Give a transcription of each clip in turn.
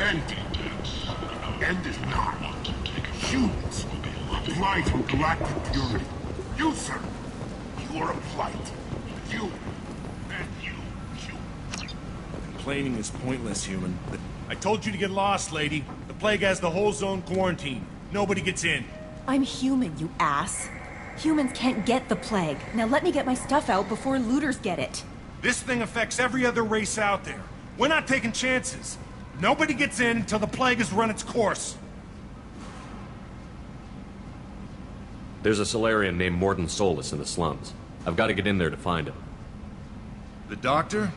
End is not. Humans. Blight on galactic purity. You, sir. You are a blight. You. And you. Complaining is pointless, human. I told you to get lost, lady. The plague has the whole zone quarantined. Nobody gets in. I'm human, you ass. Humans can't get the plague. Now let me get my stuff out before looters get it. This thing affects every other race out there. We're not taking chances. Nobody gets in until the plague has run its course. There's a Solarian named Morden Solus in the slums. I've got to get in there to find him. The doctor?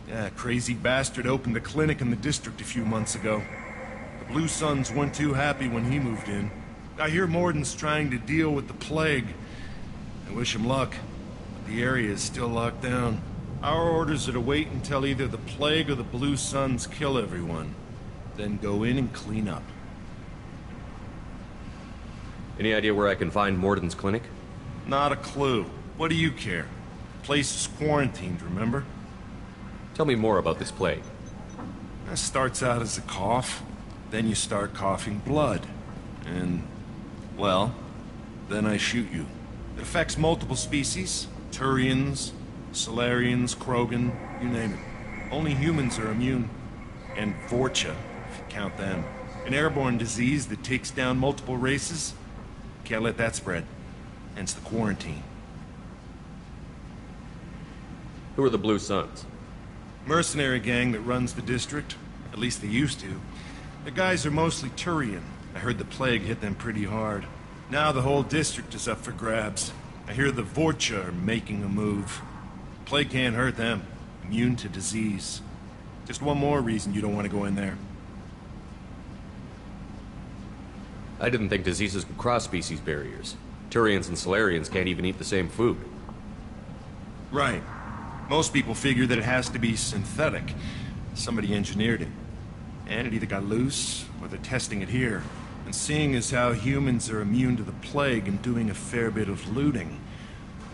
Yeah, crazy bastard opened a clinic in the district a few months ago. The Blue Suns weren't too happy when he moved in. I hear Morden's trying to deal with the plague. I wish him luck, but the area is still locked down. Our orders are to wait until either the plague or the Blue Suns kill everyone. Then go in and clean up. Any idea where I can find Morden's clinic? Not a clue. What do you care? The place is quarantined, remember? Tell me more about this plague. It starts out as a cough, then you start coughing blood. And, well, then I shoot you. It affects multiple species. Turians, Solarians, Krogan, you name it. Only humans are immune. And Vorcha, if you count them. An airborne disease that takes down multiple races. Can't let that spread. Hence the quarantine. Who are the Blue Suns? Mercenary gang that runs the district. At least they used to. The guys are mostly Turian. I heard the plague hit them pretty hard. Now the whole district is up for grabs. I hear the Vorcha are making a move. Plague can't hurt them. Immune to disease. Just one more reason you don't want to go in there. I didn't think diseases could cross species barriers. Turians and Solarians can't even eat the same food. Right. Most people figure that it has to be synthetic. Somebody engineered it. And it either got loose, or they're testing it here. And seeing as how humans are immune to the plague and doing a fair bit of looting,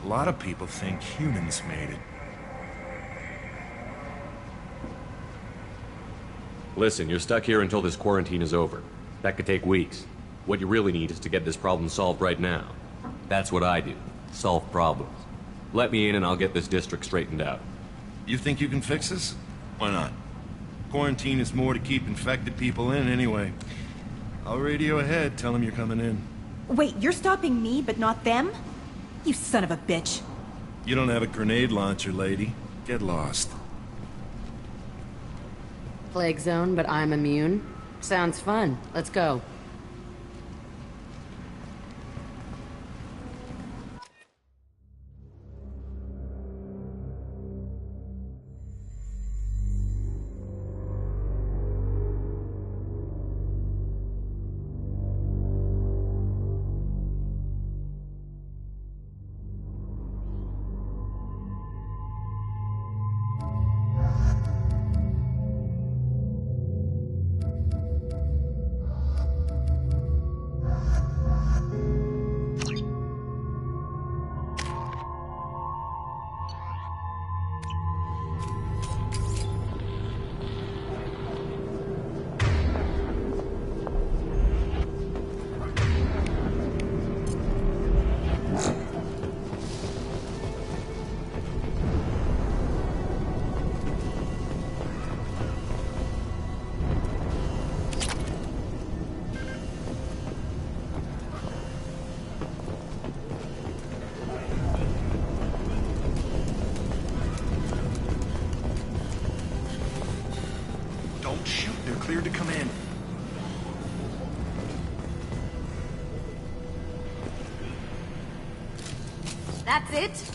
a lot of people think humans made it. Listen, you're stuck here until this quarantine is over. That could take weeks. What you really need is to get this problem solved right now. That's what I do. Solve problems. Let me in and I'll get this district straightened out. You think you can fix this? Why not? Quarantine is more to keep infected people in anyway. I'll radio ahead, tell them you're coming in. Wait, you're stopping me, but not them? You son of a bitch. You don't have a grenade launcher, lady. Get lost. Plague zone, but I'm immune? Sounds fun. Let's go. Cleared to come in. That's it?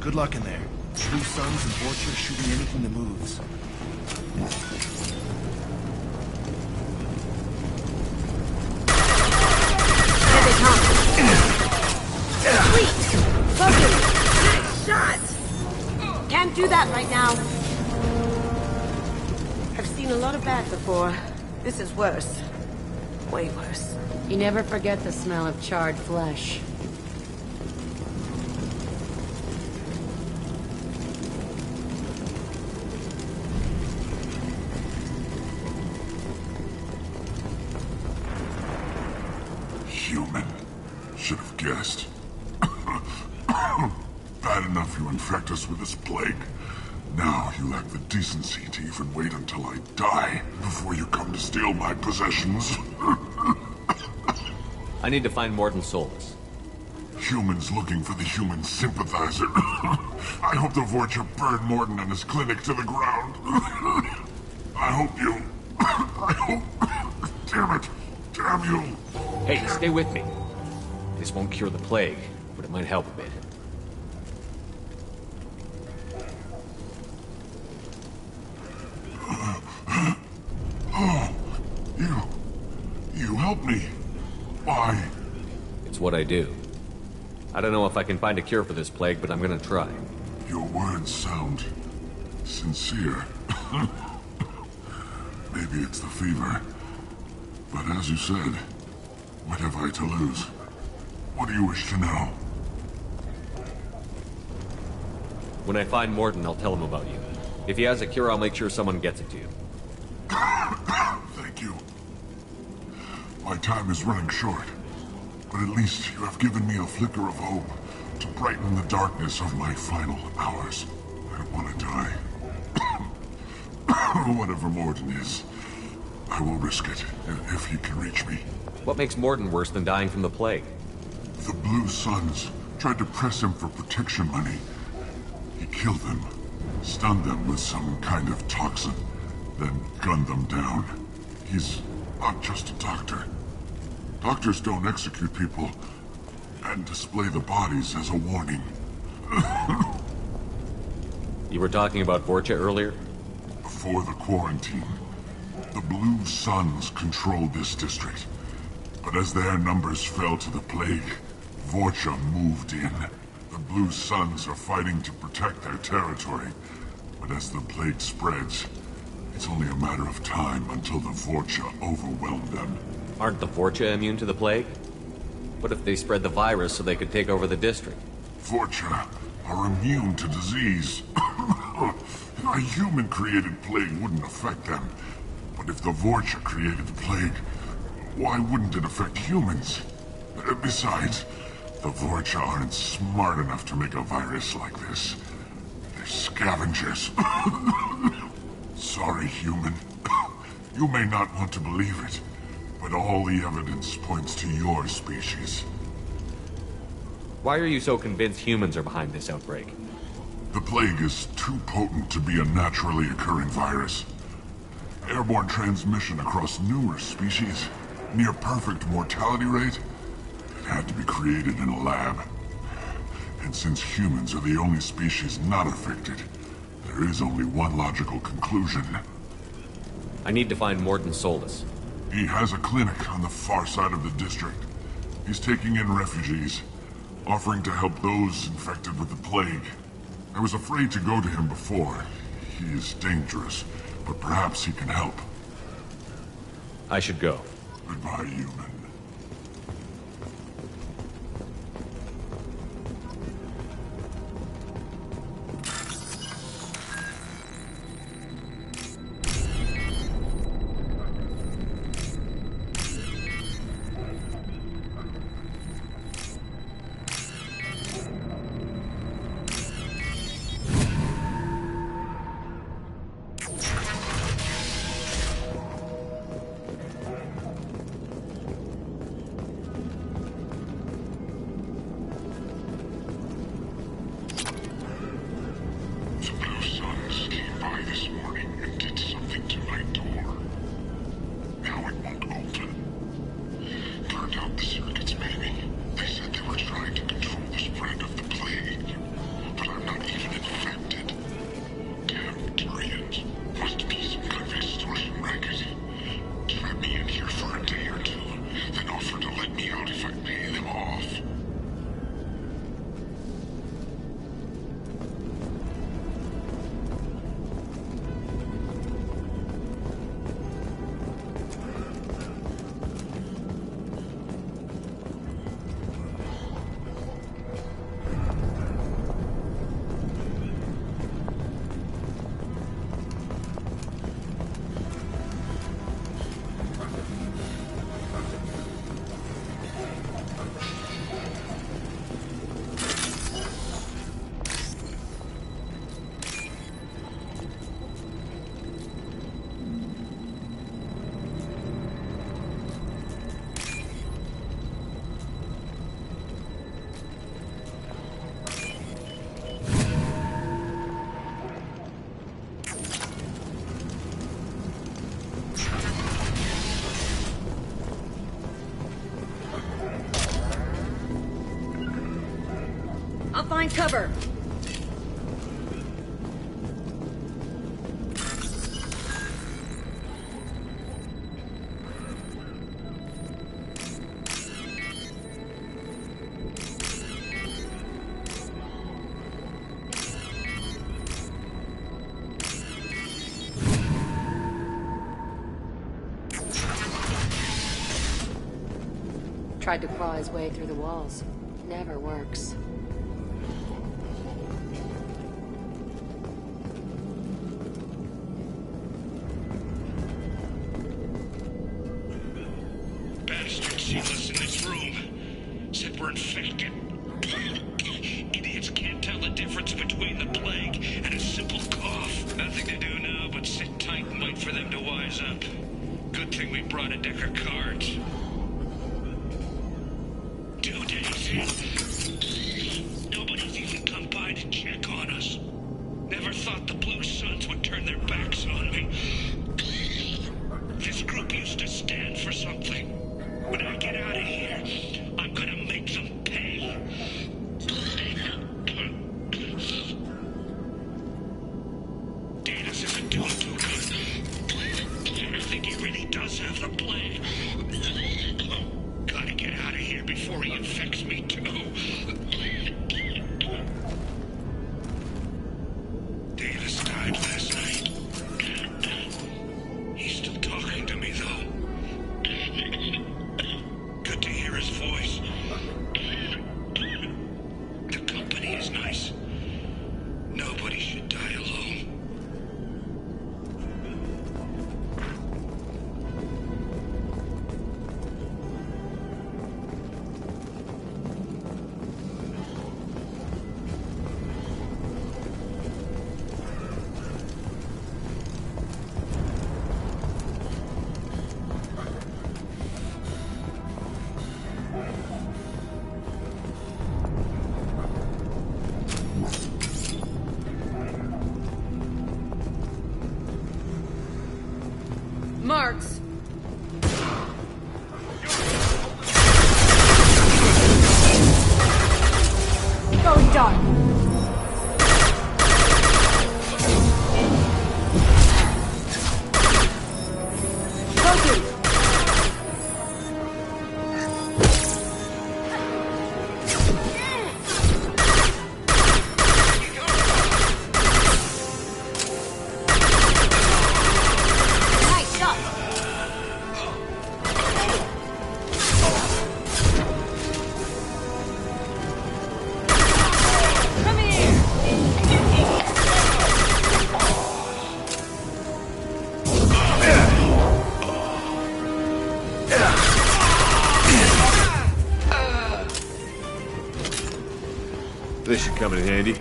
Good luck in there. Blue Suns and Vorcha shooting anything that moves. Can't do that right now. I've seen a lot of that before. This is worse. way worse. You never forget the smell of charred flesh. Human. Should have guessed. Bad enough you infect us with this plague. Now you lack the decency to even wait until I die before you come to steal my possessions. I need to find Morton Solus. Humans looking for the human sympathizer. I hope the Vorcha burned Morton and his clinic to the ground. I hope you... I hope... Damn it. Damn you. Hey, stay with me. This won't cure the plague, but it might help a bit. You helped me. Why? It's what I do. I don't know if I can find a cure for this plague, but I'm gonna try. Your words sound sincere. Maybe it's the fever. But as you said, what have I to lose? What do you wish to know? When I find Morton, I'll tell him about you. If he has a cure, I'll make sure someone gets it to you. Thank you. My time is running short, but at least you have given me a flicker of hope to brighten the darkness of my final hours. I don't want to die. Whatever Morton is, I will risk it if he can reach me. What makes Morton worse than dying from the plague? The Blue Suns tried to press him for protection money. He killed them, stunned them with some kind of toxin, then gunned them down. He's not just a doctor. Doctors don't execute people and display the bodies as a warning. You were talking about Vorcha earlier? Before the quarantine, the Blue Suns controlled this district. But as their numbers fell to the plague, Vorcha moved in. The Blue Suns are fighting to protect their territory. But as the plague spreads, it's only a matter of time until the Vorcha overwhelm them. Aren't the Vorcha immune to the plague? What if they spread the virus so they could take over the district? Vorcha are immune to disease. A human-created plague wouldn't affect them. But if the Vorcha created the plague, why wouldn't it affect humans? Besides, the Vorcha aren't smart enough to make a virus like this. They're scavengers. Sorry, human. You may not want to believe it, but all the evidence points to your species. Why are you so convinced humans are behind this outbreak? The plague is too potent to be a naturally occurring virus. Airborne transmission across numerous species, near perfect mortality rate. It had to be created in a lab. And since humans are the only species not affected, there is only one logical conclusion. I need to find Morton Solus. He has a clinic on the far side of the district. He's taking in refugees, offering to help those infected with the plague. I was afraid to go to him before. He is dangerous, but perhaps he can help. I should go. Goodbye, human. Find cover. Tried to claw his way through the walls. Never works. Bastards see us in this room. Said we're infected. Idiots can't tell the difference between the plague and a simple cough. Nothing to do now but sit tight and wait for them to wise up. Good thing we brought a deck of cards. 2 days in. Nobody's even come by to check on us. Never thought the Blue Suns would turn their backs on me. This group used to stand for something. When I get out of here, I'm gonna make them pay. Danis isn't doing too good. I think he really does have the plague. Gotta get out of here before he infects me too. Danis died last night. He's still talking to me though. Good to hear his voice. The company is nice. Nobody should die alone. Marks. Going dark. Focus. Nice shot. Come here. This should come in handy.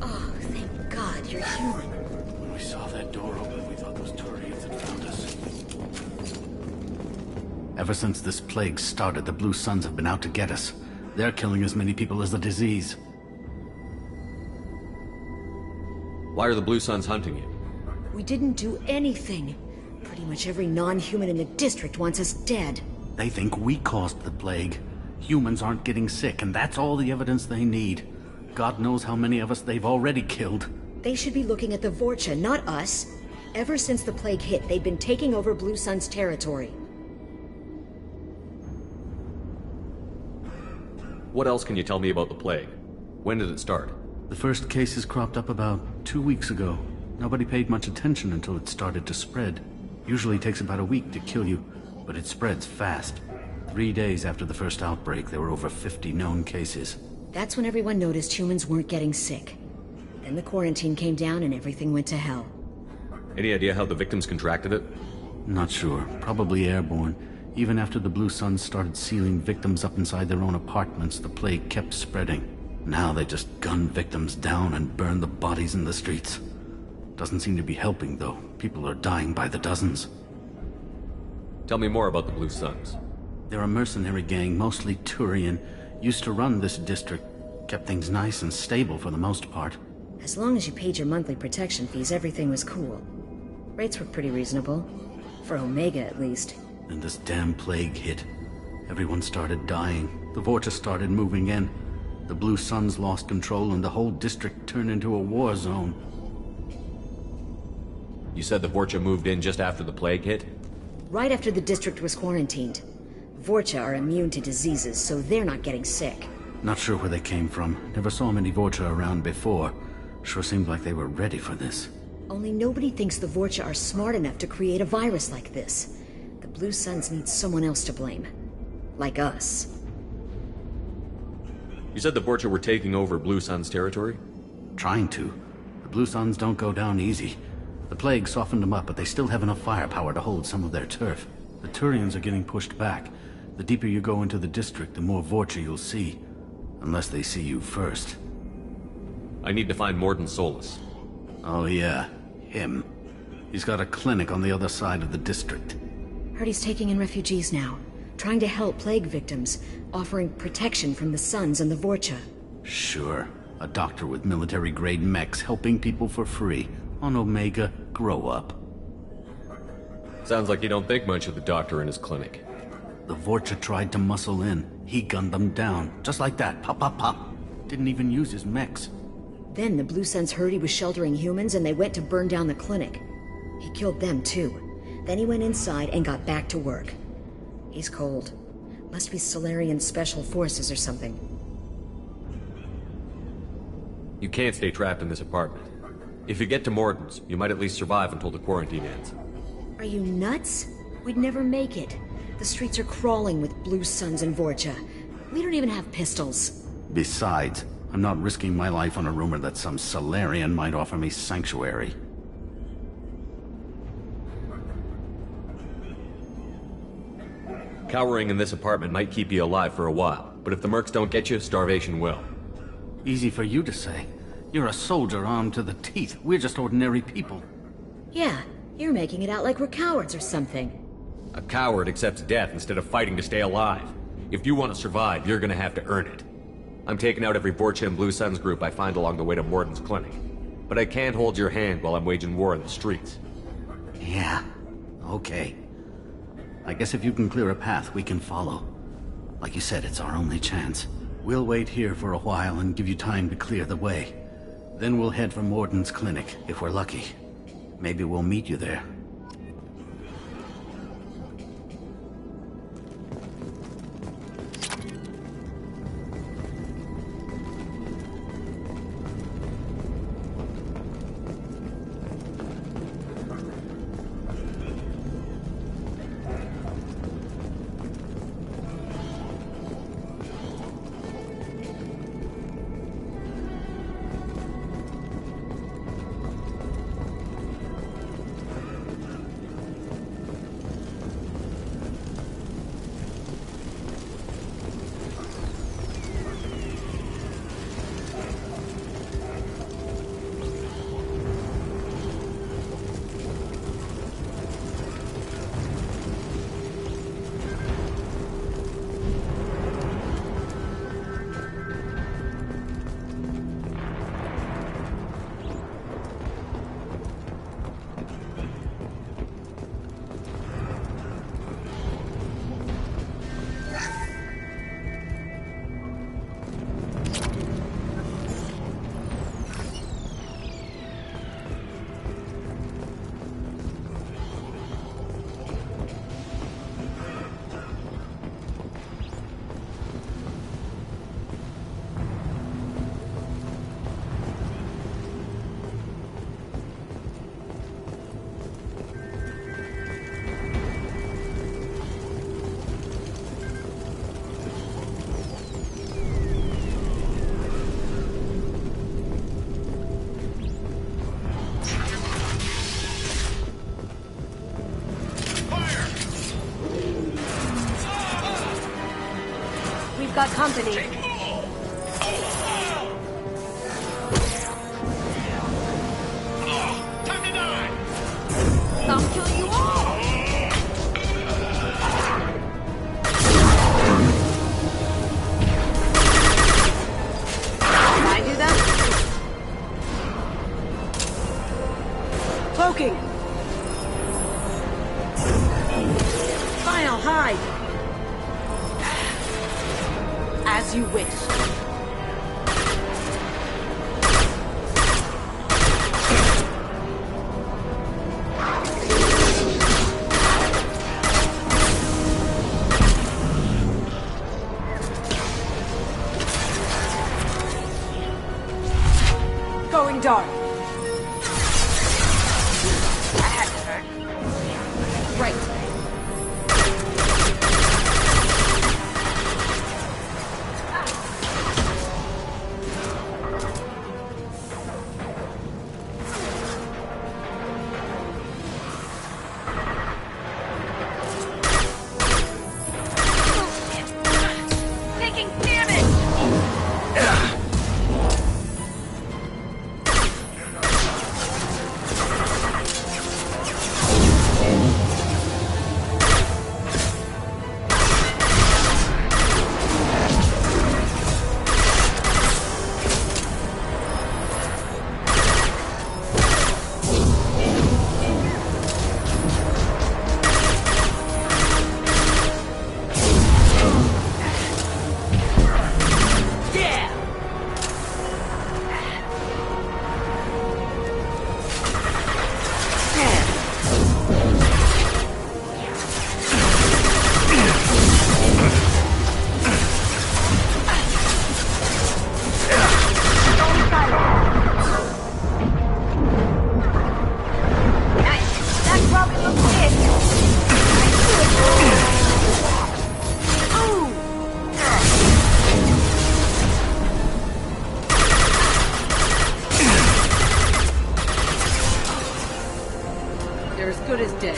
Oh, thank God you're human. When we saw that door open, we thought those Turians had found us. Ever since this plague started, the Blue Suns have been out to get us. They're killing as many people as the disease. Why are the Blue Suns hunting you? We didn't do anything. Pretty much every non-human in the district wants us dead. They think we caused the plague. Humans aren't getting sick, and that's all the evidence they need. God knows how many of us they've already killed. They should be looking at the Vorcha, not us. Ever since the plague hit, they've been taking over Blue Sun's territory. What else can you tell me about the plague? When did it start? The first cases cropped up about 2 weeks ago. Nobody paid much attention until it started to spread. Usually takes about a week to kill you, but it spreads fast. 3 days after the first outbreak, there were over 50 known cases. That's when everyone noticed humans weren't getting sick. Then the quarantine came down and everything went to hell. Any idea how the victims contracted it? Not sure. Probably airborne. Even after the Blue Suns started sealing victims up inside their own apartments, the plague kept spreading. Now they just gun victims down and burn the bodies in the streets. Doesn't seem to be helping, though. People are dying by the dozens. Tell me more about the Blue Suns. They're a mercenary gang, mostly Turian. Used to run this district. Kept things nice and stable for the most part. As long as you paid your monthly protection fees, everything was cool. Rates were pretty reasonable. For Omega, at least. And this damn plague hit. Everyone started dying. The Vorcha started moving in. The Blue Suns lost control and the whole district turned into a war zone. You said the Vorcha moved in just after the plague hit? Right after the district was quarantined. Vorcha are immune to diseases, so they're not getting sick. Not sure where they came from. Never saw many Vorcha around before. Sure seemed like they were ready for this. Only nobody thinks the Vorcha are smart enough to create a virus like this. The Blue Suns need someone else to blame. Like us. You said the Vorcha were taking over Blue Sun's territory? Trying to. The Blue Suns don't go down easy. The plague softened them up, but they still have enough firepower to hold some of their turf. The Turians are getting pushed back. The deeper you go into the district, the more Vorcha you'll see. Unless they see you first. I need to find Morden Solus. Oh yeah, him. He's got a clinic on the other side of the district. Heard he's taking in refugees now. Trying to help plague victims. Offering protection from the Suns and the Vorcha. Sure. A doctor with military-grade mechs helping people for free. On Omega, grow up. Sounds like you don't think much of the doctor in his clinic. The Vorcha tried to muscle in. He gunned them down. Just like that. Pop, pop, pop. Didn't even use his mechs. Then the Blue Suns heard he was sheltering humans and they went to burn down the clinic. He killed them too. Then he went inside and got back to work. He's cold. Must be Solarian Special Forces or something. You can't stay trapped in this apartment. If you get to Morden's, you might at least survive until the quarantine ends. Are you nuts? We'd never make it. The streets are crawling with Blue Suns and Vorcha. We don't even have pistols. Besides, I'm not risking my life on a rumor that some Solarian might offer me sanctuary. Cowering in this apartment might keep you alive for a while, but if the mercs don't get you, starvation will. Easy for you to say. You're a soldier armed to the teeth. We're just ordinary people. Yeah, you're making it out like we're cowards or something. A coward accepts death instead of fighting to stay alive. If you want to survive, you're gonna have to earn it. I'm taking out every Vorcha and Blue Suns group I find along the way to Morden's clinic. But I can't hold your hand while I'm waging war in the streets. Yeah, okay. I guess if you can clear a path, we can follow. Like you said, it's our only chance. We'll wait here for a while and give you time to clear the way. Then we'll head for Morden's clinic, if we're lucky. Maybe we'll meet you there. company. Time to die! I'll kill you all! Can I do that? Cloaking! Fine, I'll hide. As you wish. Going dark. That had to hurt. Right. Taking damage! They're as good as dead.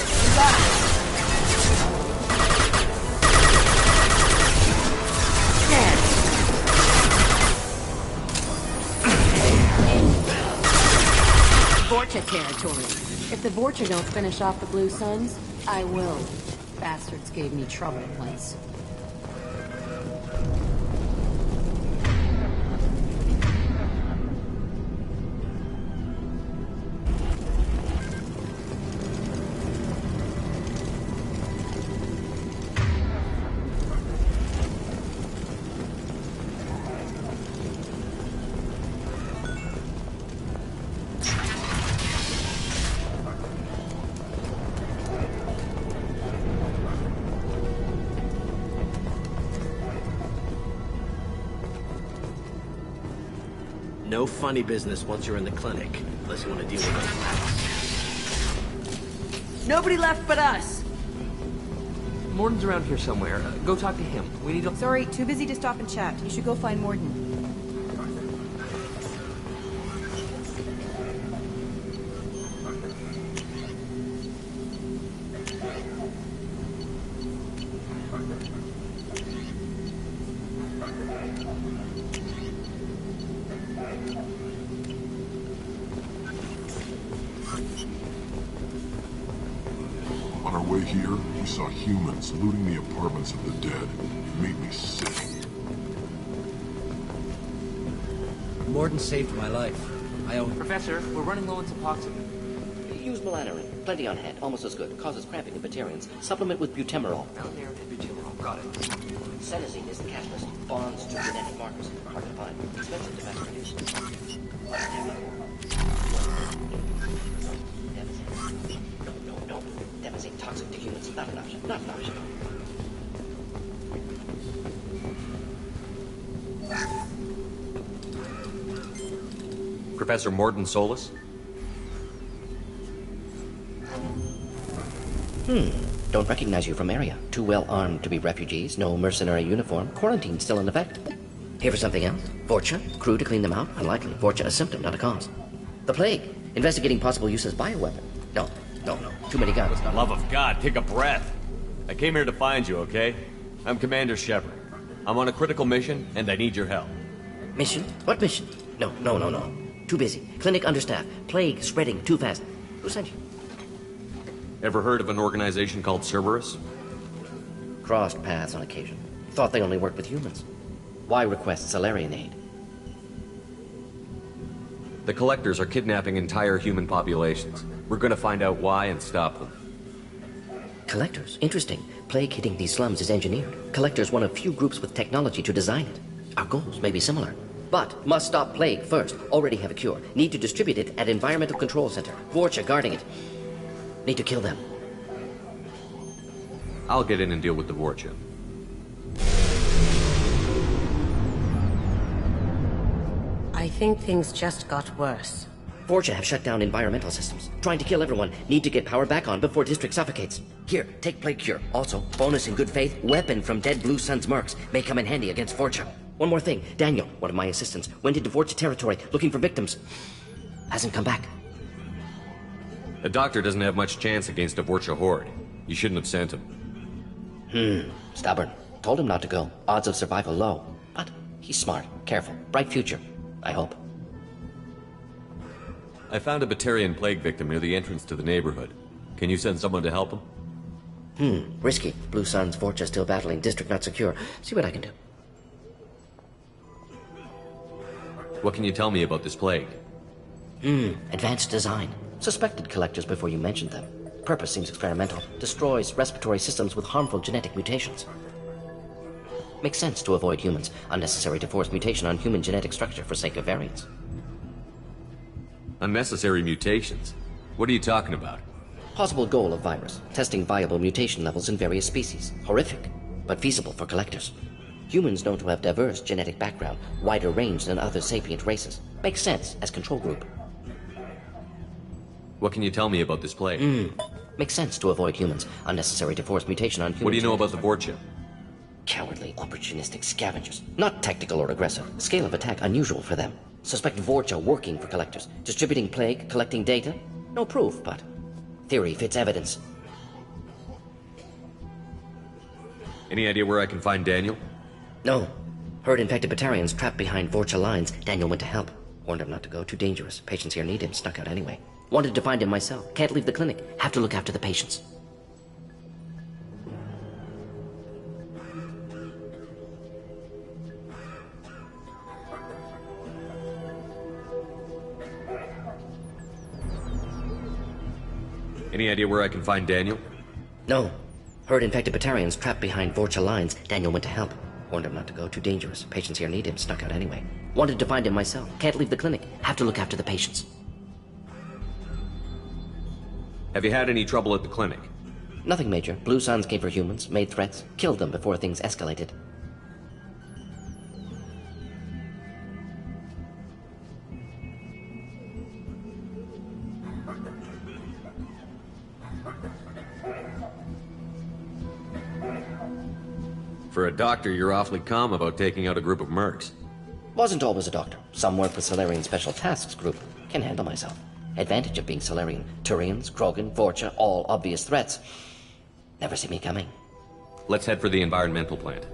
Vorcha territory. If the Vorcha don't finish off the Blue Suns, I will. Bastards gave me trouble once. No funny business once you're in the clinic, unless you want to deal with us. Nobody left but us! Morden's around here somewhere. Go talk to him. We need to... Sorry, too busy to stop and chat. You should go find Morden. On our way here, we saw humans looting the apartments of the dead. It made me sick. Morden saved my life. I owe him. Professor, we're running low on Suboxone. Use melanorin. Plenty on hand. Almost as good. Causes cramping in vegetarians. Supplement with butemerol. Melanorin and butemerol. Got it. Senesine is the catalyst. Bonds to genetic markers. Hard to find. Expensive to mass produce. No. Devastating. Toxic to humans. Not an option. Not an option. Professor Morden Solis? Don't recognize you from area. Too well armed to be refugees. No mercenary uniform. Quarantine still in effect. Here for something else? Vorcha? Crew to clean them out? Unlikely. Vorcha a symptom, not a cause. The plague. Investigating possible use as bioweapon. No. Too many guns. For the love of God, take a breath. I came here to find you, okay? I'm Commander Shepard. I'm on a critical mission, and I need your help. Mission? What mission? No. Too busy. Clinic understaffed. Plague spreading too fast. Who sent you? Ever heard of an organization called Cerberus? Crossed paths on occasion. Thought they only worked with humans. Why request Salarian aid? The Collectors are kidnapping entire human populations. We're gonna find out why and stop them. Collectors? Interesting. Plague hitting these slums is engineered. Collectors one of few groups with technology to design it. Our goals may be similar. But must stop plague first. Already have a cure. Need to distribute it at Environmental Control Center. Vorcha guarding it. Need to kill them. I'll get in and deal with the Vorcha. I think things just got worse. Vorcha have shut down environmental systems. Trying to kill everyone. Need to get power back on before district suffocates. Here, take plague cure. Also, bonus in good faith, weapon from dead Blue Sun's mercs. May come in handy against Vorcha. One more thing. Daniel, one of my assistants, went into Vorcha territory looking for victims. Hasn't come back. The doctor doesn't have much chance against a Vorcha horde. You shouldn't have sent him. Stubborn. Told him not to go. Odds of survival low. But he's smart, careful, bright future. I hope. I found a Batarian plague victim near the entrance to the neighborhood. Can you send someone to help him? Risky. Blue Sun's Vorcha still battling, district not secure. See what I can do. What can you tell me about this plague? Advanced design. Suspected Collectors before you mentioned them. Purpose seems experimental. Destroys respiratory systems with harmful genetic mutations. Makes sense to avoid humans. Unnecessary to force mutation on human genetic structure for sake of variance. Unnecessary mutations? What are you talking about? Possible goal of virus. Testing viable mutation levels in various species. Horrific, but feasible for Collectors. Humans known to have diverse genetic background, wider range than other sapient races. Makes sense as control group. What can you tell me about this plague? Makes sense to avoid humans. Unnecessary to force mutation on humans. What do you know about the Vorcha? Cowardly, opportunistic scavengers. Not tactical or aggressive. Scale of attack unusual for them. Suspect Vorcha working for Collectors. Distributing plague, collecting data. No proof, but theory fits evidence. Any idea where I can find Daniel? No. Heard infected Batarians trapped behind Vorcha lines. Daniel went to help. Warned him not to go. Too dangerous. Patients here need him. Snuck out anyway. Wanted to find him myself. Can't leave the clinic. Have to look after the patients. Any idea where I can find Daniel? No. Heard infected Batarians trapped behind Vorcha lines. Daniel went to help. Warned him not to go. Too dangerous. Patients here need him. Snuck out anyway. Wanted to find him myself. Can't leave the clinic. Have to look after the patients. Have you had any trouble at the clinic? Nothing major. Blue Suns came for humans, made threats, killed them before things escalated. For a doctor, you're awfully calm about taking out a group of mercs. Wasn't always a doctor. Some work with Salarian Special Tasks Group. Can handle myself. Advantage of being Salarian. Turians, Krogan, Vorcha, all obvious threats. Never see me coming. Let's head for the environmental plant.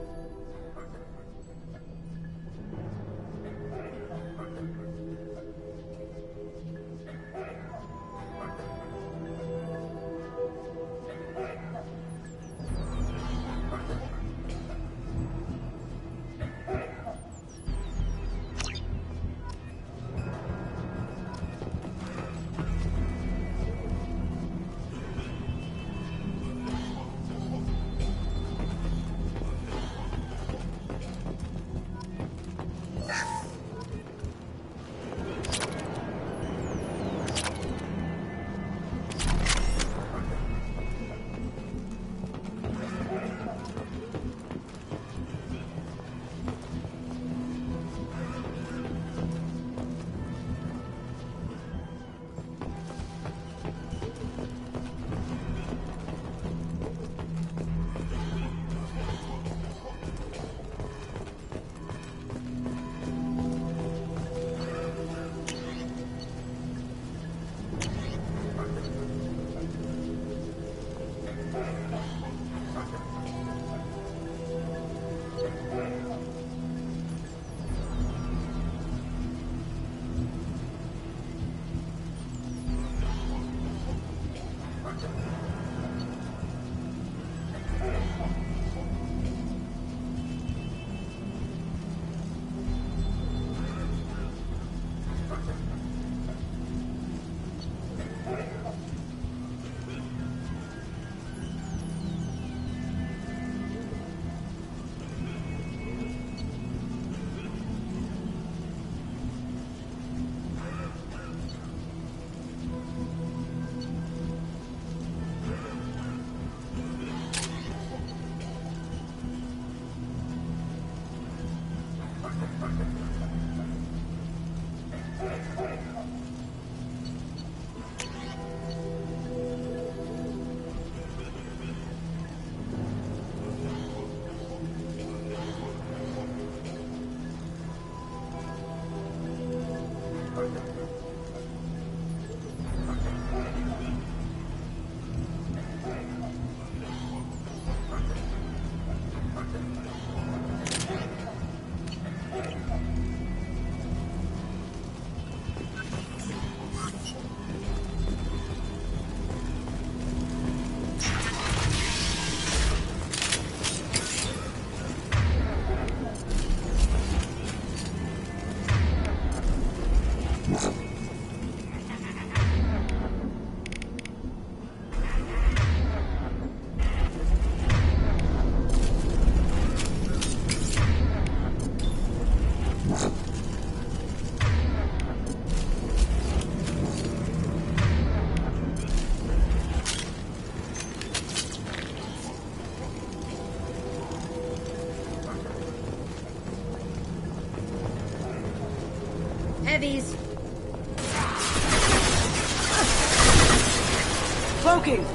heavies. Cloaking!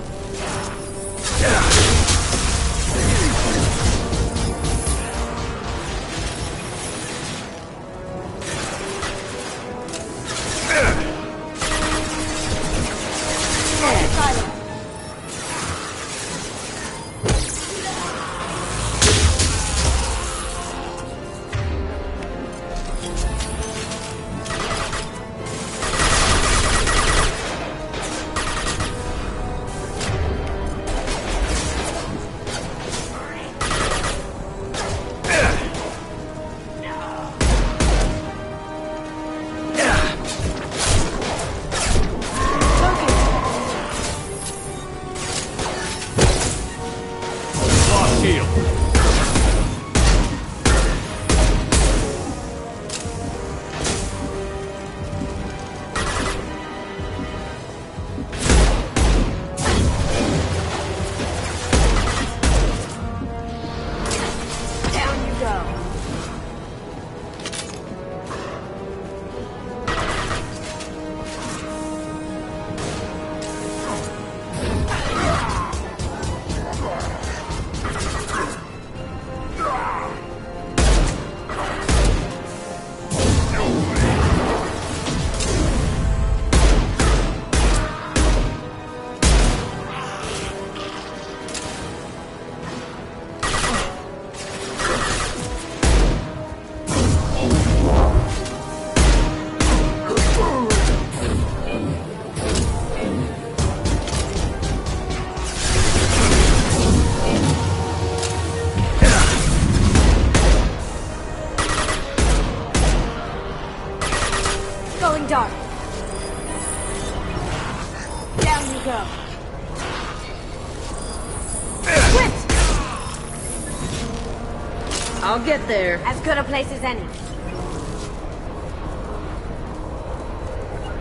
I'll get there. As good a place as any.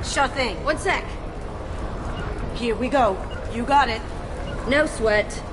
Sure thing. One sec. Here we go. You got it. No sweat.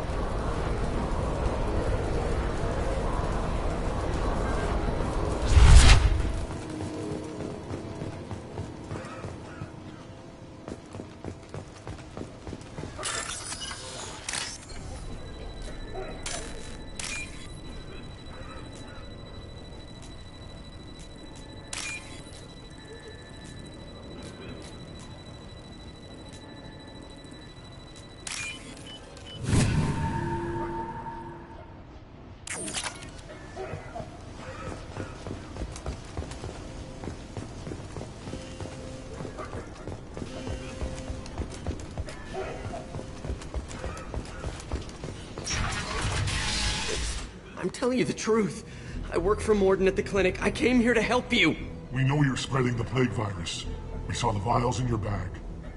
I'm telling you the truth. I work for Morden at the clinic. I came here to help you. We know you're spreading the plague virus. We saw the vials in your bag.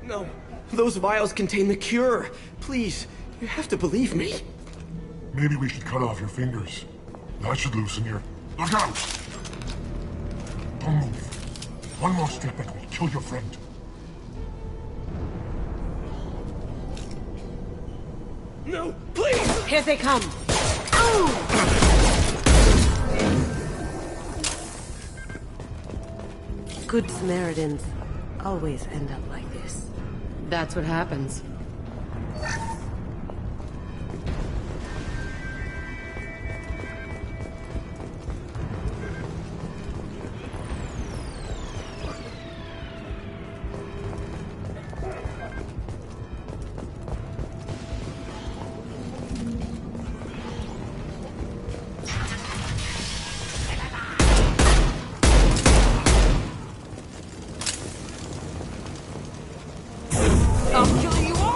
No, those vials contain the cure. Please, you have to believe me. Maybe we should cut off your fingers. That should loosen your... Look out! Don't move. One more step and we'll kill your friend. No, please! Here they come. Good Samaritans always end up like this. That's what happens. I'm killing you all!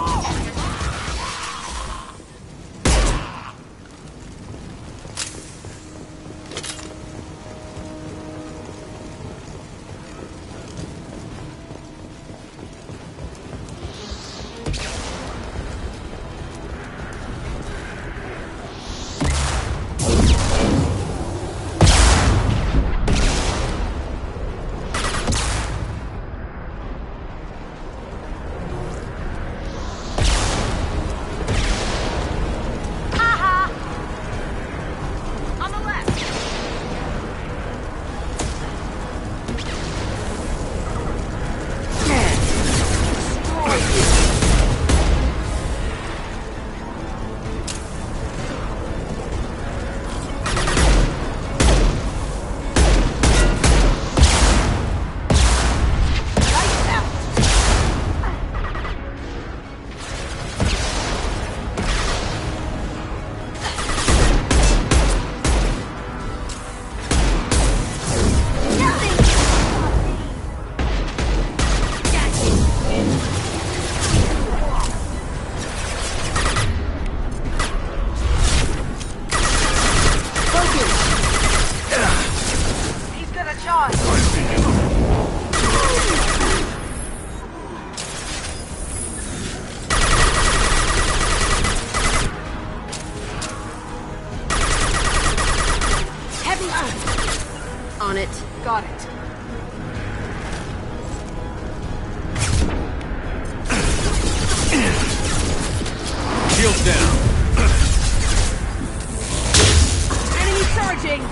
Watch on! Heavy! On it. Got it. Shields down. Enemy charging!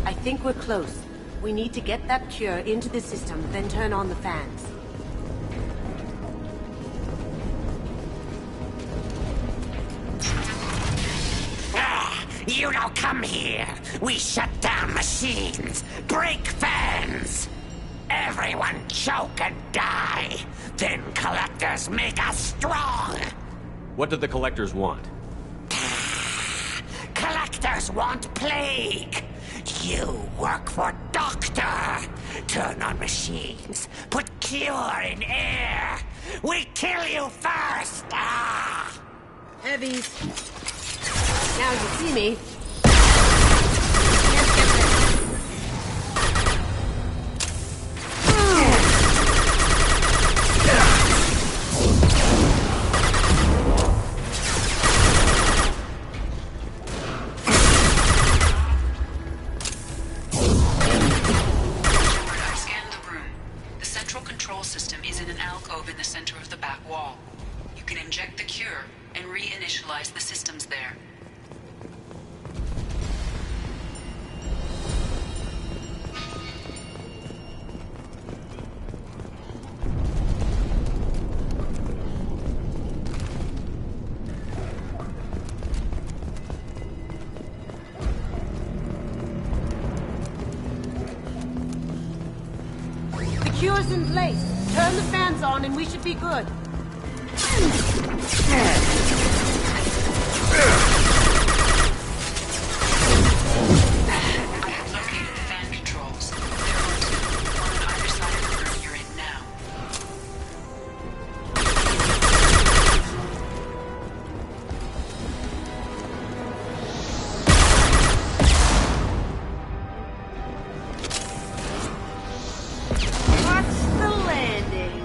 I think we're close. We need to get that cure into the system, then turn on the fans. You don't come here. We shut down machines, break fans. Everyone choke and die. Then collectors make us strong. What do the collectors want? Collectors want plague. You work for Doctor. Turn on machines. Put cure in air. We kill you first. Heavies. Now you see me. The systems there. The cure's in place. Turn the fans on and we should be good. I have located the fan controls. There are two, one on either side of the room you're in now. Watch the landing.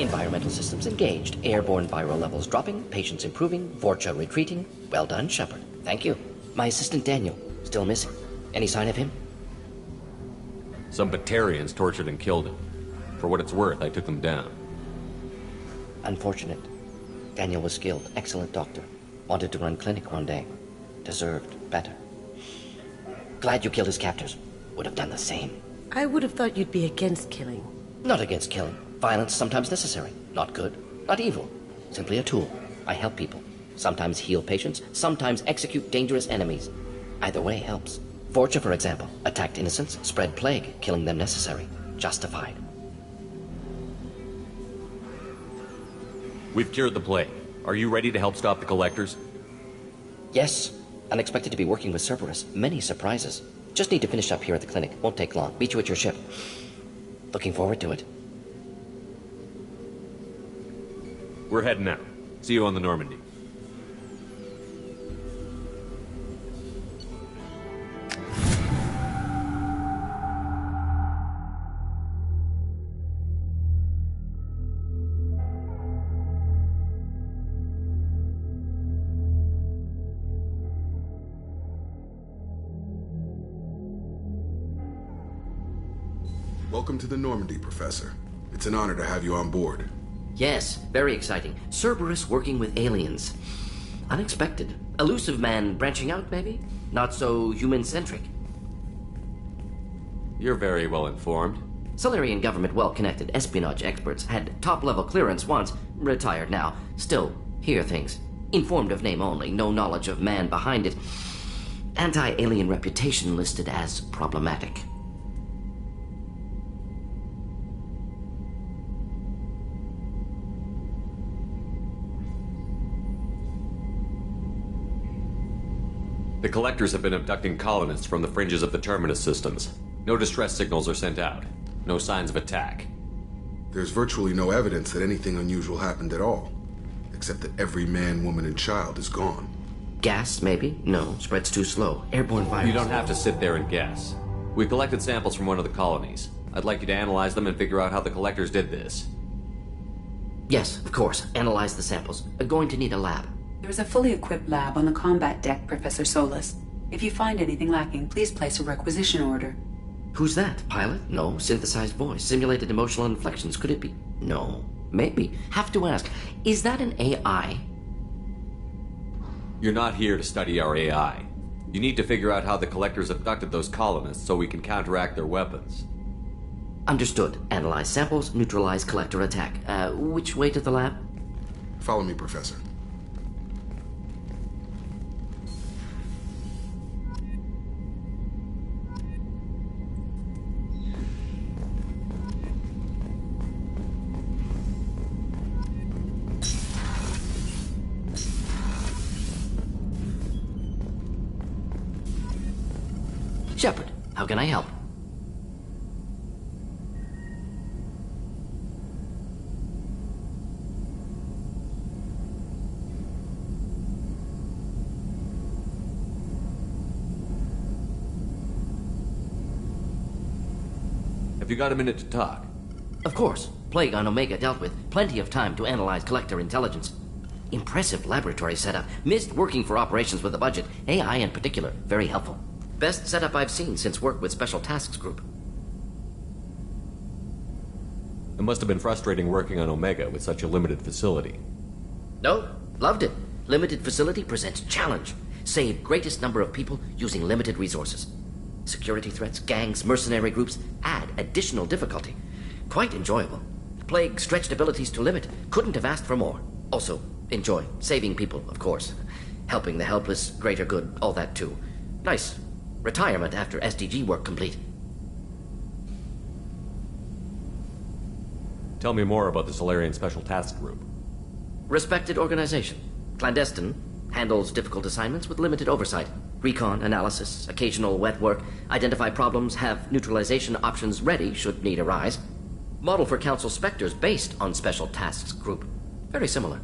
Environmental systems engaged. Airborne viral levels dropping. Patients improving. Vorcha retreating. Well done, Shepard. Thank you. My assistant Daniel, still missing. Any sign of him? Some Batarians tortured and killed him. For what it's worth, I took them down. Unfortunate. Daniel was skilled, excellent doctor. Wanted to run clinic one day. Deserved better. Glad you killed his captors. Would have done the same. I would have thought you'd be against killing. Not against killing. Violence sometimes necessary. Not good, not evil. Simply a tool. I help people. Sometimes heal patients, sometimes execute dangerous enemies. Either way helps. Vorcha, for example, attacked innocents, spread plague, killing them necessary. Justified. We've cured the plague. Are you ready to help stop the collectors? Yes. Unexpected to be working with Cerberus. Many surprises. Just need to finish up here at the clinic. Won't take long. Meet you at your ship. Looking forward to it. We're heading out. See you on the Normandy. Welcome to the Normandy, Professor. It's an honor to have you on board. Yes, very exciting. Cerberus working with aliens. Unexpected. Elusive man branching out, maybe? Not so human-centric. You're very well informed. Solarian government well-connected espionage experts had top-level clearance once, retired now. Still, hear things. Informed of name only, no knowledge of man behind it. Anti-alien reputation listed as problematic. The collectors have been abducting colonists from the fringes of the terminus systems. No distress signals are sent out. No signs of attack. There's virtually no evidence that anything unusual happened at all. Except that every man, woman, and child is gone. Gas, maybe? No, spreads too slow. Airborne virus. You don't have to sit there and guess. We collected samples from one of the colonies. I'd like you to analyze them and figure out how the collectors did this. Yes, of course. Analyze the samples. Going to need a lab. There's a fully equipped lab on the combat deck, Professor Solis. If you find anything lacking, please place a requisition order. Who's that? Pilot? No. Synthesized voice. Simulated emotional inflections. Could it be? No. Maybe. Have to ask. Is that an AI? You're not here to study our AI. You need to figure out how the collectors abducted those colonists so we can counteract their weapons. Understood. Analyze samples, neutralize collector attack. Which way to the lab? Follow me, Professor. Shepard, how can I help? Have you got a minute to talk? Of course. Plague on Omega dealt with. Plenty of time to analyze collector intelligence. Impressive laboratory setup. Missed working for operations with a budget. AI in particular. Very helpful. Best setup I've seen since work with Special Tasks Group. It must have been frustrating working on Omega with such a limited facility. No, loved it. Limited facility presents challenge. Save greatest number of people using limited resources. Security threats, gangs, mercenary groups add additional difficulty. Quite enjoyable. Plague stretched abilities to limit. Couldn't have asked for more. Also, enjoy. Saving people, of course. Helping the helpless, greater good, all that too. Nice. Retirement after SDG work complete. Tell me more about the Solarian Special Task Group. Respected organization. Clandestine. Handles difficult assignments with limited oversight. Recon, analysis, occasional wet work. Identify problems, have neutralization options ready should need arise. Model for Council Spectres based on Special Tasks Group. Very similar.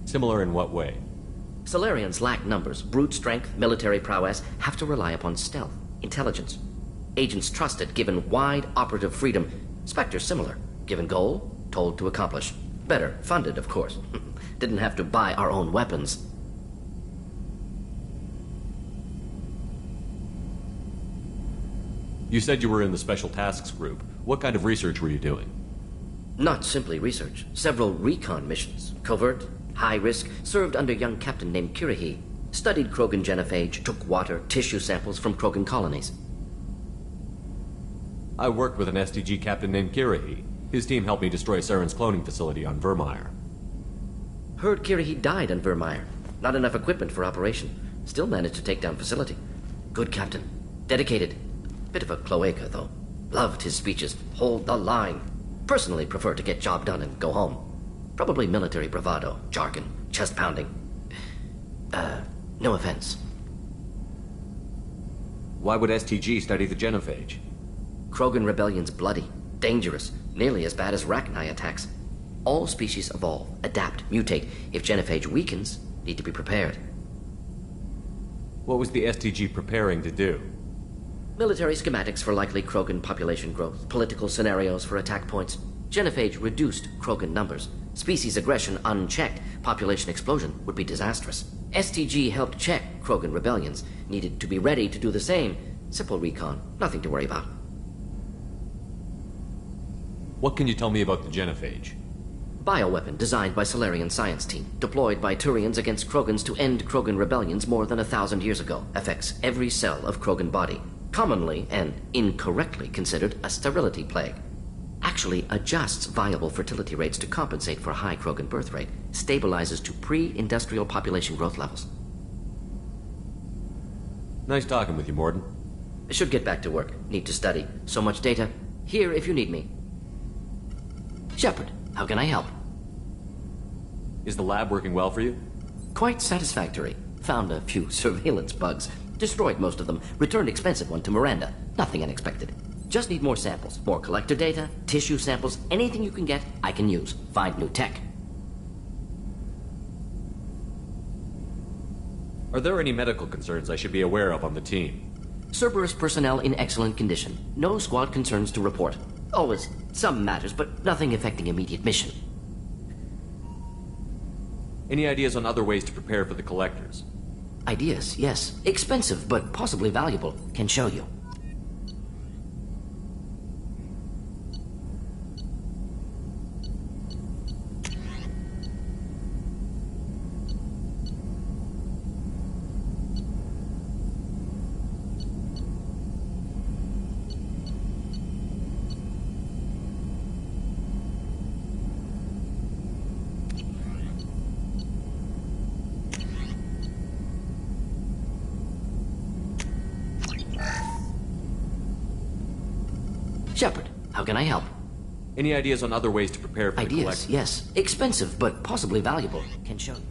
Similar in what way? Solarians lack numbers, brute strength, military prowess, have to rely upon stealth, intelligence. Agents trusted, given wide operative freedom. Spectre's similar. Given goal, told to accomplish. Better, funded, of course. Didn't have to buy our own weapons. You said you were in the Special Tasks Group. What kind of research were you doing? Not simply research. Several recon missions. Covert, high risk, served under a young captain named Kirihi. Studied Krogan genophage, took water, tissue samples from Krogan colonies. I worked with an STG captain named Kirihi. His team helped me destroy Saren's cloning facility on Vermeer. Heard Kirihi died on Vermeer. Not enough equipment for operation. Still managed to take down facility. Good captain. Dedicated. Bit of a cloaca, though. Loved his speeches. Hold the line. Personally prefer to get job done and go home. Probably military bravado, jargon, chest pounding. No offense. Why would STG study the genophage? Krogan rebellion's bloody, dangerous, nearly as bad as Rachni attacks. All species evolve, adapt, mutate. If genophage weakens, need to be prepared. What was the STG preparing to do? Military schematics for likely Krogan population growth, political scenarios for attack points. Genophage reduced Krogan numbers. Species aggression unchecked, population explosion would be disastrous. STG helped check Krogan rebellions, needed to be ready to do the same. Simple recon, nothing to worry about. What can you tell me about the genophage? Bioweapon designed by Solarian science team, deployed by Turians against Krogans to end Krogan rebellions more than 1,000 years ago. Affects every cell of Krogan body. Commonly and incorrectly considered a sterility plague. Actually adjusts viable fertility rates to compensate for high Krogan birth rate. Stabilizes to pre-industrial population growth levels. Nice talking with you, Morden. I should get back to work. Need to study. So much data. Here if you need me. Shepard, how can I help? Is the lab working well for you? Quite satisfactory. Found a few surveillance bugs. Destroyed most of them. Returned expensive one to Miranda. Nothing unexpected. Just need more samples. More collector data, tissue samples, anything you can get, I can use. Find new tech. Are there any medical concerns I should be aware of on the team? Cerberus personnel in excellent condition. No squad concerns to report. Always some matters, but nothing affecting immediate mission. Any ideas on other ways to prepare for the collectors? Ideas, yes. Expensive, but possibly valuable. Can show you. Shepard, how can I help? Any ideas on other ways to prepare for the collectors? Ideas, yes. Expensive, but possibly valuable. Can show you.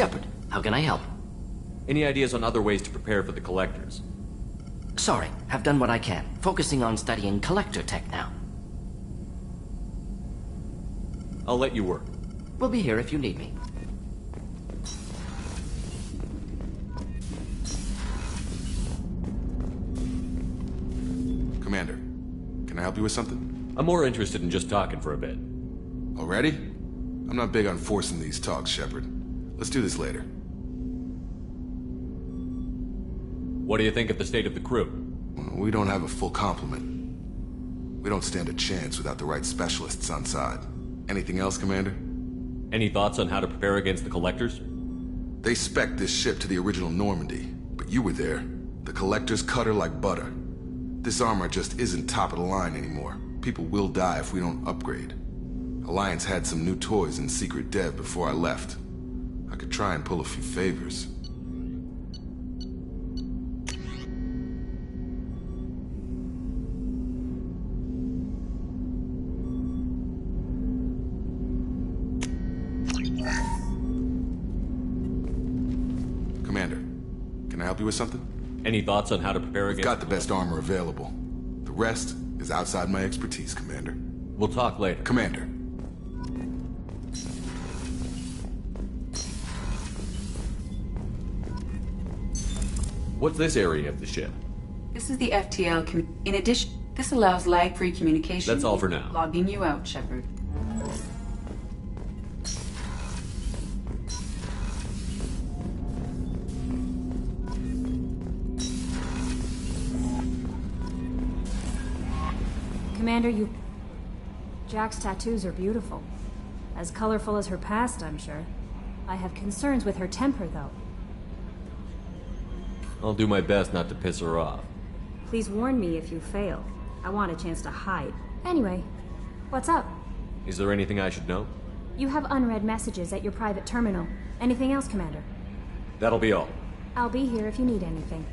Shepard, how can I help? Any ideas on other ways to prepare for the collectors? Sorry, have done what I can. Focusing on studying collector tech now. I'll let you work. We'll be here if you need me. Commander, can I help you with something? I'm more interested in just talking for a bit. Already? I'm not big on forcing these talks, Shepard. Let's do this later. What do you think of the state of the crew? We don't have a full complement. We don't stand a chance without the right specialists on side. Anything else, Commander? Any thoughts on how to prepare against the collectors? They spec'd this ship to the original Normandy, but you were there. The collectors cut her like butter. This armor just isn't top of the line anymore. People will die if we don't upgrade. Alliance had some new toys in secret dev before I left. I could try and pull a few favors. Commander, can I help you with something? Any thoughts on how to prepare against... We've got the best armor available. The rest is outside my expertise, Commander. We'll talk later. Commander. What's this area of the ship? This is the FTL. In addition, this allows lag-free communication. That's all for now. Logging you out, Shepard. Commander, Jack's tattoos are beautiful. As colorful as her past, I'm sure. I have concerns with her temper, though. I'll do my best not to piss her off. Please warn me if you fail. I want a chance to hide. Anyway, what's up? Is there anything I should know? You have unread messages at your private terminal. Anything else, Commander? That'll be all. I'll be here if you need anything.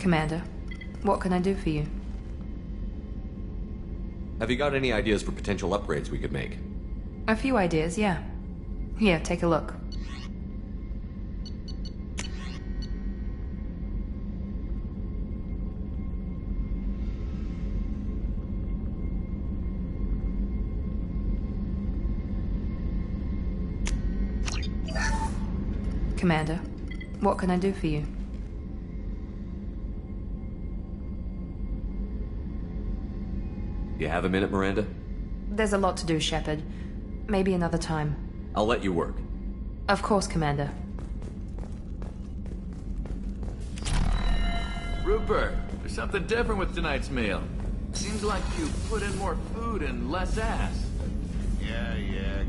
Commander, what can I do for you? Have you got any ideas for potential upgrades we could make? A few ideas, yeah. Here, take a look. Commander, what can I do for you? You have a minute, Miranda? There's a lot to do, Shepard. Maybe another time. I'll let you work. Of course, Commander. Rupert, there's something different with tonight's meal. Seems like you put in more food and less ass. Yeah.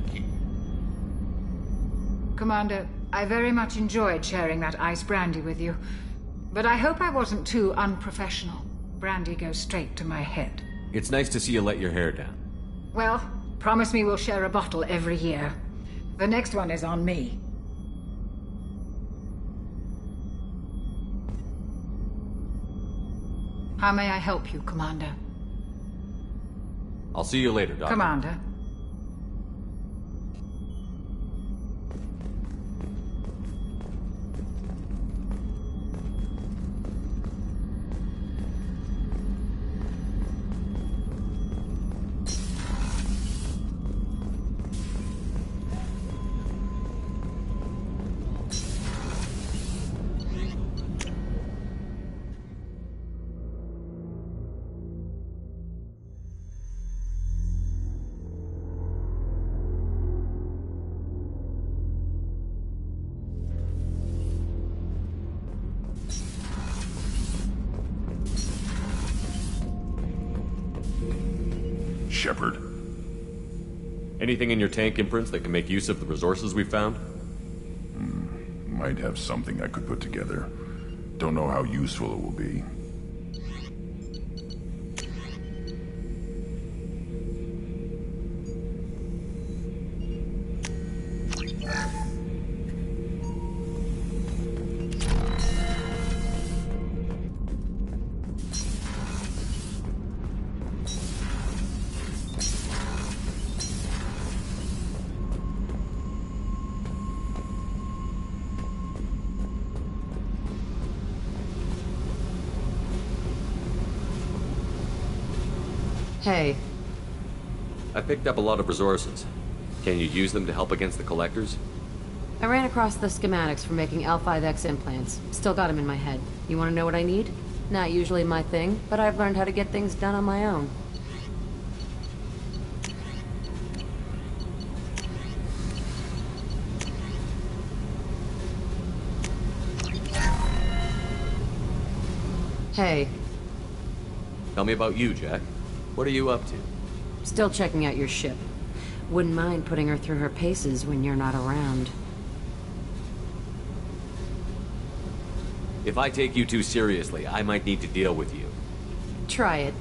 Commander, I very much enjoyed sharing that ice brandy with you. But I hope I wasn't too unprofessional. Brandy goes straight to my head. It's nice to see you let your hair down. Well, promise me we'll share a bottle every year. The next one is on me. How may I help you, Commander? I'll see you later, Doctor. Commander. Shepard. Anything in your tank imprints that can make use of the resources we found? Might have something I could put together. Don't know how useful it will be. Hey. I picked up a lot of resources. Can you use them to help against the collectors? I ran across the schematics for making L5X implants. Still got them in my head. You want to know what I need? Not usually my thing, but I've learned how to get things done on my own. Hey. Tell me about you, Jack. What are you up to? Still checking out your ship. Wouldn't mind putting her through her paces when you're not around. If I take you too seriously, I might need to deal with you. Try it.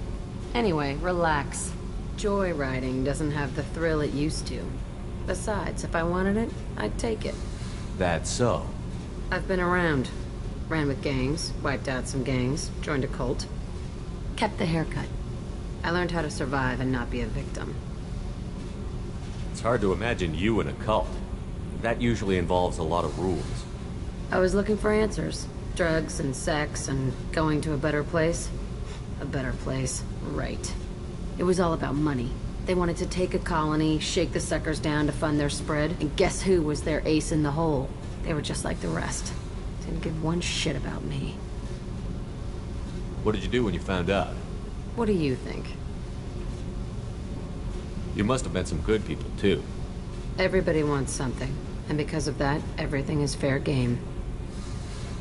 Anyway, relax. Joyriding doesn't have the thrill it used to. Besides, if I wanted it, I'd take it. That's so. I've been around. Ran with gangs, wiped out some gangs, joined a cult. Kept the haircut. I learned how to survive and not be a victim. It's hard to imagine you in a cult. That usually involves a lot of rules. I was looking for answers. Drugs and sex and going to a better place. A better place, right. It was all about money. They wanted to take a colony, shake the suckers down to fund their spread, and guess who was their ace in the hole? They were just like the rest. Didn't give one shit about me. What did you do when you found out? What do you think? You must have met some good people, too. Everybody wants something, and because of that, everything is fair game.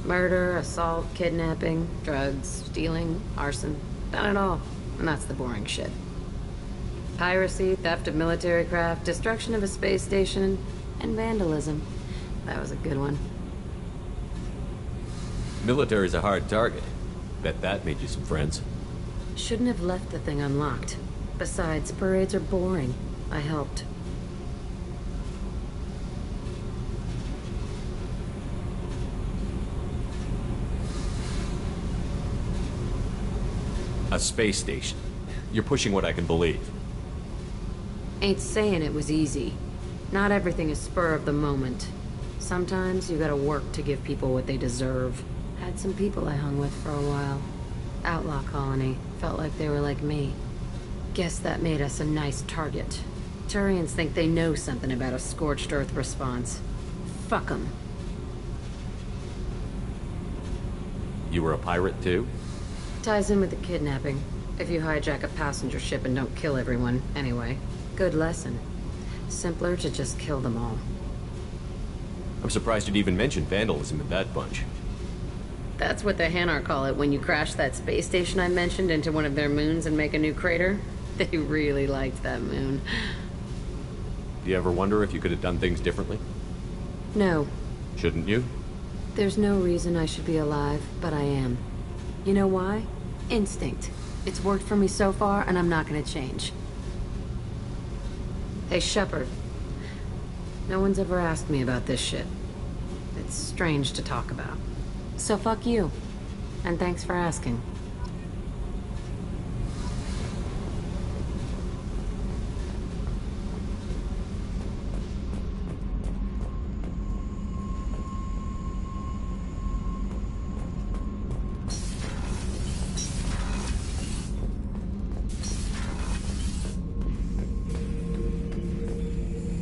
Murder, assault, kidnapping, drugs, stealing, arson, done it all. And that's the boring shit. Piracy, theft of military craft, destruction of a space station, and vandalism. That was a good one. Military's a hard target. Bet that made you some friends. Shouldn't have left the thing unlocked. Besides, parades are boring. I helped. A space station. You're pushing what I can believe. Ain't saying it was easy. Not everything is spur of the moment. Sometimes you gotta work to give people what they deserve. Had some people I hung with for a while. Outlaw colony. Felt like they were like me. Guess that made us a nice target. Turians think they know something about a scorched earth response. Fuck them. You were a pirate too? Ties in with the kidnapping. If you hijack a passenger ship and don't kill everyone, anyway. Good lesson. Simpler to just kill them all. I'm surprised you'd even mention vandalism in that bunch. That's what the Hanar call it when you crash that space station I mentioned into one of their moons and make a new crater. They really liked that moon. Do you ever wonder if you could have done things differently? No. Shouldn't you? There's no reason I should be alive, but I am. You know why? Instinct. It's worked for me so far, and I'm not gonna change. Hey, Shepard. No one's ever asked me about this shit. It's strange to talk about. So fuck you. And thanks for asking.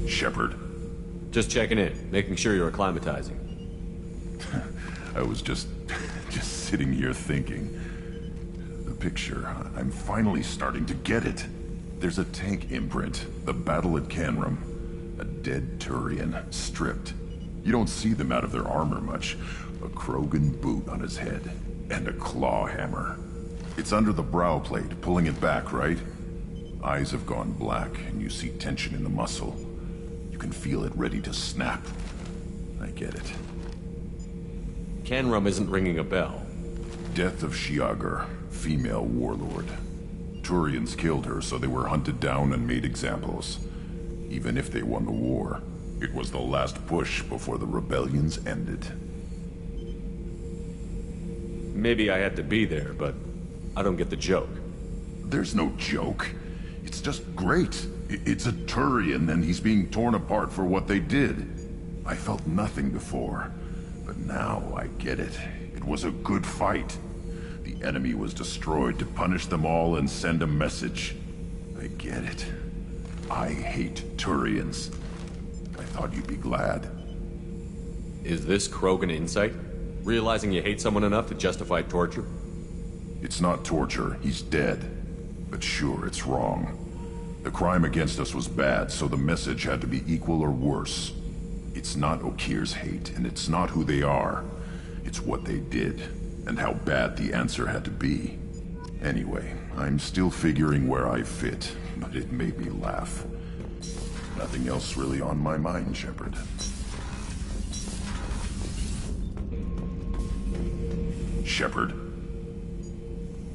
Shepard. Just checking in, making sure you're acclimatizing. I was just sitting here thinking. The picture, I'm finally starting to get it. There's a tank imprint, the battle at Canrum. A dead Turian, stripped. You don't see them out of their armor much. A Krogan boot on his head, and a claw hammer. It's under the brow plate, pulling it back, right? Eyes have gone black, and you see tension in the muscle. You can feel it ready to snap. I get it. Canrum isn't ringing a bell. Death of Shiagar, female warlord. Turians killed her, so they were hunted down and made examples. Even if they won the war, it was the last push before the rebellions ended. Maybe I had to be there, but I don't get the joke. There's no joke. It's just great. It's a Turian, and he's being torn apart for what they did. I felt nothing before, but now I get it. It was a good fight. The enemy was destroyed to punish them all and send a message. I get it. I hate Turians. I thought you'd be glad. Is this Krogan insight? Realizing you hate someone enough to justify torture? It's not torture. He's dead. But sure, it's wrong. The crime against us was bad, so the message had to be equal or worse. It's not Okir's hate, and it's not who they are. It's what they did, and how bad the answer had to be. Anyway, I'm still figuring where I fit, but it made me laugh. Nothing else really on my mind, Shepard. Shepard?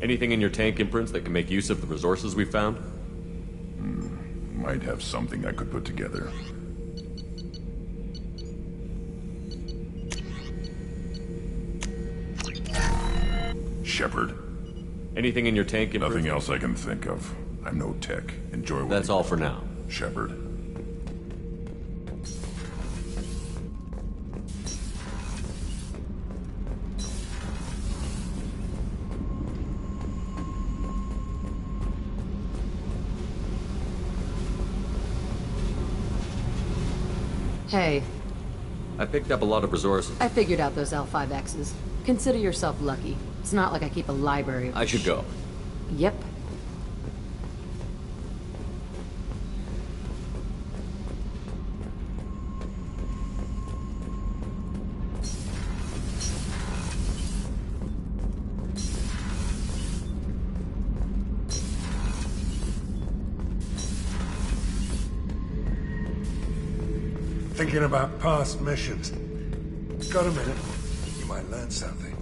Anything in your tank imprints that can make use of the resources we found? Might have something I could put together. Shepard? Anything in your tank imprints? Nothing else I can think of. I'm no tech. Enjoy what That's all for now. Shepard. Hey. I picked up a lot of resources. I figured out those L5Xs. Consider yourself lucky. It's not like I keep a library of I should go. Yep. Thinking about past missions. Got a minute? You might learn something.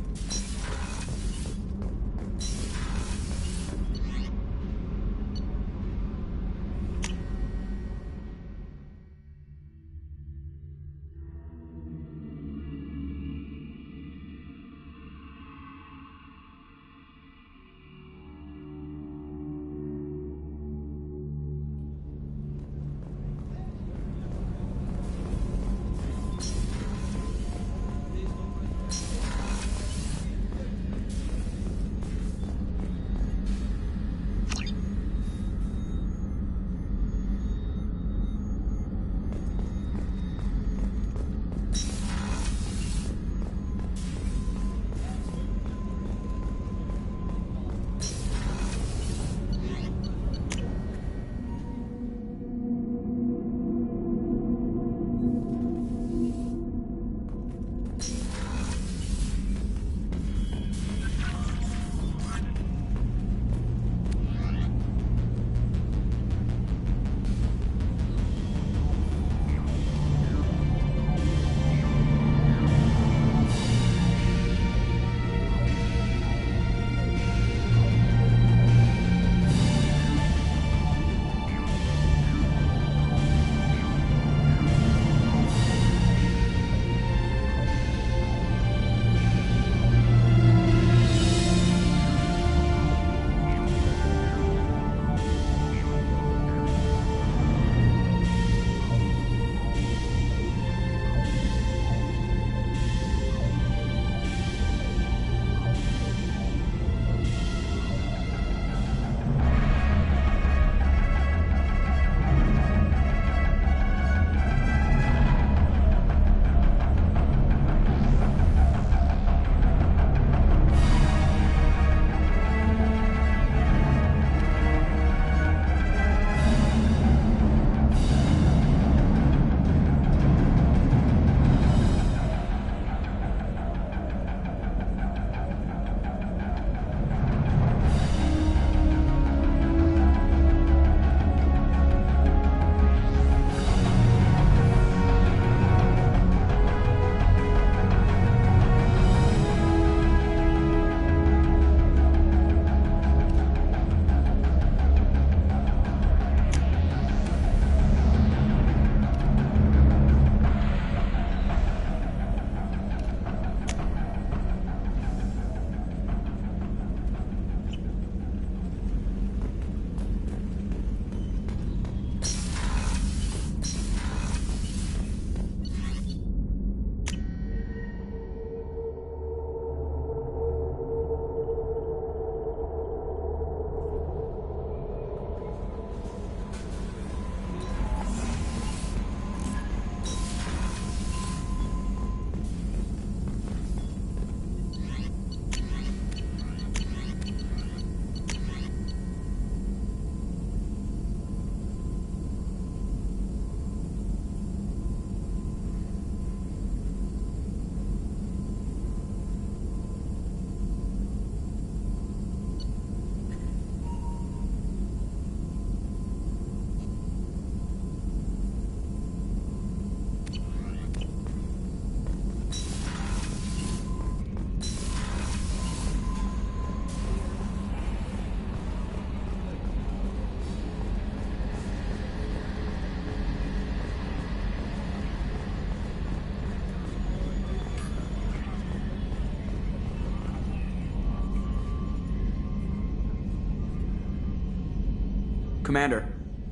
Commander.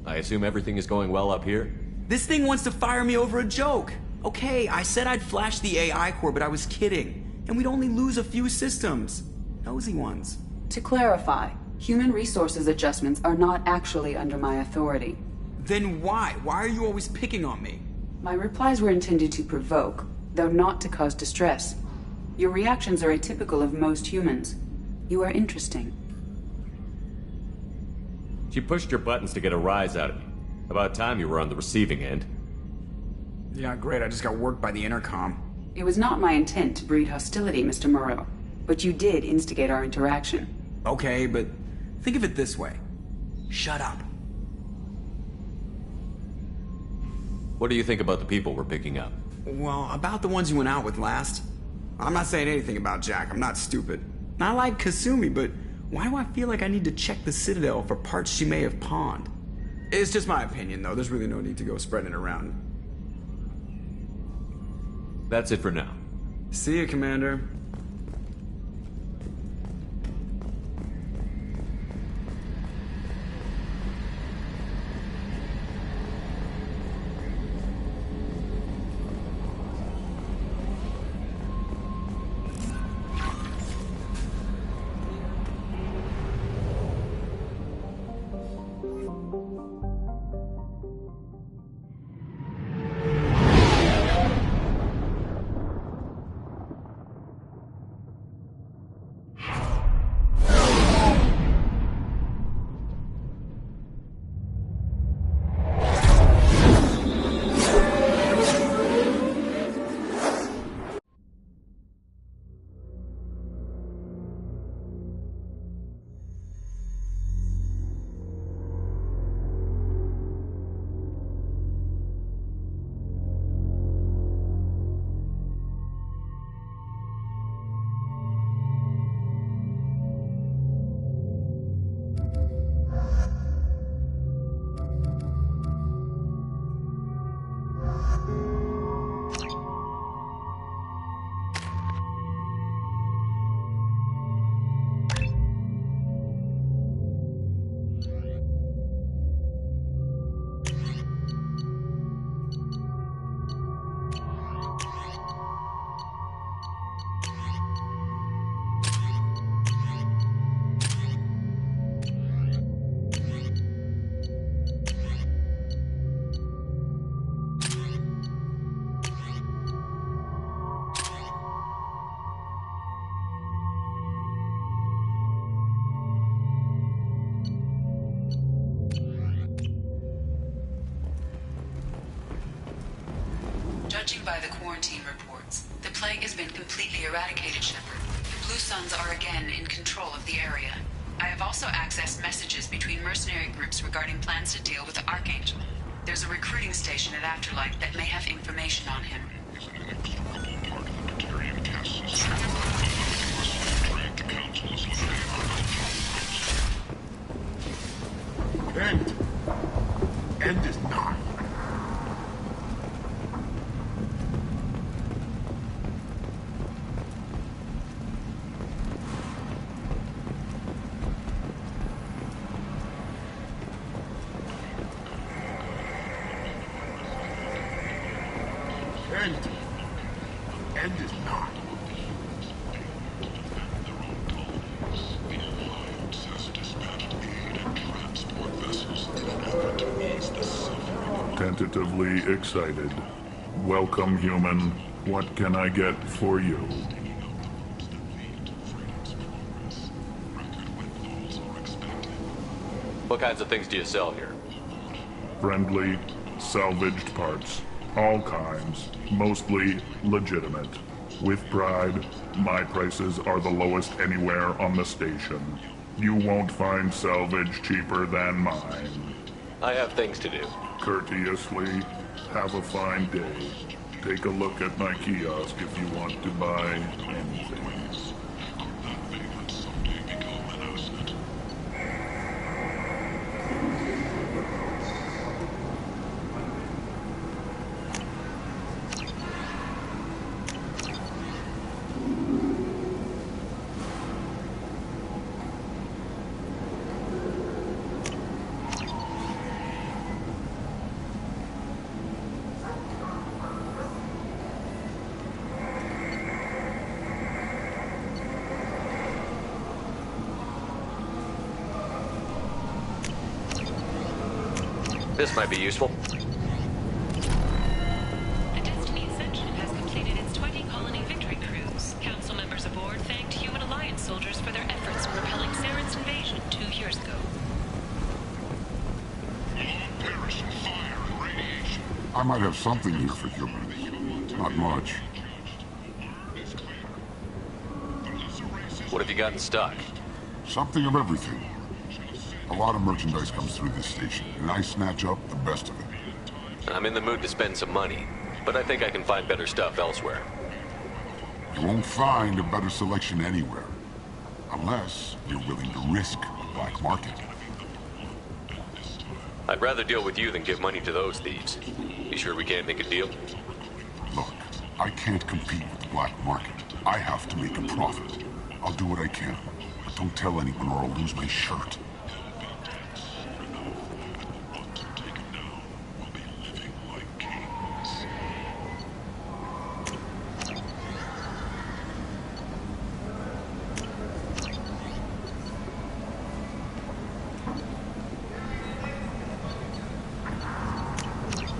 I assume everything is going well up here? This thing wants to fire me over a joke. Okay, I said I'd flash the AI core, but I was kidding. And we'd only lose a few systems. Nosy ones. To clarify, human resources adjustments are not actually under my authority. Then why? Why are you always picking on me? My replies were intended to provoke, though not to cause distress. Your reactions are atypical of most humans. You are interesting. She pushed your buttons to get a rise out of me. About time you were on the receiving end. Yeah, great. I just got worked by the intercom. It was not my intent to breed hostility, Mr. Moreau, but you did instigate our interaction. Okay, but think of it this way. Shut up. What do you think about the people we're picking up? Well, about the ones you went out with last. I'm not saying anything about Jack. I'm not stupid. I like Kasumi, but why do I feel like I need to check the Citadel for parts she may have pawned? It's just my opinion, though. There's really no need to go spreading it around. That's it for now. See you, Commander. Judging by the quarantine reports, the plague has been completely eradicated, Shepard. The Blue Suns are again in control of the area. I have also accessed messages between mercenary groups regarding plans to deal with the Archangel. There's a recruiting station at Afterlight that may have information on him. End is not. End is not. Tentatively excited. Welcome, human. What can I get for you? What kinds of things do you sell here? Friendly, salvaged parts. All kinds. Mostly legitimate. With pride, my prices are the lowest anywhere on the station. You won't find salvage cheaper than mine. I have things to do. Courteously, have a fine day. Take a look at my kiosk if you want to buy anything. This might be useful. The Destiny Ascension has completed its 20-colony victory cruise. Council members aboard thanked Human Alliance soldiers for their efforts in repelling Saren's invasion 2 years ago. I might have something here for humans. Not much. What have you got in stock? Something of everything. A lot of merchandise comes through this station, and I snatch up the best of it. I'm in the mood to spend some money, but I think I can find better stuff elsewhere. You won't find a better selection anywhere. Unless you're willing to risk the black market. I'd rather deal with you than give money to those thieves. You sure we can't make a deal? Look, I can't compete with the black market. I have to make a profit. I'll do what I can, but don't tell anyone or I'll lose my shirt.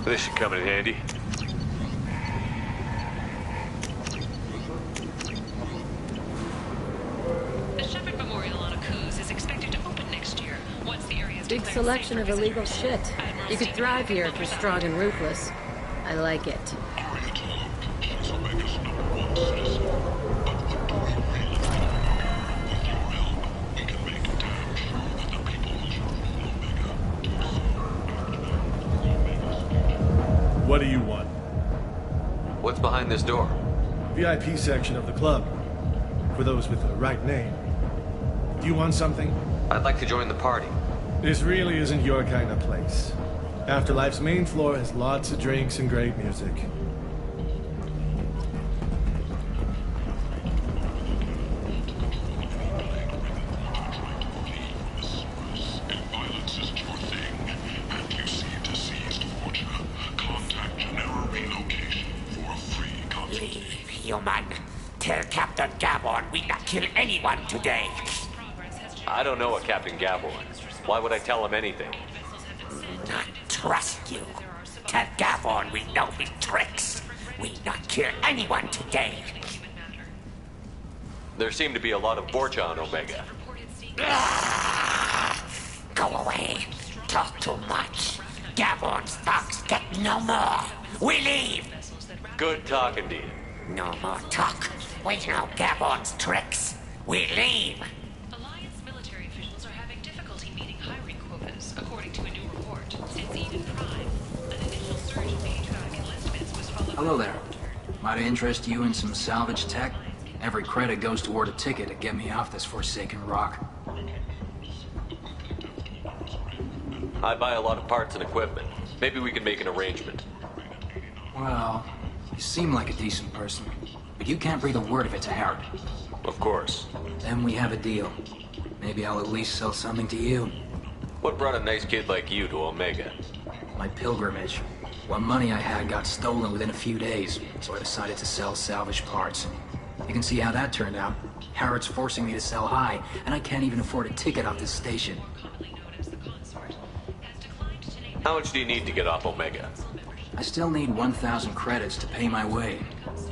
This should come in handy. The Shepherd Memorial on Akuz is expected to open next year, once the area is Big declared selection safe of for illegal visitors. shit. Admiral You could Stephen thrive here if Hickenlooper you're said strong and ruthless. I like it. What do you want? What's behind this door? VIP section of the club. For those with the right name. Do you want something? I'd like to join the party. This really isn't your kind of place. Afterlife's main floor has lots of drinks and great music. Human, tell Captain Gavon we not kill anyone today. I don't know a Captain Gavon. Why would I tell him anything? Not trust you. Tell Gavon we know his tricks. We not kill anyone today. There seem to be a lot of Vorcha on Omega. Go away. Talk too much. Gavon's thugs get no more. We leave. Good talking to you. No more talk. We know Gavon's tricks. We leave. Alliance military officials are having difficulty meeting hiring quotas, according to a new report. Since Eden Prime, an initial surge in patriotic enlistments was followed. Hello there. Might I interest you in some salvage tech? Every credit goes toward a ticket to get me off this forsaken rock. I buy a lot of parts and equipment. Maybe we can make an arrangement. Well, you seem like a decent person, but you can't breathe a word of it to Harrod. Of course. Then we have a deal. Maybe I'll at least sell something to you. What brought a nice kid like you to Omega? My pilgrimage. What money I had got stolen within a few days, so I decided to sell salvage parts. You can see how that turned out. Harrod's forcing me to sell high, and I can't even afford a ticket off this station. How much do you need to get off Omega? I still need 1,000 credits to pay my way,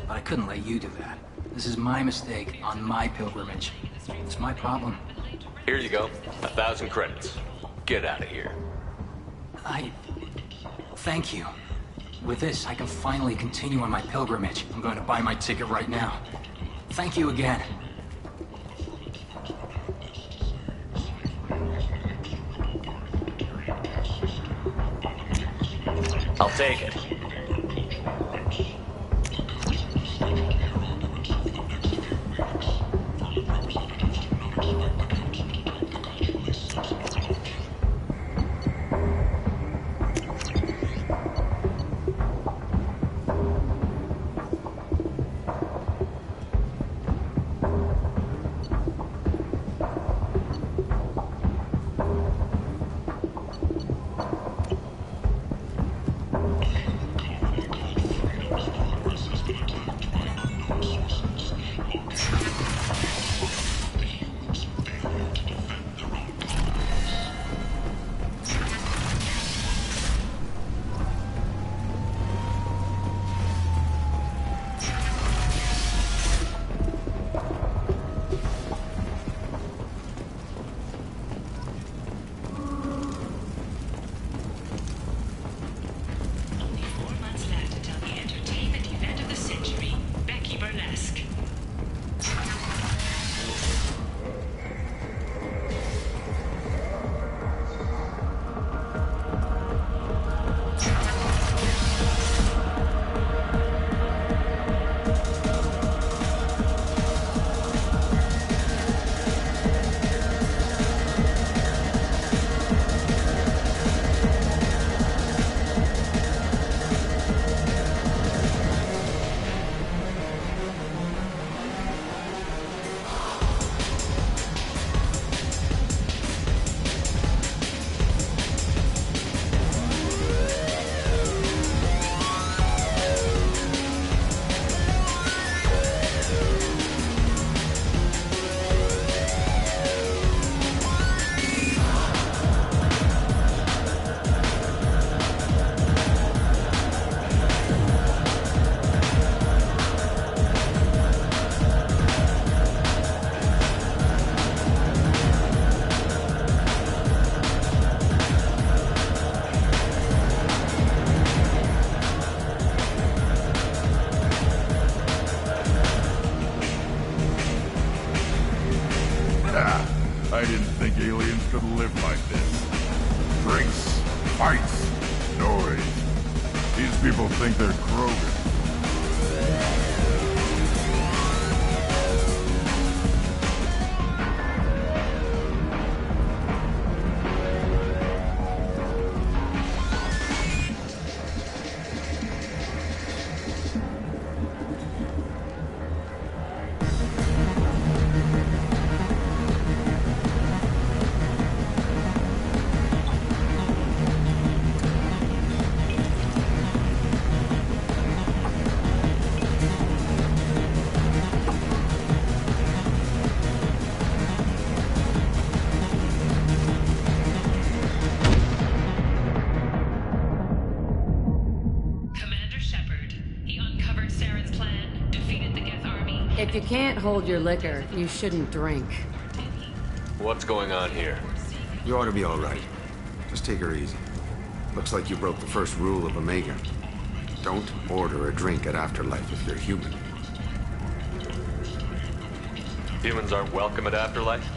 but I couldn't let you do that. This is my mistake on my pilgrimage. It's my problem. Here you go. 1,000 credits. Get out of here. Thank you. With this, I can finally continue on my pilgrimage. I'm going to buy my ticket right now. Thank you again. I'll take it. should live like this. Drinks, fights, noise. These people think they're Krogan. If you can't hold your liquor, you shouldn't drink. What's going on here? You ought to be all right. Just take her easy. Looks like you broke the first rule of Omega. Don't order a drink at Afterlife if you're human. Humans aren't welcome at Afterlife?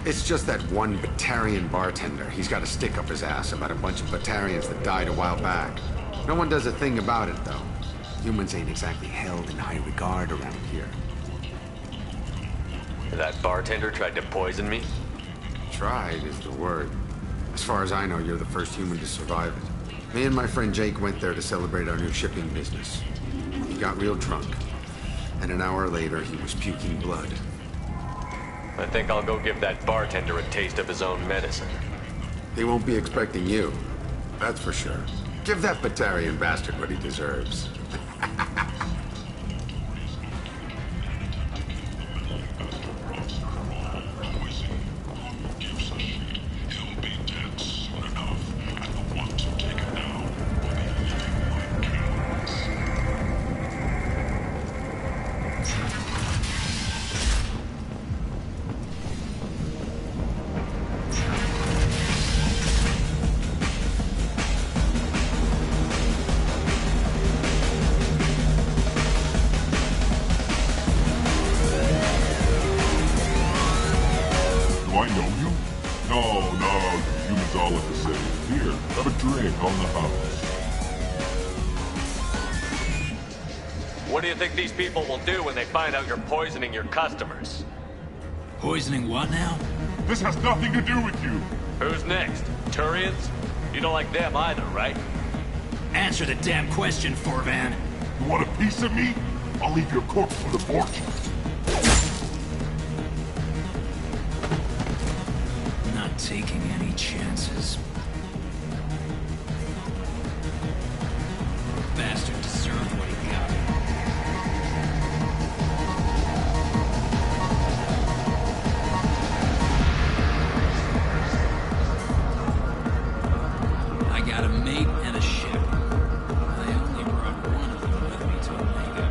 It's just that one Batarian bartender. He's got a stick up his ass about a bunch of Batarians that died a while back. No one does a thing about it, though. Humans ain't exactly held in high regard around here. That bartender tried to poison me? Tried is the word. As far as I know, you're the first human to survive it. Me and my friend Jake went there to celebrate our new shipping business. He got real drunk, and an hour later he was puking blood. I think I'll go give that bartender a taste of his own medicine. He won't be expecting you, that's for sure. Give that Batarian bastard what he deserves. What do you think these people will do when they find out you're poisoning your customers? Poisoning what now? This has nothing to do with you. Who's next? Turians? You don't like them either, right? Answer the damn question, Forvan. You want a piece of me? I'll leave your corpse for the fortune. Not taking any chances. Bastard deserved what he got. I got a mate and a ship. I only brought one of them with me to Omega.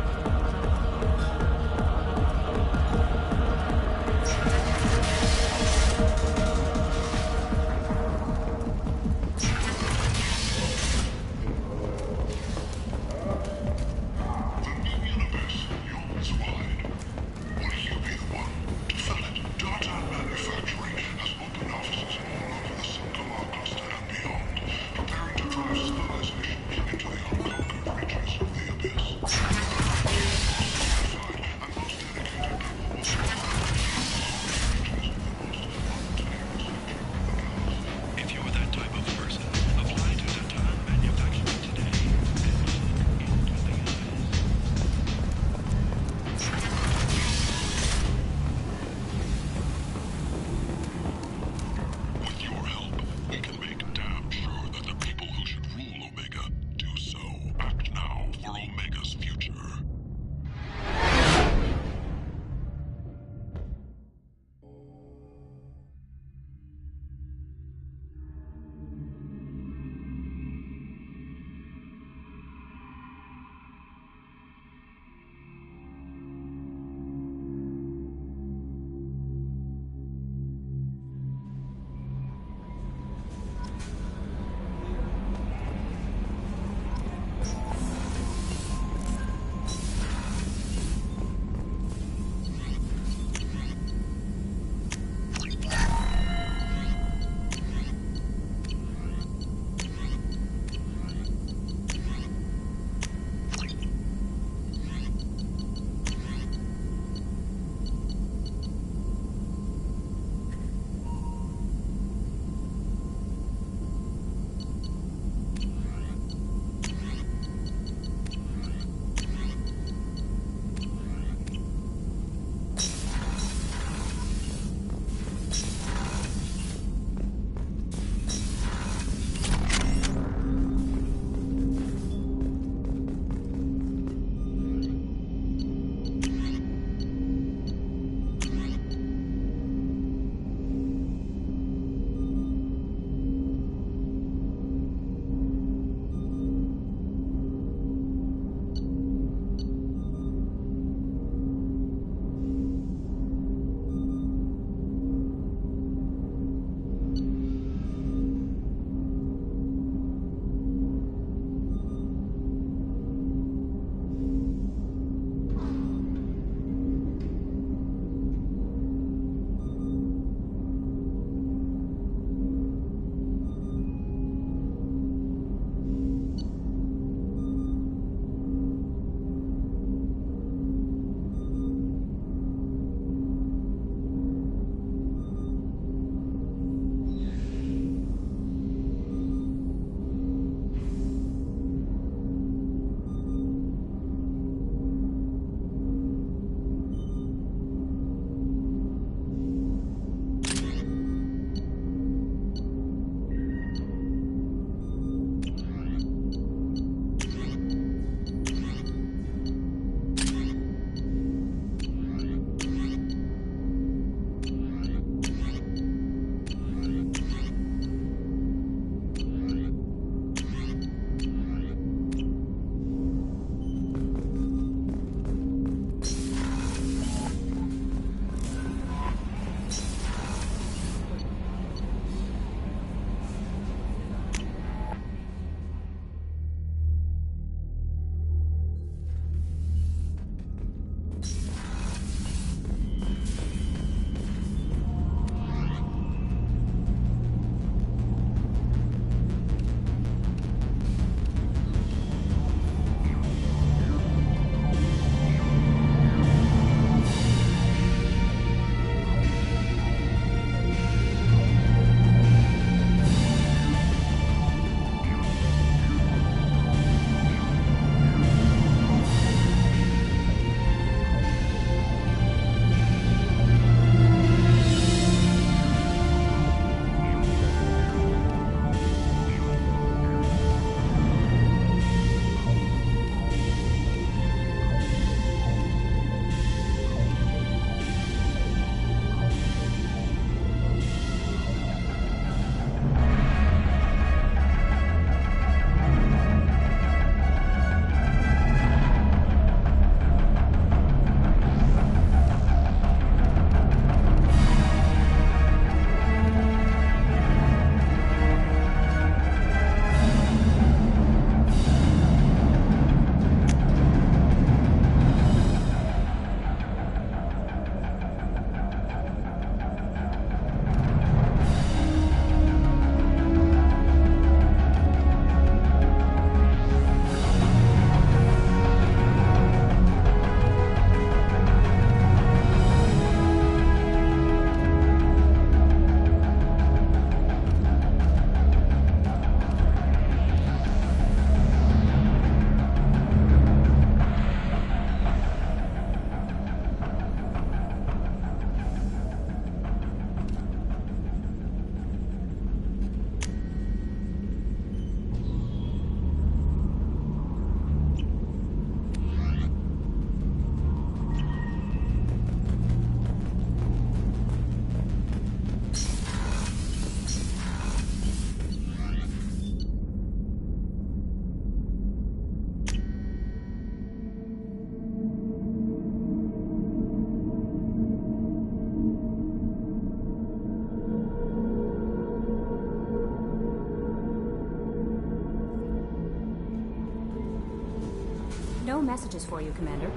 messages for you, Commander.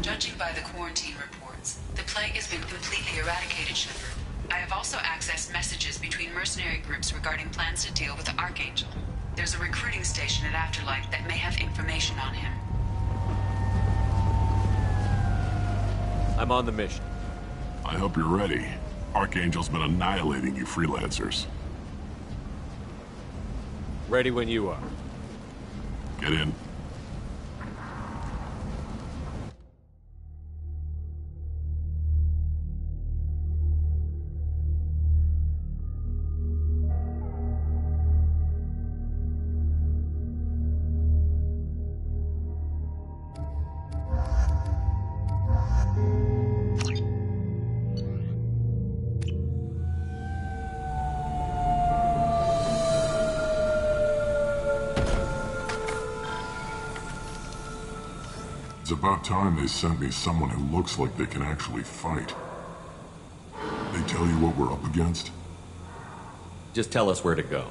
Judging by the quarantine reports, the plague has been completely eradicated, Shepard. I have also accessed messages between mercenary groups regarding plans to deal with the Archangel. There's a recruiting station at Afterlife that may have information on him. I'm on the mission. I hope you're ready. Archangel's been annihilating you freelancers. Ready when you are. Get in. It's about time they sent me someone who looks like they can actually fight. They tell you what we're up against? Just tell us where to go.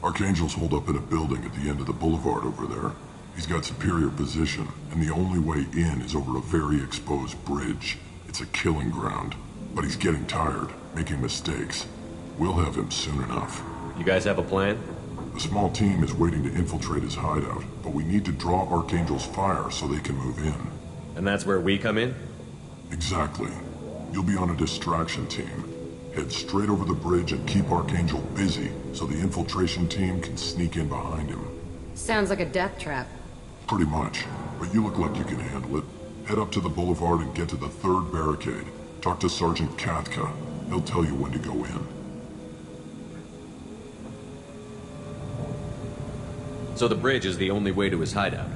Archangel's holed up in a building at the end of the boulevard over there. He's got superior position, and the only way in is over a very exposed bridge. It's a killing ground. But he's getting tired, making mistakes. We'll have him soon enough. You guys have a plan? A small team is waiting to infiltrate his hideout, but we need to draw Archangel's fire so they can move in. And that's where we come in? Exactly. You'll be on a distraction team. Head straight over the bridge and keep Archangel busy so the infiltration team can sneak in behind him. Sounds like a death trap. Pretty much, but you look like you can handle it. Head up to the boulevard and get to the third barricade. Talk to Sergeant Katka. He'll tell you when to go in. So the bridge is the only way to his hideout?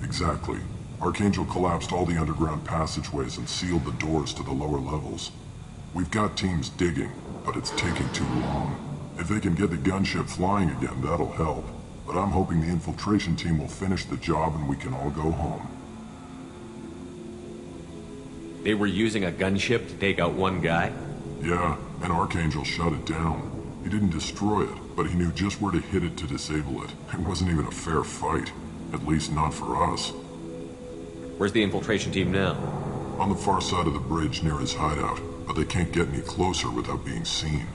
Exactly. Archangel collapsed all the underground passageways and sealed the doors to the lower levels. We've got teams digging, but it's taking too long. If they can get the gunship flying again, that'll help. But I'm hoping the infiltration team will finish the job and we can all go home. They were using a gunship to take out one guy? Yeah, and Archangel shut it down. He didn't destroy it, but he knew just where to hit it to disable it. It wasn't even a fair fight. At least not for us. Where's the infiltration team now? On the far side of the bridge near his hideout, but they can't get any closer without being seen.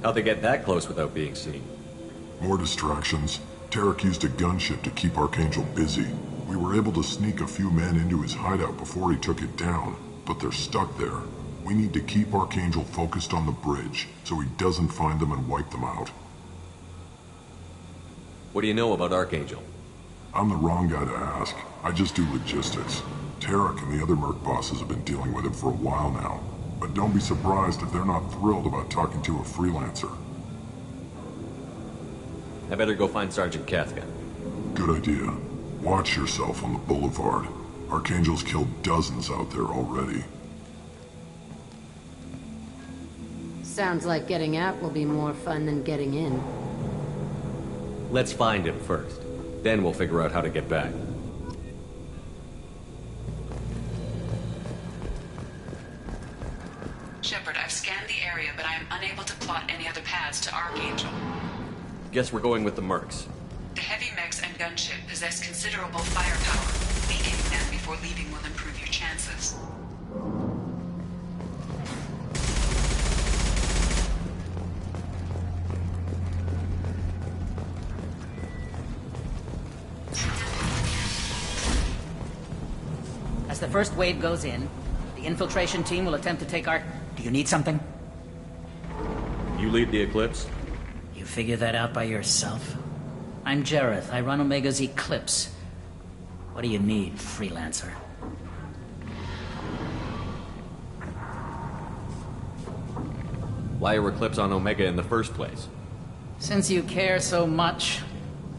How'd they get that close without being seen? More distractions. Tarek used a gunship to keep Archangel busy. We were able to sneak a few men into his hideout before he took it down, but they're stuck there. We need to keep Archangel focused on the bridge, so he doesn't find them and wipe them out. What do you know about Archangel? I'm the wrong guy to ask. I just do logistics. Tarek and the other merc bosses have been dealing with him for a while now. But don't be surprised if they're not thrilled about talking to a freelancer. I better go find Sergeant Katka. Good idea. Watch yourself on the boulevard. Archangel's killed dozens out there already. Sounds like getting out will be more fun than getting in. Let's find him first. Then we'll figure out how to get back. Shepard, I've scanned the area, but I am unable to plot any other paths to Archangel. Guess we're going with the mercs. The heavy mechs and gunship possess considerable firepower. Weakening them before leaving will improve your chances. As the first wave goes in, the infiltration team will attempt to take our... Do you need something? You lead the Eclipse? You figure that out by yourself? I'm Jareth. I run Omega's Eclipse. What do you need, freelancer? Why are Eclipse on Omega in the first place? Since you care so much,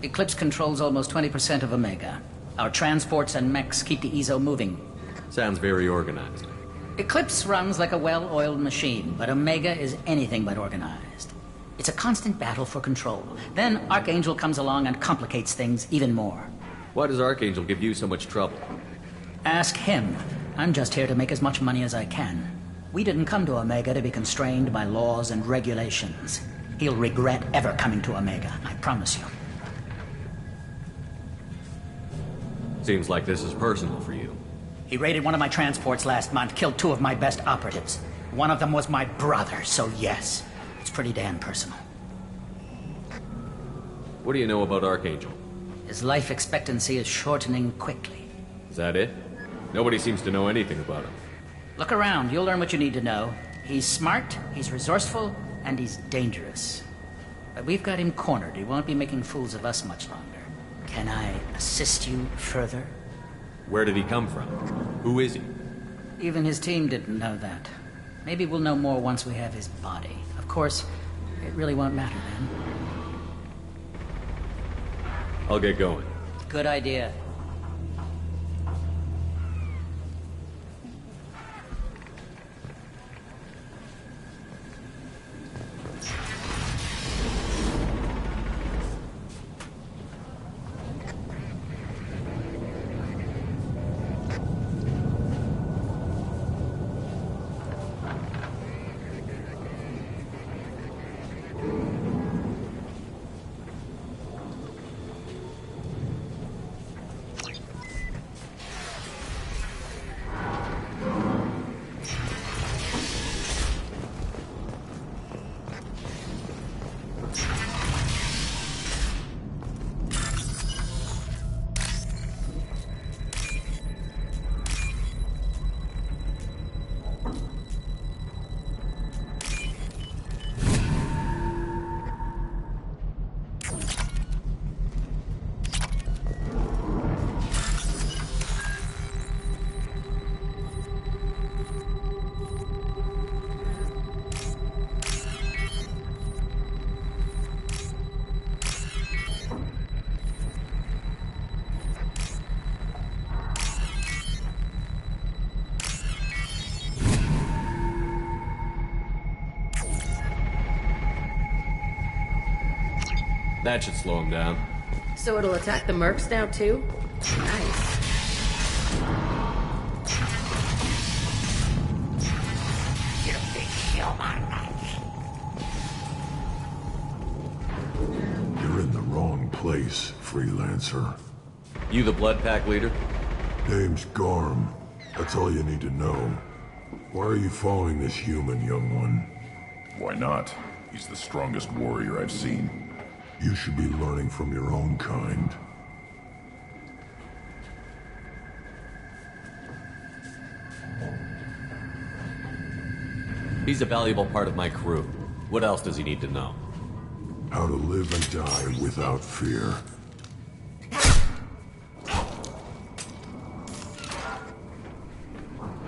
Eclipse controls almost 20% of Omega. Our transports and mechs keep the EZO moving. Sounds very organized. Eclipse runs like a well-oiled machine, but Omega is anything but organized. It's a constant battle for control. Then Archangel comes along and complicates things even more. Why does Archangel give you so much trouble? Ask him. I'm just here to make as much money as I can. We didn't come to Omega to be constrained by laws and regulations. He'll regret ever coming to Omega, I promise you. Seems like this is personal for you. He raided one of my transports last month, killed 2 of my best operatives. One of them was my brother, so yes, it's pretty damn personal. What do you know about Archangel? His life expectancy is shortening quickly. Is that it? Nobody seems to know anything about him. Look around, you'll learn what you need to know. He's smart, he's resourceful, and he's dangerous. But we've got him cornered. He won't be making fools of us much longer. Can I assist you further? Where did he come from? Who is he? Even his team didn't know that. Maybe we'll know more once we have his body. Of course, it really won't matter then. I'll get going. Good idea. That should slow him down. So it'll attack the mercs now, too? Nice. You big human. You're in the wrong place, freelancer. You the Blood Pack leader? Name's Garm. That's all you need to know. Why are you following this human, young one? Why not? He's the strongest warrior I've seen. You should be learning from your own kind. He's a valuable part of my crew. What else does he need to know? How to live and die without fear.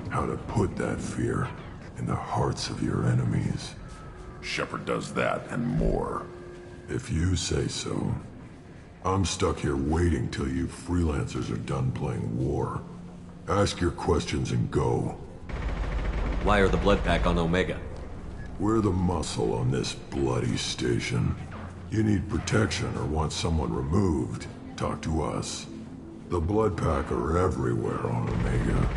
How to put that fear in the hearts of your enemies. Shepard does that and more. If you say so. I'm stuck here waiting till you freelancers are done playing war. Ask your questions and go. Why are the Blood Pack on Omega? We're the muscle on this bloody station. You need protection or want someone removed, talk to us. The Blood Pack are everywhere on Omega.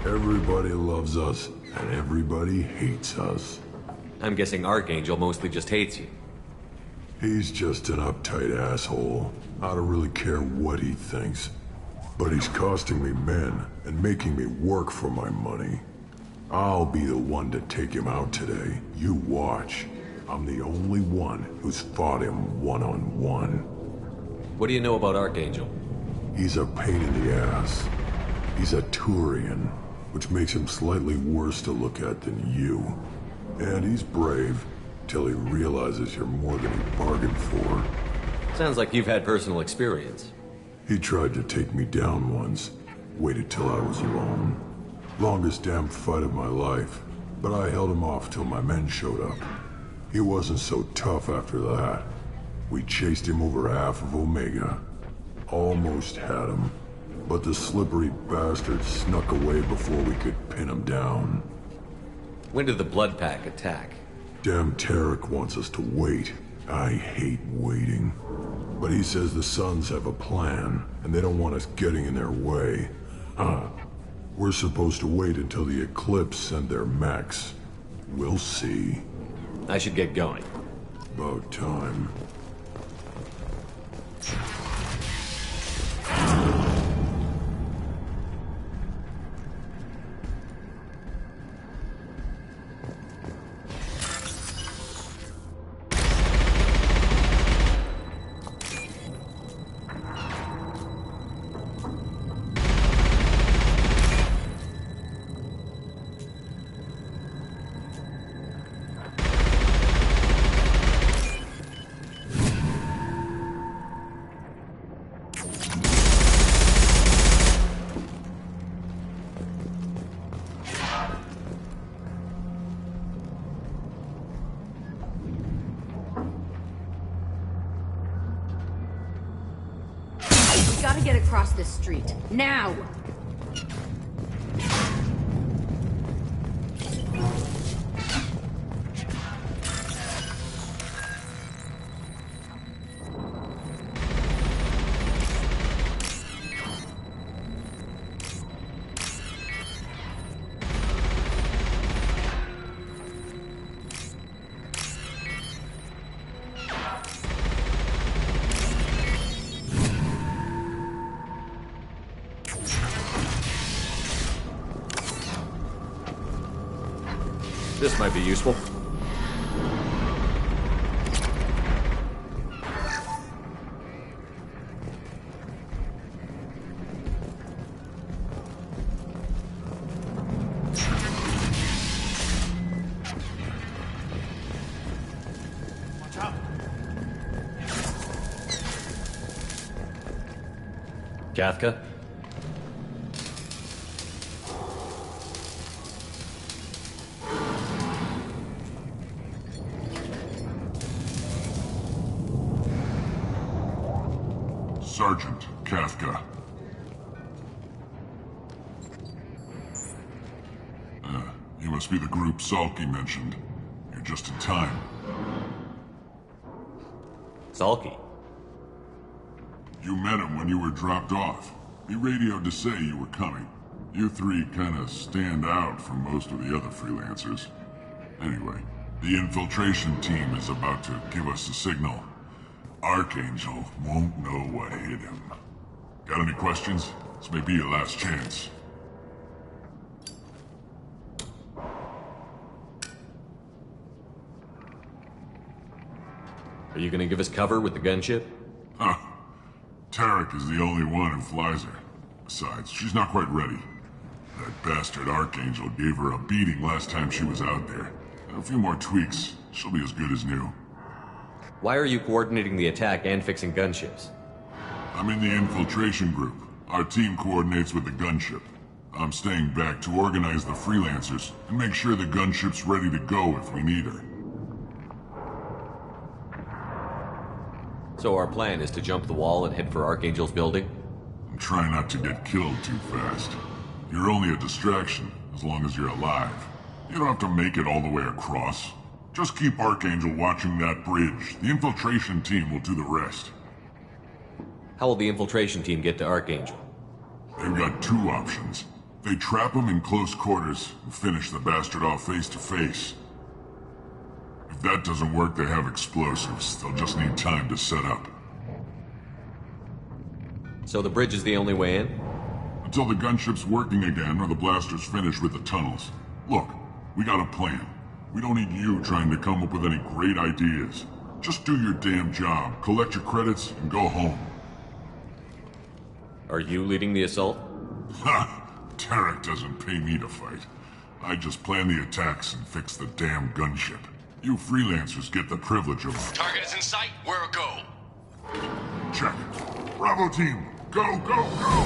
Everybody loves us, and everybody hates us. I'm guessing Archangel mostly just hates you. He's just an uptight asshole. I don't really care what he thinks. But he's costing me men and making me work for my money. I'll be the one to take him out today. You watch. I'm the only one who's fought him one-on-one. What do you know about Archangel? He's a pain in the ass. He's a Turian, which makes him slightly worse to look at than you. And he's brave, till he realizes you're more than he bargained for. Sounds like you've had personal experience. He tried to take me down once, waited till I was alone. Longest damn fight of my life, but I held him off till my men showed up. He wasn't so tough after that. We chased him over half of Omega. Almost had him, but the slippery bastard snuck away before we could pin him down. When did the Blood Pack attack? Damn Tarek wants us to wait. I hate waiting. But he says the Suns have a plan, and they don't want us getting in their way. We're supposed to wait until the Eclipse send their mechs. We'll see. I should get going. About time. Gotta get across this street. Now! This might be useful. Watch out. Kafka? Sergeant Kafka. You must be the group Salky mentioned. You're just in time. Salky? You met him when you were dropped off. He radioed to say you were coming. You three kinda stand out from most of the other freelancers. Anyway, the infiltration team is about to give us a signal. Archangel won't know what hit him. Got any questions? This may be your last chance. Are you gonna give us cover with the gunship? Huh. Tarek is the only one who flies her. Besides, she's not quite ready. That bastard Archangel gave her a beating last time she was out there. A few more tweaks, she'll be as good as new. Why are you coordinating the attack and fixing gunships? I'm in the infiltration group. Our team coordinates with the gunship. I'm staying back to organize the freelancers and make sure the gunship's ready to go if we need her. So our plan is to jump the wall and head for Archangel's building? I'm trying not to get killed too fast. You're only a distraction, as long as you're alive. You don't have to make it all the way across. Just keep Archangel watching that bridge. The infiltration team will do the rest. How will the infiltration team get to Archangel? They've got two options. They trap him in close quarters and finish the bastard off face to face. If that doesn't work, they have explosives. They'll just need time to set up. So the bridge is the only way in? Until the gunship's working again or the blasters finish with the tunnels. Look, we got a plan. We don't need you trying to come up with any great ideas. Just do your damn job, collect your credits, and go home. Are you leading the assault? Ha! Tarek doesn't pay me to fight. I just plan the attacks and fix the damn gunship. You freelancers get the privilege of... Target is in sight. We're a go. Check. Bravo team, go, go, go!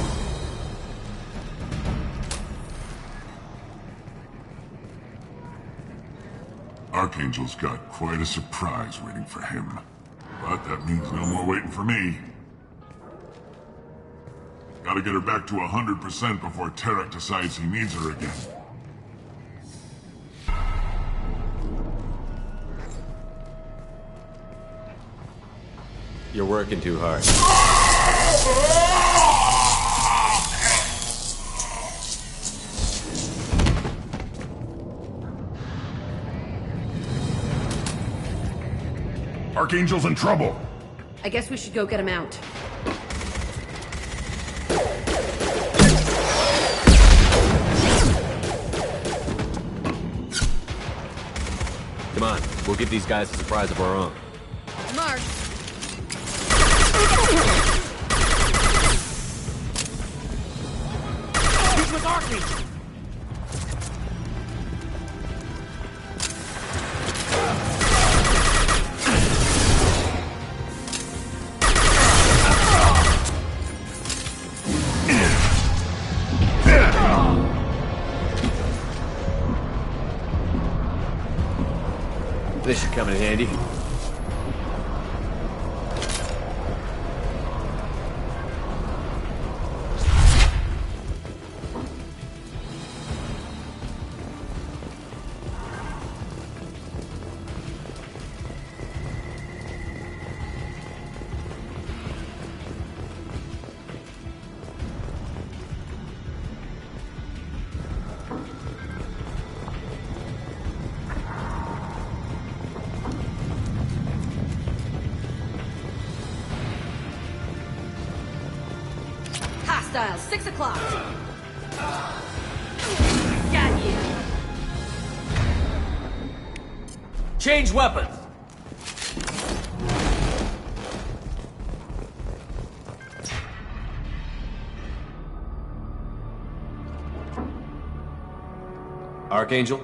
Archangel's got quite a surprise waiting for him. But that means no more waiting for me. Gotta get her back to 100% before Tarek decides he needs her again. You're working too hard. Archangel's in trouble. I guess we should go get him out. Come on, we'll give these guys a surprise of our own. Mark. He's with Archangel. This should come in handy. Hostile, 6 o'clock. Got you. Change weapons. Archangel?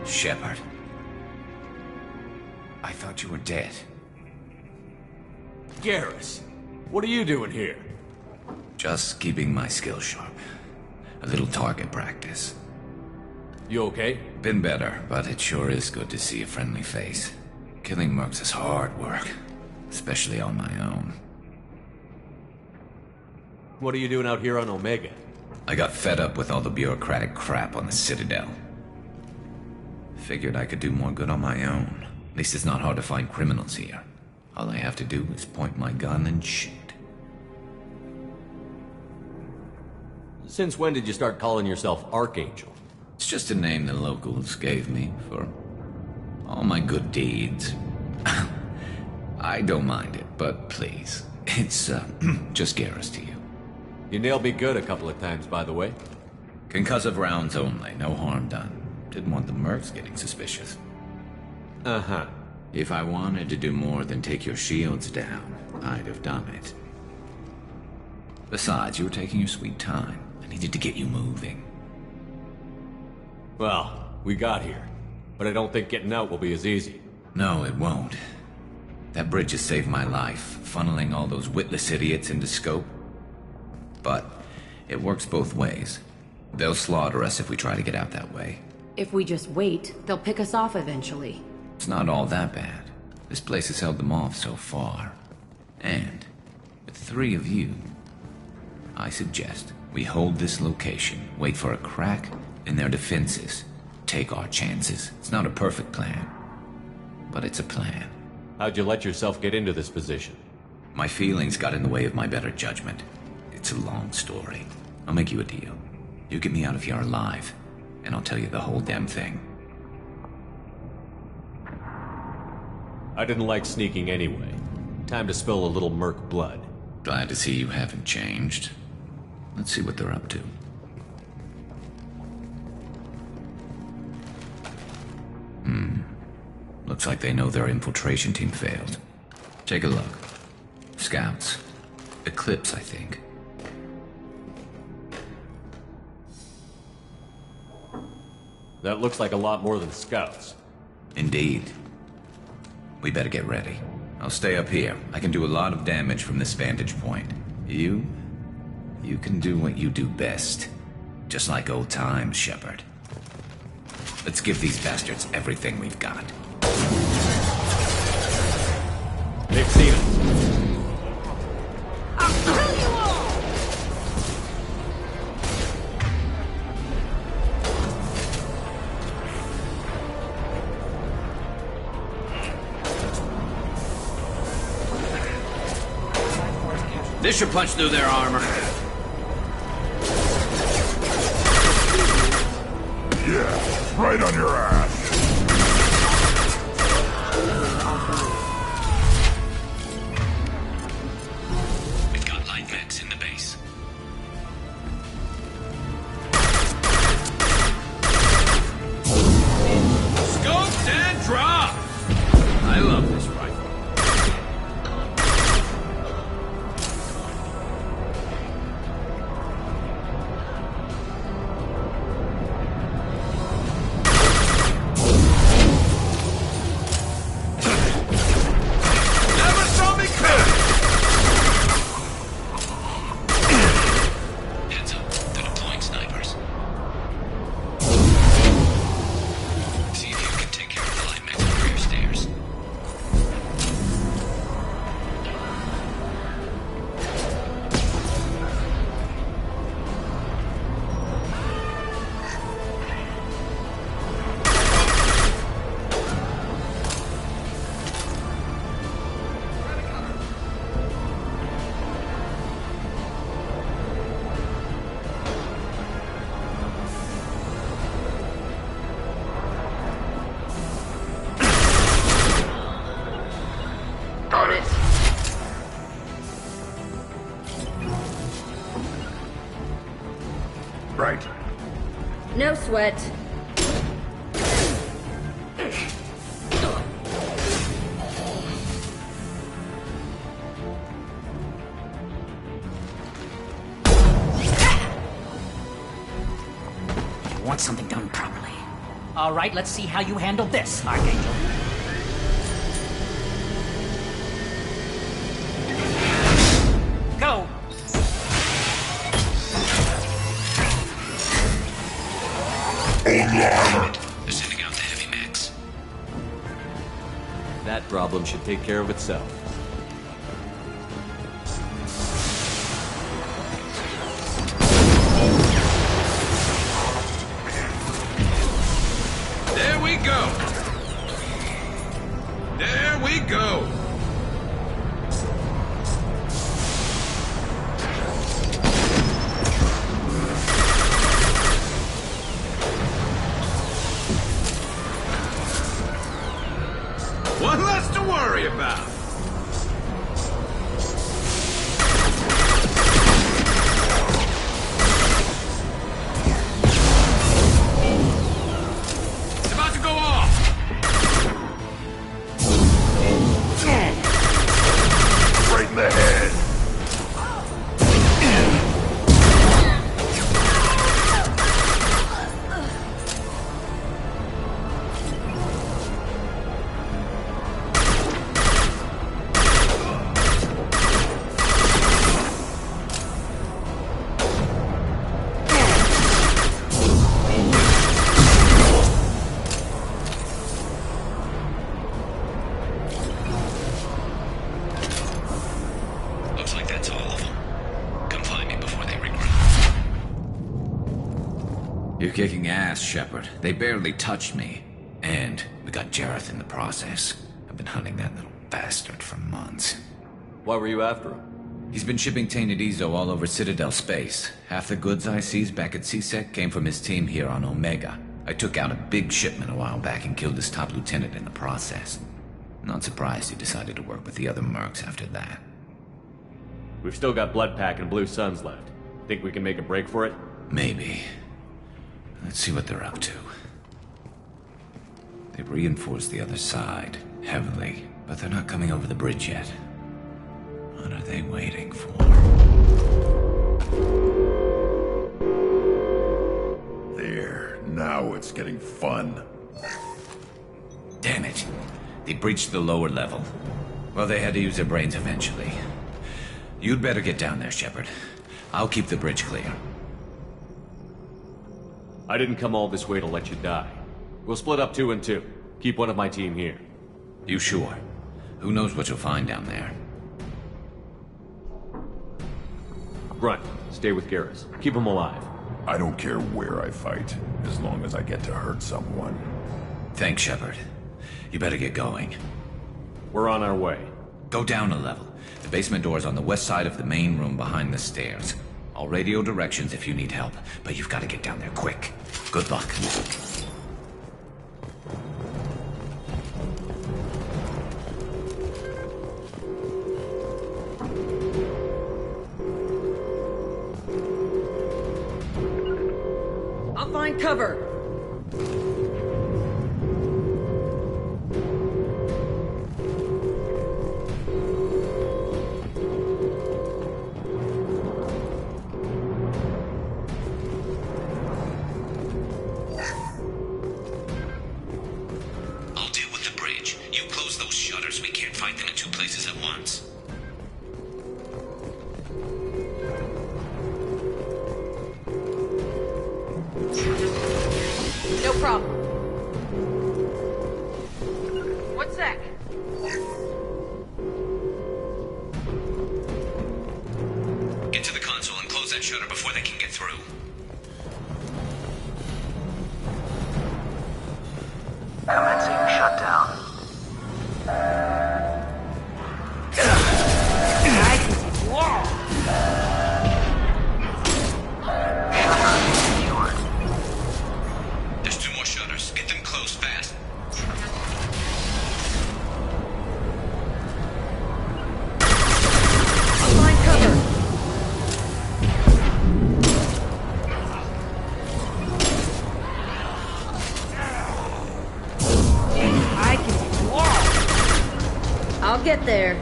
Shepard. I thought you were dead. Garrus, what are you doing here? Just keeping my skills sharp. A little target practice. You okay? Been better, but it sure is good to see a friendly face. Killing mercs is hard work, especially on my own. What are you doing out here on Omega? I got fed up with all the bureaucratic crap on the Citadel. Figured I could do more good on my own. At least it's not hard to find criminals here. All I have to do is point my gun and shoot. Since when did you start calling yourself Archangel? It's just a name the locals gave me for all my good deeds. I don't mind it, but please, it's just Garrus to you. You nailed me good a couple of times, by the way. Concussive rounds only, no harm done. Didn't want the mercs getting suspicious. Uh-huh. If I wanted to do more than take your shields down, I'd have done it. Besides, you were taking your sweet time. I needed to get you moving. Well, we got here. But I don't think getting out will be as easy. No, it won't. That bridge has saved my life, funneling all those witless idiots into scope. But it works both ways. They'll slaughter us if we try to get out that way. If we just wait, they'll pick us off eventually. It's not all that bad. This place has held them off so far. And, with 3 of you, I suggest we hold this location, wait for a crack in their defenses, take our chances. It's not a perfect plan, but it's a plan. How'd you let yourself get into this position? My feelings got in the way of my better judgment. It's a long story. I'll make you a deal. You get me out of here alive, and I'll tell you the whole damn thing. I didn't like sneaking anyway. Time to spill a little merc blood. Glad to see you haven't changed. Let's see what they're up to. Looks like they know their infiltration team failed. Take a look. Scouts. Eclipse, I think. That looks like a lot more than scouts. Indeed. We better get ready. I'll stay up here. I can do a lot of damage from this vantage point. You can do what you do best. Just like old times, Shepard. Let's give these bastards everything we've got. They've seen us. I'll kill you all! This should punch through their armor. Yeah, right on your ass. We've got light mechs in the base. Scoped and dropped! I love this rifle. Right. No sweat. You want something done properly. All right, let's see how you handle this, Archangel. Go! They're sending out the heavy mechs. That problem should take care of itself. There we go! There we go! One less to worry about. It's about to go off. Right in the head. Looks like that's all of them. Come find me before they regroup. You're kicking ass, Shepard. They barely touched me. And we got Jareth in the process. I've been hunting that little bastard for months. Why were you after him? He's been shipping tainted Ezo all over Citadel space. Half the goods I seized back at CSEC came from his team here on Omega. I took out a big shipment a while back and killed his top lieutenant in the process. Not surprised you decided to work with the other mercs after that. We've still got Bloodpack and Blue Suns left. Think we can make a break for it? Maybe. Let's see what they're up to. They've reinforced the other side, heavily, but they're not coming over the bridge yet. What are they waiting for? There, now it's getting fun. Damn it. They breached the lower level. Well, they had to use their brains eventually. You'd better get down there, Shepard. I'll keep the bridge clear. I didn't come all this way to let you die. We'll split up 2 and 2. Keep one of my team here. You sure? Who knows what you'll find down there? Grunt, stay with Garrus. Keep him alive. I don't care where I fight, as long as I get to hurt someone. Thanks, Shepard. You better get going. We're on our way. Go down a level. The basement door's on the west side of the main room behind the stairs. I'll radio directions if you need help, but you've got to get down there quick. Good luck. I'll find cover. Get there.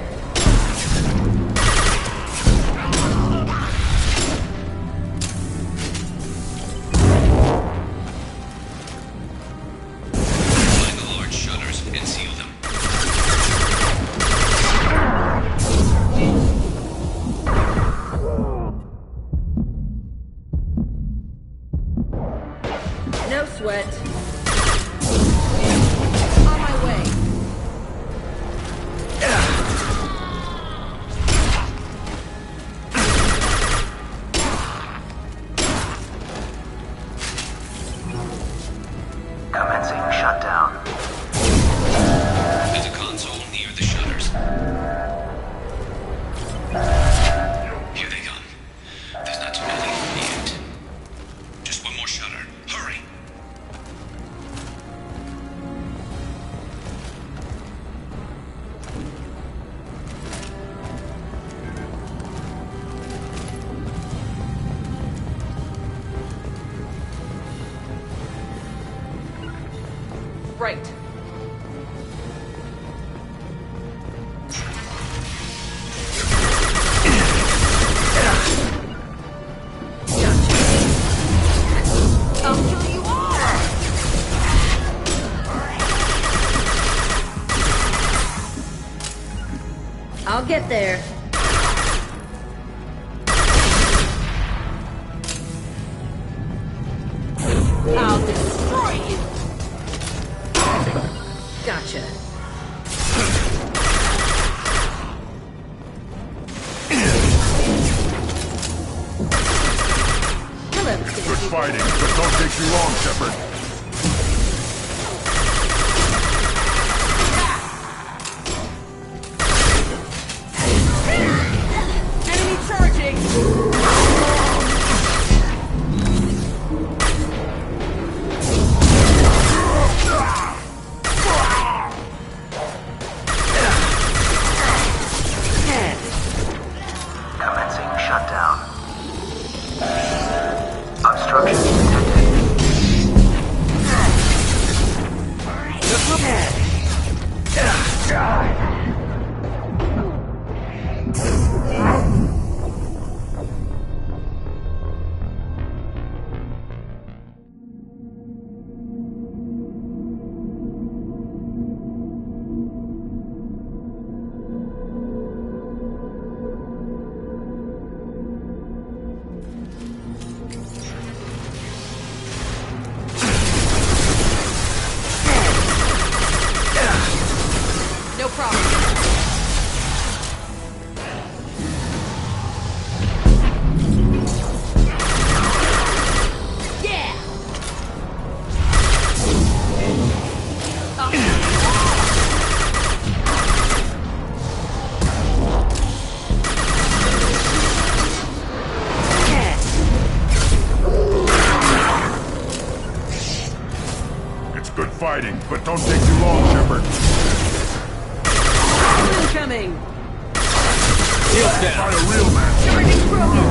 Find the large shutters and seal them. No sweat. On my way. Right. I'll kill you all! I'll get there. I'll destroy you! Gotcha. Hello, Good fighting, but don't take too long, Shepard. Enemy charging! Good fighting, but don't take too long, Shepard. Incoming! Shields down! Fight a real man! Charging Kroger!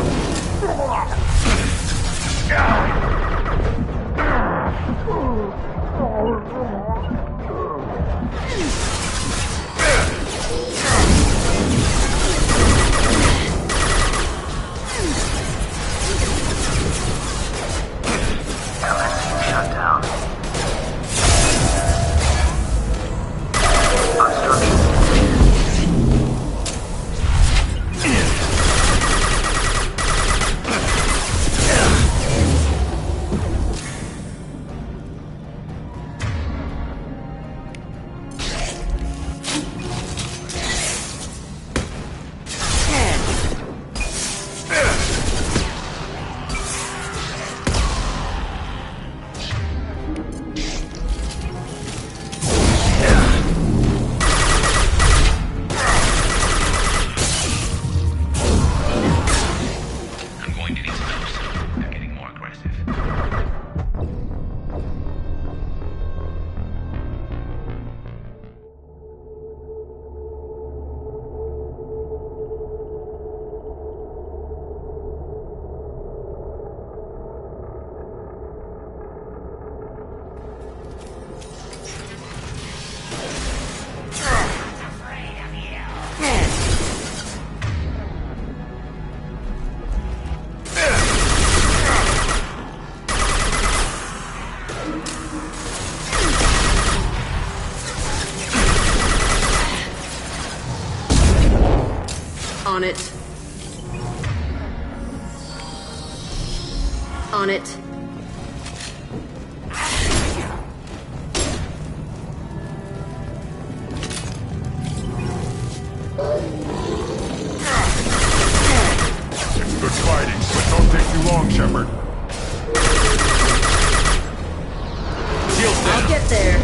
Shut down. On it. On it. Good fighting, but don't take too long, Shepard. Shields down! I'll get there.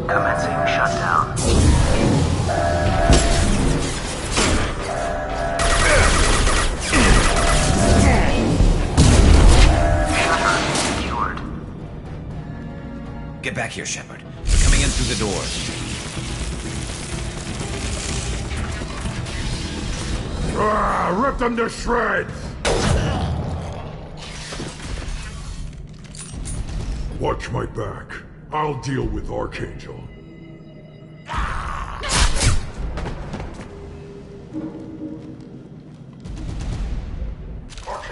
Commencing shutdown. Shutter secured. Get back here, Shepard. They're coming in through the doors. Rip them to shreds! Watch my back. I'll deal with Archangel.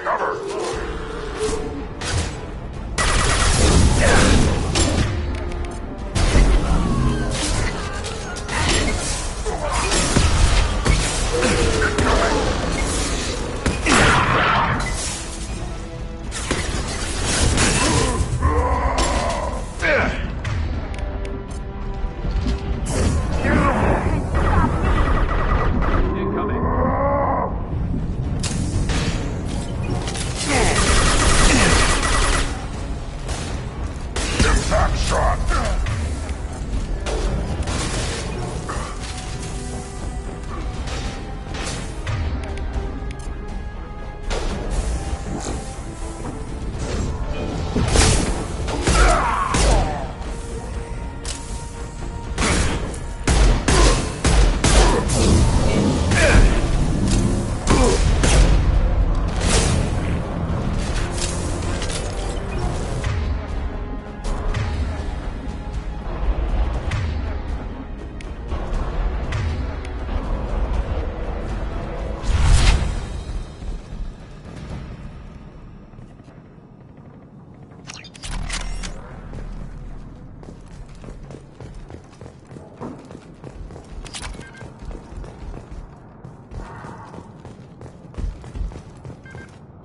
Cover!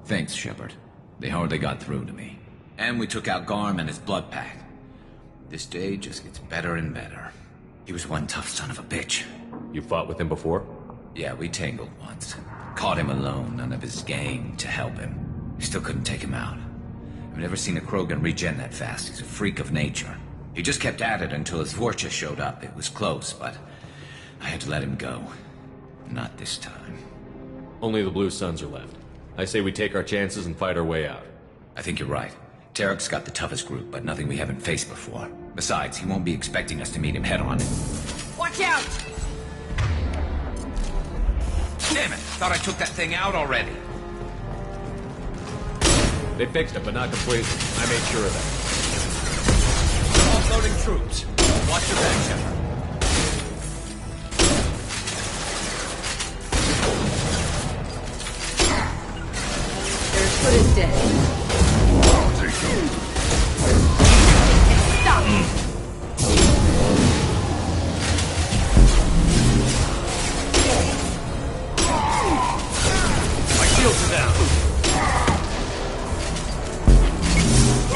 Thanks, Shepard. They hardly got through to me. And we took out Garm and his blood pack. This day just gets better and better. He was one tough son of a bitch. You fought with him before? Yeah, we tangled once. Caught him alone, none of his gang to help him. Still couldn't take him out. I've never seen a Krogan regen that fast. He's a freak of nature. He just kept at it until his Vorcha showed up. It was close, but I had to let him go. Not this time. Only the Blue Suns are left. I say we take our chances and fight our way out. I think you're right. Tarek's got the toughest group, but nothing we haven't faced before. Besides, he won't be expecting us to meet him head-on. Watch out! Damn it! Thought I took that thing out already. They fixed it, but not completely. I made sure of that. Offloading troops. Watch your back, Shepard. Their foot is dead. I'll take them. Stop! My shields are down.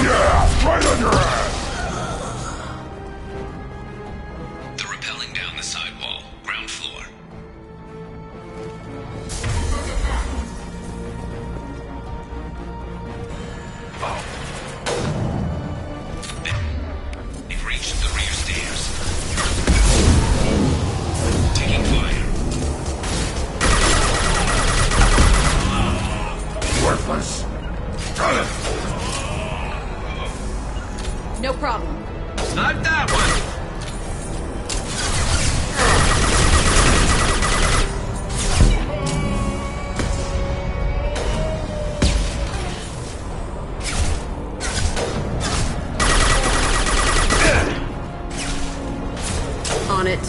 Yeah, right on your ass! They're rappelling down the sidewall. Ground floor. They've reached the rear stairs. Taking fire. Worthless. Got it. No problem. Not that one! On it.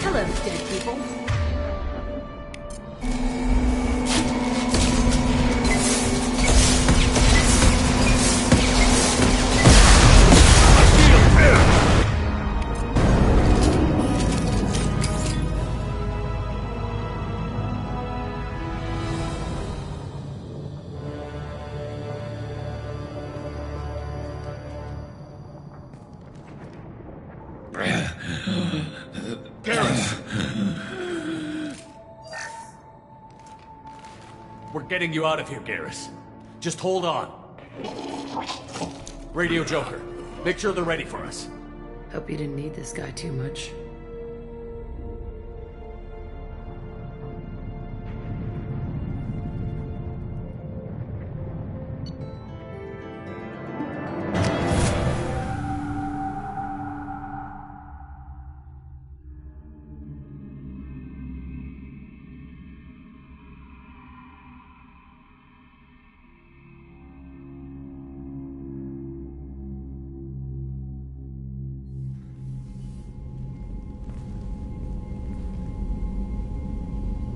Hello, dead people. We're getting you out of here, Garrus. Just hold on. Radio Joker, make sure they're ready for us. Hope you didn't need this guy too much.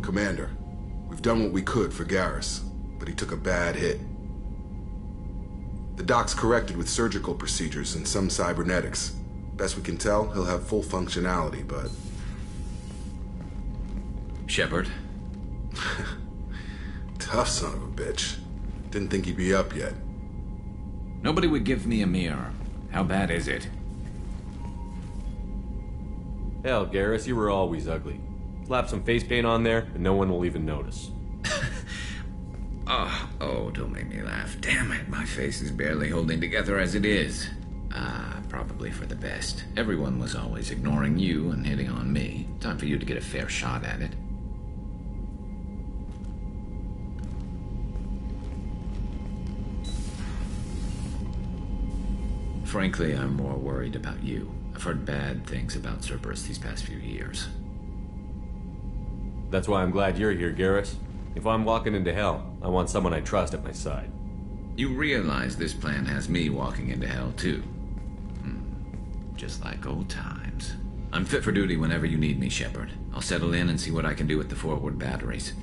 Commander, we've done what we could for Garrus, but he took a bad hit. The doc's corrected with surgical procedures and some cybernetics. Best we can tell, he'll have full functionality, but... Shepard? Tough son of a bitch. Didn't think he'd be up yet. Nobody would give me a mirror. How bad is it? Hell, Garrus, you were always ugly. Slap some face paint on there, and no one will even notice. Oh, don't make me laugh. Damn it, my face is barely holding together as it is. Probably for the best. Everyone was always ignoring you and hitting on me. Time for you to get a fair shot at it. Frankly, I'm more worried about you. I've heard bad things about Cerberus these past few years. That's why I'm glad you're here, Garrus. If I'm walking into hell, I want someone I trust at my side. You realize this plan has me walking into hell, too. Just like old times. I'm fit for duty whenever you need me, Shepard. I'll settle in and see what I can do with the forward batteries.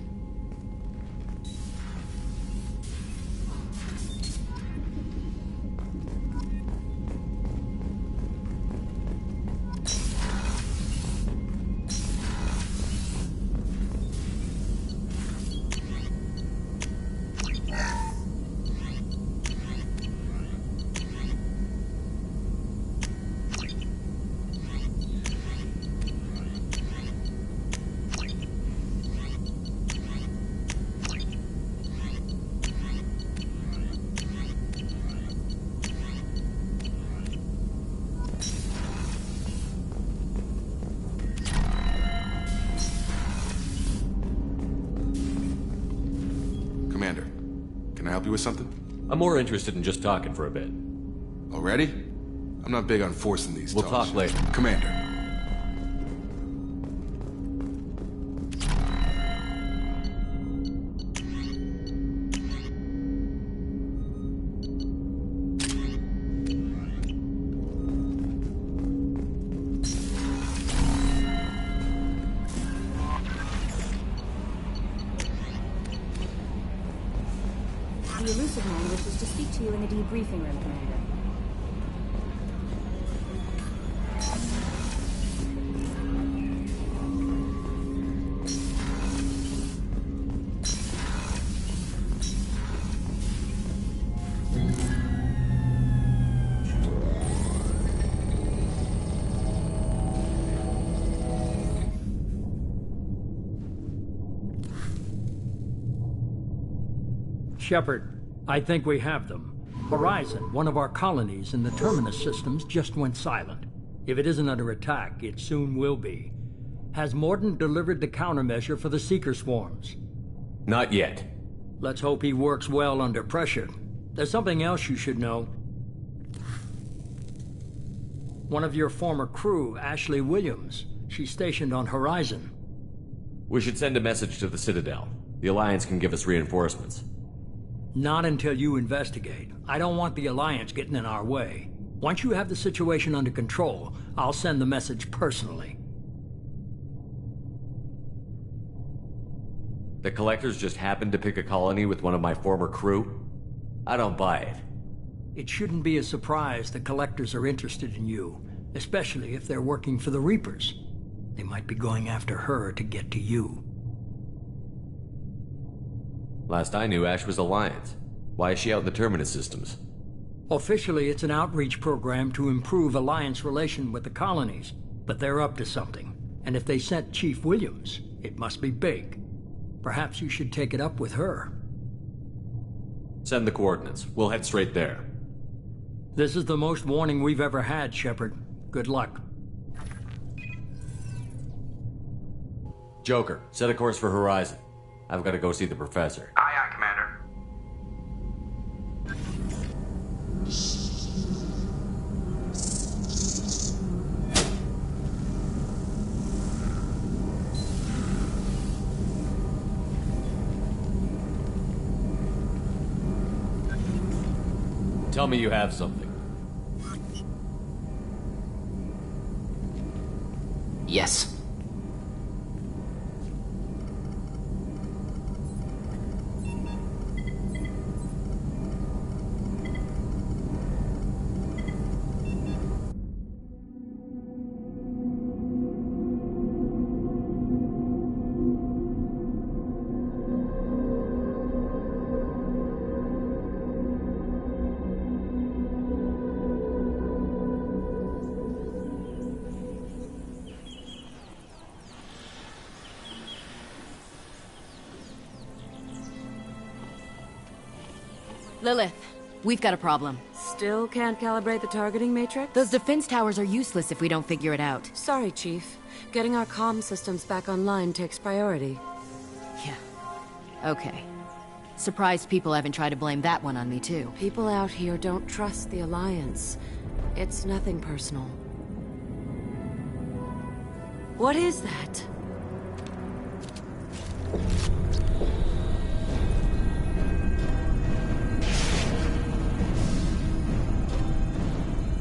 Commander, can I help you with something? I'm more interested in just talking for a bit. Already? I'm not big on forcing these We'll talk later. Commander. The elusive man wishes to speak to you in the debriefing room, Commander. Shepard, I think we have them. Horizon, one of our colonies in the Terminus systems, just went silent. If it isn't under attack, it soon will be. Has Mordant delivered the countermeasure for the Seeker swarms? Not yet. Let's hope he works well under pressure. There's something else you should know. One of your former crew, Ashley Williams, she's stationed on Horizon. We should send a message to the Citadel. The Alliance can give us reinforcements. Not until you investigate. I don't want the Alliance getting in our way. Once you have the situation under control, I'll send the message personally. The Collectors just happened to pick a colony with one of my former crew? I don't buy it. It shouldn't be a surprise the Collectors are interested in you, especially if they're working for the Reapers. They might be going after her to get to you. Last I knew, Ash was Alliance. Why is she out in the Terminus systems? Officially, it's an outreach program to improve Alliance relation with the colonies, but they're up to something. And if they sent Chief Williams, it must be big. Perhaps you should take it up with her. Send the coordinates. We'll head straight there. This is the most warning we've ever had, Shepard. Good luck. Joker, set a course for Horizon. I've got to go see the Professor. Aye, aye, Commander. Tell me you have something. Yes. Lilith, we've got a problem. Still can't calibrate the targeting matrix? Those defense towers are useless if we don't figure it out. Sorry, Chief. Getting our comm systems back online takes priority. Yeah. Okay. Surprised people haven't tried to blame that one on me, too. People out here don't trust the Alliance. It's nothing personal. What is that?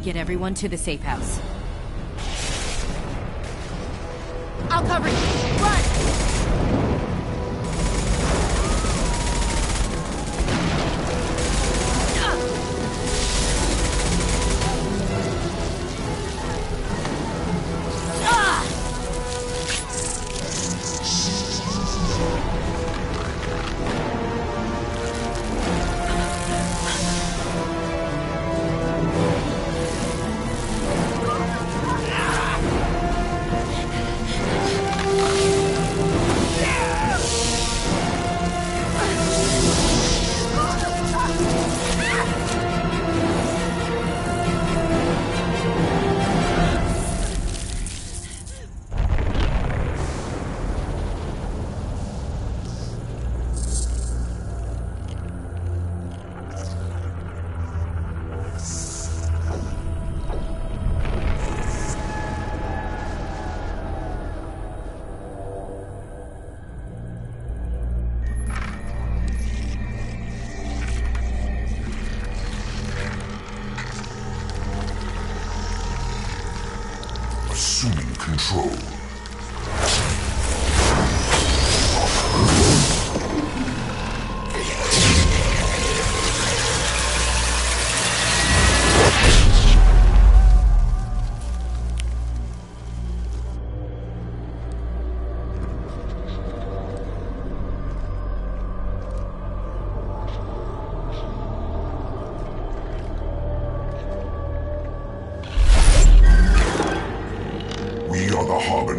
Get everyone to the safe house. I'll cover you. Run! Assuming control. We are the harbingers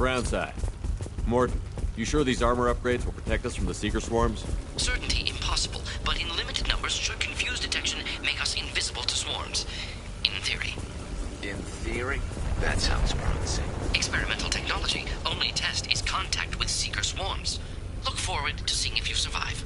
ground side. Morton, you sure these armor upgrades will protect us from the Seeker swarms? Certainty impossible, but in limited numbers should confuse detection make us invisible to swarms. In theory. In theory? That sounds promising. Experimental technology. Only test is contact with Seeker swarms. Look forward to seeing if you survive.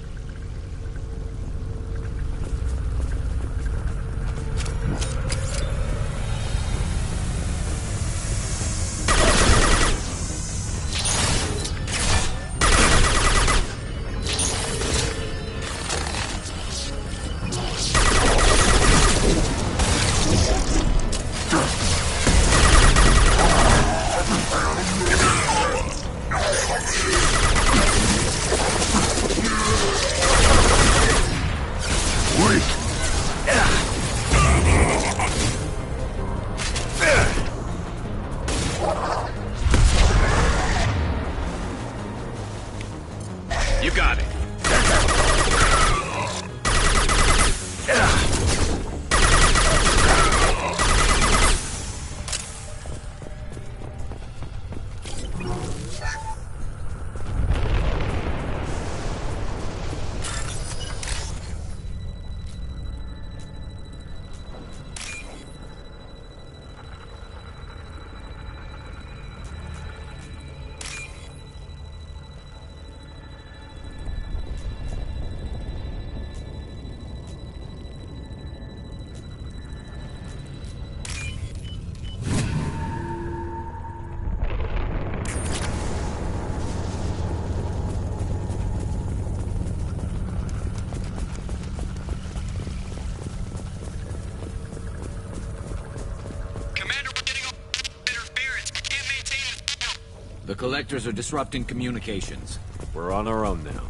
The collectors are disrupting communications. We're on our own now.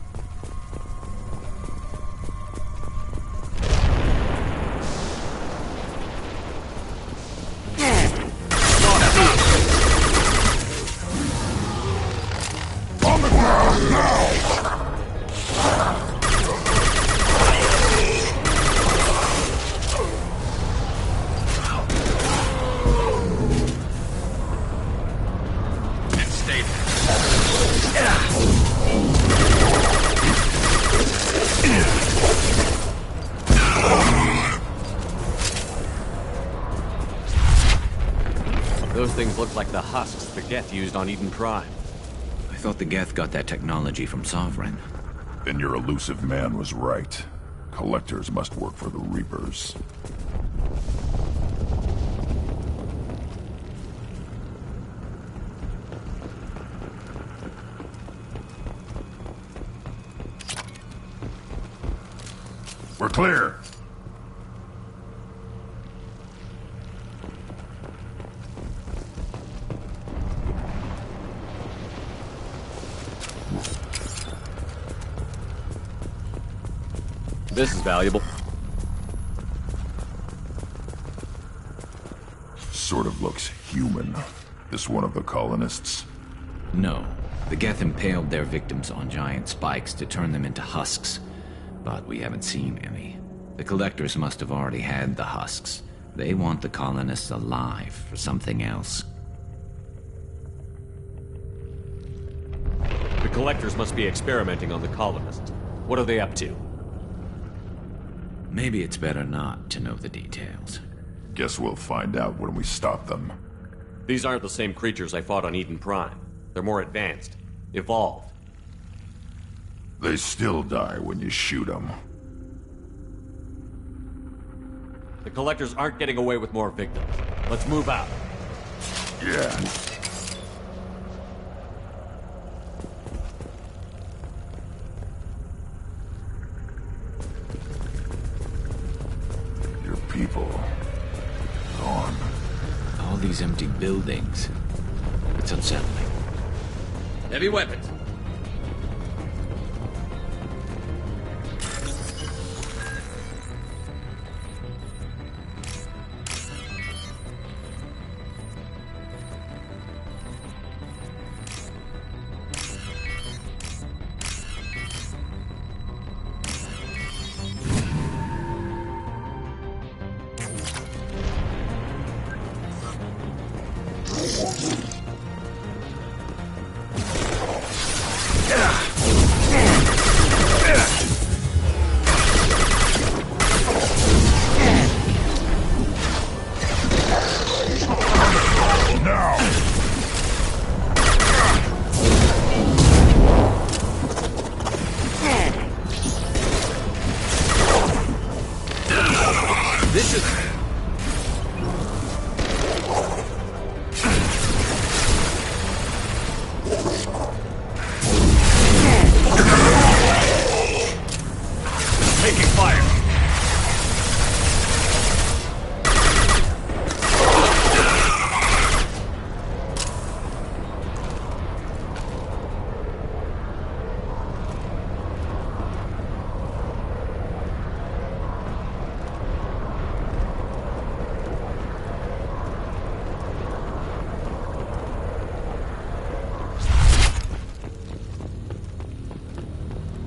On the ground now! Those things look like the husks the Geth used on Eden Prime. I thought the Geth got that technology from Sovereign. Then your elusive man was right. Collectors must work for the Reapers. We're clear. This is valuable. Sort of looks human. This one of the colonists? No. The Geth impaled their victims on giant spikes to turn them into husks. But we haven't seen any. The collectors must have already had the husks. They want the colonists alive for something else. The collectors must be experimenting on the colonists. What are they up to? Maybe it's better not to know the details. Guess we'll find out when we stop them. These aren't the same creatures I fought on Eden Prime. They're more advanced. Evolved. They still die when you shoot them. The collectors aren't getting away with more victims. Let's move out. Yeah. Your people. Gone. All these empty buildings. It's unsettling. Heavy weapons.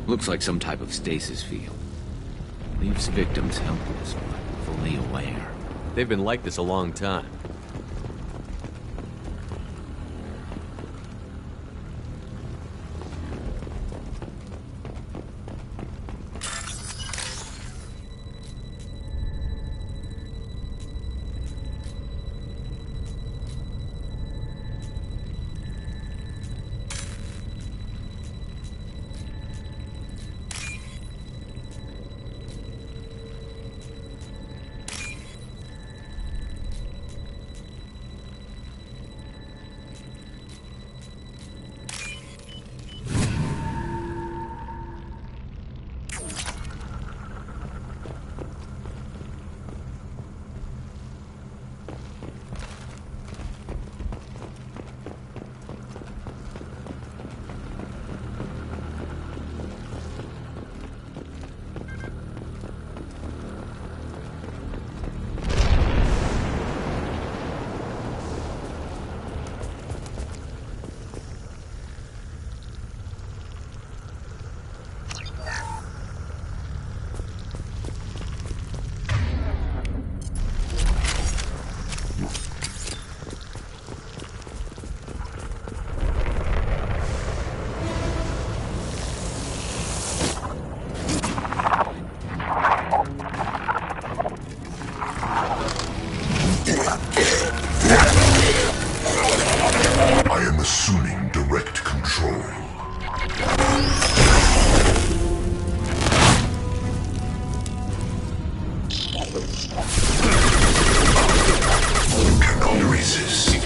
Looks like some type of stasis field. Leaves victims helpless, but fully aware. They've been like this a long time.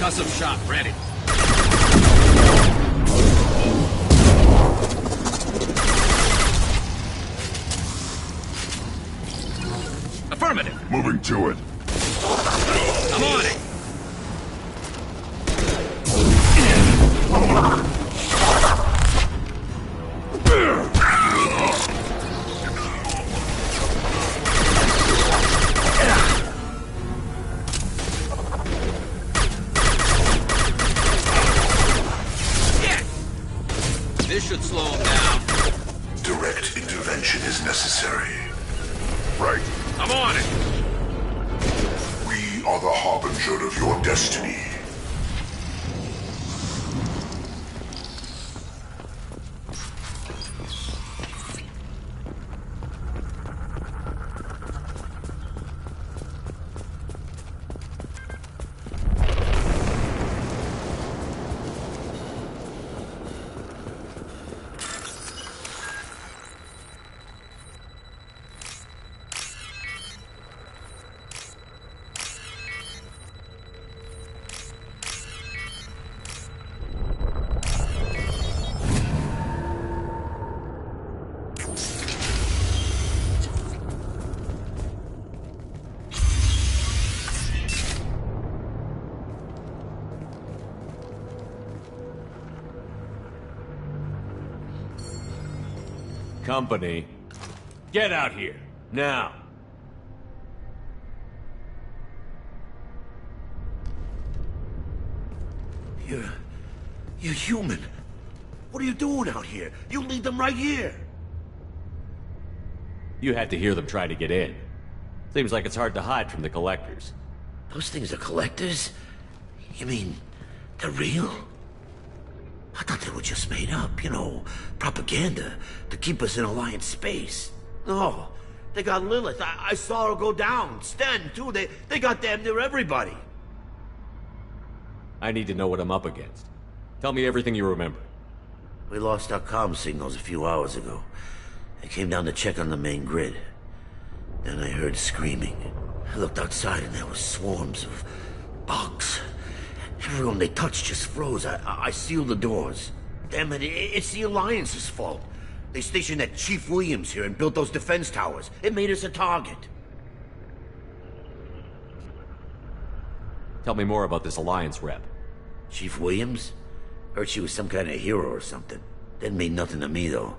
Concussive shot ready. Affirmative. Moving to it. I'm on it. This should slow him down. Direct intervention is necessary. Right. I'm on it. We are the harbinger of your destiny. Company, get out here, now. You're human. What are you doing out here? You lead them right here. You had to hear them try to get in. Seems like it's hard to hide from the collectors. Those things are collectors? You mean, they're real? I thought they were just made up, you know, propaganda to keep us in Alliance space. No, they got Lilith. I saw her go down. Sten, too. They got damn near everybody. I need to know what I'm up against. Tell me everything you remember. We lost our comm signals a few hours ago. I came down to check on the main grid. Then I heard screaming. I looked outside and there were swarms of bugs. Everyone they touched just froze. I sealed the doors. Damn it, it's the Alliance's fault. They stationed that Chief Williams here and built those defense towers. It made us a target. Tell me more about this Alliance rep. Chief Williams? Heard she was some kind of hero or something. Didn't mean nothing to me, though.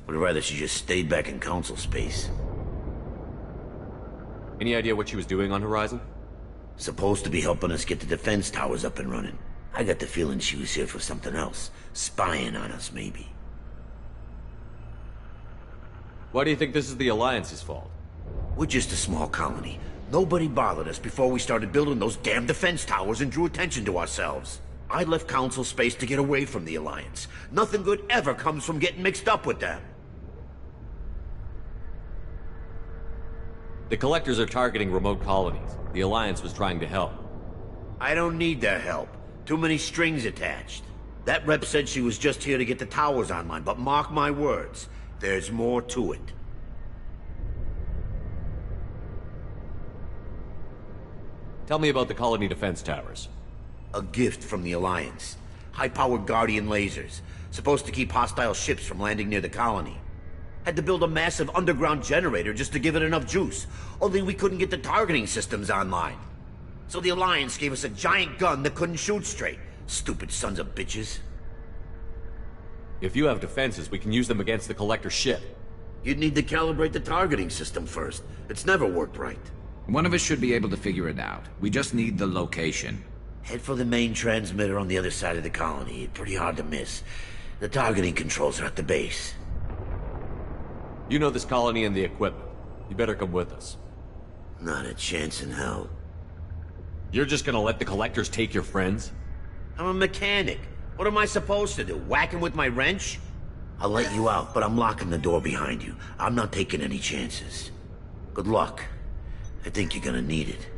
Would rather she just stayed back in Council space. Any idea what she was doing on Horizon? Supposed to be helping us get the defense towers up and running. I got the feeling she was here for something else. Spying on us, maybe. Why do you think this is the Alliance's fault? We're just a small colony. Nobody bothered us before we started building those damn defense towers and drew attention to ourselves. I left Council space to get away from the Alliance. Nothing good ever comes from getting mixed up with them. The Collectors are targeting remote colonies. The Alliance was trying to help. I don't need their help. Too many strings attached. That rep said she was just here to get the towers online, but mark my words, there's more to it. Tell me about the colony defense towers. A gift from the Alliance. High-powered Guardian lasers. Supposed to keep hostile ships from landing near the colony. Had to build a massive underground generator just to give it enough juice. Only we couldn't get the targeting systems online. So the Alliance gave us a giant gun that couldn't shoot straight. Stupid sons of bitches. If you have defenses, we can use them against the Collector ship. You'd need to calibrate the targeting system first. It's never worked right. One of us should be able to figure it out. We just need the location. Head for the main transmitter on the other side of the colony. Pretty hard to miss. The targeting controls are at the base. You know this colony and the equipment. You better come with us. Not a chance in hell. You're just gonna let the Collectors take your friends? I'm a mechanic. What am I supposed to do? Whack him with my wrench? I'll let you out, but I'm locking the door behind you. I'm not taking any chances. Good luck. I think you're gonna need it.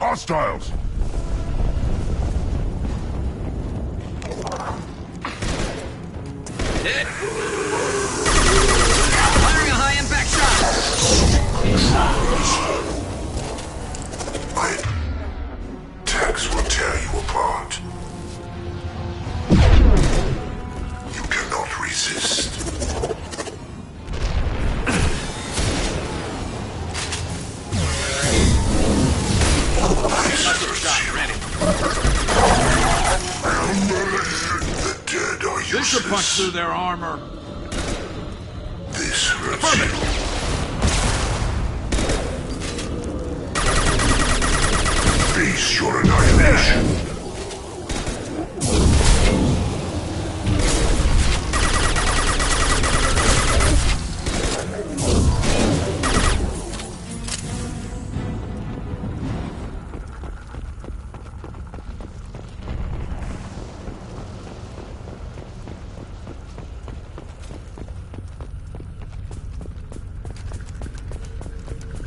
Hostiles! Hit! Firing a high-impact shot! My attacks will tear you apart. You cannot resist. This should punch through their armor. This hurts you. Face your annihilation.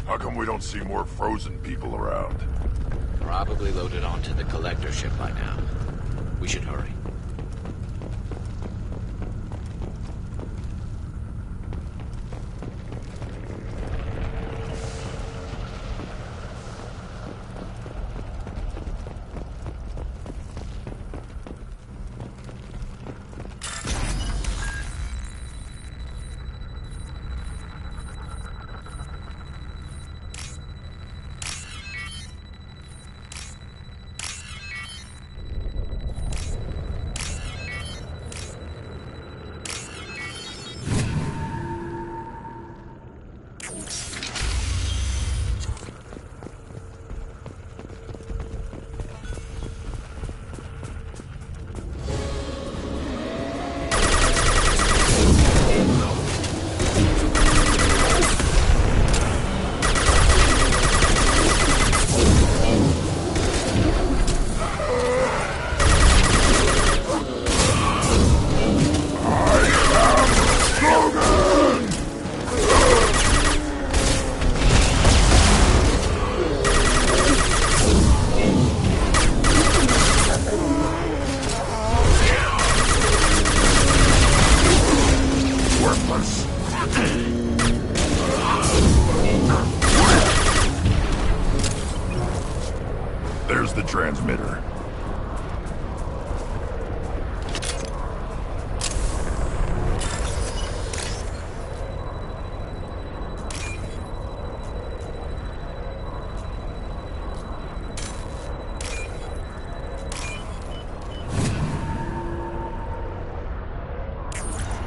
How come we don't see more frozen people around? Probably loaded onto the Collector ship by now. We should hurry.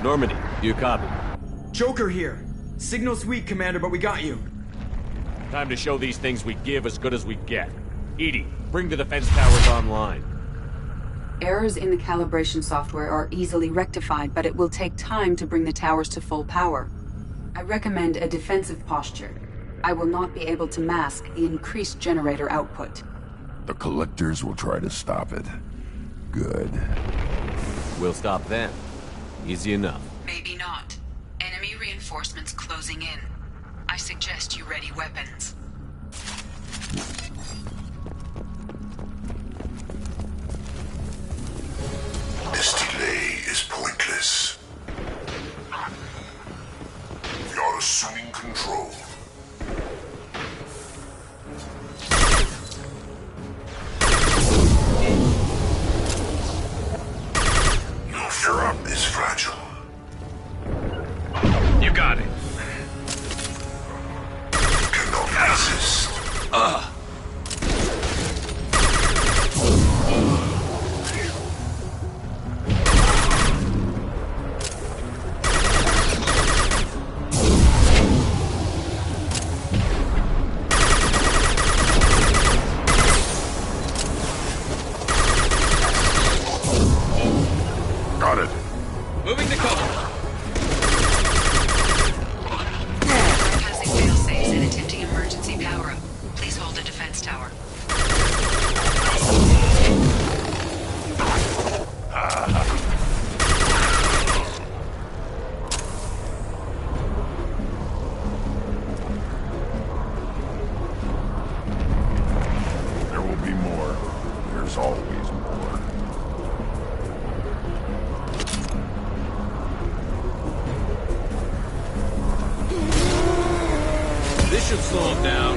Normandy, do you copy? Joker here. Signal's weak, Commander, but we got you. Time to show these things we give as good as we get. Edie, bring the defense towers online. Errors in the calibration software are easily rectified, but it will take time to bring the towers to full power. I recommend a defensive posture. I will not be able to mask the increased generator output. The collectors will try to stop it. Good. We'll stop them. Easy enough. Maybe not. Enemy reinforcements closing in. I suggest you ready weapons. This delay is pointless. We are assuming control. Your drop is fragile. You got it. You cannot resist. Got it. Moving to cover. Passing failsafes and attempting emergency power-up. Please hold the defense tower. There will be more. There's always more. This should slow him down.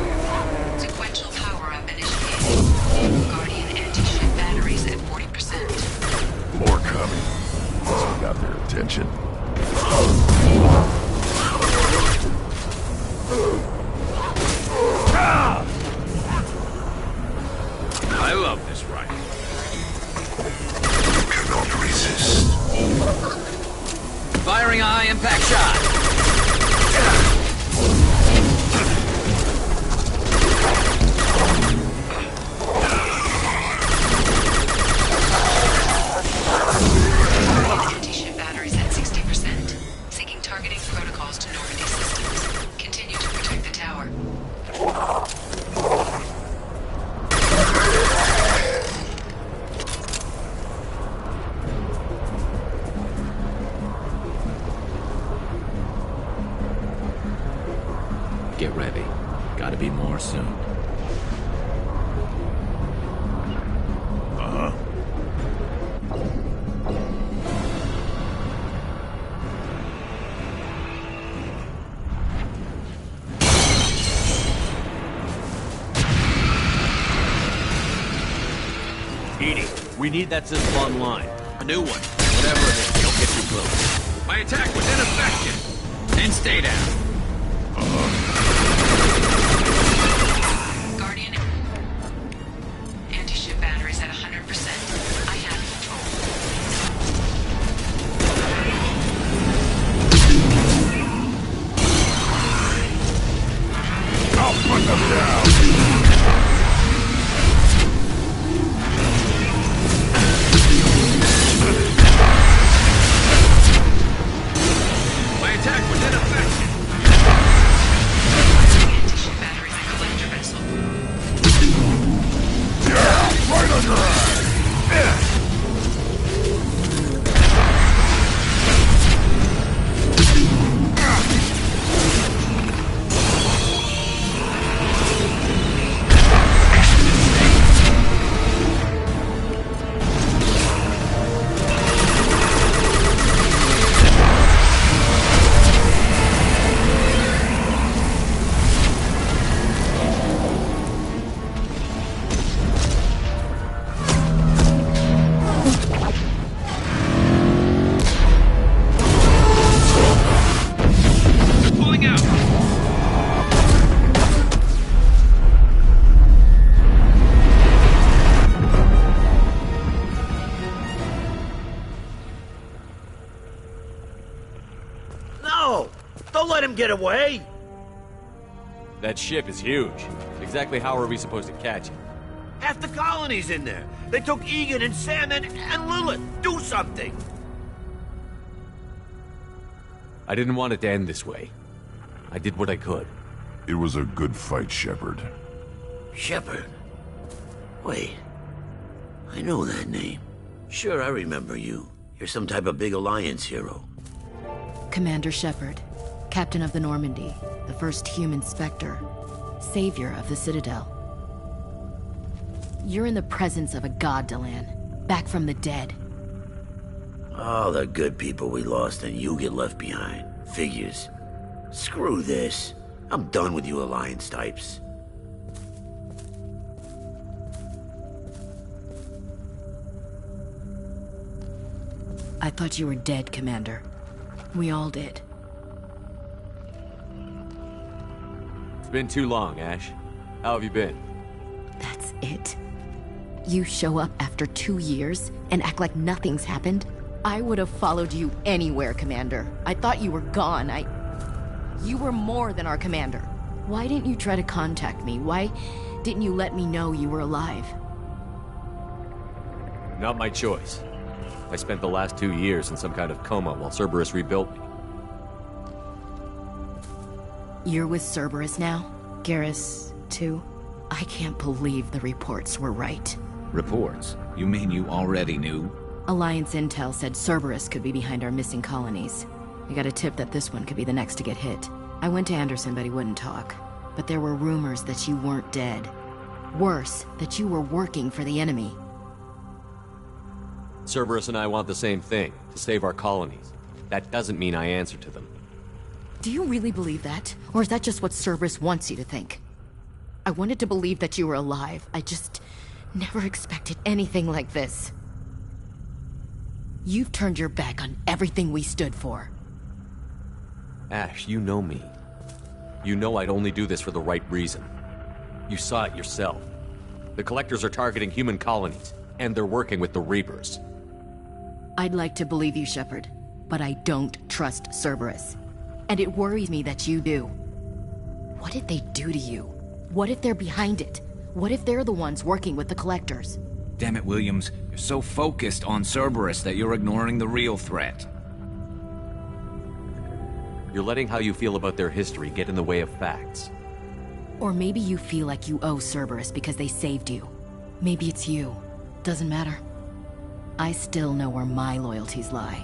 Sequential power-up initiated. Guardian anti-ship batteries at 40%. More coming. Once we got their attention. I love this rifle. You cannot resist. Firing a high-impact shot. Anti-ship batteries at 60%. Syncing targeting protocols to Normandy systems. Continue to protect the tower. Get ready. Gotta be more soon. Uh-huh. Edie, we need that system online. A new one. Whatever it is, don't get too close. My attack was ineffective. And stay down. Guardian anti-ship batteries at 100%. I have control. I'll put them down. My attack was ineffective. Don't let him get away! That ship is huge. Exactly how are we supposed to catch it? Half the colony's in there. They took Egan and Sam and Lilith. Do something! I didn't want it to end this way. I did what I could. It was a good fight, Shepard. Shepard? Wait. I know that name. Sure, I remember you. You're some type of big Alliance hero. Commander Shepard, Captain of the Normandy, the first human Spectre, savior of the Citadel. You're in the presence of a god, Delan, back from the dead. All the good people we lost and you get left behind. Figures. Screw this. I'm done with you Alliance types. I thought you were dead, Commander. We all did. It's been too long, Ash. How have you been? That's it? You show up after 2 years and act like nothing's happened? I would have followed you anywhere, Commander. I thought you were gone. You were more than our commander. Why didn't you try to contact me? Why didn't you let me know you were alive? Not my choice. I spent the last 2 years in some kind of coma while Cerberus rebuilt me. You're with Cerberus now? Garrus, too? I can't believe the reports were right. Reports? You mean you already knew? Alliance intel said Cerberus could be behind our missing colonies. We got a tip that this one could be the next to get hit. I went to Anderson, but he wouldn't talk. But there were rumors that you weren't dead. Worse, that you were working for the enemy. Cerberus and I want the same thing, to save our colonies. That doesn't mean I answer to them. Do you really believe that? Or is that just what Cerberus wants you to think? I wanted to believe that you were alive. I just never expected anything like this. You've turned your back on everything we stood for. Ash, you know me. You know I'd only do this for the right reason. You saw it yourself. The Collectors are targeting human colonies, and they're working with the Reapers. I'd like to believe you, Shepard, but I don't trust Cerberus. And it worries me that you do. What did they do to you? What if they're behind it? What if they're the ones working with the Collectors? Damn it, Williams. You're so focused on Cerberus that you're ignoring the real threat. You're letting how you feel about their history get in the way of facts. Or maybe you feel like you owe Cerberus because they saved you. Maybe it's you. Doesn't matter. I still know where my loyalties lie.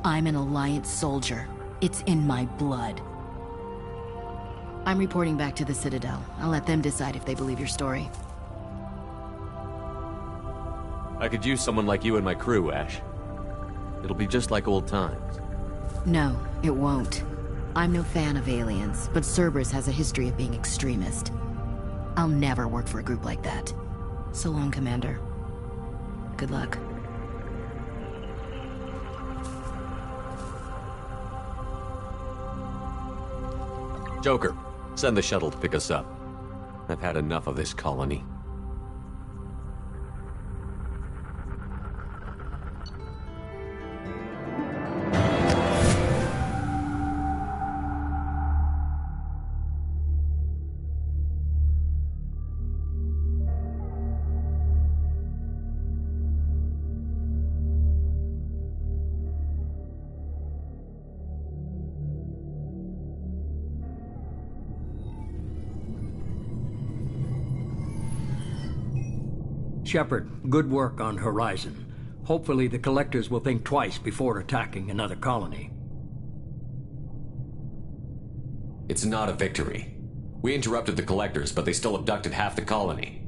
I'm an Alliance soldier. It's in my blood. I'm reporting back to the Citadel. I'll let them decide if they believe your story. I could use someone like you in my crew, Ash. It'll be just like old times. No, it won't. I'm no fan of aliens, but Cerberus has a history of being extremist. I'll never work for a group like that. So long, Commander. Good luck. Joker, send the shuttle to pick us up. I've had enough of this colony. Shepard, good work on Horizon. Hopefully the Collectors will think twice before attacking another colony. It's not a victory. We interrupted the Collectors, but they still abducted half the colony.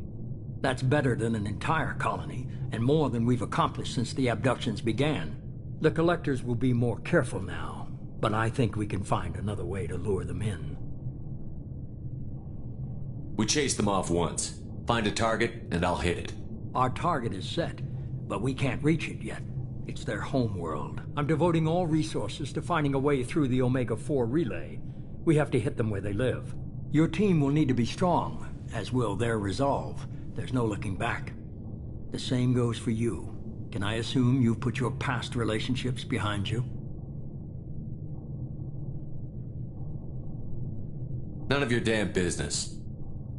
That's better than an entire colony, and more than we've accomplished since the abductions began. The Collectors will be more careful now, but I think we can find another way to lure them in. We chased them off once. Find a target, and I'll hit it. Our target is set, but we can't reach it yet. It's their home world. I'm devoting all resources to finding a way through the Omega-4 relay. We have to hit them where they live. Your team will need to be strong, as will their resolve. There's no looking back. The same goes for you. Can I assume you've put your past relationships behind you? None of your damn business.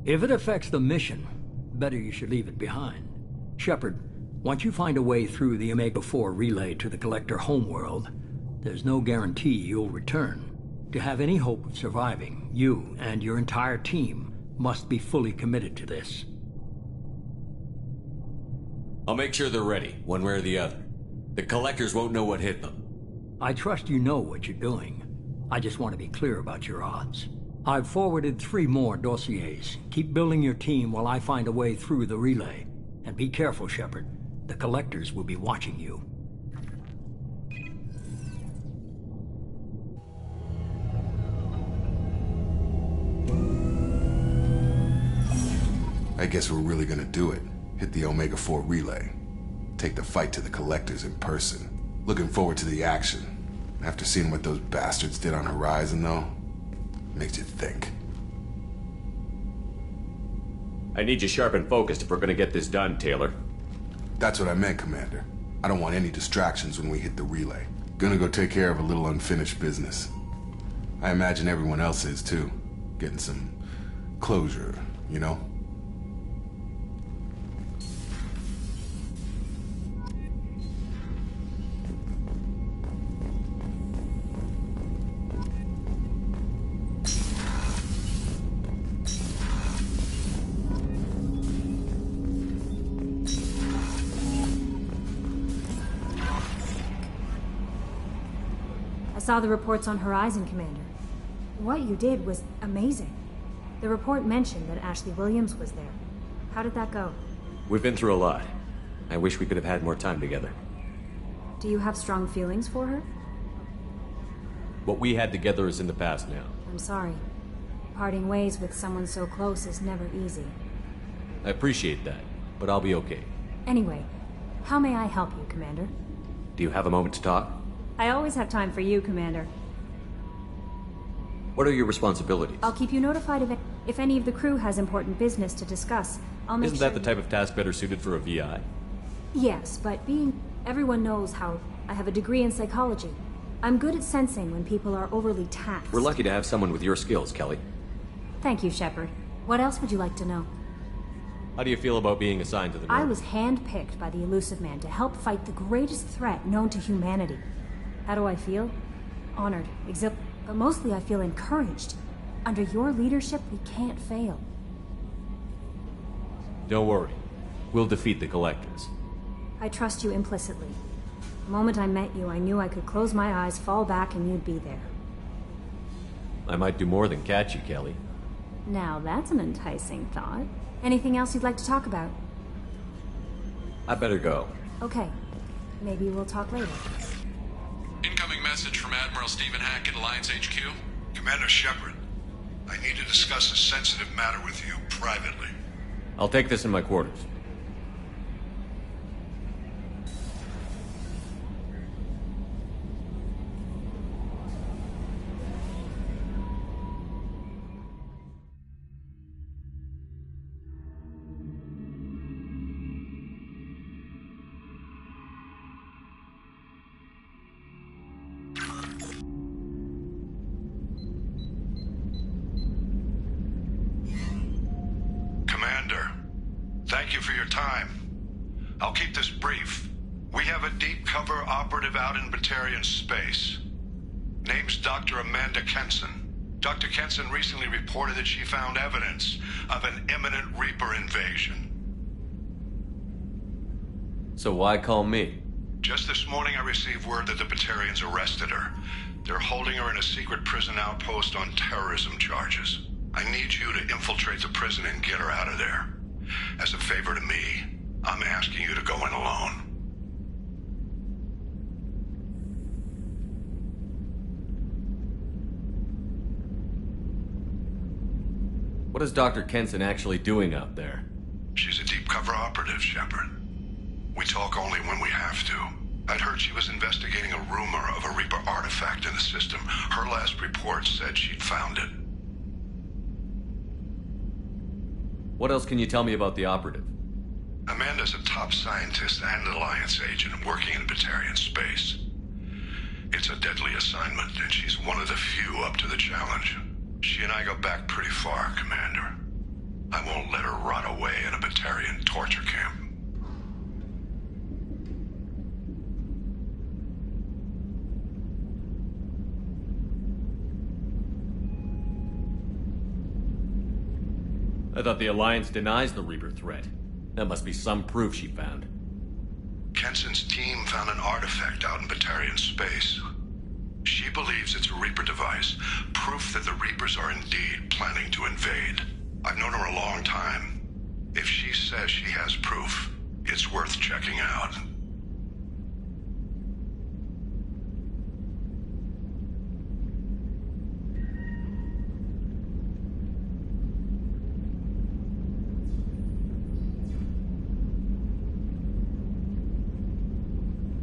If it affects the mission, better you should leave it behind. Shepard, once you find a way through the Omega-4 relay to the Collector homeworld, there's no guarantee you'll return. To have any hope of surviving, you and your entire team must be fully committed to this. I'll make sure they're ready, one way or the other. The Collectors won't know what hit them. I trust you know what you're doing. I just want to be clear about your odds. I've forwarded 3 more dossiers. Keep building your team while I find a way through the relay. And be careful, Shepard. The Collectors will be watching you. I guess we're really gonna do it. Hit the Omega-4 relay. Take the fight to the Collectors in person. Looking forward to the action. After seeing what those bastards did on Horizon, though, makes you think. I need you sharp and focused if we're gonna get this done, Taylor. That's what I meant, Commander. I don't want any distractions when we hit the relay. Gonna go take care of a little unfinished business. I imagine everyone else is, too. Getting some closure, you know? I saw the reports on Horizon, Commander. What you did was amazing. The report mentioned that Ashley Williams was there. How did that go? We've been through a lot. I wish we could have had more time together. Do you have strong feelings for her? What we had together is in the past now. I'm sorry. Parting ways with someone so close is never easy. I appreciate that, but I'll be okay. Anyway, how may I help you, Commander? Do you have a moment to talk? I always have time for you, Commander. What are your responsibilities? I'll keep you notified if any of the crew has important business to discuss. I'll make Isn't that the type of task better suited for a VI? Yes, but everyone knows how I have a degree in psychology. I'm good at sensing when people are overly taxed. We're lucky to have someone with your skills, Kelly. Thank you, Shepard. What else would you like to know? How do you feel about being assigned to the I was handpicked by the Elusive Man to help fight the greatest threat known to humanity. How do I feel? Honored, but mostly I feel encouraged. Under your leadership, we can't fail. Don't worry. We'll defeat the Collectors. I trust you implicitly. The moment I met you, I knew I could close my eyes, fall back, and you'd be there. I might do more than catch you, Kelly. Now that's an enticing thought. Anything else you'd like to talk about? I better go. Okay. Maybe we'll talk later. Incoming message from Admiral Stephen Hackett, Alliance HQ. Commander Shepard, I need to discuss a sensitive matter with you privately. I'll take this in my quarters. Thank you for your time. I'll keep this brief. We have a deep cover operative out in Batarian space. Name's Dr. Amanda Kenson. Dr. Kenson recently reported that she found evidence of an imminent Reaper invasion. So why call me? Just this morning I received word that the Batarians arrested her. They're holding her in a secret prison outpost on terrorism charges. I need you to infiltrate the prison and get her out of there. As a favor to me, I'm asking you to go in alone. What is Dr. Kenson actually doing out there? She's a deep cover operative, Shepard. We talk only when we have to. I'd heard she was investigating a rumor of a Reaper artifact in the system. Her last report said she'd found it. What else can you tell me about the operative? Amanda's a top scientist and Alliance agent working in Batarian space. It's a deadly assignment, and she's one of the few up to the challenge. She and I go back pretty far, Commander. I won't let her rot away in a Batarian torture camp. I thought the Alliance denies the Reaper threat. That must be some proof she found. Kenson's team found an artifact out in Batarian space. She believes it's a Reaper device, proof that the Reapers are indeed planning to invade. I've known her a long time. If she says she has proof, it's worth checking out.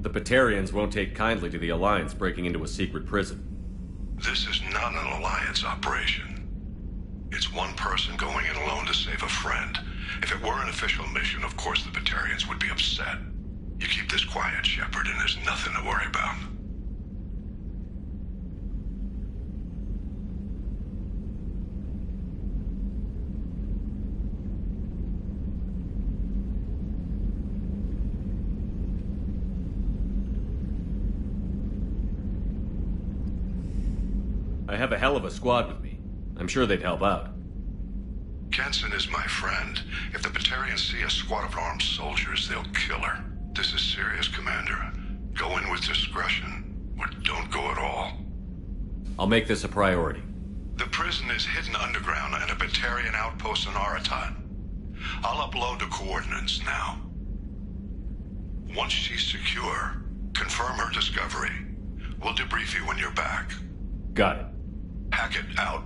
The Batarians won't take kindly to the Alliance breaking into a secret prison. This is not an Alliance operation. It's one person going in alone to save a friend. If it were an official mission, of course the Batarians would be upset. You keep this quiet, Shepard, and there's nothing to worry about. I have a hell of a squad with me. I'm sure they'd help out. Kenson is my friend. If the Batarians see a squad of armed soldiers, they'll kill her. This is serious, Commander. Go in with discretion, or don't go at all. I'll make this a priority. The prison is hidden underground in a Batarian outpost in Aratat. I'll upload the coordinates now. Once she's secure, confirm her discovery. We'll debrief you when you're back. Got it. Hackett out.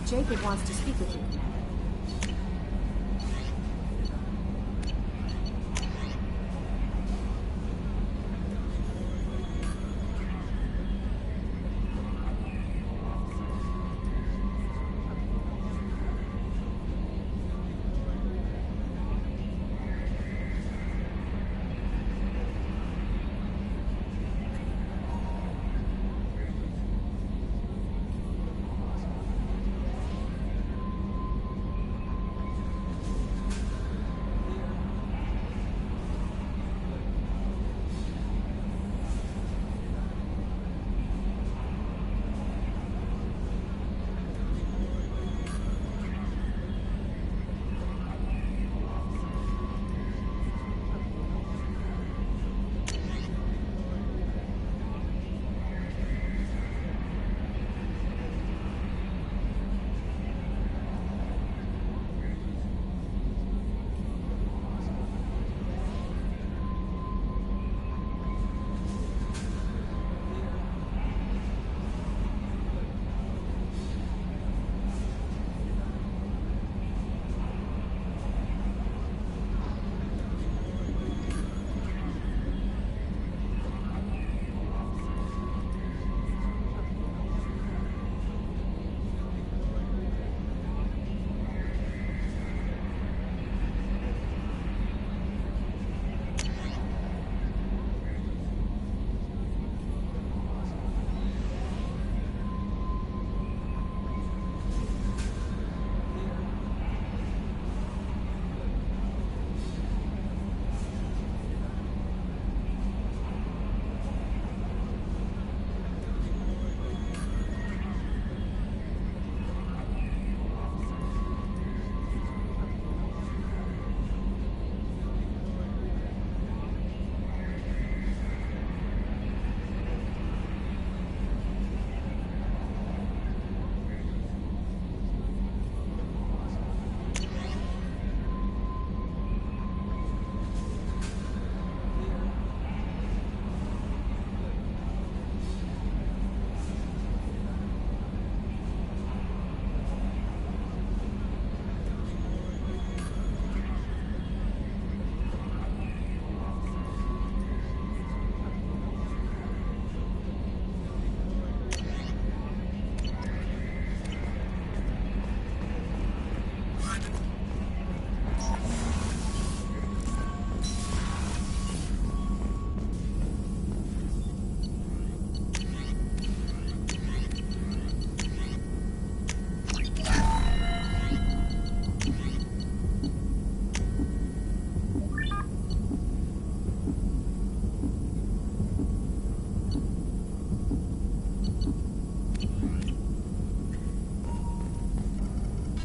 Jacob wants to speak with you, Commander.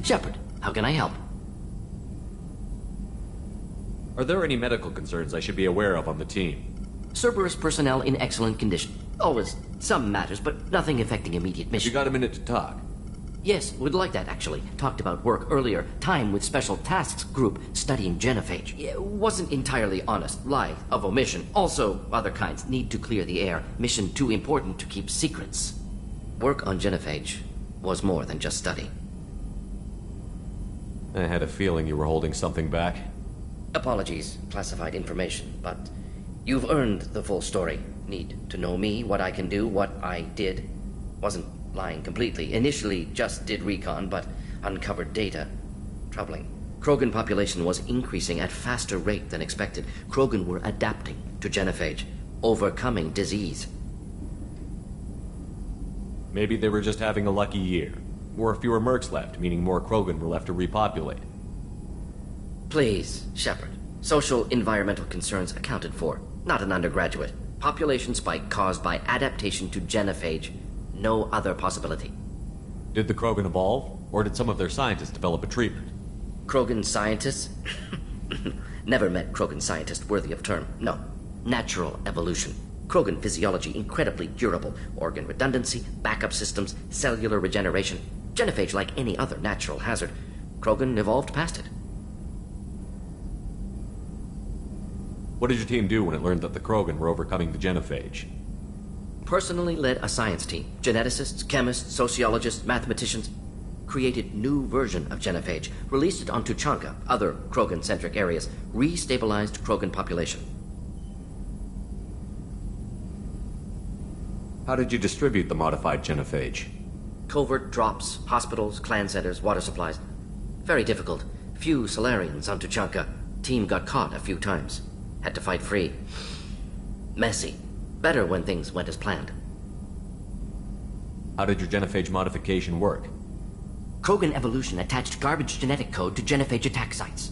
Shepard, how can I help? Are there any medical concerns I should be aware of on the team? Cerberus personnel in excellent condition. Always some matters, but nothing affecting immediate mission. You got a minute to talk? Yes, would like that, actually. Talked about work earlier. Time with Special Tasks Group studying genophage. Wasn't entirely honest. Lie of omission. Also, other kinds. Need to clear the air. Mission too important to keep secrets. Work on genophage was more than just study. I had a feeling you were holding something back. Apologies, classified information, but you've earned the full story. Need to know me, what I can do, what I did. Wasn't lying completely. Initially just did recon, but uncovered data. Troubling. Krogan population was increasing at faster rate than expected. Krogan were adapting to genophage, overcoming disease. Maybe they were just having a lucky year. Or fewer mercs left, meaning more Krogan were left to repopulate. Please, Shepard. Social environmental concerns accounted for. Not an undergraduate. Population spike caused by adaptation to genophage. No other possibility. Did the Krogan evolve, or did some of their scientists develop a treatment? Krogan scientists? Never met Krogan scientist worthy of term. No. Natural evolution. Krogan physiology incredibly durable. Organ redundancy, backup systems, cellular regeneration. Genophage like any other natural hazard. Krogan evolved past it. What did your team do when it learned that the Krogan were overcoming the genophage? Personally led a science team. Geneticists, chemists, sociologists, mathematicians. Created new version of genophage. Released it on Tuchanka, other Krogan-centric areas. Restabilized Krogan population. How did you distribute the modified genophage? Covert drops, hospitals, clan centers, water supplies. Very difficult. Few Solarians on Tuchanka. Team got caught a few times. Had to fight free. Messy. Better when things went as planned. How did your genophage modification work? Krogan evolution attached garbage genetic code to genophage attack sites.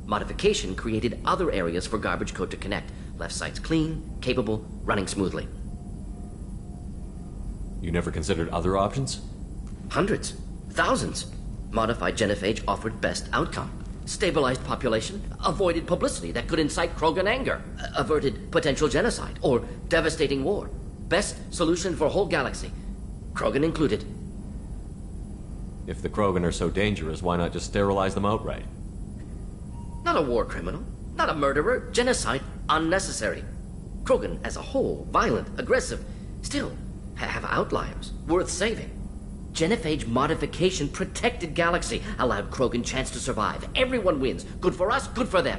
Modification created other areas for garbage code to connect. Left sites clean, capable, running smoothly. You never considered other options? Hundreds. Thousands. Modified genophage offered best outcome. Stabilized population, avoided publicity that could incite Krogan anger, averted potential genocide or devastating war. Best solution for whole galaxy, Krogan included. If the Krogan are so dangerous, why not just sterilize them outright? Not a war criminal, not a murderer, genocide unnecessary. Krogan as a whole, violent, aggressive, still have outliers, worth saving. Genophage modification protected galaxy, allowed Krogan chance to survive. Everyone wins. Good for us, good for them.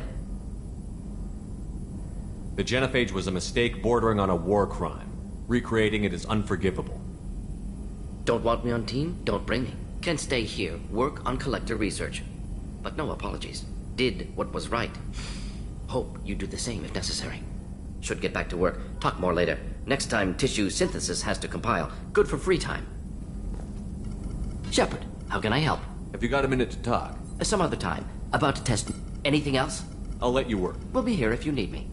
The genophage was a mistake bordering on a war crime. Recreating it is unforgivable. Don't want me on team? Don't bring me. Can stay here, work on collector research. But no apologies. Did what was right. Hope you do the same if necessary. Should get back to work. Talk more later. Next time tissue synthesis has to compile. Good for free time. Shepard, how can I help? Have you got a minute to talk? Some other time. About to test. Anything else? I'll let you work. We'll be here if you need me.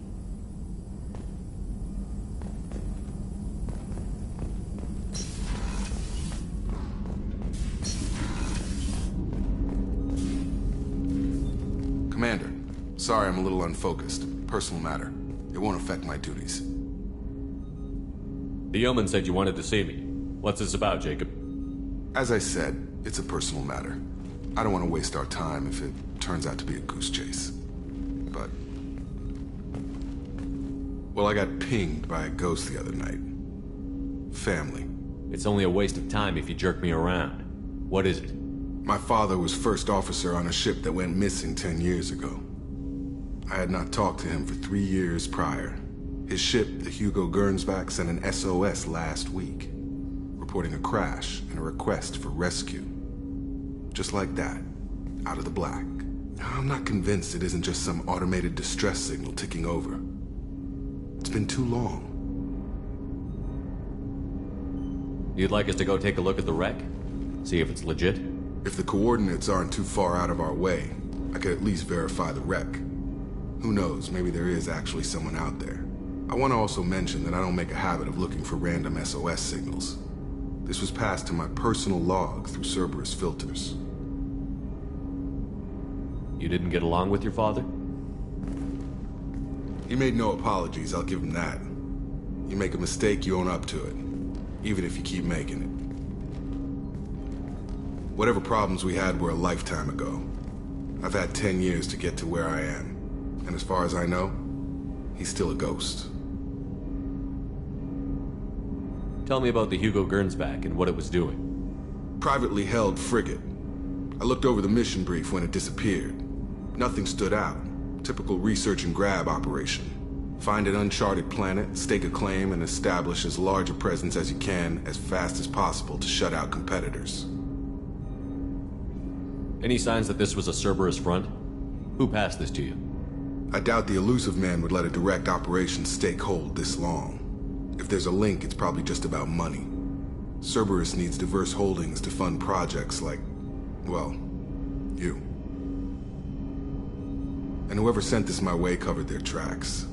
Commander, sorry I'm a little unfocused. Personal matter. It won't affect my duties. The yeoman said you wanted to see me. What's this about, Jacob? As I said, it's a personal matter. I don't want to waste our time if it turns out to be a goose chase. But... well, I got pinged by a ghost the other night. Family. It's only a waste of time if you jerk me around. What is it? My father was first officer on a ship that went missing 10 years ago. I had not talked to him for 3 years prior. His ship, the Hugo Gernsback, sent an SOS last week, reporting a crash and a request for rescue. Just like that, out of the black. I'm not convinced it isn't just some automated distress signal ticking over. It's been too long. You'd like us to go take a look at the wreck? See if it's legit? If the coordinates aren't too far out of our way, I could at least verify the wreck. Who knows, maybe there is actually someone out there. I want to also mention that I don't make a habit of looking for random SOS signals. This was passed to my personal log through Cerberus filters. You didn't get along with your father? He made no apologies, I'll give him that. You make a mistake, you own up to it. Even if you keep making it. Whatever problems we had were a lifetime ago. I've had 10 years to get to where I am. And as far as I know, he's still a ghost. Tell me about the Hugo Gernsback and what it was doing. Privately held frigate. I looked over the mission brief when it disappeared. Nothing stood out. Typical research and grab operation. Find an uncharted planet, stake a claim, and establish as large a presence as you can as fast as possible to shut out competitors. Any signs that this was a Cerberus front? Who passed this to you? I doubt the elusive man would let a direct operation stake hold this long. If there's a link, it's probably just about money. Cerberus needs diverse holdings to fund projects like, well, you. And whoever sent this my way covered their tracks.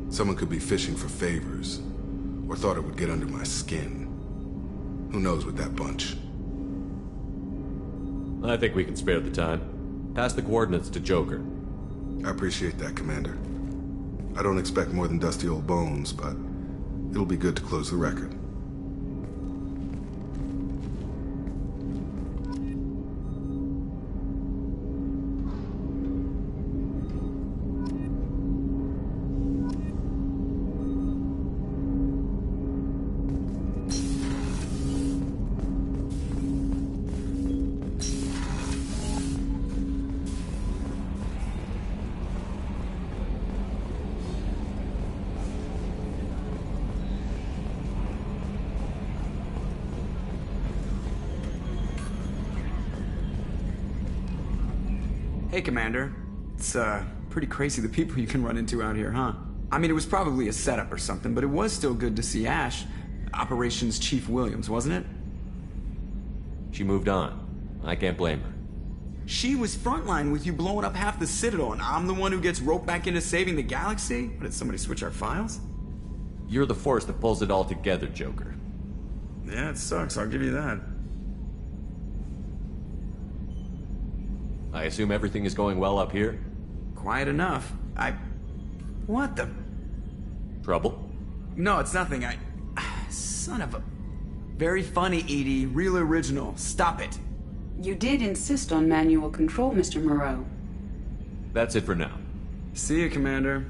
Someone could be fishing for favors, or thought it would get under my skin. Who knows with that bunch? I think we can spare the time. Pass the coordinates to Joker. I appreciate that, Commander. I don't expect more than dusty old bones, but it'll be good to close the record. Hey, Commander. It's, pretty crazy the people you can run into out here, huh? I mean, it was probably a setup or something, but it was still good to see Ash. Operations Chief Williams, wasn't it? She moved on. I can't blame her. She was frontline with you blowing up half the Citadel, and I'm the one who gets roped back into saving the galaxy? What, did somebody switch our files? You're the force that pulls it all together, Joker. Yeah, it sucks, I'll give you that. I assume everything is going well up here? Quiet enough. What the... Trouble? No, it's nothing. Son of a... Very funny, Edie. Real original. Stop it. You did insist on manual control, Mr. Moreau. That's it for now. See you, Commander.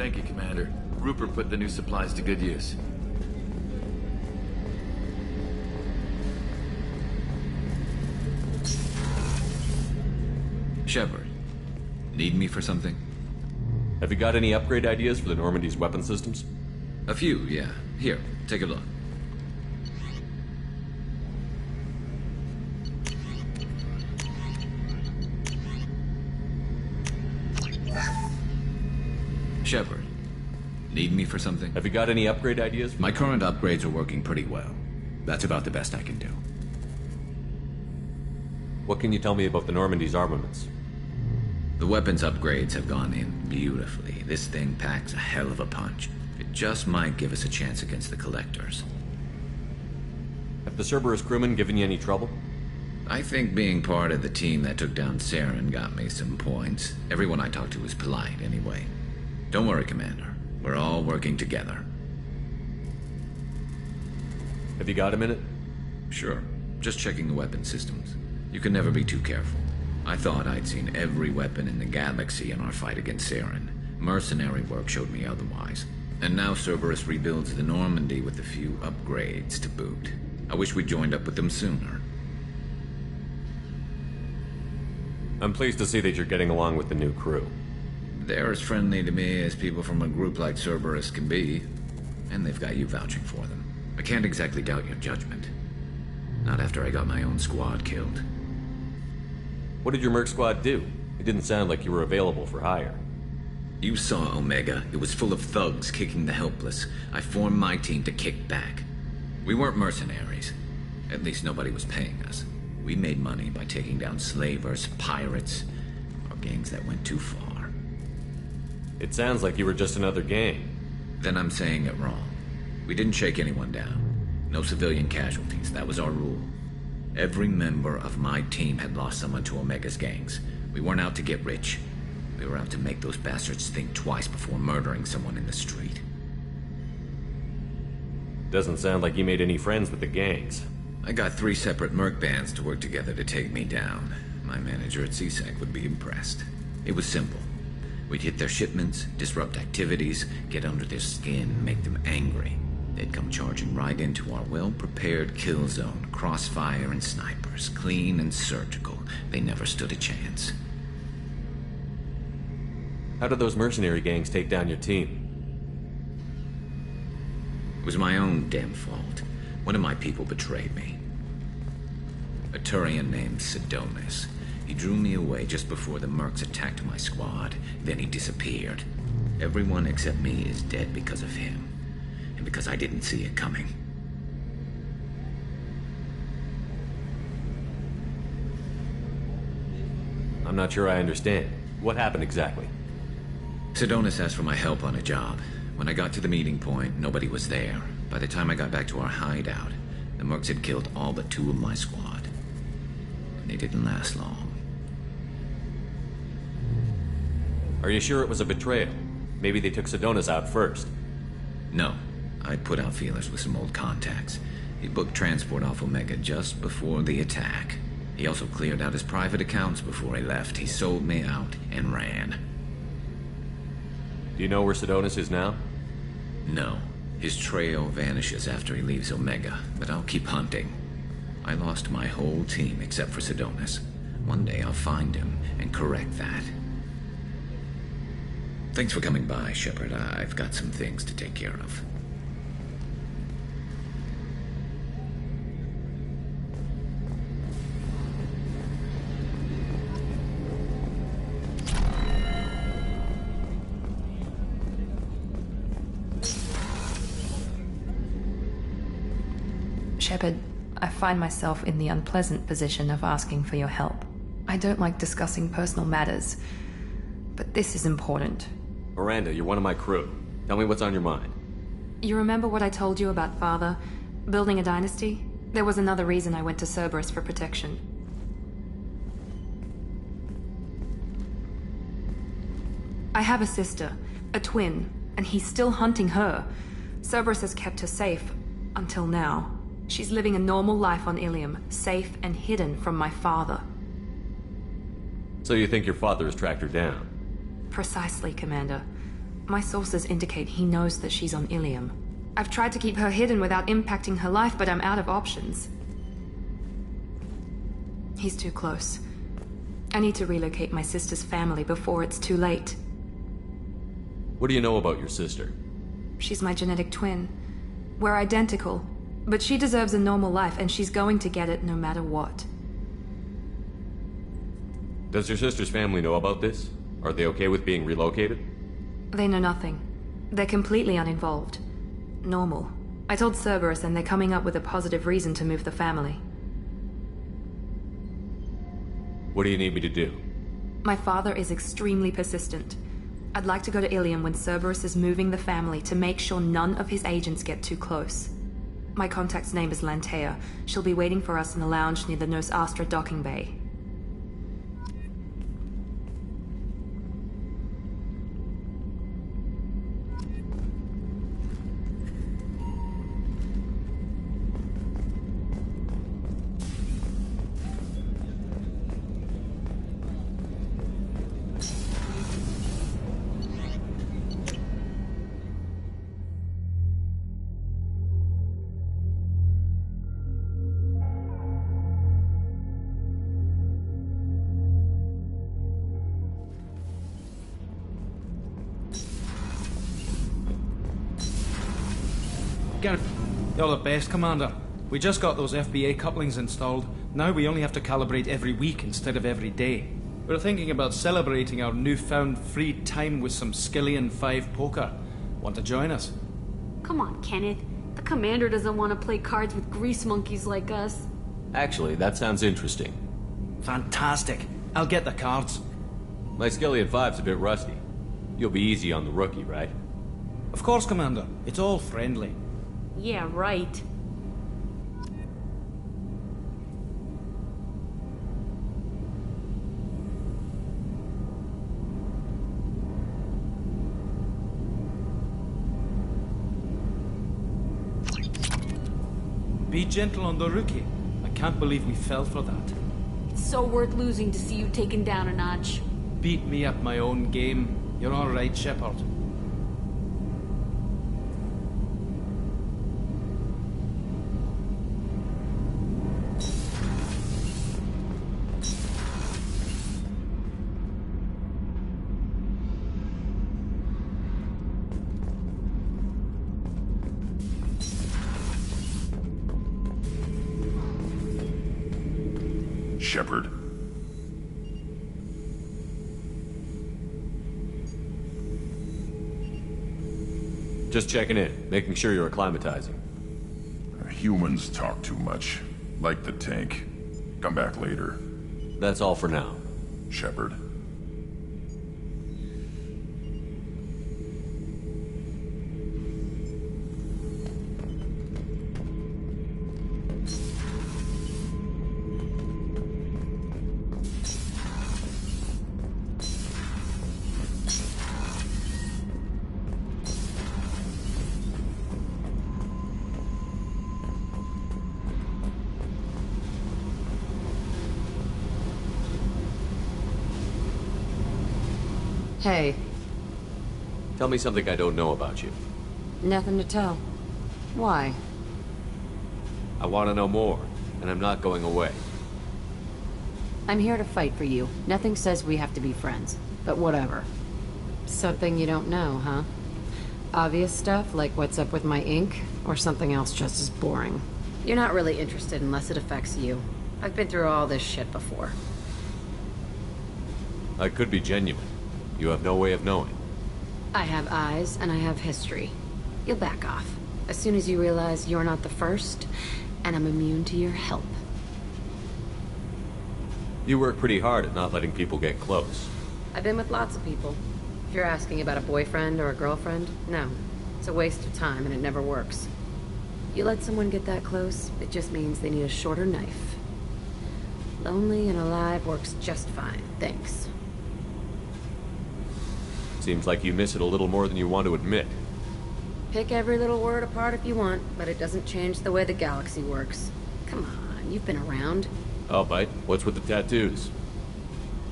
Thank you, Commander. Rupert put the new supplies to good use. Shepard, need me for something? Have you got any upgrade ideas for the Normandy's weapon systems? A few, yeah. Here, take a look. Shepard, need me for something? Have you got any upgrade ideas? My current upgrades are working pretty well. That's about the best I can do. What can you tell me about the Normandy's armaments? The weapons upgrades have gone in beautifully. This thing packs a hell of a punch. It just might give us a chance against the Collectors. Have the Cerberus crewmen given you any trouble? I think being part of the team that took down Saren got me some points. Everyone I talked to was polite anyway. Don't worry, Commander. We're all working together. Have you got a minute? Sure. Just checking the weapon systems. You can never be too careful. I thought I'd seen every weapon in the galaxy in our fight against Saren. Mercenary work showed me otherwise. And now Cerberus rebuilds the Normandy with a few upgrades to boot. I wish we joined up with them sooner. I'm pleased to see that you're getting along with the new crew. They're as friendly to me as people from a group like Cerberus can be. And they've got you vouching for them. I can't exactly doubt your judgment. Not after I got my own squad killed. What did your merc squad do? It didn't sound like you were available for hire. You saw Omega. It was full of thugs kicking the helpless. I formed my team to kick back. We weren't mercenaries. At least nobody was paying us. We made money by taking down slavers, pirates, or gangs that went too far. It sounds like you were just another gang. Then I'm saying it wrong. We didn't shake anyone down. No civilian casualties, that was our rule. Every member of my team had lost someone to Omega's gangs. We weren't out to get rich. We were out to make those bastards think twice before murdering someone in the street. Doesn't sound like you made any friends with the gangs. I got 3 separate merc bands to work together to take me down. My manager at CSEC would be impressed. It was simple. We'd hit their shipments, disrupt activities, get under their skin, make them angry. They'd come charging right into our well-prepared kill zone, crossfire and snipers, clean and surgical. They never stood a chance. How did those mercenary gangs take down your team? It was my own damn fault. One of my people betrayed me. A Turian named Sidonis. He drew me away just before the mercs attacked my squad. Then he disappeared. Everyone except me is dead because of him. And because I didn't see it coming. I'm not sure I understand. What happened exactly? Sidonis asked for my help on a job. When I got to the meeting point, nobody was there. By the time I got back to our hideout, the mercs had killed all but 2 of my squad. And they didn't last long. Are you sure it was a betrayal? Maybe they took Sidonis out first. No. I'd put out feelers with some old contacts. He booked transport off Omega just before the attack. He also cleared out his private accounts before he left. He sold me out and ran. Do you know where Sidonis is now? No. His trail vanishes after he leaves Omega, but I'll keep hunting. I lost my whole team except for Sidonis. One day I'll find him and correct that. Thanks for coming by, Shepard. I've got some things to take care of. Shepard, I find myself in the unpleasant position of asking for your help. I don't like discussing personal matters, but this is important. Miranda, you're one of my crew. Tell me what's on your mind. You remember what I told you about Father? Building a dynasty? There was another reason I went to Cerberus for protection. I have a sister, a twin, and he's still hunting her. Cerberus has kept her safe, until now. She's living a normal life on Ilium, safe and hidden from my father. So you think your father has tracked her down? Precisely, Commander. My sources indicate he knows that she's on Ilium. I've tried to keep her hidden without impacting her life, but I'm out of options. He's too close. I need to relocate my sister's family before it's too late. What do you know about your sister? She's my genetic twin. We're identical, but she deserves a normal life, and she's going to get it no matter what. Does your sister's family know about this? Are they okay with being relocated? They know nothing. They're completely uninvolved. Normal. I told Cerberus, and they're coming up with a positive reason to move the family. What do you need me to do? My father is extremely persistent. I'd like to go to Ilium when Cerberus is moving the family to make sure none of his agents get too close. My contact's name is Lantea. She'll be waiting for us in the lounge near the Nos Astra docking bay. Get it. You're the best, Commander. We just got those FBA couplings installed. Now we only have to calibrate every week instead of every day. We're thinking about celebrating our newfound free time with some Skillian 5 poker. Want to join us? Come on, Kenneth. The Commander doesn't want to play cards with grease monkeys like us. Actually, that sounds interesting. Fantastic. I'll get the cards. My Skillian 5's a bit rusty. You'll be easy on the rookie, right? Of course, Commander. It's all friendly. Yeah, right. Be gentle on the rookie. I can't believe we fell for that. It's so worth losing to see you taken down a notch. Beat me at my own game. You're all right, Shepard. Shepard. Just checking in, making sure you're acclimatizing. Humans talk too much. Like the tank. Come back later. That's all for now. Shepard. Hey. Tell me something I don't know about you. Nothing to tell. Why? I want to know more, and I'm not going away. I'm here to fight for you. Nothing says we have to be friends, but whatever. Something you don't know, huh? Obvious stuff, like what's up with my ink, or something else just as boring. You're not really interested unless it affects you. I've been through all this shit before. I could be genuine. You have no way of knowing. I have eyes, and I have history. You'll back off. As soon as you realize you're not the first, and I'm immune to your help. You work pretty hard at not letting people get close. I've been with lots of people. If you're asking about a boyfriend or a girlfriend, no. It's a waste of time, and it never works. You let someone get that close, it just means they need a shorter knife. Lonely and alive works just fine, thanks. Seems like you miss it a little more than you want to admit. Pick every little word apart if you want, but it doesn't change the way the galaxy works. Come on, you've been around. I'll bite. What's with the tattoos?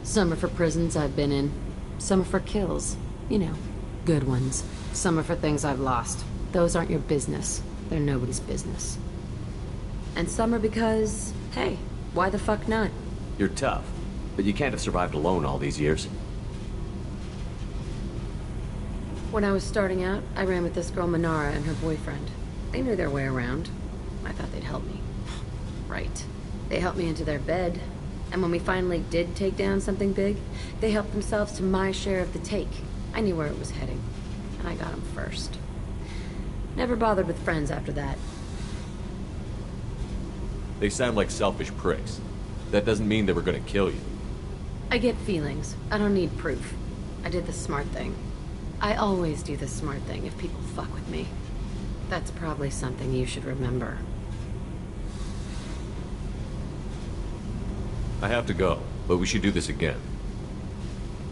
Some are for prisons I've been in. Some are for kills. You know, good ones. Some are for things I've lost. Those aren't your business. They're nobody's business. And some are because, hey, why the fuck not? You're tough, but you can't have survived alone all these years. When I was starting out, I ran with this girl Minara and her boyfriend. They knew their way around. I thought they'd help me. Right. They helped me into their bed. And when we finally did take down something big, they helped themselves to my share of the take. I knew where it was heading. And I got them first. Never bothered with friends after that. They sound like selfish pricks. That doesn't mean they were gonna kill you. I get feelings. I don't need proof. I did the smart thing. I always do the smart thing if people fuck with me. That's probably something you should remember. I have to go, but we should do this again.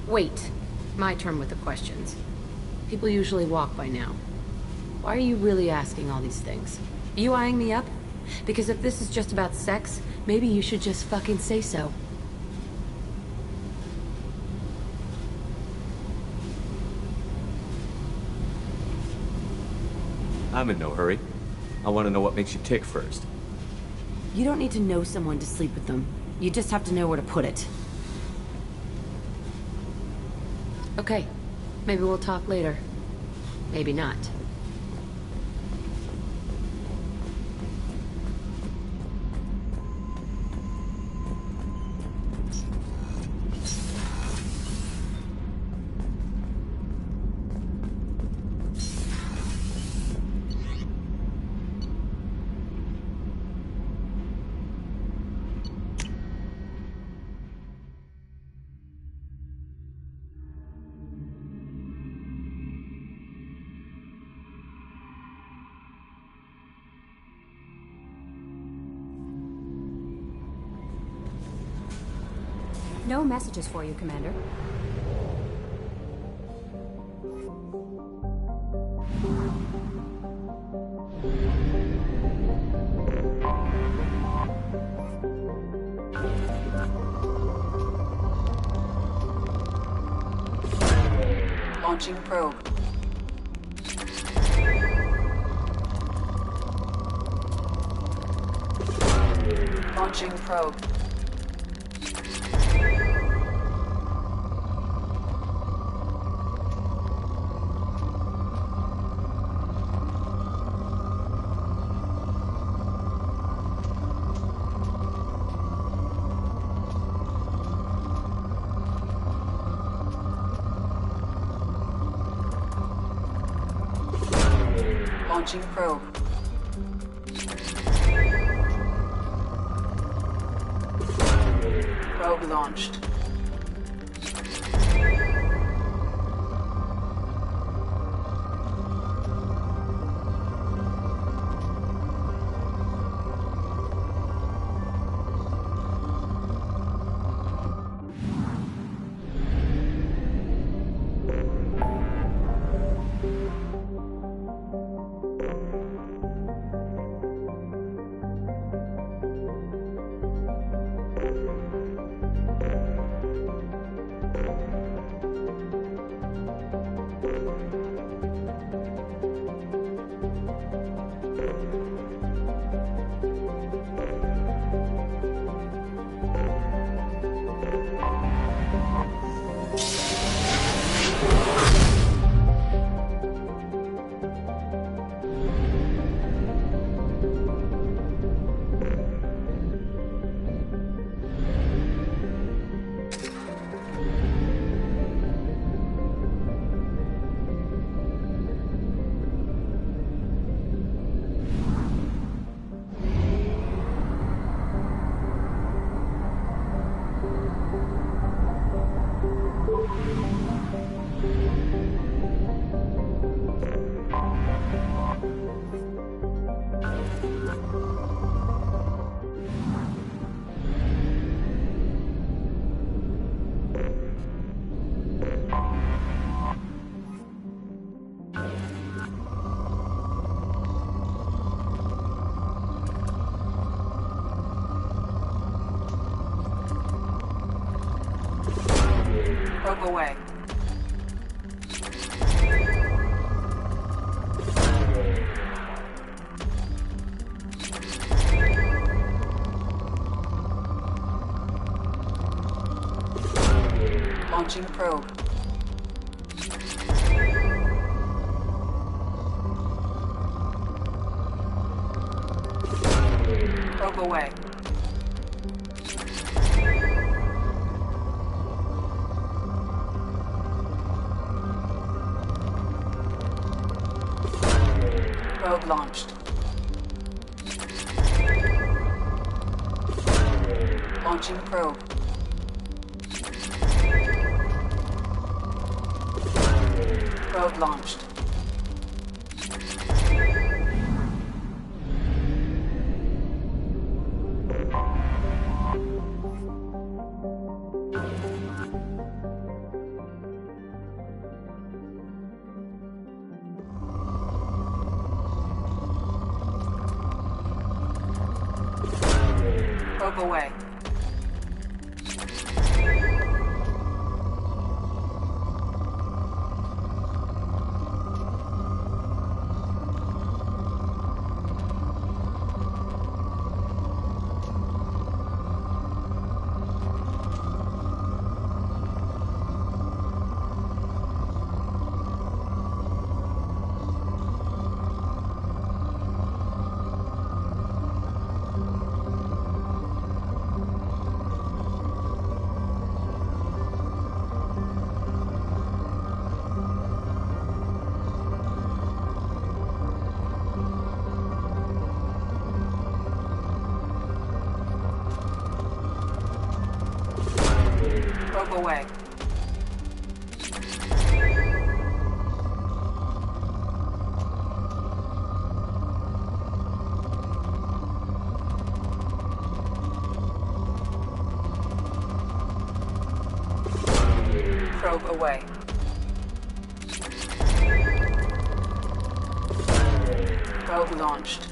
Wait. My turn with the questions. People usually walk by now. Why are you really asking all these things? Are you eyeing me up? Because if this is just about sex, maybe you should just fucking say so. I'm in no hurry. I want to know what makes you tick first. You don't need to know someone to sleep with them. You just have to know where to put it. Okay. Maybe we'll talk later. Maybe not. No messages for you, Commander. Launching probe. Launching probe. Launching probe. Probe launched. Probe away. Launching probe. Probe away. Probe launched. Launching probe. Probe launched. Probe away. Probe away. Probe away. Probe launched.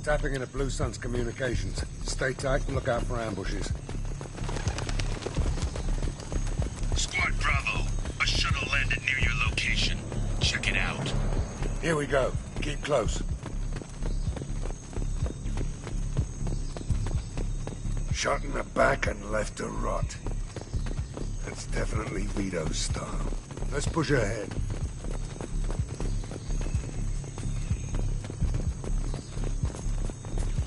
Tapping into Blue Sun's communications. Stay tight and look out for ambushes. Squad Bravo, a shuttle landed near your location. Check it out. Here we go. Keep close. Shot in the back and left to rot. That's definitely Vito's style. Let's push ahead.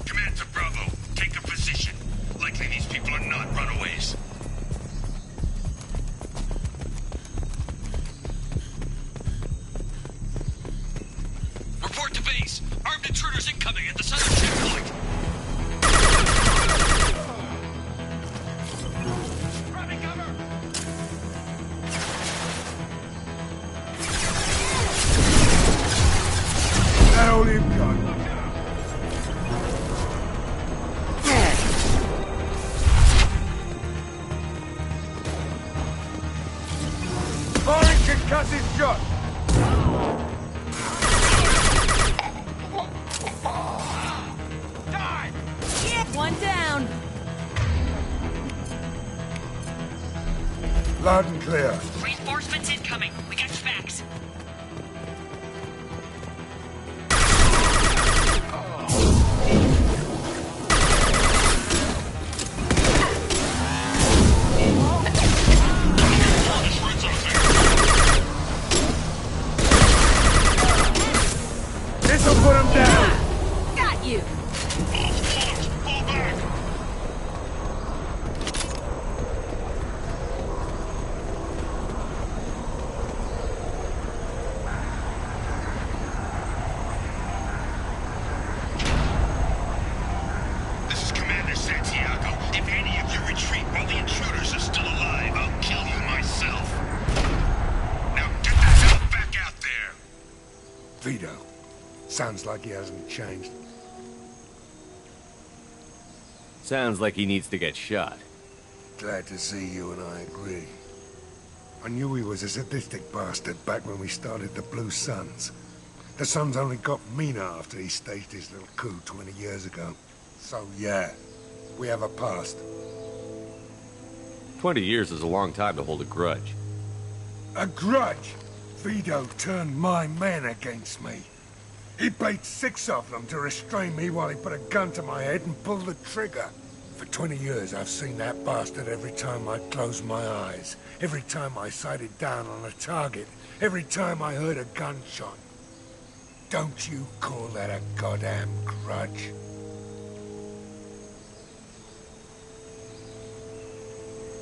Command to Bravo, take a position. Likely these people are not runaways. Report to base. Armed intruders incoming at the southern checkpoint. Grabbing cover. That all you've got. Firing concussive shot. One down. Loud and clear. Reinforcements incoming. We got facts. This'll put him down. Got you. This is Commander Santiago. If any of you retreat while the intruders are still alive, I'll kill you myself. Now get the hell back out there! Vito. Sounds like he hasn't changed. Sounds like he needs to get shot. Glad to see you and I agree. I knew he was a sadistic bastard back when we started the Blue Suns. The Suns only got meaner after he staged his little coup 20 years ago. So yeah, we have a past. 20 years is a long time to hold a grudge. A grudge? Vito turned my men against me. He paid 6 of them to restrain me while he put a gun to my head and pulled the trigger. For 20 years, I've seen that bastard every time I closed my eyes. Every time I sighted down on a target. Every time I heard a gunshot. Don't you call that a goddamn grudge?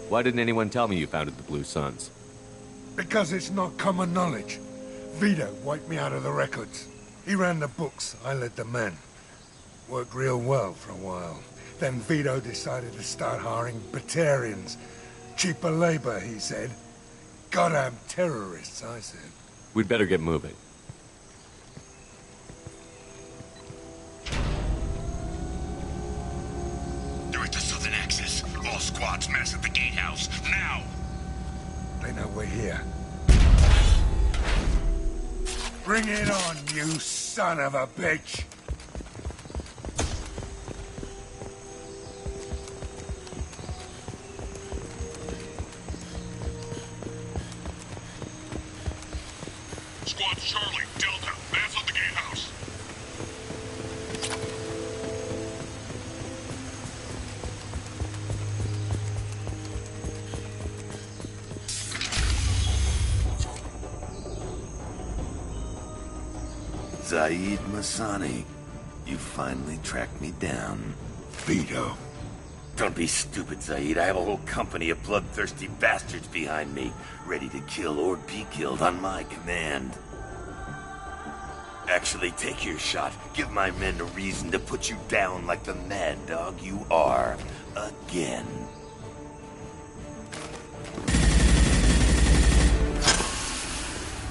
Why didn't anyone tell me you founded the Blue Suns? Because it's not common knowledge. Vito wiped me out of the records. He ran the books, I led the men. Worked real well for a while. Then Vito decided to start hiring Batarians. Cheaper labor, he said. Goddamn terrorists, I said. We'd better get moving. They're at the southern axis. All squads mass at the gatehouse. Now! They know we're here. Bring it on, you son of a bitch! Squad Charlie, Delta, mass at the gatehouse. Zaid Masani, you finally tracked me down. Vito. Don't be stupid, Zaid. I have a whole company of bloodthirsty bastards behind me, ready to kill or be killed on my command. Actually, take your shot. Give my men a reason to put you down like the mad dog you are. Again.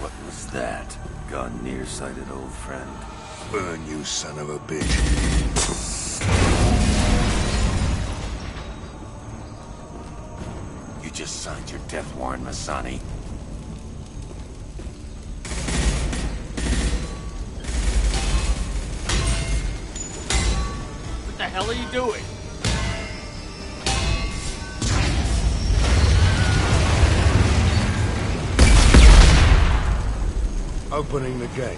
What was that? Gone nearsighted, old friend. Burn, you son of a bitch. You just signed your death warrant, Masani. What the hell are you doing? Opening the gate.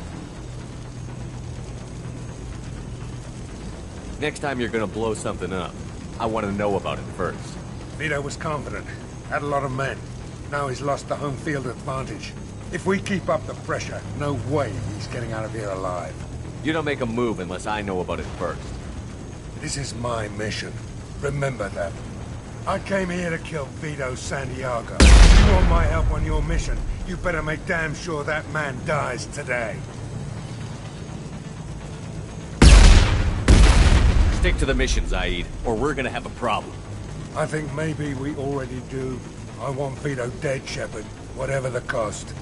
Next time you're gonna blow something up, I want to know about it first. Vito was confident. Had a lot of men. Now he's lost the home field advantage. If we keep up the pressure, no way he's getting out of here alive. You don't make a move unless I know about it first. This is my mission. Remember that. I came here to kill Vito Santiago. You want my help on your mission, you better make damn sure that man dies today. Stick to the mission, Zaid, or we're gonna have a problem. I think maybe we already do. I want Vito dead, Shepard, whatever the cost.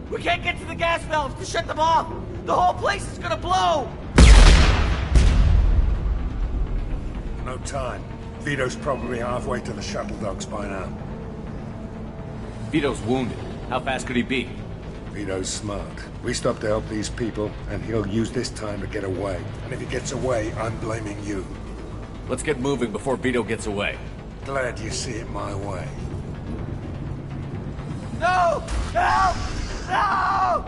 We can't get to the gas valves to shut them off! The whole place is gonna blow! No time. Vito's probably halfway to the shuttle docks by now. Vito's wounded. How fast could he be? Vito's smart. We stop to help these people, and he'll use this time to get away. And if he gets away, I'm blaming you. Let's get moving before Vito gets away. Glad you see it my way. No! Help! No!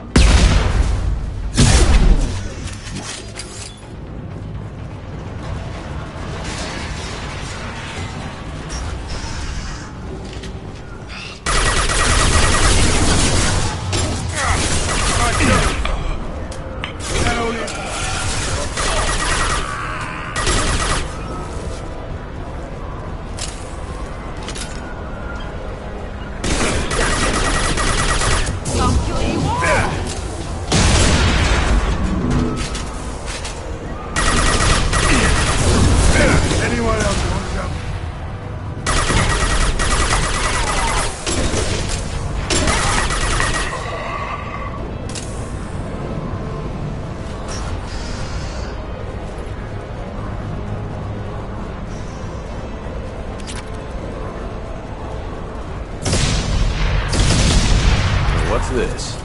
What's this?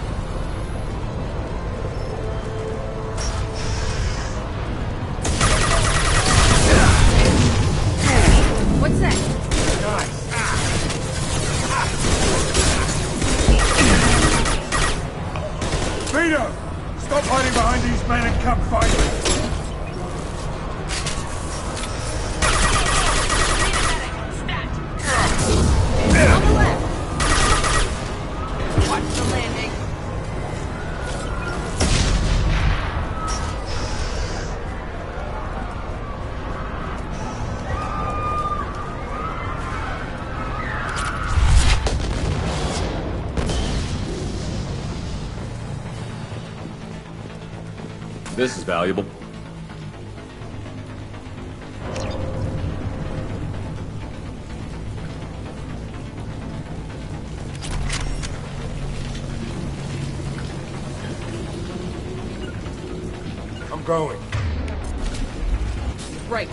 What's that? Vito! Stop hiding behind these men and come fight me! On the left! Watch the landing. This is valuable. I'm going. Right.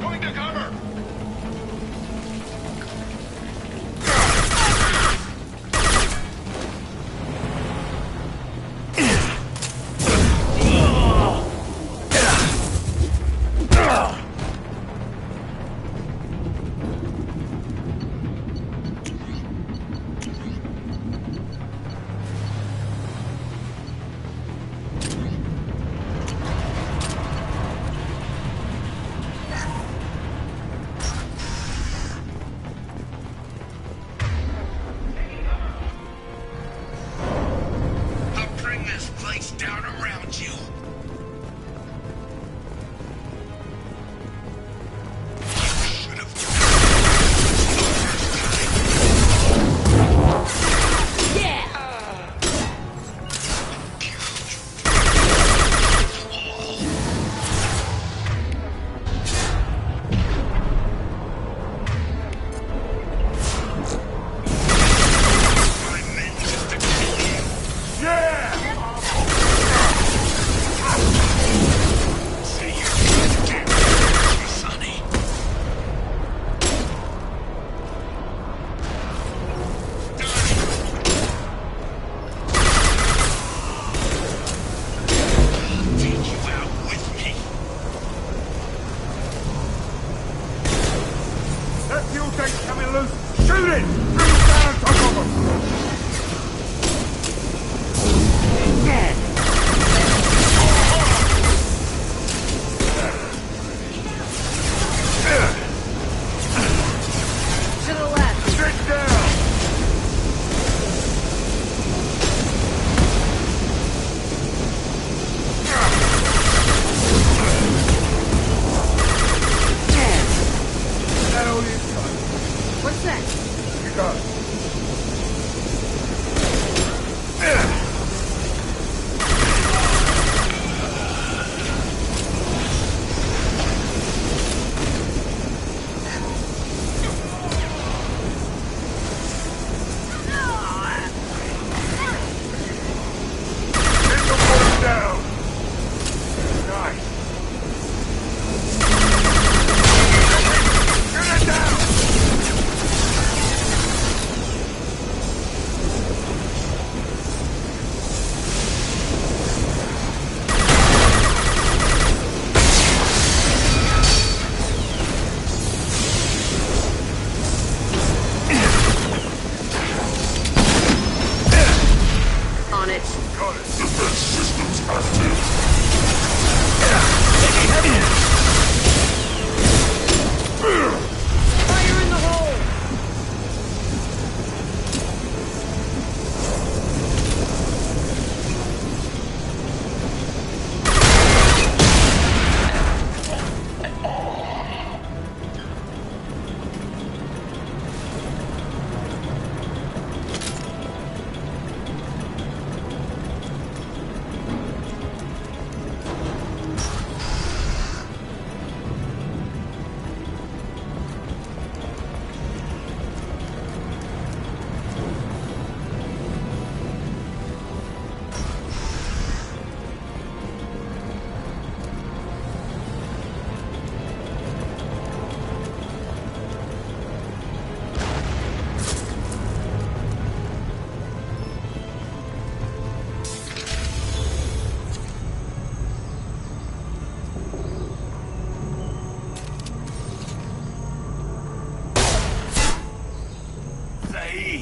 Going to cover!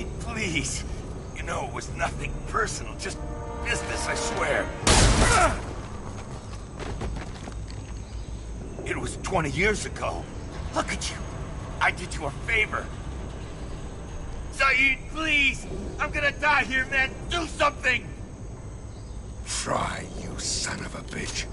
Saeed, please. You know it was nothing personal, just business, I swear. It was 20 years ago. Look at you. I did you a favor. Saeed, please! I'm gonna die here, man! Do something! Try, you son of a bitch.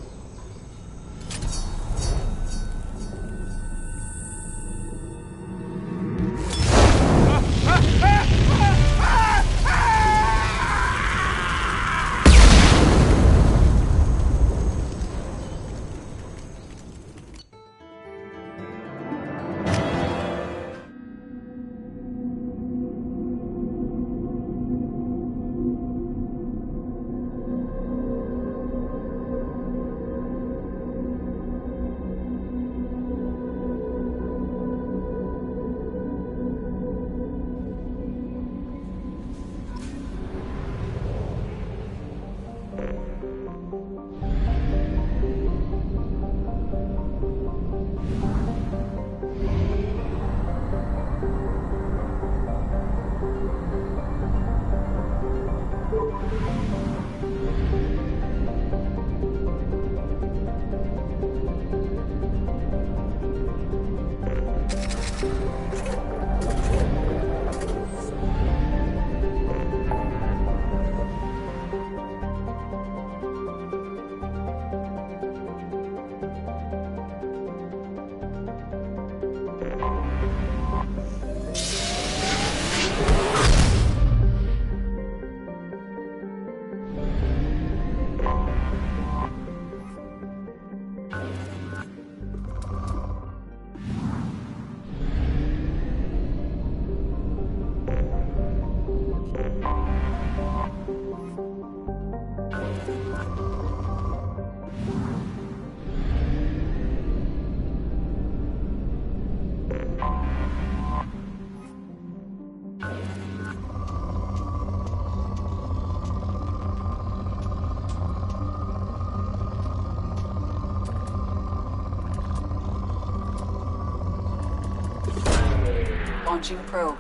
Launching probe.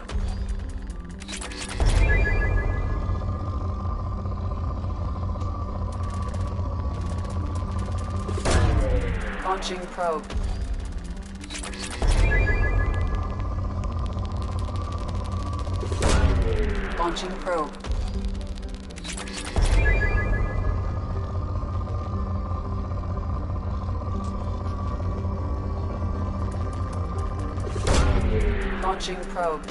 Launching probe. Launching probe. Launching probe.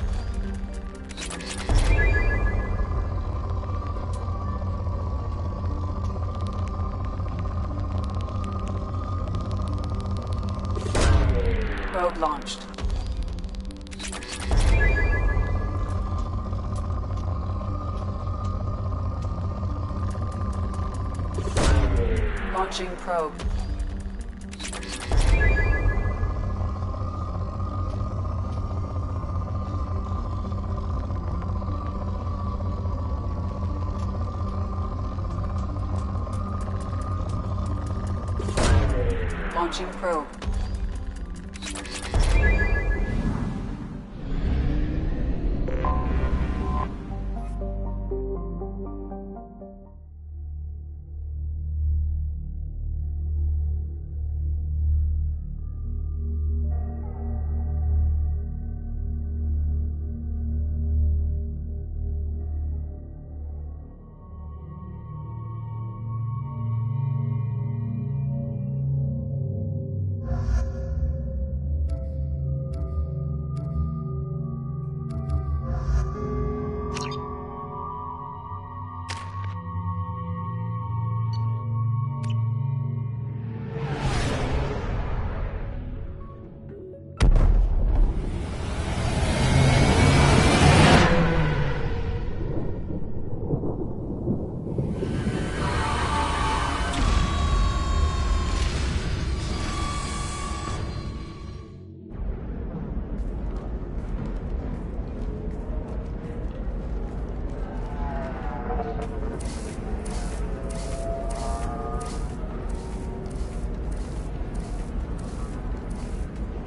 Probe launched. Launching probe. Launching probe.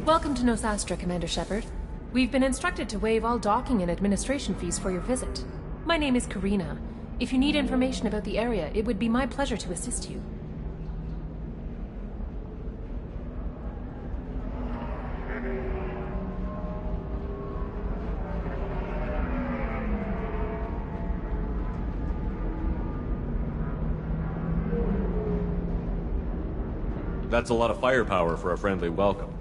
Welcome to Nosastra, Commander Shepard. We've been instructed to waive all docking and administration fees for your visit. My name is Karina. If you need information about the area, it would be my pleasure to assist you. That's a lot of firepower for a friendly welcome.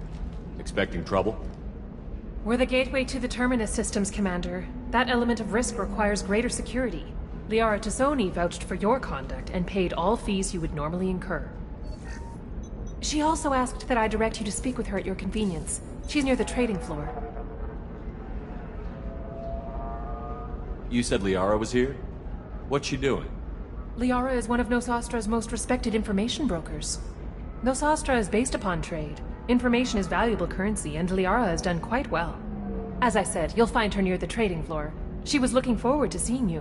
Expecting trouble? We're the gateway to the Terminus systems, Commander. That element of risk requires greater security. Liara Tassoni vouched for your conduct and paid all fees you would normally incur. She also asked that I direct you to speak with her at your convenience. She's near the trading floor. You said Liara was here? What's she doing? Liara is one of Nosastra's most respected information brokers. Nosastra is based upon trade. Information is valuable currency, and Liara has done quite well. As I said, you'll find her near the trading floor. She was looking forward to seeing you.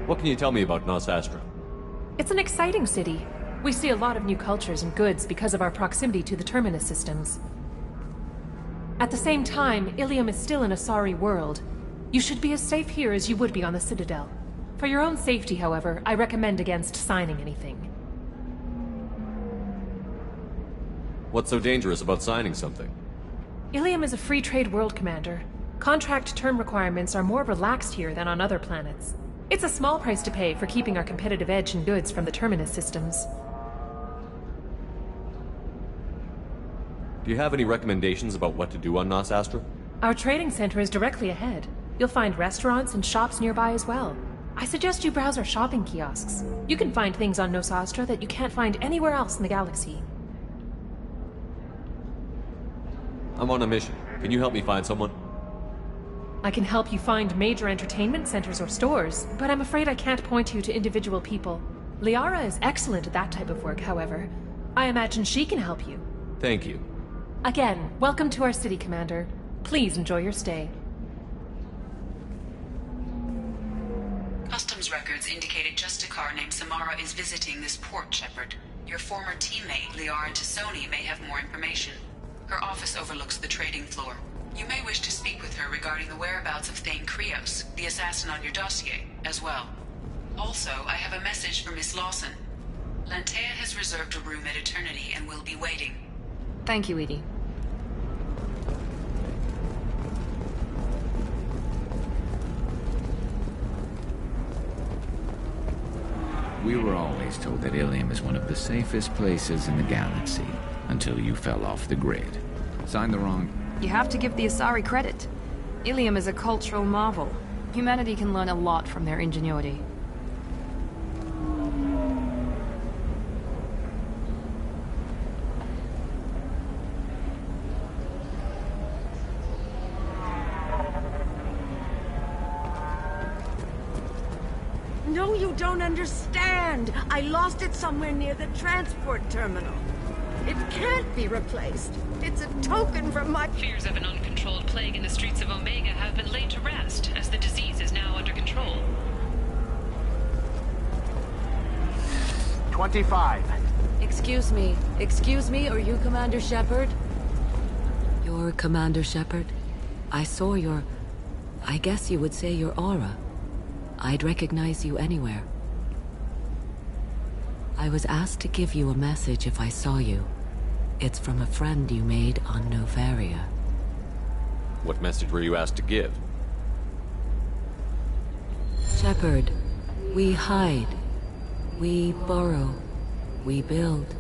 What can you tell me about Nosastra? It's an exciting city. We see a lot of new cultures and goods because of our proximity to the Terminus systems. At the same time, Ilium is still an Asari world. You should be as safe here as you would be on the Citadel. For your own safety, however, I recommend against signing anything. What's so dangerous about signing something? Ilium is a free trade world, Commander. Contract term requirements are more relaxed here than on other planets. It's a small price to pay for keeping our competitive edge in goods from the Terminus systems. Do you have any recommendations about what to do on Nosastra? Our trading center is directly ahead. You'll find restaurants and shops nearby as well. I suggest you browse our shopping kiosks. You can find things on Nosastra that you can't find anywhere else in the galaxy. I'm on a mission. Can you help me find someone? I can help you find major entertainment centers or stores, but I'm afraid I can't point you to individual people. Liara is excellent at that type of work, however. I imagine she can help you. Thank you. Again, welcome to our city, Commander. Please enjoy your stay. Customs records indicated Justicar named Samara is visiting this port, Shepard. Your former teammate, Liara Tassoni, may have more information. Her office overlooks the trading floor. You may wish to speak with her regarding the whereabouts of Thane Krios, the assassin on your dossier, as well. Also, I have a message for Miss Lawson. Lantea has reserved a room at Eternity and will be waiting. Thank you, Edie. We were always told that Ilium is one of the safest places in the galaxy, until you fell off the grid. Signed the wrong... You have to give the Asari credit. Ilium is a cultural marvel. Humanity can learn a lot from their ingenuity. No, you don't understand. I lost it somewhere near the transport terminal. It can't be replaced. It's a token from my... Fears of an uncontrolled plague in the streets of Omega have been laid to rest, as the disease is now under control. 25. Excuse me, are you Commander Shepard? You're Commander Shepard? I saw your... I guess you would say your aura. I'd recognize you anywhere. I was asked to give you a message if I saw you. It's from a friend you made on Novaria. What message were you asked to give? Shepard, we hide. We borrow. We build.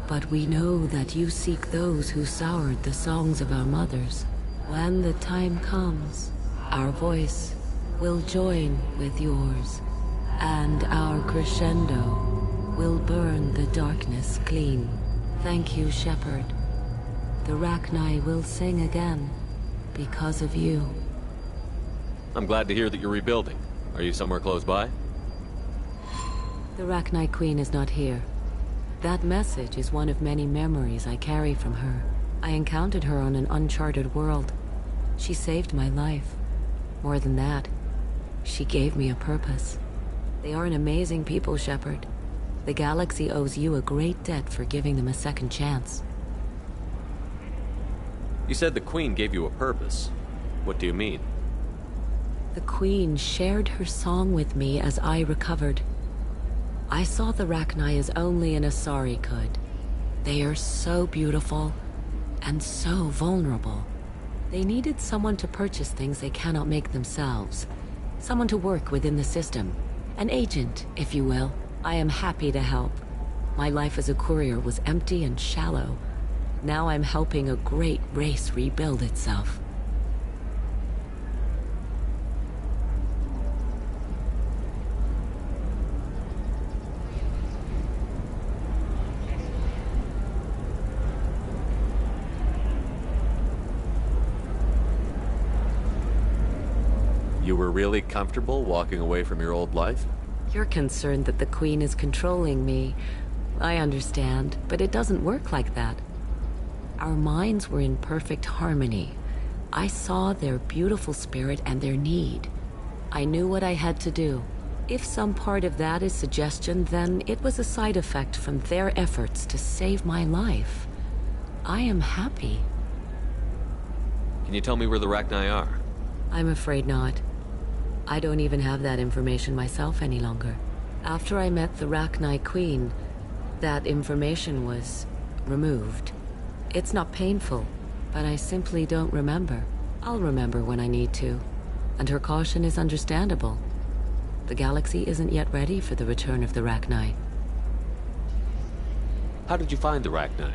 But we know that you seek those who soured the songs of our mothers. When the time comes, our voice will join with yours, and our crescendo will burn the darkness clean. Thank you, Shepard. The Rachni will sing again, because of you. I'm glad to hear that you're rebuilding. Are you somewhere close by? The Rachni Queen is not here. That message is one of many memories I carry from her. I encountered her on an uncharted world. She saved my life. More than that, she gave me a purpose. They are an amazing people, Shepard. The galaxy owes you a great debt for giving them a second chance. You said the Queen gave you a purpose. What do you mean? The Queen shared her song with me as I recovered. I saw the Rachni as only an Asari could. They are so beautiful and so vulnerable. They needed someone to purchase things they cannot make themselves. Someone to work within the system. An agent, if you will. I am happy to help. My life as a courier was empty and shallow. Now I'm helping a great race rebuild itself. You were really comfortable walking away from your old life? You're concerned that the Queen is controlling me. I understand, but it doesn't work like that. Our minds were in perfect harmony. I saw their beautiful spirit and their need. I knew what I had to do. If some part of that is suggestion, then it was a side effect from their efforts to save my life. I am happy. Can you tell me where the Rachni are? I'm afraid not. I don't even have that information myself any longer. After I met the Rachni Queen, that information was removed. It's not painful, but I simply don't remember. I'll remember when I need to, and her caution is understandable. The galaxy isn't yet ready for the return of the Rachni. How did you find the Rachni?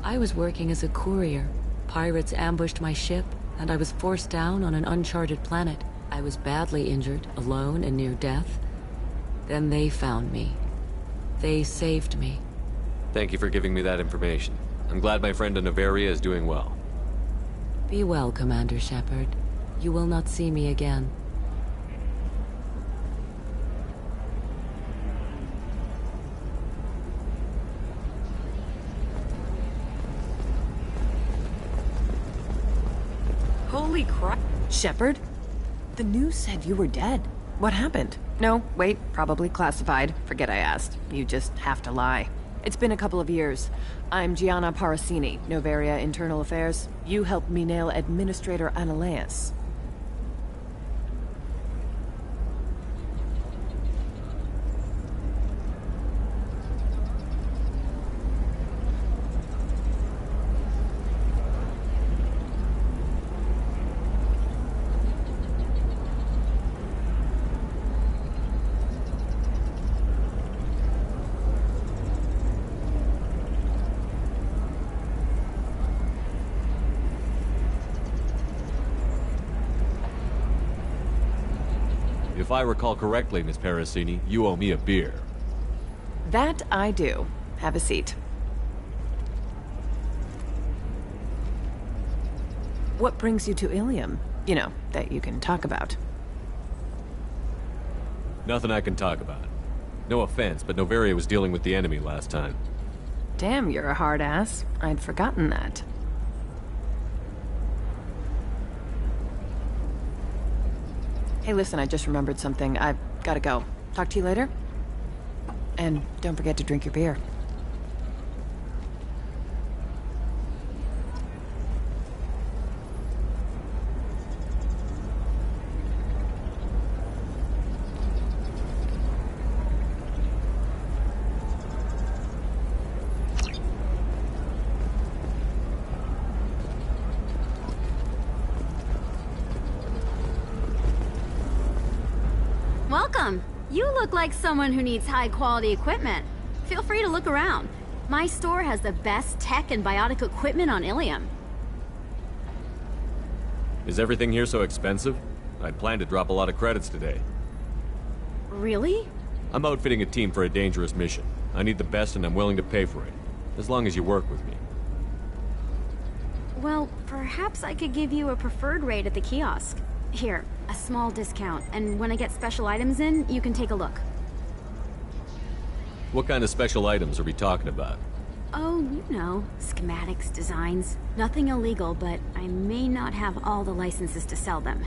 I was working as a courier. Pirates ambushed my ship, and I was forced down on an uncharted planet. I was badly injured, alone and near death. Then they found me. They saved me. Thank you for giving me that information. I'm glad my friend Noveria is doing well. Be well, Commander Shepard. You will not see me again. Holy crap. Shepard? The news said you were dead. What happened? No, wait, probably classified. Forget I asked. You just have to lie. It's been a couple of years. I'm Gianna Parasini, Noveria Internal Affairs. You helped me nail Administrator Analeas. If I recall correctly, Miss Parasini, you owe me a beer. That I do. Have a seat. What brings you to Ilium? You know, that you can talk about. Nothing I can talk about. No offense, but Noveria was dealing with the enemy last time. Damn, you're a hard ass. I'd forgotten that. Hey, listen, I just remembered something. I've gotta go. Talk to you later? And don't forget to drink your beer. Welcome. You look like someone who needs high-quality equipment. Feel free to look around. My store has the best tech and biotic equipment on Ilium. Is everything here so expensive? I'd planned to drop a lot of credits today. Really? I'm outfitting a team for a dangerous mission. I need the best and I'm willing to pay for it. As long as you work with me. Well, perhaps I could give you a preferred rate at the kiosk. Here, a small discount, and when I get special items in, you can take a look. What kind of special items are we talking about? Oh, you know, schematics, designs. Nothing illegal, but I may not have all the licenses to sell them.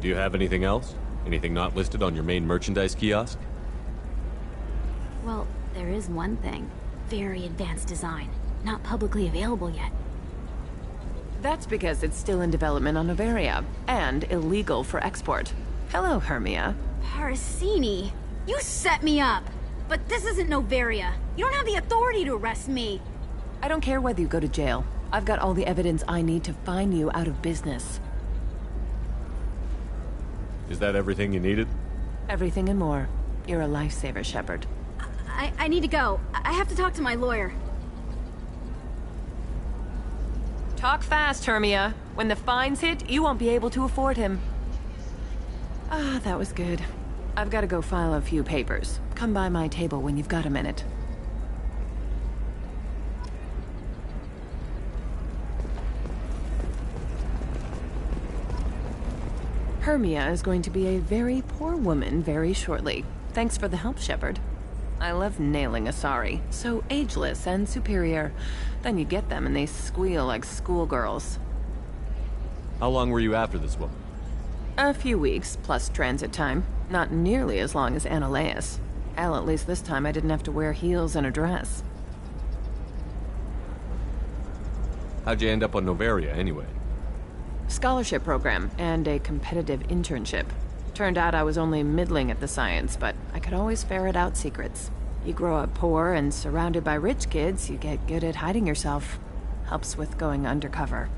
Do you have anything else? Anything not listed on your main merchandise kiosk? Well, there is one thing. Very advanced design. not publicly available yet. That's because it's still in development on Novaria, and illegal for export. Hello, Hermia. Parasini, you set me up! But this isn't Novaria. You don't have the authority to arrest me. I don't care whether you go to jail. I've got all the evidence I need to find you out of business. Is that everything you needed? Everything and more. You're a lifesaver, Shepard. I need to go. I have to talk to my lawyer. Talk fast, Hermia. When the fines hit, you won't be able to afford him. Ah, that was good. I've got to go file a few papers. Come by my table when you've got a minute. Hermia is going to be a very poor woman very shortly. Thanks for the help, Shepard. I love nailing Asari. So ageless and superior. Then you get them and they squeal like schoolgirls. How long were you after this woman? A few weeks, plus transit time. Not nearly as long as Annaleus. Hell, at least this time I didn't have to wear heels and a dress. How'd you end up on Novaria, anyway? Scholarship program and a competitive internship. Turned out I was only middling at the science, but I could always ferret out secrets. You grow up poor and surrounded by rich kids, you get good at hiding yourself. Helps with going undercover.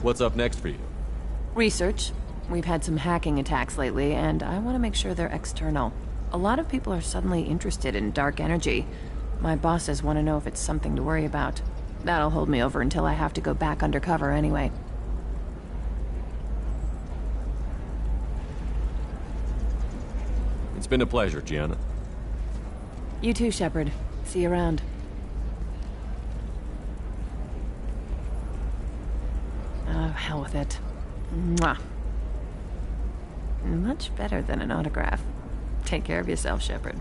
What's up next for you? Research. We've had some hacking attacks lately, and I want to make sure they're external. A lot of people are suddenly interested in dark energy. My bosses want to know if it's something to worry about. That'll hold me over until I have to go back undercover anyway. It's been a pleasure, Gianna. You too, Shepard. See you around. Oh, hell with it. Mwah. Much better than an autograph. Take care of yourself, Shepard.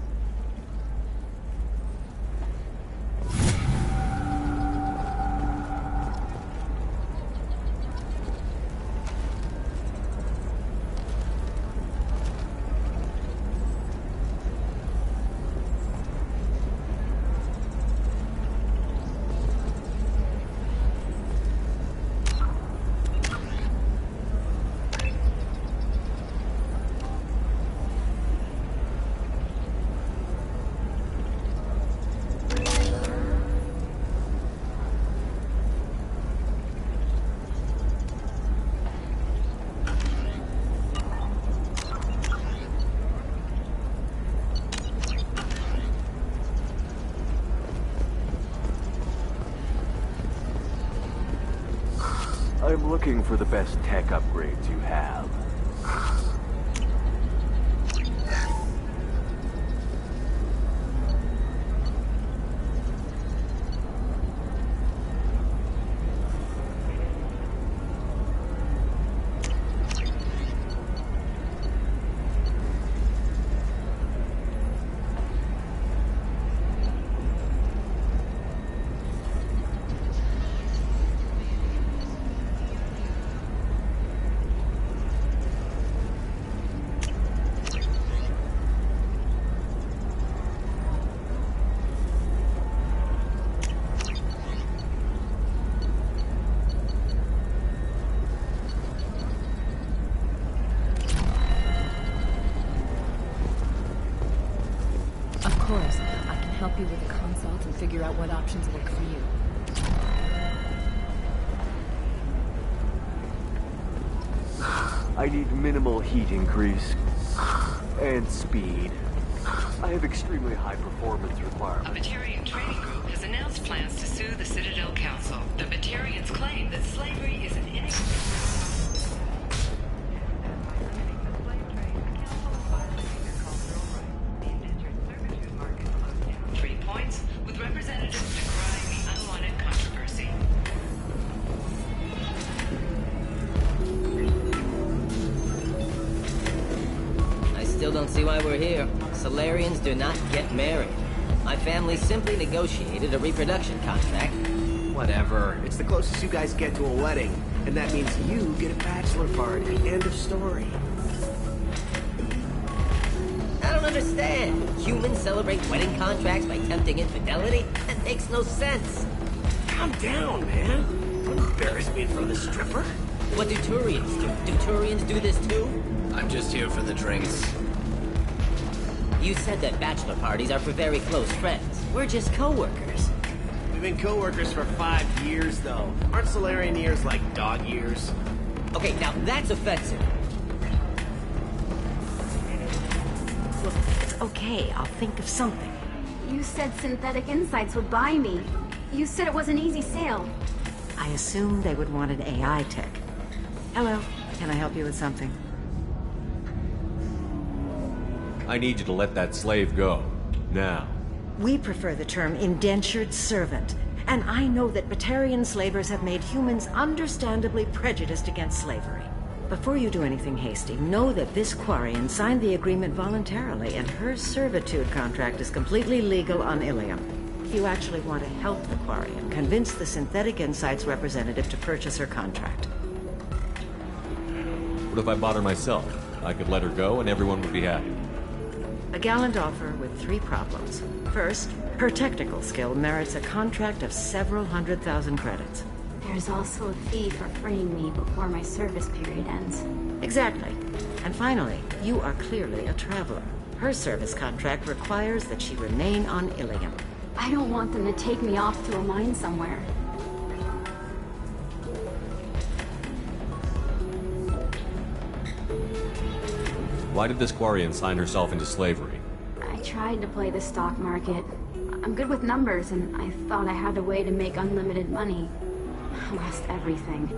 I'm looking for the best tech upgrades you have. Help you with the consult and figure out what options work for you. I need minimal heat increase and speed. I have extremely high performance requirements. A Batarian trading group has announced plans to sue the Citadel Council. The Batarians claim that slavery is an don't see why we're here. Solarians do not get married. My family simply negotiated a reproduction contract. Whatever. It's the closest you guys get to a wedding. And that means you get a bachelor party. End of story. I don't understand. Humans celebrate wedding contracts by tempting infidelity? That makes no sense. Calm down, man. Don't embarrass me in front of the stripper. What do Turians do? Do Turians do this too? I'm just here for the drinks. You said that bachelor parties are for very close friends. We're just co-workers. We've been co-workers for 5 years, though. Aren't Solarian years like dog years? Okay, now that's offensive. Look, it's okay. I'll think of something. You said Synthetic Insights would buy me. You said it was an easy sale. I assumed they would want an AI tech. Hello, can I help you with something? I need you to let that slave go. Now. We prefer the term indentured servant. And I know that Batarian slavers have made humans understandably prejudiced against slavery. Before you do anything hasty, know that this Quarian signed the agreement voluntarily, and her servitude contract is completely legal on Ilium. If you actually want to help the Quarian, convince the Synthetic Insights representative to purchase her contract. What if I bought her myself? I could let her go and everyone would be happy. A gallant offer with 3 problems. First, her technical skill merits a contract of several 100,000 credits. There's also a fee for freeing me before my service period ends. Exactly. And finally, you are clearly a traveler. Her service contract requires that she remain on Ilium. I don't want them to take me off to a mine somewhere. Why did this Quarian sign herself into slavery? I tried to play the stock market. I'm good with numbers, and I thought I had a way to make unlimited money. I lost everything.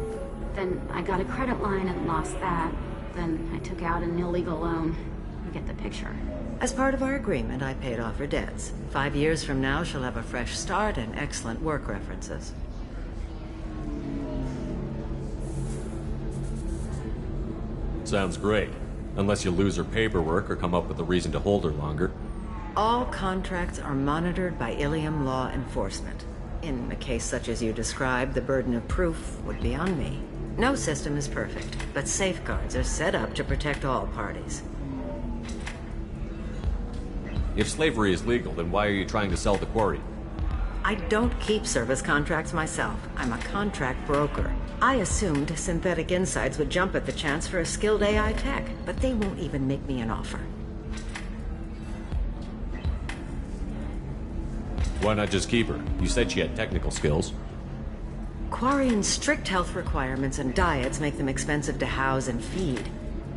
Then I got a credit line and lost that. Then I took out an illegal loan. You get the picture. As part of our agreement, I paid off her debts. 5 years from now, she'll have a fresh start and excellent work references. Sounds great. Unless you lose her paperwork or come up with a reason to hold her longer. All contracts are monitored by Ilium law enforcement. In a case such as you described, the burden of proof would be on me. No system is perfect, but safeguards are set up to protect all parties. If slavery is legal, then why are you trying to sell the quarry? I don't keep service contracts myself. I'm a contract broker. I assumed Synthetic Insights would jump at the chance for a skilled AI tech, but they won't even make me an offer. Why not just keep her? You said she had technical skills. Quarian's strict health requirements and diets make them expensive to house and feed.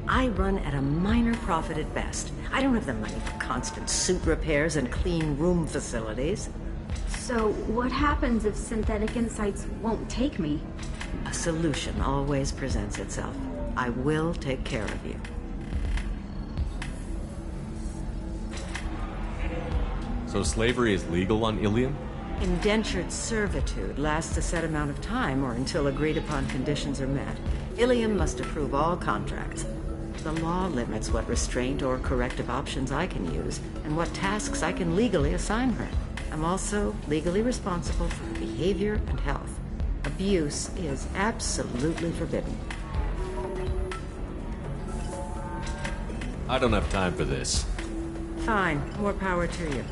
I run at a minor profit at best. I don't have the money for constant suit repairs and clean room facilities. So what happens if Synthetic Insights won't take me? A solution always presents itself. I will take care of you. So slavery is legal on Ilium? Indentured servitude lasts a set amount of time or until agreed upon conditions are met. Ilium must approve all contracts. The law limits what restraint or corrective options I can use and what tasks I can legally assign her. I'm also legally responsible for her behavior and health. Abuse is absolutely forbidden. I don't have time for this. Fine. More power to you.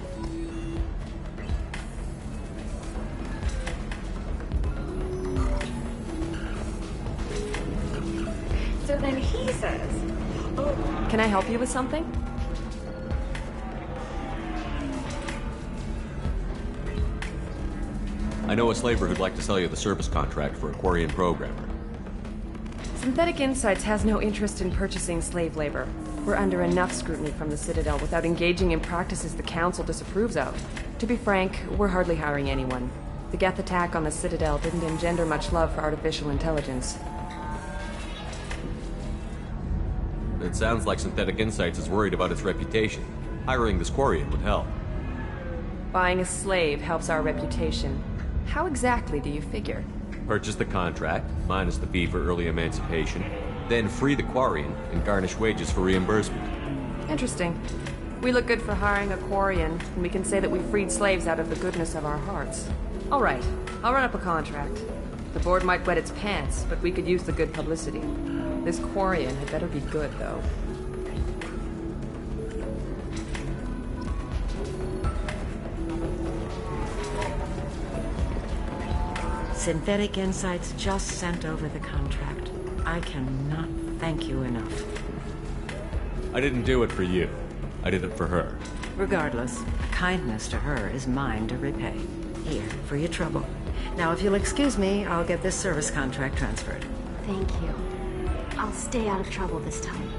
So then he says... Oh. Can I help you with something? I know a slaver who'd like to sell you the service contract for a Quarian programmer. Synthetic Insights has no interest in purchasing slave labor. We're under enough scrutiny from the Citadel without engaging in practices the Council disapproves of. To be frank, we're hardly hiring anyone. The Geth attack on the Citadel didn't engender much love for artificial intelligence. It sounds like Synthetic Insights is worried about its reputation. Hiring this Quarian would help. Buying a slave helps our reputation. How exactly do you figure? Purchase the contract, minus the fee for early emancipation, then free the Quarian and garnish wages for reimbursement. Interesting. We look good for hiring a Quarian, and we can say that we freed slaves out of the goodness of our hearts. All right, I'll run up a contract. The board might wet its pants, but we could use the good publicity. This Quarian had better be good, though. Synthetic Insights just sent over the contract. I cannot thank you enough. I didn't do it for you. I did it for her. Regardless, kindness to her is mine to repay. Here, for your trouble. Now, if you'll excuse me, I'll get this service contract transferred. Thank you. I'll stay out of trouble this time.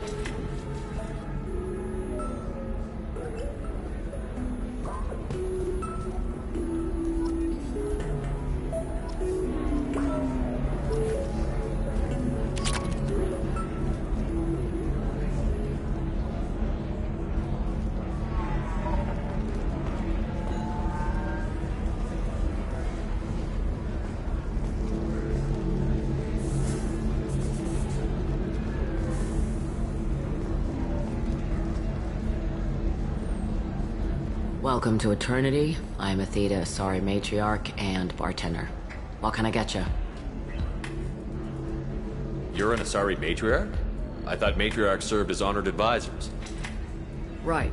Welcome to Eternity. I'm Athena, sorry matriarch and bartender. What can I get you? You're an Asari matriarch? I thought matriarchs served as honored advisors. Right.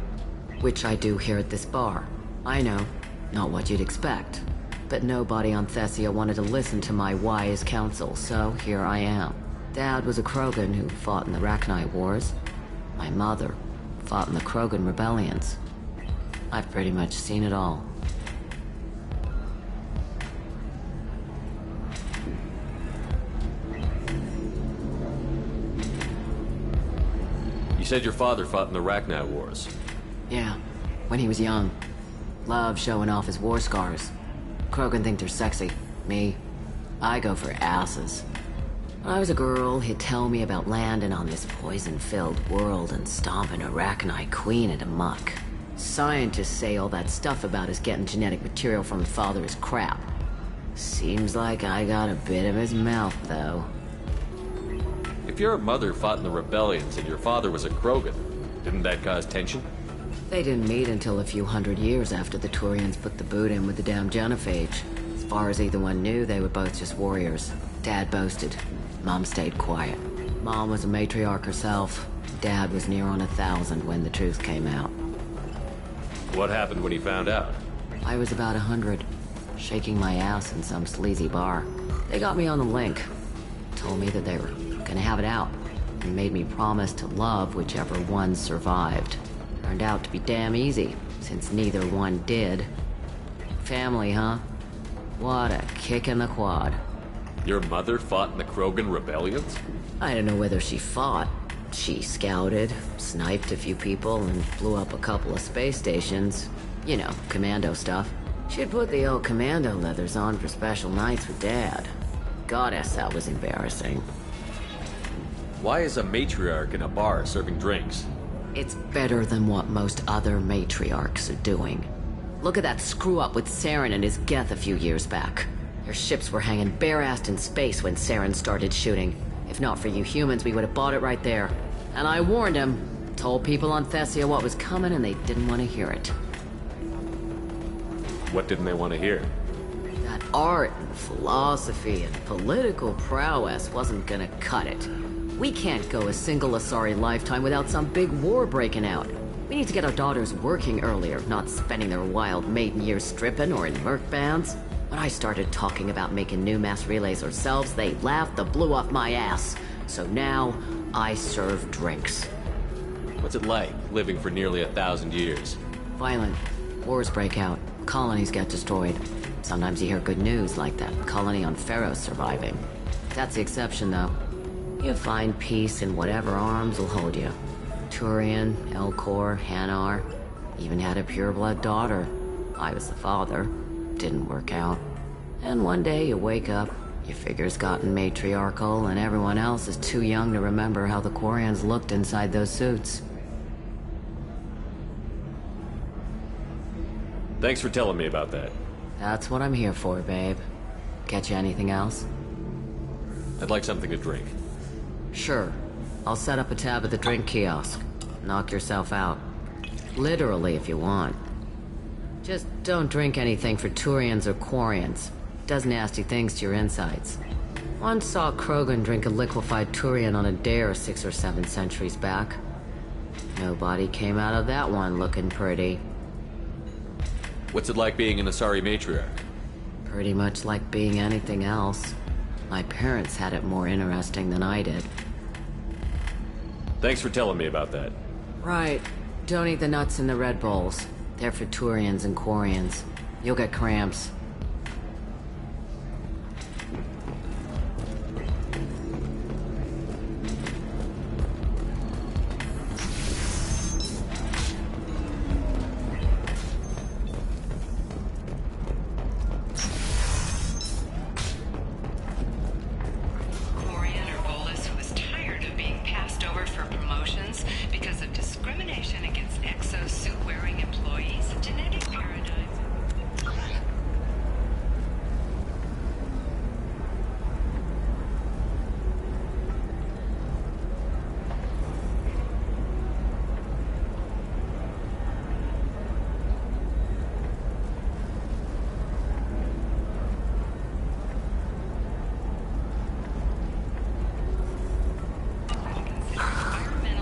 Which I do here at this bar. I know. Not what you'd expect. But nobody on Thessia wanted to listen to my wise counsel, so here I am. Dad was a Krogan who fought in the Rachni Wars. My mother fought in the Krogan rebellions. I've pretty much seen it all. You said your father fought in the Rachni Wars. Yeah, when he was young. Loved showing off his war scars. Krogan think they're sexy. Me, I go for asses. When I was a girl, he'd tell me about landing on this poison-filled world and stomping a Rachni queen into muck. Scientists say all that stuff about us getting genetic material from his father is crap. Seems like I got a bit of his mouth, though. If your mother fought in the rebellions and your father was a Krogan, didn't that cause tension? They didn't meet until a few hundred years after the Turians put the boot in with the damn genophage. As far as either one knew, they were both just warriors. Dad boasted. Mom stayed quiet. Mom was a matriarch herself. Dad was near on 1,000 when the truth came out. What happened when he found out? I was about 100, shaking my ass in some sleazy bar. They got me on the link. Told me that they were gonna have it out, and made me promise to love whichever one survived. Turned out to be damn easy, since neither one did. Family, huh? What a kick in the quad. Your mother fought in the Krogan rebellions? I don't know whether she fought. She scouted, sniped a few people, and blew up a couple of space stations. You know, commando stuff. She'd put the old commando leathers on for special nights with Dad. Goddess, that was embarrassing. Why is a matriarch in a bar serving drinks? It's better than what most other matriarchs are doing. Look at that screw-up with Saren and his Geth a few years back. Their ships were hanging bare-assed in space when Saren started shooting. If not for you humans, we would have bought it right there. And I warned him. Told people on Thessia what was coming, and they didn't want to hear it. What didn't they want to hear? That art and philosophy and political prowess wasn't gonna cut it. We can't go a single Asari lifetime without some big war breaking out. We need to get our daughters working earlier, not spending their wild maiden years stripping or in merc bands. When I started talking about making new mass relays ourselves, they laughed the blue off my ass. So now, I serve drinks. What's it like, living for nearly 1,000 years? Violent. Wars break out. Colonies get destroyed. Sometimes you hear good news, like that colony on Pharaoh surviving. That's the exception, though. You find peace in whatever arms will hold you. Turian, Elcor, Hanar. Even had a pureblood daughter. I was the father. Didn't work out. And one day you wake up, your figure's gotten matriarchal, and everyone else is too young to remember how the Quarians looked inside those suits. Thanks for telling me about that. That's what I'm here for, babe. Get you anything else? I'd like something to drink. Sure. I'll set up a tab at the drink kiosk. Knock yourself out. Literally, if you want. Just don't drink anything for Turians or Quarians. Does nasty things to your insides. Once saw Krogan drink a liquefied Turian on a dare 6 or 7 centuries back. Nobody came out of that one looking pretty. What's it like being an Asari matriarch? Pretty much like being anything else. My parents had it more interesting than I did. Thanks for telling me about that. Right. Don't eat the nuts in the Red Bulls. They're for Turians and Quarians. You'll get cramps.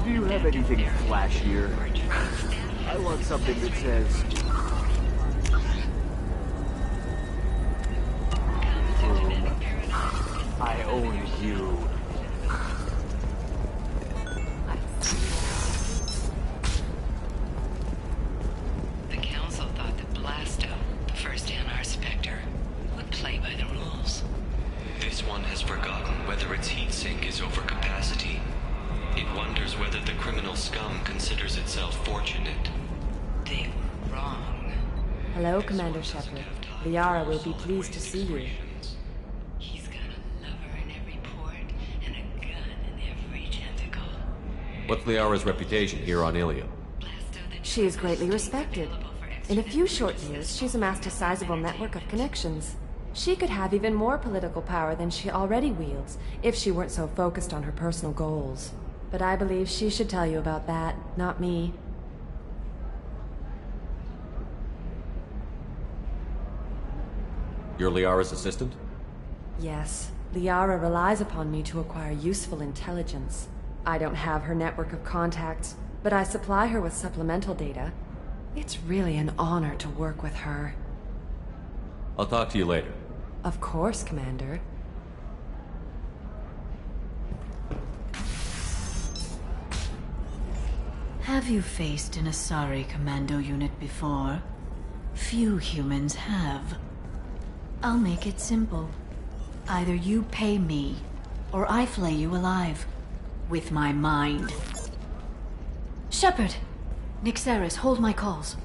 Do you have anything flashier? I want something that says... I own you. The Council thought that Blasto, the first Anar Spectre, would play by the rules. This one has forgotten whether its heat sink is over capacity. It wonders whether the criminal scum considers itself fortunate. They were wrong. Hello, Commander Shepard. Liara will be pleased to see you. He's got a lover in every port and a gun in every tentacle. What's Liara's reputation here on Ilium? She is greatly respected. In a few short years, she's amassed a sizable network of connections. She could have even more political power than she already wields, if she weren't so focused on her personal goals. But I believe she should tell you about that, not me. You're Liara's assistant? Yes. Liara relies upon me to acquire useful intelligence. I don't have her network of contacts, but I supply her with supplemental data. It's really an honor to work with her. I'll talk to you later. Of course, Commander. Have you faced an Asari commando unit before? Few humans have. I'll make it simple. Either you pay me, or I flay you alive. With my mind. Shepard! Nixeris, hold my calls.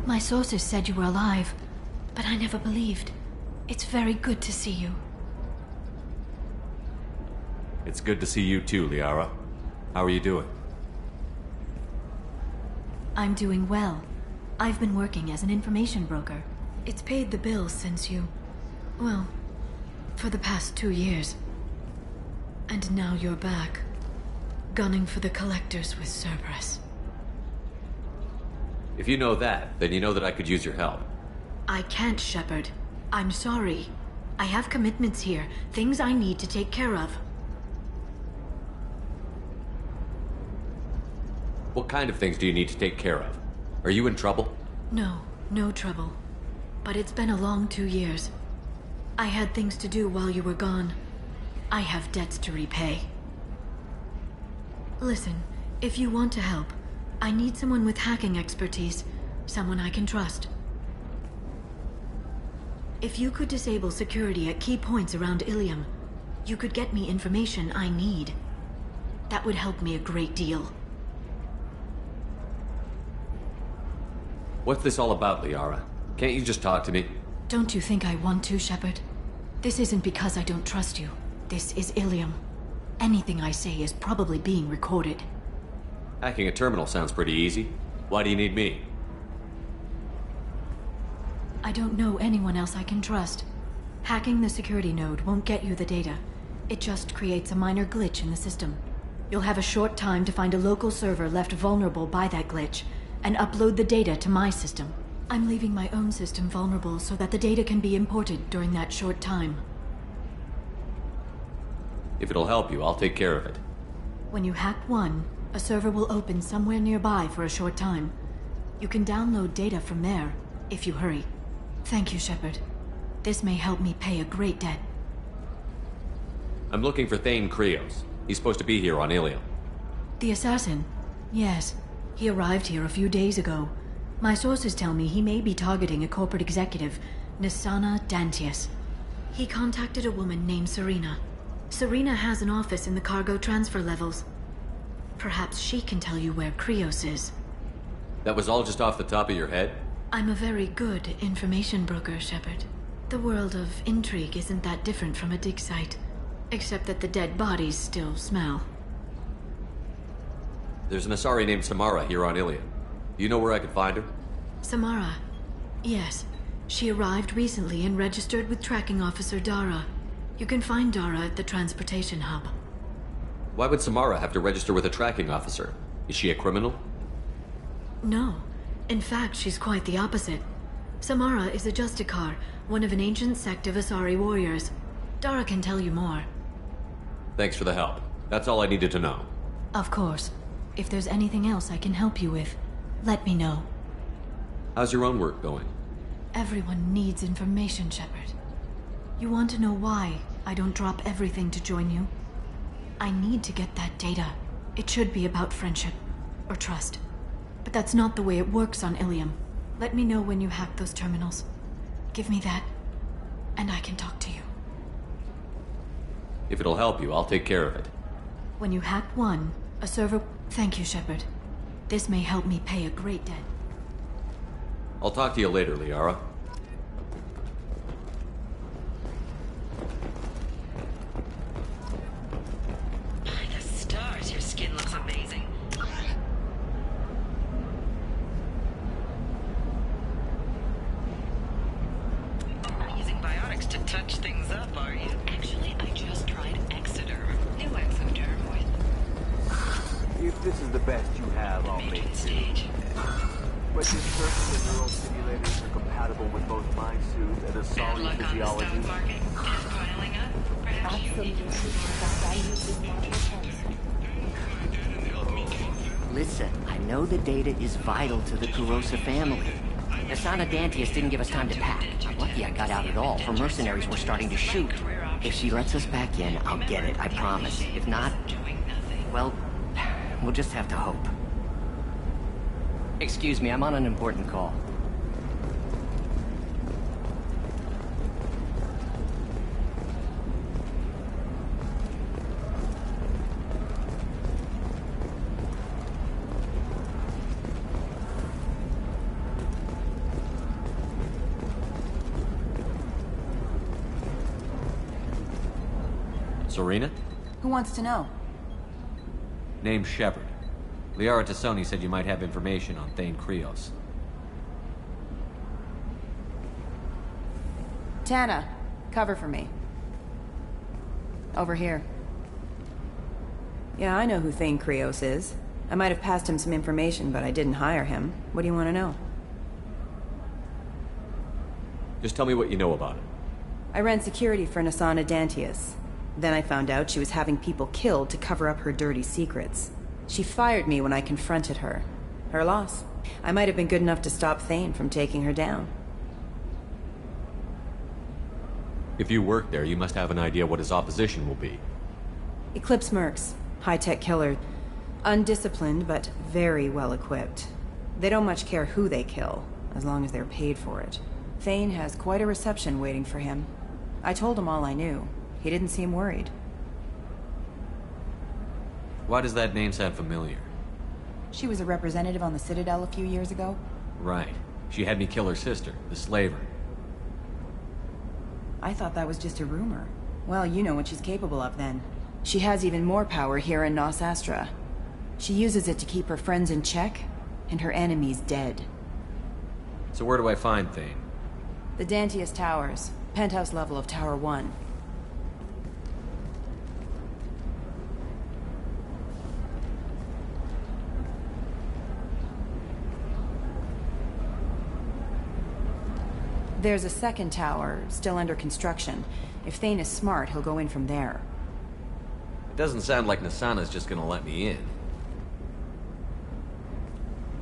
My sources said you were alive, but I never believed. It's very good to see you. It's good to see you too, Liara. How are you doing? I'm doing well. I've been working as an information broker. It's paid the bills since you... well, for the past 2 years. And now you're back, gunning for the collectors with Cerberus. If you know that, then you know that I could use your help. I can't, Shepard. I'm sorry. I have commitments here, things I need to take care of. What kind of things do you need to take care of? Are you in trouble? No, no trouble. But it's been a long 2 years. I had things to do while you were gone. I have debts to repay. Listen, if you want to help, I need someone with hacking expertise. Someone I can trust. If you could disable security at key points around Ilium, you could get me information I need. That would help me a great deal. What's this all about, Liara? Can't you just talk to me? Don't you think I want to, Shepard? This isn't because I don't trust you. This is Ilium. Anything I say is probably being recorded. Hacking a terminal sounds pretty easy. Why do you need me? I don't know anyone else I can trust. Hacking the security node won't get you the data. It just creates a minor glitch in the system. You'll have a short time to find a local server left vulnerable by that glitch. and upload the data to my system. I'm leaving my own system vulnerable so that the data can be imported during that short time. If it'll help you, I'll take care of it. When you hack one, a server will open somewhere nearby for a short time. You can download data from there, if you hurry. Thank you, Shepard. This may help me pay a great debt. I'm looking for Thane Krios. He's supposed to be here on Ilium. The assassin? Yes. He arrived here a few days ago. My sources tell me he may be targeting a corporate executive, Nisana Dantius. He contacted a woman named Serena. Serena has an office in the cargo transfer levels. Perhaps she can tell you where Krios is. That was all just off the top of your head? I'm a very good information broker, Shepard. The world of intrigue isn't that different from a dig site, except that the dead bodies still smell. There's an Asari named Samara here on Ilium. Do you know where I could find her? Samara? Yes. She arrived recently and registered with tracking officer Dara. You can find Dara at the transportation hub. Why would Samara have to register with a tracking officer? Is she a criminal? No. In fact, she's quite the opposite. Samara is a Justicar, one of an ancient sect of Asari warriors. Dara can tell you more. Thanks for the help. That's all I needed to know. Of course. If there's anything else I can help you with, let me know. How's your own work going? Everyone needs information, Shepard. You want to know why I don't drop everything to join you? I need to get that data. It should be about friendship, or trust. But that's not the way it works on Ilium. Let me know when you hack those terminals. Give me that, and I can talk to you. If it'll help you, I'll take care of it. When you hack one, a server... Thank you, Shepard. This may help me pay a great debt. I'll talk to you later, Liara. The stars, your skin looks amazing. Using biotics to touch things up, are you? Actually, I just tried Exoderm. New Exoderm with... If this is the best you have, I'll make it. But you're certain the neural simulators are compatible with both my suit and Asari physiology? Stock market is piling up. Perhaps you need to... Listen, I know the data is vital to the Kurosa family. Asana Dantius didn't give us time to pack. I'm lucky I got out at all, for mercenaries were starting to shoot. If she lets us back in, I'll get it, I promise. If not, well, we'll just have to hope. Excuse me, I'm on an important call. Serena? Who wants to know? Name's Shepard. Liara Tassoni said you might have information on Thane Krios. Tana, cover for me. Over here. Yeah, I know who Thane Krios is. I might have passed him some information, but I didn't hire him. What do you want to know? Just tell me what you know about him. I ran security for Nisana Dantius. Then I found out she was having people killed to cover up her dirty secrets. She fired me when I confronted her. Her loss. I might have been good enough to stop Thane from taking her down. If you work there, you must have an idea what his opposition will be. Eclipse mercs. High-tech killer. Undisciplined, but very well-equipped. They don't much care who they kill, as long as they're paid for it. Thane has quite a reception waiting for him. I told him all I knew. He didn't seem worried. Why does that name sound familiar? She was a representative on the Citadel a few years ago. Right. She had me kill her sister, the slaver. I thought that was just a rumor. Well, you know what she's capable of then. She has even more power here in Nos Astra. She uses it to keep her friends in check, and her enemies dead. So where do I find Thane? The Dantius Towers. Penthouse level of Tower 1. There's a second tower, still under construction. If Thane is smart, he'll go in from there. It doesn't sound like Nasana's just gonna let me in.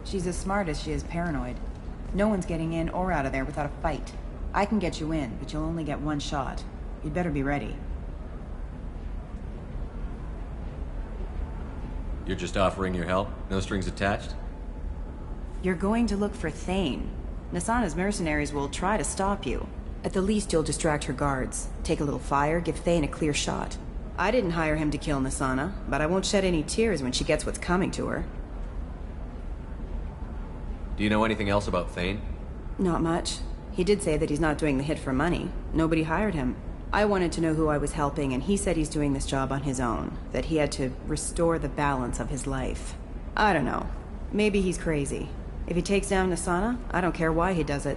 She's as smart as she is paranoid. No one's getting in or out of there without a fight. I can get you in, but you'll only get one shot. You'd better be ready. You're just offering your help? No strings attached? You're going to look for Thane. Nasana's mercenaries will try to stop you. At the least, you'll distract her guards. Take a little fire, give Thane a clear shot. I didn't hire him to kill Nasana, but I won't shed any tears when she gets what's coming to her. Do you know anything else about Thane? Not much. He did say that he's not doing the hit for money. Nobody hired him. I wanted to know who I was helping, and he said he's doing this job on his own. That he had to restore the balance of his life. I don't know. Maybe he's crazy. If he takes down Nasana, I don't care why he does it.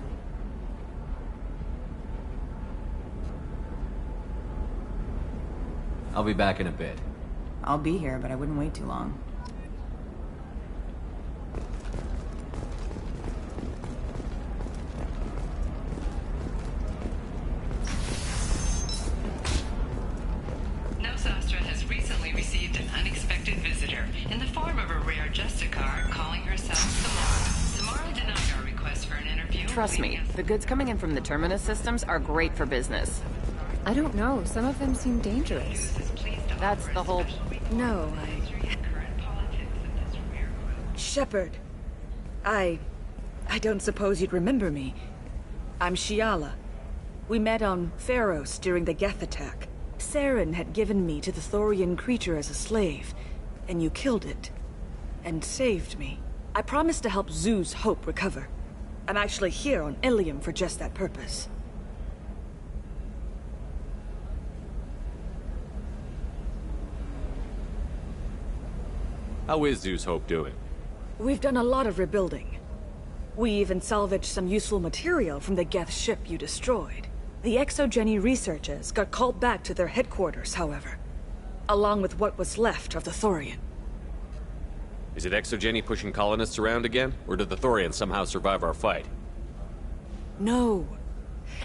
I'll be back in a bit. I'll be here, but I wouldn't wait too long. Nosastra has recently received an unexpected visitor in the form of a rare Justicar calling herself Samara. Samara denied our request for an interview. Trust me, the goods coming in from the Terminus systems are great for business. I don't know. Some of them seem dangerous. That's the whole... No, Shepard. I don't suppose you'd remember me. I'm Shiala. We met on Pharos during the Geth attack. Saren had given me to the Thorian creature as a slave, and you killed it. And saved me. I promised to help Zoo's Hope recover. I'm actually here on Ilium for just that purpose. How is Zoo's Hope doing? We've done a lot of rebuilding. We even salvaged some useful material from the Geth ship you destroyed. The Exogeny researchers got called back to their headquarters, however, along with what was left of the Thorian. Is it Exogeny pushing colonists around again? Or did the Thorians somehow survive our fight? No.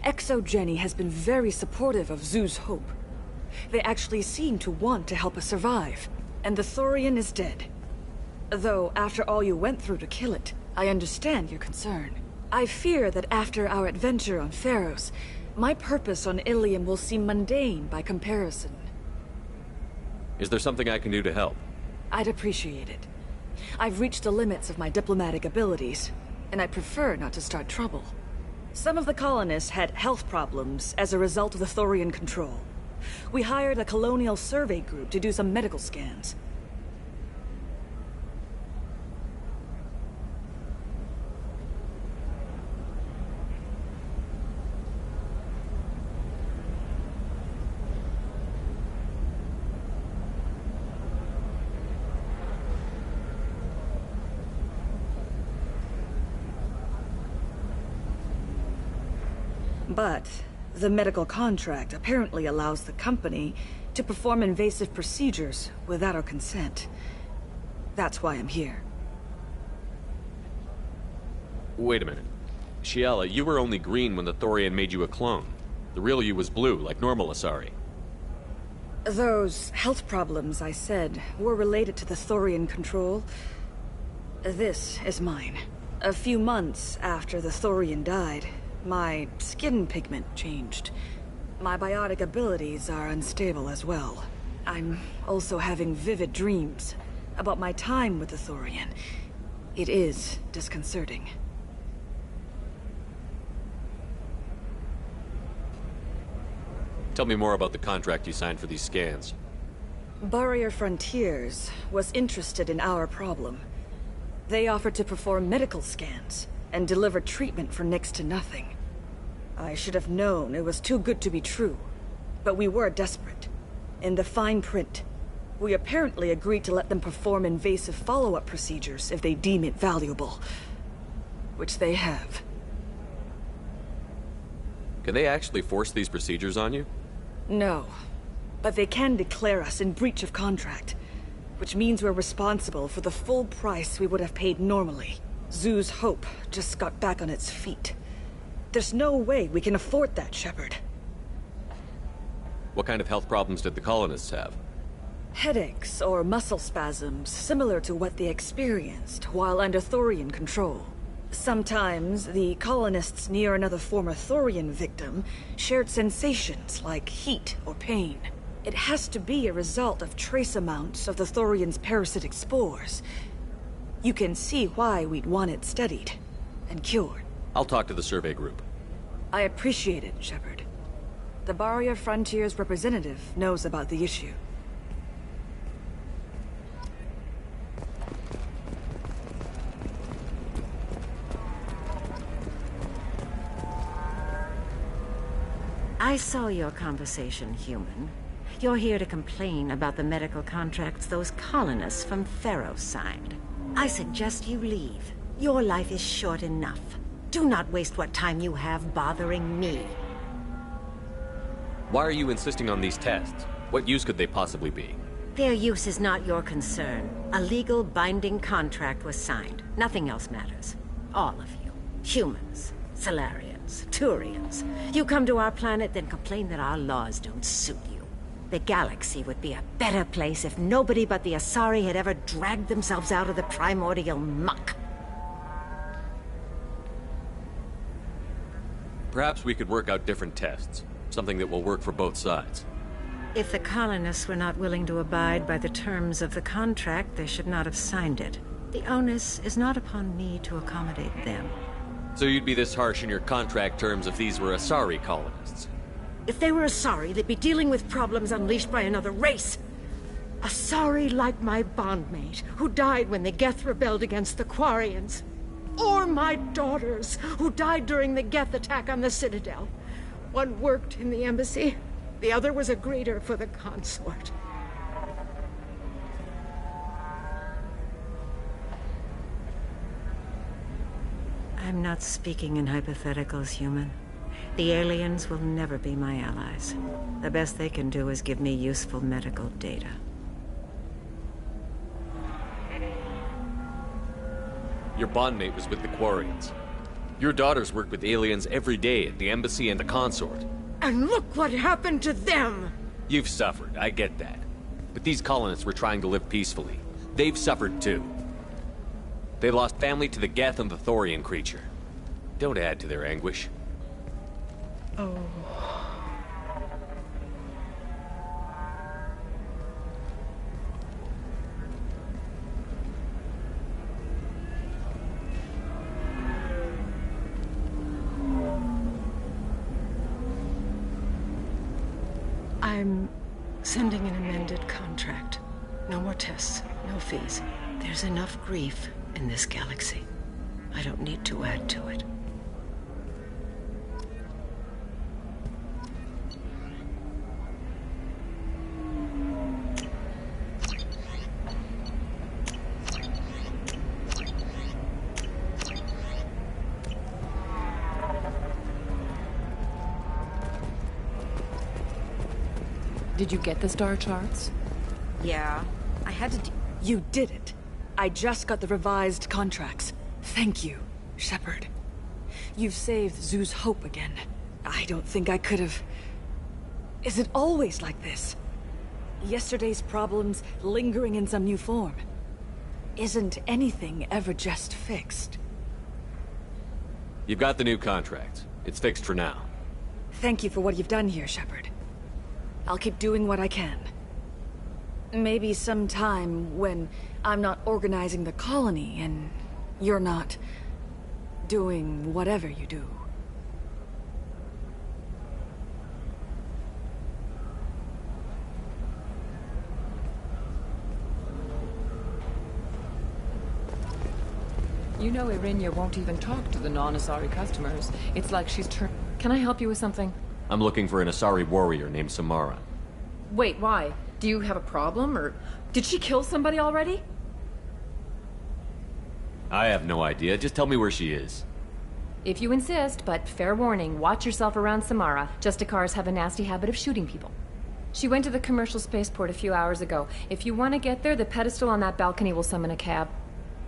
Exogeny has been very supportive of Zoo's Hope. They actually seem to want to help us survive. And the Thorian is dead. Though, after all you went through to kill it, I understand your concern. I fear that after our adventure on Pharos, my purpose on Ilium will seem mundane by comparison. Is there something I can do to help? I'd appreciate it. I've reached the limits of my diplomatic abilities, and I prefer not to start trouble. Some of the colonists had health problems as a result of the Thorian control. We hired a colonial survey group to do some medical scans. But the medical contract apparently allows the company to perform invasive procedures without our consent. That's why I'm here. Wait a minute. Shiala, you were only green when the Thorian made you a clone. The real you was blue, like normal Asari. Those health problems I said were related to the Thorian control. This is mine. A few months after the Thorian died, my skin pigment changed. My biotic abilities are unstable as well. I'm also having vivid dreams about my time with the Thorian. It is disconcerting. Tell me more about the contract you signed for these scans. Barrier Frontiers was interested in our problem. They offered to perform medical scans and deliver treatment for next to nothing. I should have known it was too good to be true, but we were desperate. In the fine print, we apparently agreed to let them perform invasive follow-up procedures if they deem it valuable. Which they have. Can they actually force these procedures on you? No, but they can declare us in breach of contract, which means we're responsible for the full price we would have paid normally. Zoo's Hope just got back on its feet. There's no way we can afford that, Shepard. What kind of health problems did the colonists have? Headaches or muscle spasms, similar to what they experienced while under Thorian control. Sometimes, the colonists near another former Thorian victim shared sensations like heat or pain. It has to be a result of trace amounts of the Thorian's parasitic spores. You can see why we'd want it studied and cured. I'll talk to the survey group. I appreciate it, Shepard. The Barrier Frontier's representative knows about the issue. I saw your conversation, human. You're here to complain about the medical contracts those colonists from Pharaoh signed. I suggest you leave. Your life is short enough. Do not waste what time you have bothering me. Why are you insisting on these tests? What use could they possibly be? Their use is not your concern. A legal binding contract was signed. Nothing else matters. All of you. Humans, Solarians, Turians. You come to our planet, then complain that our laws don't suit you. The galaxy would be a better place if nobody but the Asari had ever dragged themselves out of the primordial muck. Perhaps we could work out different tests. Something that will work for both sides. If the colonists were not willing to abide by the terms of the contract, they should not have signed it. The onus is not upon me to accommodate them. So you'd be this harsh in your contract terms if these were Asari colonists? If they were Asari, they'd be dealing with problems unleashed by another race. Asari like my bondmate, who died when the Geth rebelled against the Quarians. Or my daughters, who died during the Geth attack on the Citadel. One worked in the embassy, the other was a greeter for the consort. I'm not speaking in hypotheticals, human. The aliens will never be my allies. The best they can do is give me useful medical data. Your bondmate was with the Quarians. Your daughters worked with aliens every day at the embassy and the consort. And look what happened to them! You've suffered, I get that. But these colonists were trying to live peacefully. They've suffered too. They lost family to the Geth and the Thorian creature. Don't add to their anguish. Oh. I'm sending an amended contract. No more tests, no fees. There's enough grief in this galaxy. I don't need to add to it. Did you get the star charts? Yeah, I had to You did it. I just got the revised contracts. Thank you, Shepard. You've saved Zoo's hope again. I don't think I could have... Is it always like this? Yesterday's problems lingering in some new form. Isn't anything ever just fixed? You've got the new contract. It's fixed for now. Thank you for what you've done here, Shepard. I'll keep doing what I can. Maybe sometime when I'm not organizing the colony and you're not doing whatever you do. You know Irinya won't even talk to the non-Asari customers. It's like she's Can I help you with something? I'm looking for an Asari warrior named Samara. Wait, why? Do you have a problem, or did she kill somebody already? I have no idea. Just tell me where she is. If you insist, but fair warning, watch yourself around Samara. Justicars have a nasty habit of shooting people. She went to the commercial spaceport a few hours ago. If you want to get there, the pedestal on that balcony will summon a cab.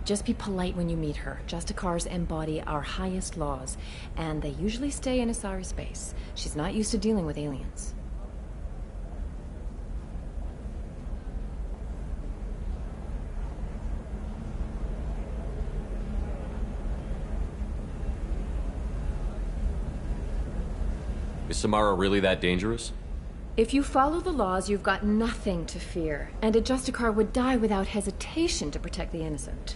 Just be polite when you meet her. Justicars embody our highest laws, and they usually stay in Asari space. She's not used to dealing with aliens. Is Samara really that dangerous? If you follow the laws, you've got nothing to fear, and a Justicar would die without hesitation to protect the innocent.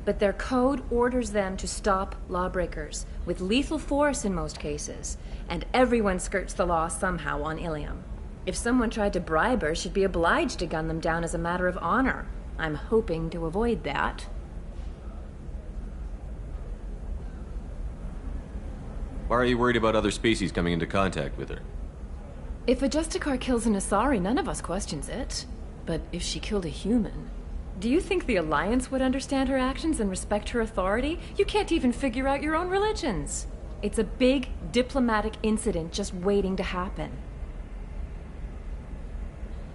But their code orders them to stop lawbreakers, with lethal force in most cases, and everyone skirts the law somehow on Ilium. If someone tried to bribe her, she'd be obliged to gun them down as a matter of honor. I'm hoping to avoid that. Why are you worried about other species coming into contact with her? If a Justicar kills an Asari, none of us questions it. But if she killed a human, do you think the Alliance would understand her actions and respect her authority? You can't even figure out your own religions. It's a big diplomatic incident just waiting to happen.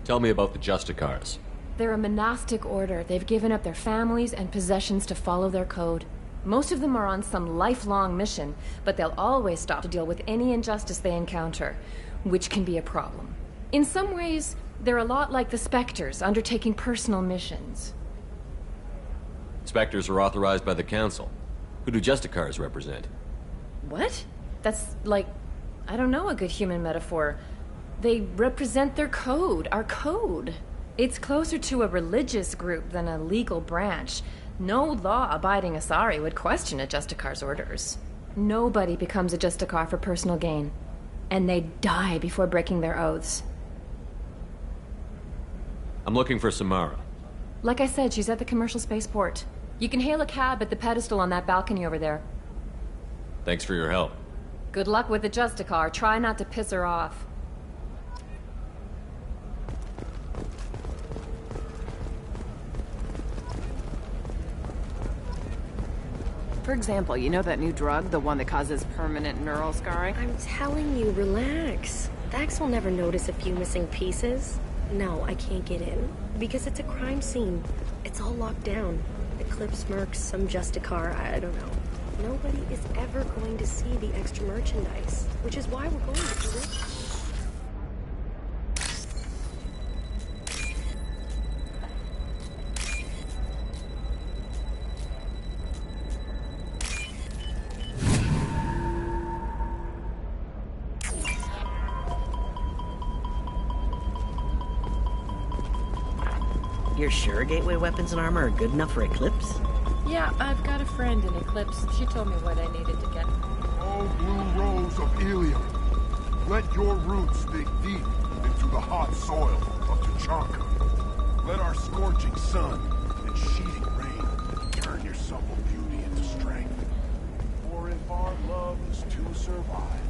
Tell me about the Justicars. They're a monastic order. They've given up their families and possessions to follow their code. Most of them are on some lifelong mission, but they'll always stop to deal with any injustice they encounter, which can be a problem. In some ways, they're a lot like the Spectres, undertaking personal missions. Spectres are authorized by the Council. Who do Justicars represent? What? That's like, I don't know, a good human metaphor. They represent their code, our code. It's closer to a religious group than a legal branch. No law-abiding Asari would question a Justicar's orders. Nobody becomes a Justicar for personal gain. And they die before breaking their oaths. I'm looking for Samara. Like I said, she's at the commercial spaceport. You can hail a cab at the pedestal on that balcony over there. Thanks for your help. Good luck with the Justicar. Try not to piss her off. For example, you know that new drug, the one that causes permanent neural scarring? I'm telling you, relax. Dax will never notice a few missing pieces. No, I can't get in. Because it's a crime scene. It's all locked down. Eclipse mercs, some Justicar, I don't know. Nobody is ever going to see the extra merchandise. Which is why we're going to do it. You're sure gateway weapons and armor are good enough for Eclipse? Yeah, I've got a friend in Eclipse. She told me what I needed to get. Oh, blue rose of Ilium, let your roots dig deep into the hot soil of Tuchanka. Let our scorching sun and sheeting rain turn your supple beauty into strength. For if our love is to survive,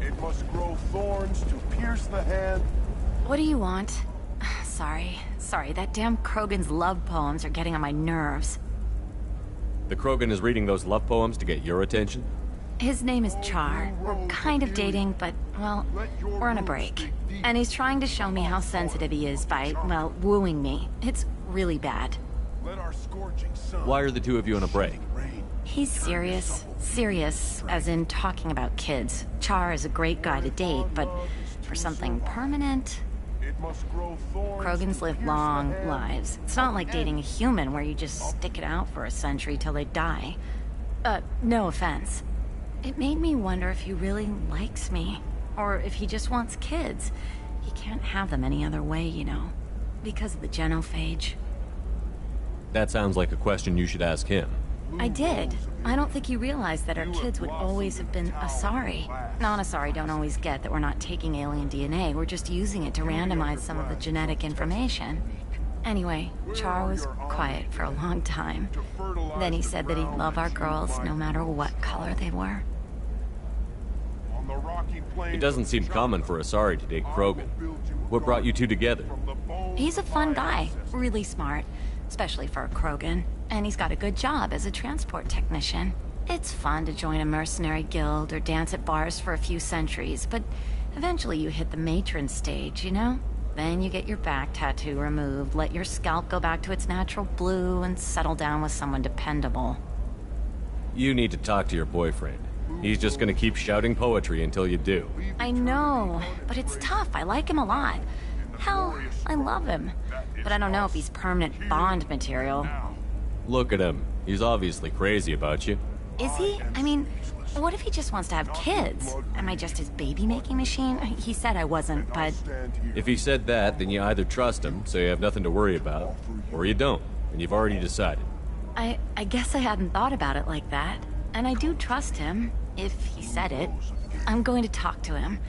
it must grow thorns to pierce the hand. What do you want? Sorry, that damn Krogan's love poems are getting on my nerves. The Krogan is reading those love poems to get your attention? His name is Char. We're kind of dating, but, well, we're on a break. And he's trying to show me how sensitive he is by, well, wooing me. It's really bad. Why are the two of you on a break? He's serious. Serious, as in talking about kids. Char is a great guy to date, but for something permanent... Krogans live long lives. It's not like dating a human where you just stick it out for a century till they die. No offense. It made me wonder if he really likes me. Or if he just wants kids. He can't have them any other way, you know. Because of the genophage. That sounds like a question you should ask him. I did. I don't think he realized that our kids would always have been Asari. Non-Asari don't always get that we're not taking alien DNA, we're just using it to randomize some of the genetic information. Anyway, Char was quiet for a long time. Then he said that he'd love our girls no matter what color they were. It doesn't seem common for Asari to date Krogan. What brought you two together? He's a fun guy, really smart, especially for a Krogan. And he's got a good job as a transport technician. It's fun to join a mercenary guild or dance at bars for a few centuries, but eventually you hit the matron stage, you know? Then you get your back tattoo removed, let your scalp go back to its natural blue, and settle down with someone dependable. You need to talk to your boyfriend. He's just gonna keep shouting poetry until you do. I know, but it's tough. I like him a lot. Hell, I love him. But I don't know if he's permanent Bond material. Look at him. He's obviously crazy about you. Is he? I mean, what if he just wants to have kids? Am I just his baby-making machine? He said I wasn't, but... If he said that, then you either trust him, so you have nothing to worry about, or you don't, and you've already decided. I guess I hadn't thought about it like that. And I do trust him, if he said it. I'm going to talk to him.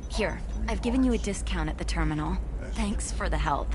Here, I've given you a discount at the terminal. Thanks for the help.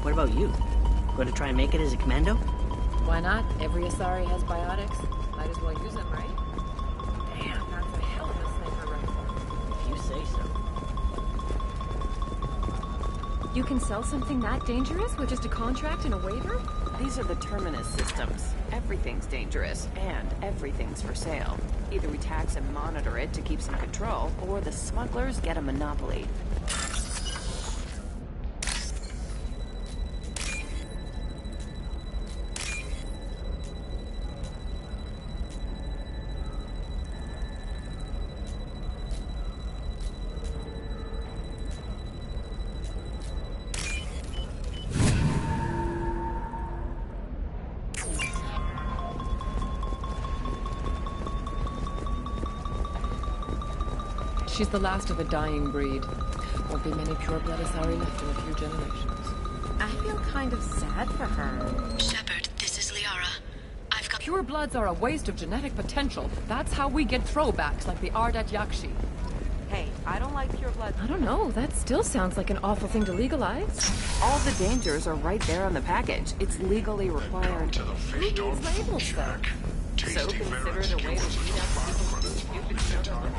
What about you? Going to try and make it as a commando? Why not? Every Asari has biotics. Might as well use them, right? Damn, that's a hell of a sniper rifle. If you say so. You can sell something that dangerous with just a contract and a waiver? These are the terminus systems. Everything's dangerous, and everything's for sale. Either we tax and monitor it to keep some control, or the smugglers get a monopoly. She's the last of a dying breed. Won't be many pure-blood Asari left in a few generations. I feel kind of sad for her. Shepard, this is Liara. I've got... Pure-bloods are a waste of genetic potential. That's how we get throwbacks like the Ardat Yakshi. Hey, I don't like purebloods. I don't know. That still sounds like an awful thing to legalize. All the dangers are right there on the package. It's legally required. Who needs labels, though? So consider it a way to weed out people's stupid stuff.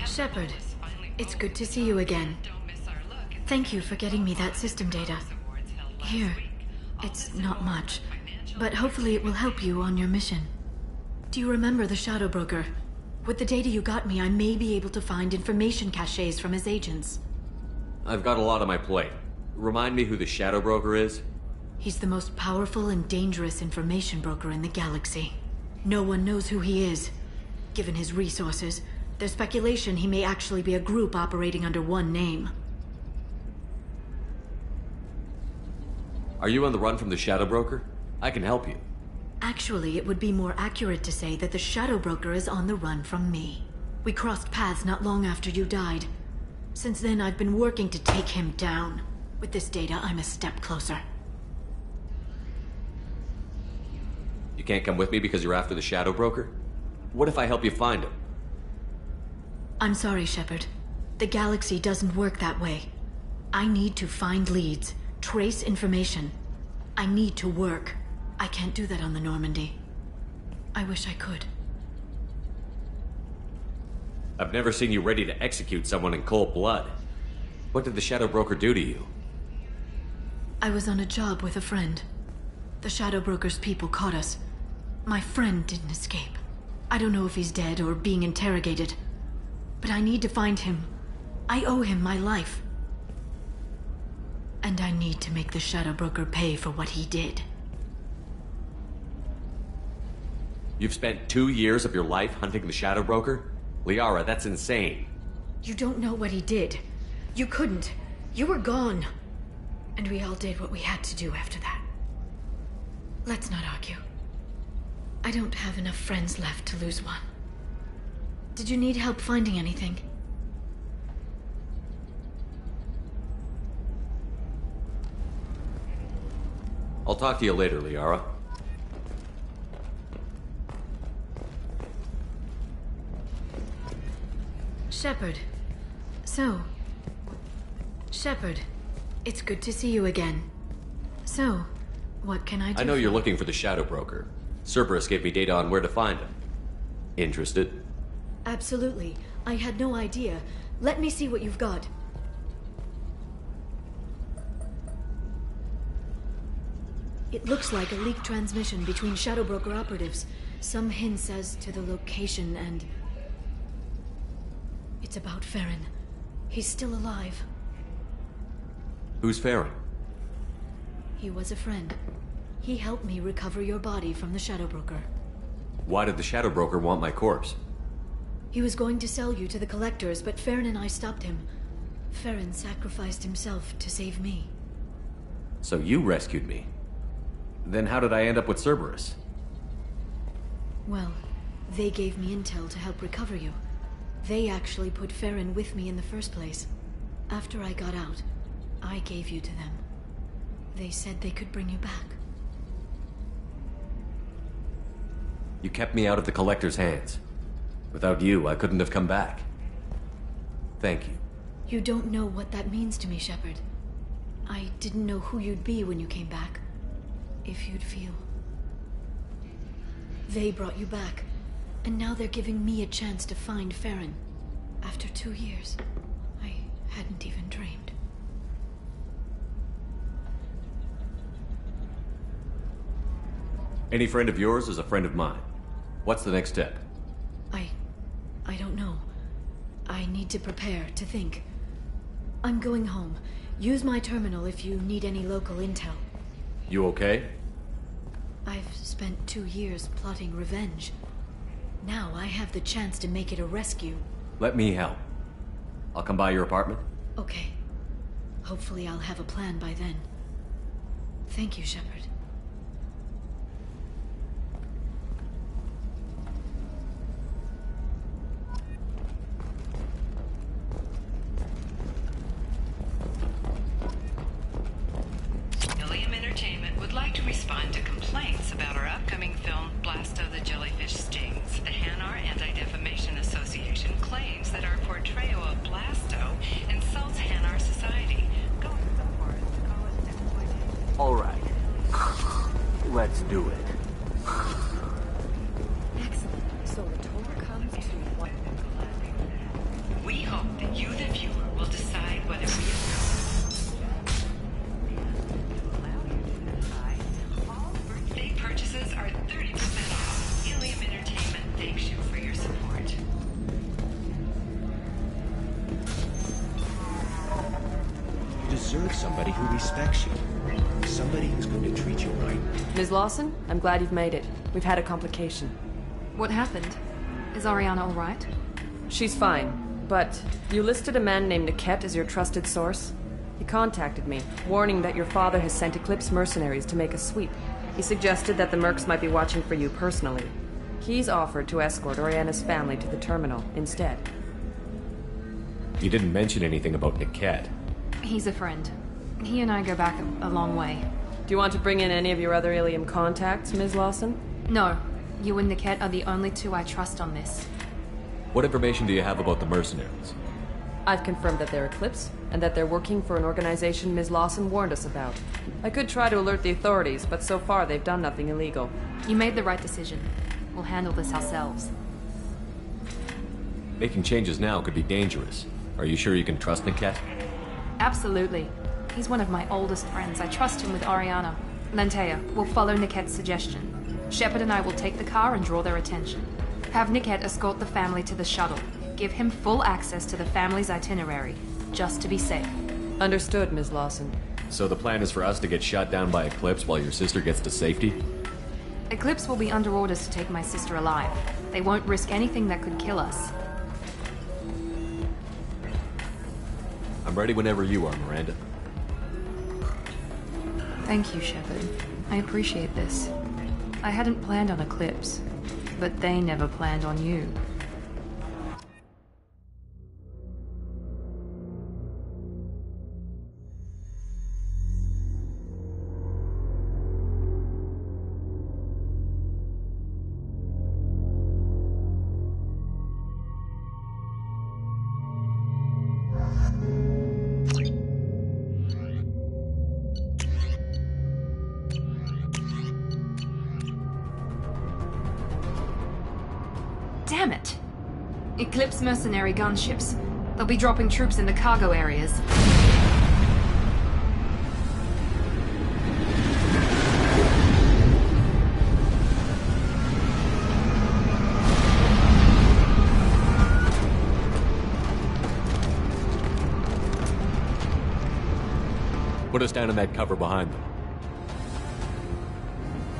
Shepard, it's good to see you again. Thank you for getting me that system data. Here, it's not much, but hopefully it will help you on your mission. Do you remember the Shadow Broker? With the data you got me, I may be able to find information caches from his agents. I've got a lot on my plate. Remind me who the Shadow Broker is? He's the most powerful and dangerous information broker in the galaxy. No one knows who he is. Given his resources, there's speculation he may actually be a group operating under one name. Are you on the run from the Shadow Broker? I can help you. Actually, it would be more accurate to say that the Shadow Broker is on the run from me. We crossed paths not long after you died. Since then, I've been working to take him down. With this data, I'm a step closer. You can't come with me because you're after the Shadow Broker? What if I help you find him? I'm sorry, Shepard. The galaxy doesn't work that way. I need to find leads, trace information. I need to work. I can't do that on the Normandy. I wish I could. I've never seen you ready to execute someone in cold blood. What did the Shadow Broker do to you? I was on a job with a friend. The Shadow Broker's people caught us. My friend didn't escape. I don't know if he's dead or being interrogated. But I need to find him. I owe him my life. And I need to make the Shadow Broker pay for what he did. You've spent 2 years of your life hunting the Shadow Broker? Liara, that's insane. You don't know what he did. You couldn't. You were gone. And we all did what we had to do after that. Let's not argue. I don't have enough friends left to lose one. Did you need help finding anything? I'll talk to you later, Liara. Shepard. Shepard, it's good to see you again. So, what can I do? I know you're looking for the Shadow Broker. Cerberus gave me data on where to find him. Interested? Absolutely. I had no idea. Let me see what you've got. It looks like a leaked transmission between Shadow Broker operatives. Some hints as to the location and... It's about Farron. He's still alive. Who's Farron? He was a friend. He helped me recover your body from the Shadow Broker. Why did the Shadow Broker want my corpse? He was going to sell you to the collectors, but Farron and I stopped him. Farron sacrificed himself to save me. So you rescued me. Then how did I end up with Cerberus? Well, they gave me intel to help recover you. They actually put Farron with me in the first place. After I got out, I gave you to them. They said they could bring you back. You kept me out of the Collector's hands. Without you, I couldn't have come back. Thank you. You don't know what that means to me, Shepard. I didn't know who you'd be when you came back. If you'd feel. They brought you back, and now they're giving me a chance to find Farron. After 2 years, I hadn't even dreamed. Any friend of yours is a friend of mine. What's the next step? I don't know. I need to prepare, to think. I'm going home. Use my terminal if you need any local intel. You okay? I've spent 2 years plotting revenge. Now I have the chance to make it a rescue. Let me help. I'll come by your apartment. Okay. Hopefully I'll have a plan by then. Thank you, Shepard. Would like to respond to complaints about our upcoming film, Blasto the Jellyfish Stings. The Hanar Anti-Defamation Association claims that our portrayal of Blasto insults Hanar society. Go so far as to call us exploited. All right. Let's do it. Excellent. So the tour comes to what? We hope that you, the viewer, will decide whether we purchases are 30% off. Ilium Entertainment thanks you for your support. You deserve somebody who respects you. Somebody who's going to treat you right. Ms. Lawson, I'm glad you've made it. We've had a complication. What happened? Is Ariana all right? She's fine, but you listed a man named Niket as your trusted source. He contacted me, warning that your father has sent Eclipse mercenaries to make a sweep. He suggested that the Mercs might be watching for you personally. He's offered to escort Oriana's family to the terminal instead. You didn't mention anything about Niket. He's a friend. He and I go back a long way. Do you want to bring in any of your other Ilium contacts, Ms. Lawson? No. You and Niket are the only two I trust on this. What information do you have about the mercenaries? I've confirmed that they're Eclipse, and that they're working for an organization Ms. Lawson warned us about. I could try to alert the authorities, but so far they've done nothing illegal. You made the right decision. We'll handle this ourselves. Making changes now could be dangerous. Are you sure you can trust Niket? Absolutely. He's one of my oldest friends. I trust him with Ariana. Lantea, we'll follow Niket's suggestion. Shepard and I will take the car and draw their attention. Have Niket escort the family to the shuttle. Give him full access to the family's itinerary, just to be safe. Understood, Ms. Lawson. So the plan is for us to get shot down by Eclipse while your sister gets to safety? Eclipse will be under orders to take my sister alive. They won't risk anything that could kill us. I'm ready whenever you are, Miranda. Thank you, Shepard. I appreciate this. I hadn't planned on Eclipse, but they never planned on you. Damn it! Eclipse mercenary gunships. They'll be dropping troops in the cargo areas. Put us down in that cover behind them.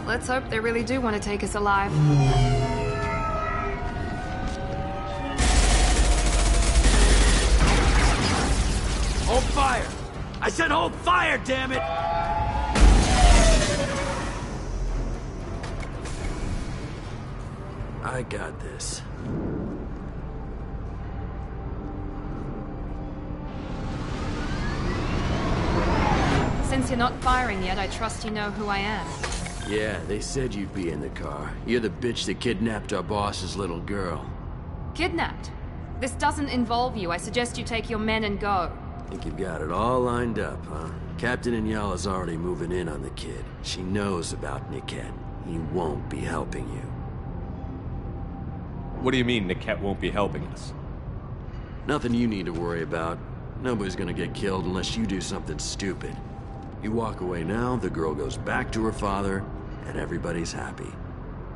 Let's hope they really do want to take us alive. Hold fire! I said hold fire, damn it! I got this. Since you're not firing yet, I trust you know who I am. Yeah, they said you'd be in the car. You're the bitch that kidnapped our boss's little girl. Kidnapped? This doesn't involve you. I suggest you take your men and go. Think you've got it all lined up, huh? Captain Inyala's already moving in on the kid. She knows about Niket. He won't be helping you. What do you mean Niket won't be helping us? Nothing you need to worry about. Nobody's gonna get killed unless you do something stupid. You walk away now, the girl goes back to her father, and everybody's happy.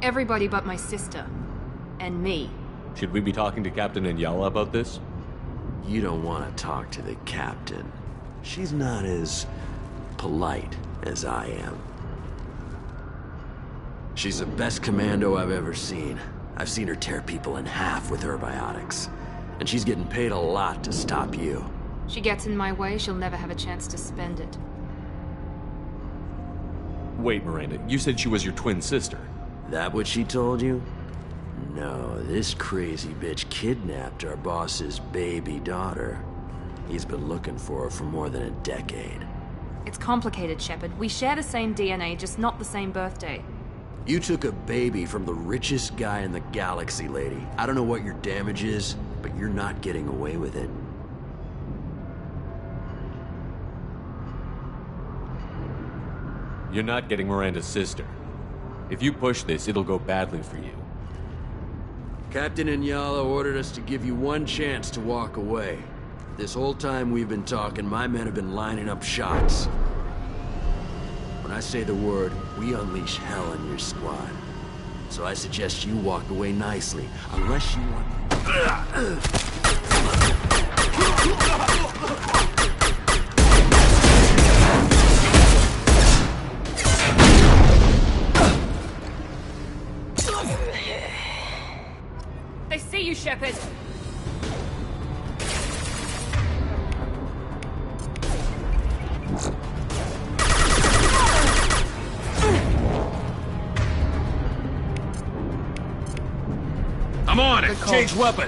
Everybody but my sister. And me. Should we be talking to Captain Inyala about this? You don't want to talk to the captain. She's not as polite as I am. She's the best commando I've ever seen. I've seen her tear people in half with her biotics. And she's getting paid a lot to stop you. She gets in my way, she'll never have a chance to spend it. Wait, Miranda, you said she was your twin sister. That what she told you? No, this crazy bitch kidnapped our boss's baby daughter. He's been looking for her for more than a decade. It's complicated, Shepard. We share the same DNA, just not the same birthday. You took a baby from the richest guy in the galaxy, lady. I don't know what your damage is, but you're not getting away with it. You're not getting Miranda's sister. If you push this, it'll go badly for you. Captain Inyala ordered us to give you one chance to walk away. This whole time we've been talking, my men have been lining up shots. When I say the word, we unleash hell in your squad. So I suggest you walk away nicely, unless you want... They see you, Shepard! I'm on it! Change weapon!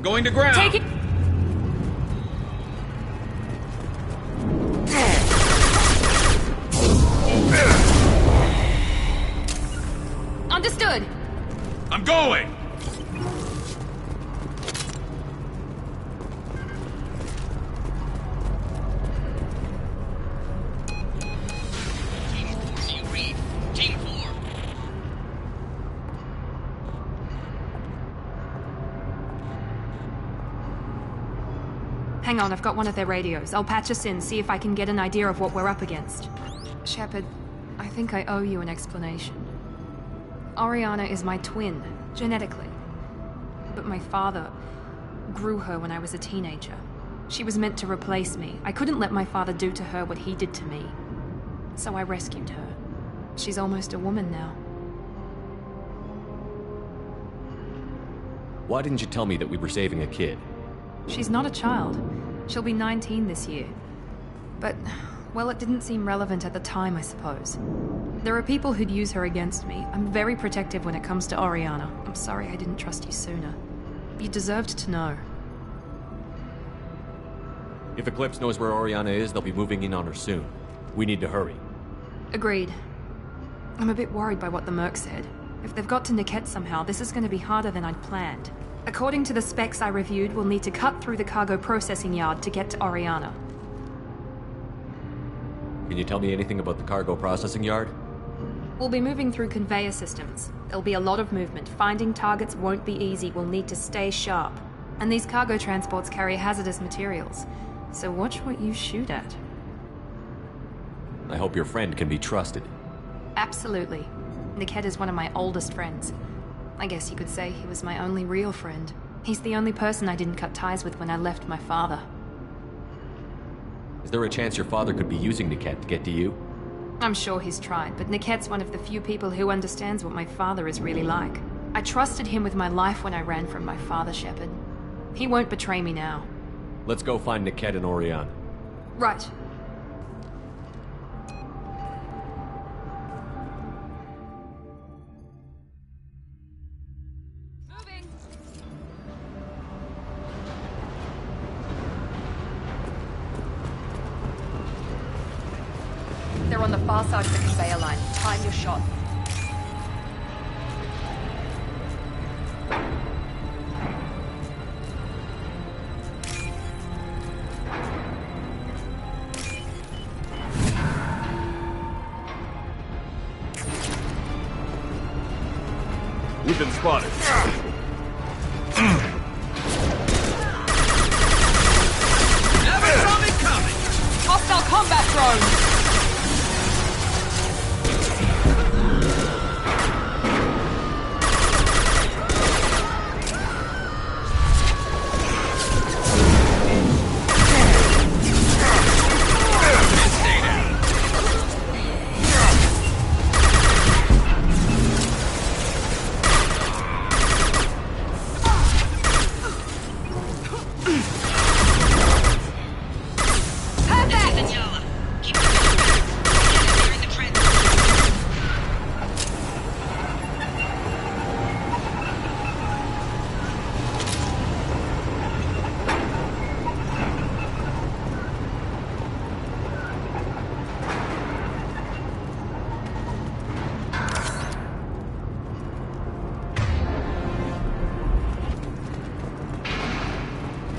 I'm going to ground. Take it. Understood. I'm going. Hang on, I've got one of their radios. I'll patch us in, see if I can get an idea of what we're up against. Shepard, I think I owe you an explanation. Oriana is my twin, genetically. But my father grew her when I was a teenager. She was meant to replace me. I couldn't let my father do to her what he did to me. So I rescued her. She's almost a woman now. Why didn't you tell me that we were saving a kid? She's not a child. She'll be 19 this year. But, well, it didn't seem relevant at the time, I suppose. There are people who'd use her against me. I'm very protective when it comes to Oriana. I'm sorry I didn't trust you sooner. You deserved to know. If Eclipse knows where Oriana is, they'll be moving in on her soon. We need to hurry. Agreed. I'm a bit worried by what the Merc said. If they've got to Niket somehow, this is going to be harder than I'd planned. According to the specs I reviewed, we'll need to cut through the cargo processing yard to get to Oriana. Can you tell me anything about the cargo processing yard? We'll be moving through conveyor systems. There'll be a lot of movement. Finding targets won't be easy. We'll need to stay sharp. And these cargo transports carry hazardous materials. So watch what you shoot at. I hope your friend can be trusted. Absolutely. Niket is one of my oldest friends. I guess you could say he was my only real friend. He's the only person I didn't cut ties with when I left my father. Is there a chance your father could be using Niket to get to you? I'm sure he's tried, but Niket's one of the few people who understands what my father is really like. I trusted him with my life when I ran from my father, Shepard. He won't betray me now. Let's go find Niket and Oriana. Right. They're on the far side of the conveyor line. Time your shot. We've been spotted. Never saw me coming! Hostile combat drones!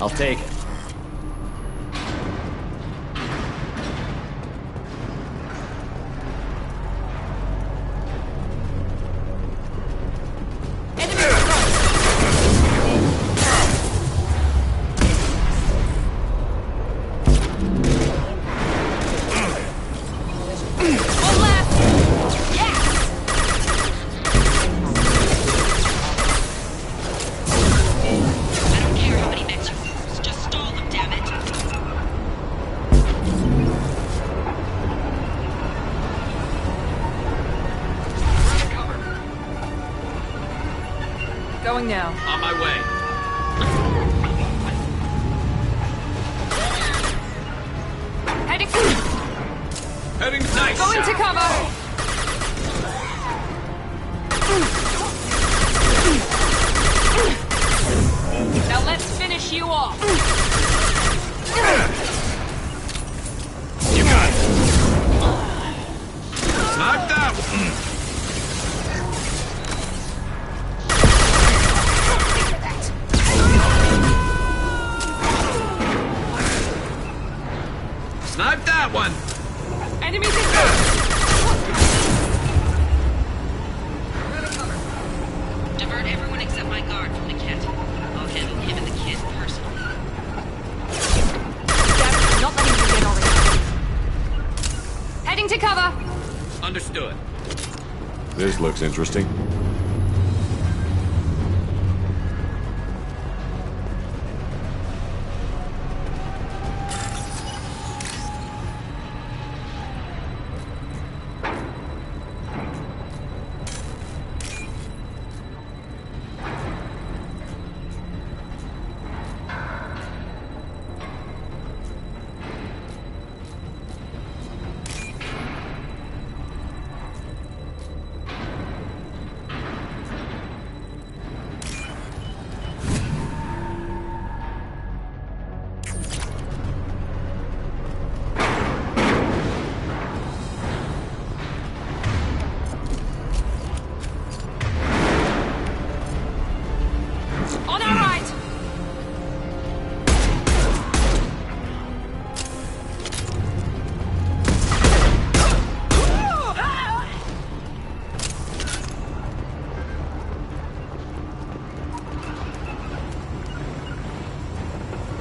I'll take it. Going now. On my way. Heading nice. Go into cover. Now let's you off! You got it! Snipe that one! Snipe that one! Enemies in front! Divert everyone except my guard from the kit. I'll handle him and the kid personally. Damn, not letting you get already. Heading to cover! Understood. This looks interesting.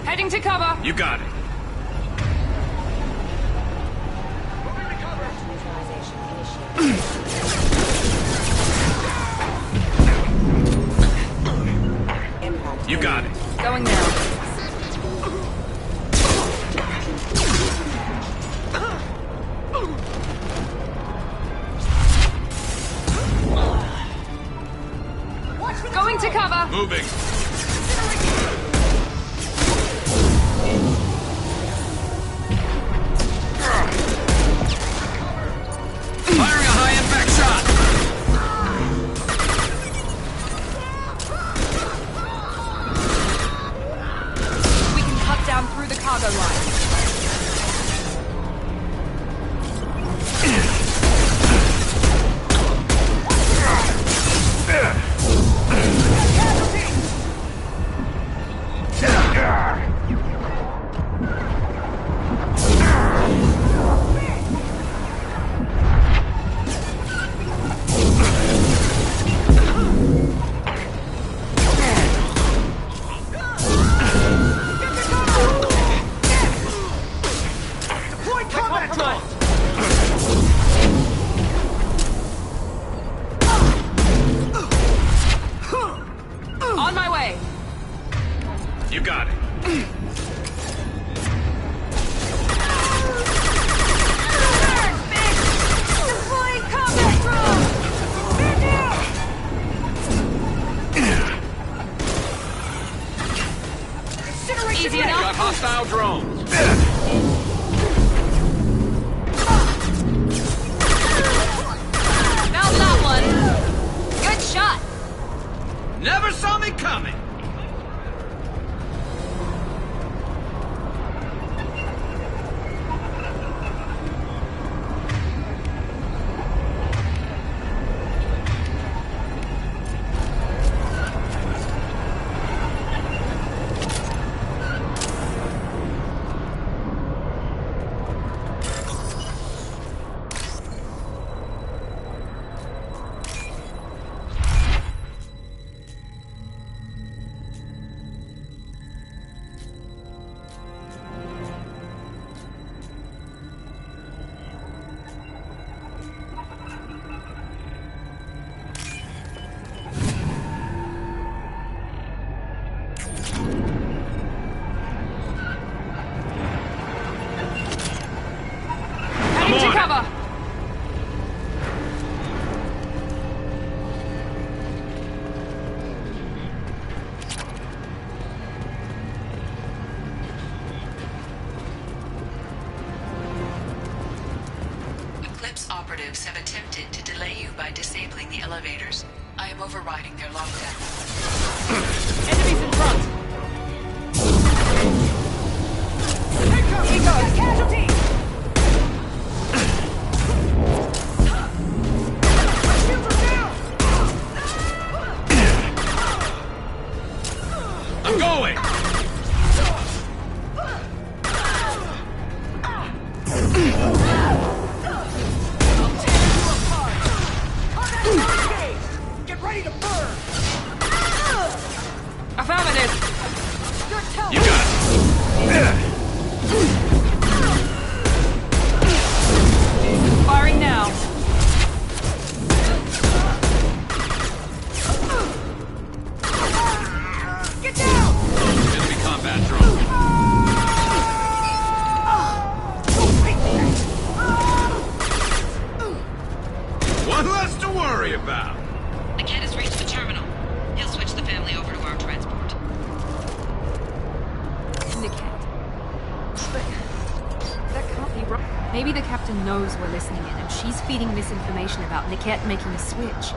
Heading to cover! You got it. You got it. Going now. Going to cover! Moving. Firing a high impact shot. We can cut down through the cargo line. On my way. You got it. Deploying combat drone! Easy enough. Got hostile drones. Found that one. Good shot. Never saw me coming. Heading to cover. Eclipse operatives have attempted to delay you by disabling the elevators. I am overriding their lockdown. Enemies in front. I'm going! Get ready to burn! Affirmative! You got it! Firing now. Get down! Enemy combat drone. One less to worry about. The kid has reached the terminal. He'll switch the family over to our transport. Niket. But that can't be right. Maybe the captain knows we're listening in, and she's feeding misinformation about Niket making a switch.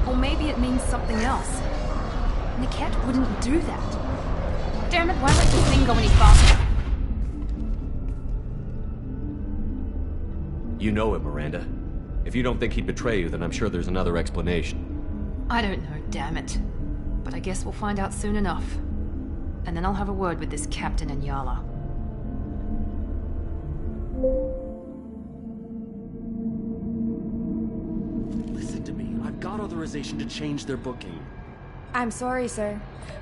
Or maybe it means something else. Niket wouldn't do that. Damn it, why let this thing go any faster? You know him, Miranda. If you don't think he'd betray you, then I'm sure there's another explanation. I don't know, damn it. But I guess we'll find out soon enough. And then I'll have a word with this captain and Yala. Listen to me. I've got authorization to change their booking. I'm sorry, sir.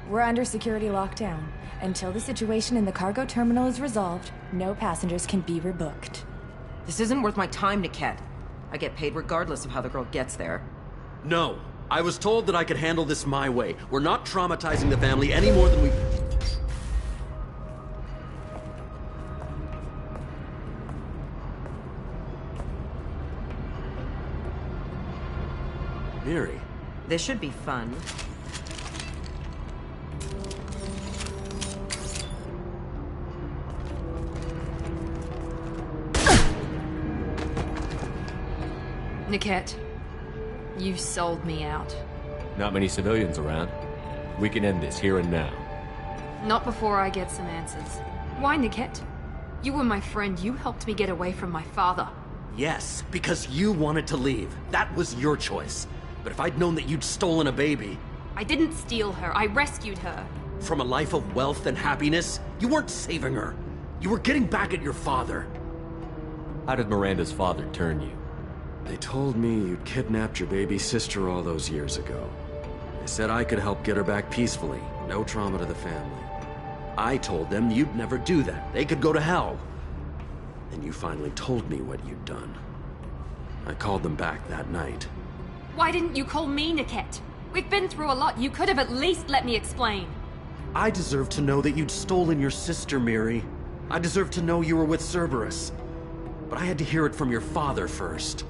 We're under security lockdown. Until the situation in the cargo terminal is resolved, no passengers can be rebooked. This isn't worth my time, Niket. I get paid regardless of how the girl gets there. No. I was told that I could handle this my way. We're not traumatizing the family any more than we... Miri. This should be fun. Niket, you sold me out. Not many civilians around. We can end this here and now. Not before I get some answers. Why, Niket? You were my friend. You helped me get away from my father. Yes, because you wanted to leave. That was your choice. But if I'd known that you'd stolen a baby... I didn't steal her. I rescued her. From a life of wealth and happiness, you weren't saving her. You were getting back at your father. How did Miranda's father turn you? They told me you'd kidnapped your baby sister all those years ago. They said I could help get her back peacefully. No trauma to the family. I told them you'd never do that. They could go to hell. Then you finally told me what you'd done. I called them back that night. Why didn't you call me, Niket? We've been through a lot. You could have at least let me explain. I deserve to know that you'd stolen your sister, Miri. I deserve to know you were with Cerberus. But I had to hear it from your father first.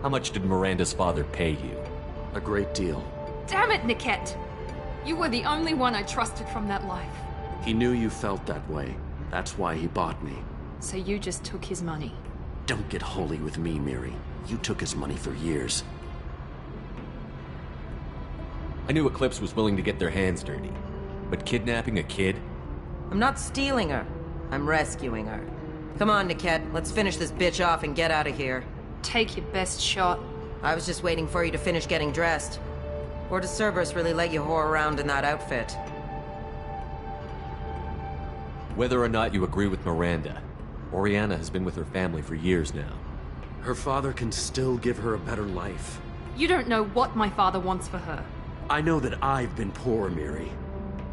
How much did Miranda's father pay you? A great deal. Damn it, Niket! You were the only one I trusted from that life. He knew you felt that way. That's why he bought me. So you just took his money? Don't get holy with me, Miri. You took his money for years. I knew Eclipse was willing to get their hands dirty. But kidnapping a kid? I'm not stealing her. I'm rescuing her. Come on, Niket. Let's finish this bitch off and get out of here. Take your best shot. I was just waiting for you to finish getting dressed. Or does Cerberus really let you whore around in that outfit? Whether or not you agree with Miranda, Oriana has been with her family for years now. Her father can still give her a better life. You don't know what my father wants for her. I know that I've been poor, Miri.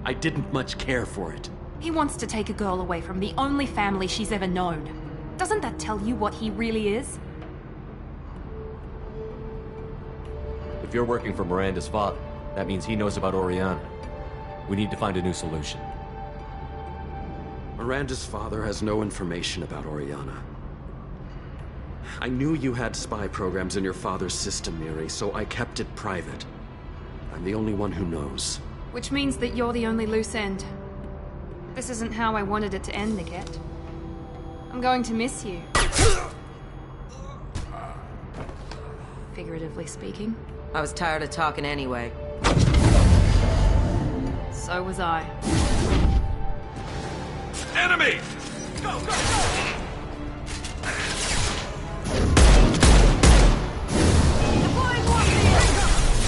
I didn't much care for it. He wants to take a girl away from the only family she's ever known. Doesn't that tell you what he really is? If you're working for Miranda's father, that means he knows about Oriana. We need to find a new solution. Miranda's father has no information about Oriana. I knew you had spy programs in your father's system, Miri, so I kept it private. I'm the only one who knows. Which means that you're the only loose end. This isn't how I wanted it to end, Niket. I'm going to miss you. Figuratively speaking. I was tired of talking anyway. So was I. Enemy! Go, go, go! Deploying warfare!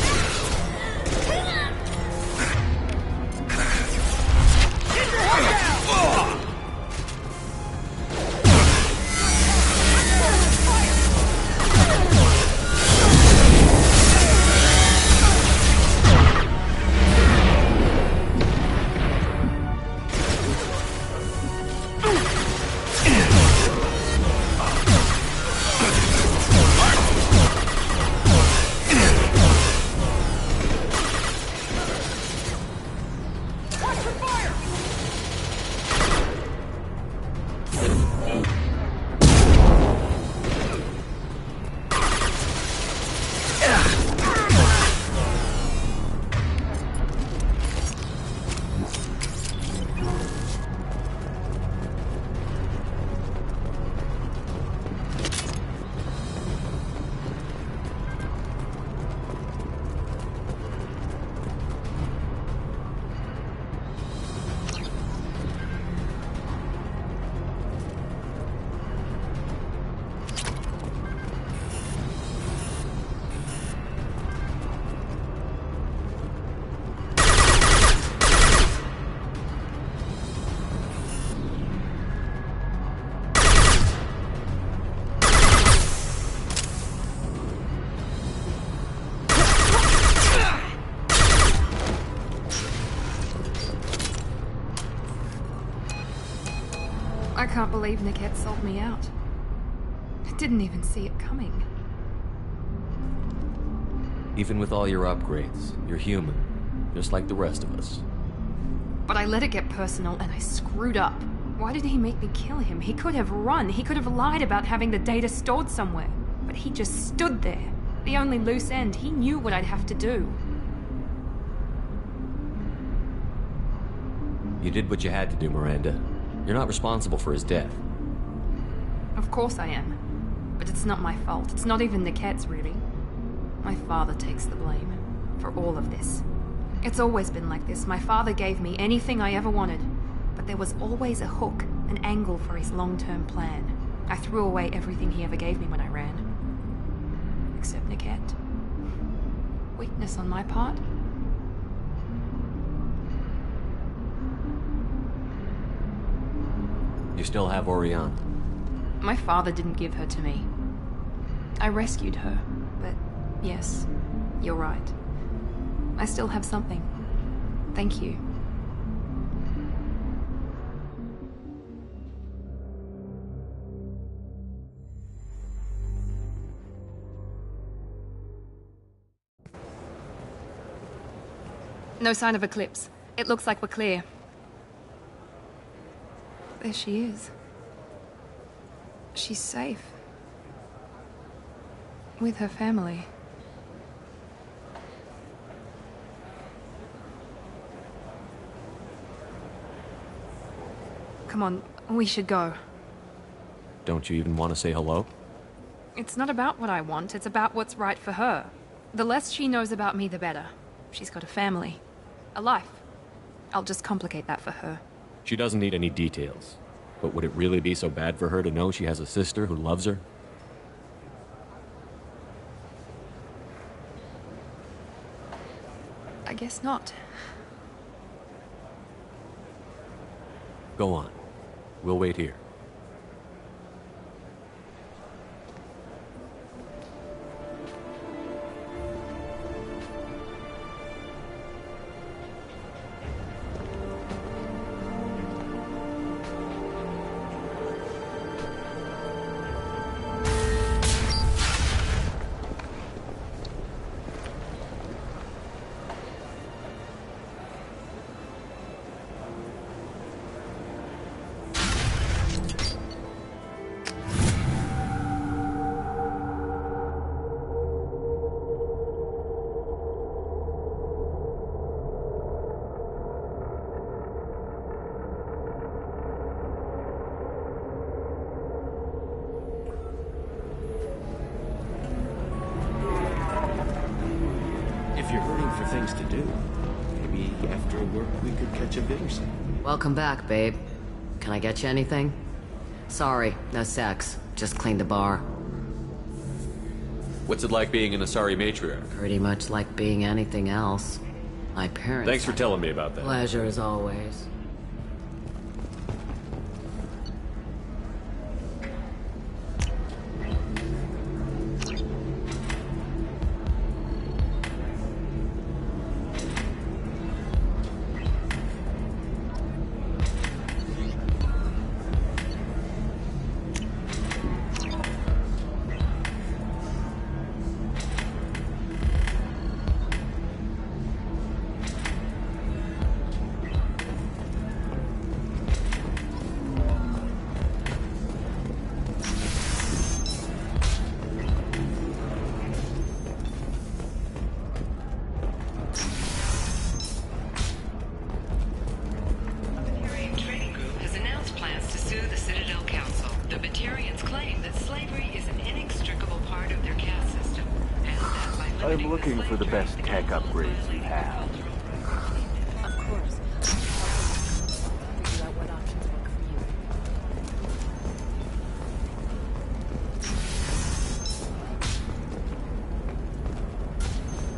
I can't believe Niket sold me out. I didn't even see it coming. Even with all your upgrades, you're human, just like the rest of us. But I let it get personal and I screwed up. Why did he make me kill him? He could have run. He could have lied about having the data stored somewhere. But he just stood there. The only loose end. He knew what I'd have to do. You did what you had to do, Miranda. You're not responsible for his death. Of course I am. But it's not my fault. It's not even Niket's, really. My father takes the blame for all of this. It's always been like this. My father gave me anything I ever wanted. But there was always a hook, an angle for his long-term plan. I threw away everything he ever gave me when I ran. Except Niket. Weakness on my part. You still have Oriana. My father didn't give her to me. I rescued her, but yes, you're right. I still have something. Thank you. No sign of eclipse. It looks like we're clear. There she is. She's safe. With her family. Come on, we should go. Don't you even want to say hello? It's not about what I want, it's about what's right for her. The less she knows about me, the better. She's got a family. A life. I'll just complicate that for her. She doesn't need any details. But would it really be so bad for her to know she has a sister who loves her? I guess not. Go on. We'll wait here. Things to do. Maybe after work we could catch a bit or something. Welcome back, babe. Can I get you anything? Sorry, no sex. Just cleaned the bar. What's it like being an Asari matriarch? Pretty much like being anything else. My parents... Thanks for telling me about that. Pleasure as always. I'm looking for the best tech upgrades you have. Of course. Figure out what options work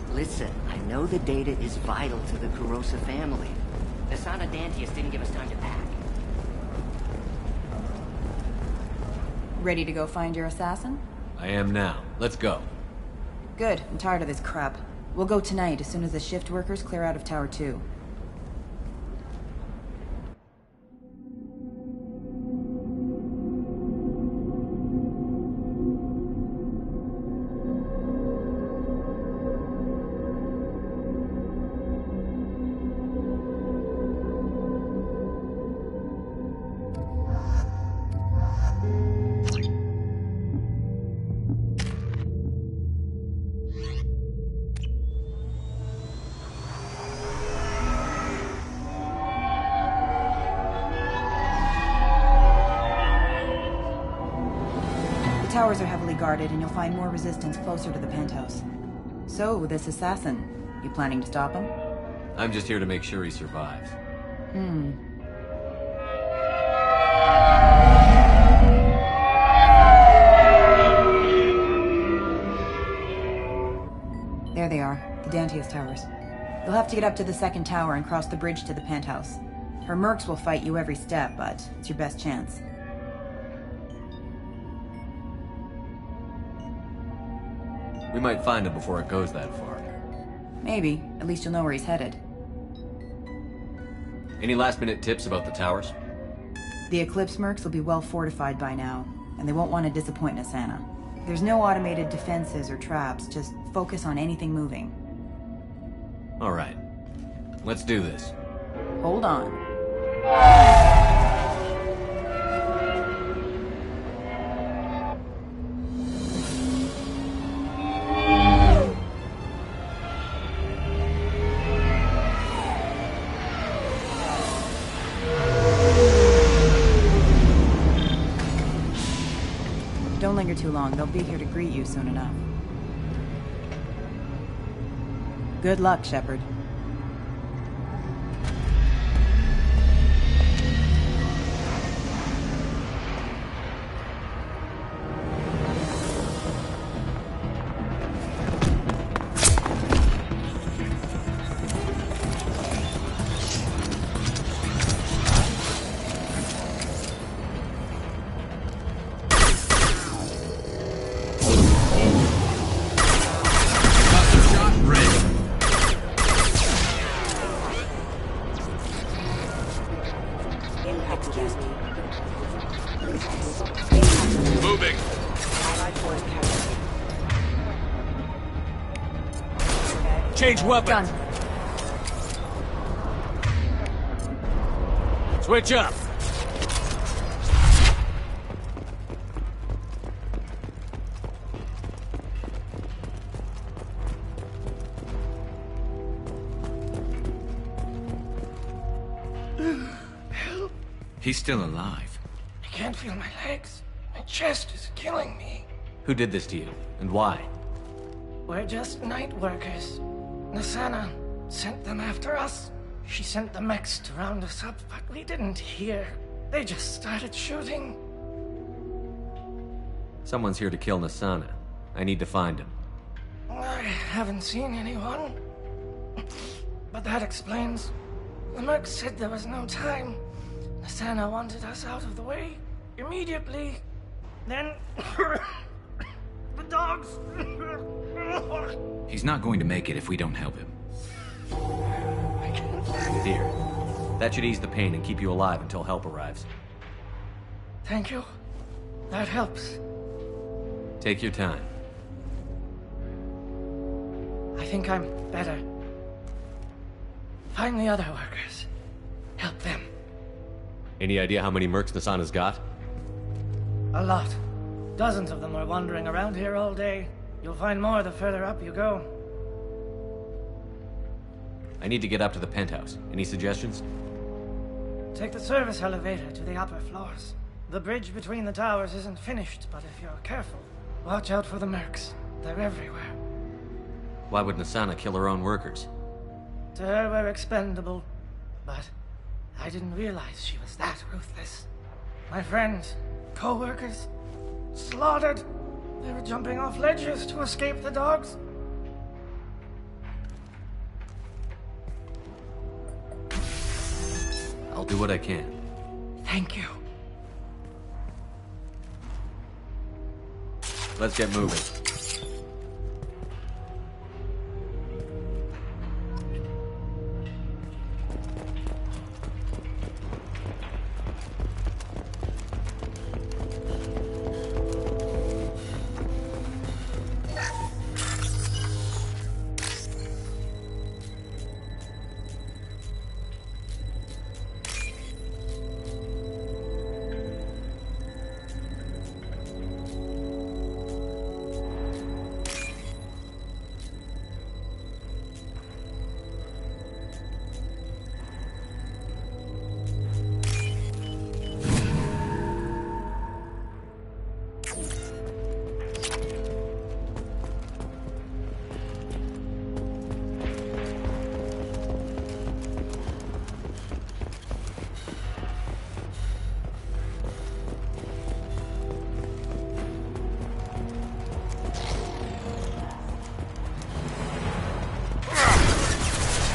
for you. Listen, I know the data is vital to the Kurosa family. The son of Dantius didn't give us time to pack. Ready to go find your assassin? I am now. Let's go. Good. I'm tired of this crap. We'll go tonight as soon as the shift workers clear out of Tower 2. towers are heavily guarded, and you'll find more resistance closer to the penthouse. So, this assassin, you planning to stop him? I'm just here to make sure he survives. There they are, the Dantius towers. You'll have to get up to the second tower and cross the bridge to the penthouse. Her mercs will fight you every step, but it's your best chance. We might find him before it goes that far. Maybe. At least you'll know where he's headed. Any last-minute tips about the towers? The Eclipse mercs will be well fortified by now, and they won't want to disappoint Nasana. There's no automated defenses or traps, just focus on anything moving. All right. Let's do this. Hold on. Don't linger too long. They'll be here to greet you soon enough. Good luck, Shepard. Moving. Change weapon. Switch up. Help. He's still alive. I can't feel my legs. My chest is killing me. Who did this to you, and why? We're just night workers. Nasana sent them after us. She sent the mechs to round us up, but we didn't hear. They just started shooting. Someone's here to kill Nasana. I need to find him. I haven't seen anyone. But that explains. The merc said there was no time. Nasana wanted us out of the way immediately. Then the dogs. He's not going to make it if we don't help him. Here. That should ease the pain and keep you alive until help arrives. Thank you. That helps. Take your time. I think I'm better. Find the other workers. Help them. Any idea how many mercs Nasana's got? A lot. Dozens of them are wandering around here all day. You'll find more the further up you go. I need to get up to the penthouse. Any suggestions? Take the service elevator to the upper floors. The bridge between the towers isn't finished, but if you're careful, watch out for the mercs. They're everywhere. Why would Nasana kill her own workers? To her, we're expendable. But I didn't realize she was that ruthless. My friends, co-workers, slaughtered. They were jumping off ledges to escape the dogs. I'll do what I can. Thank you. Let's get moving.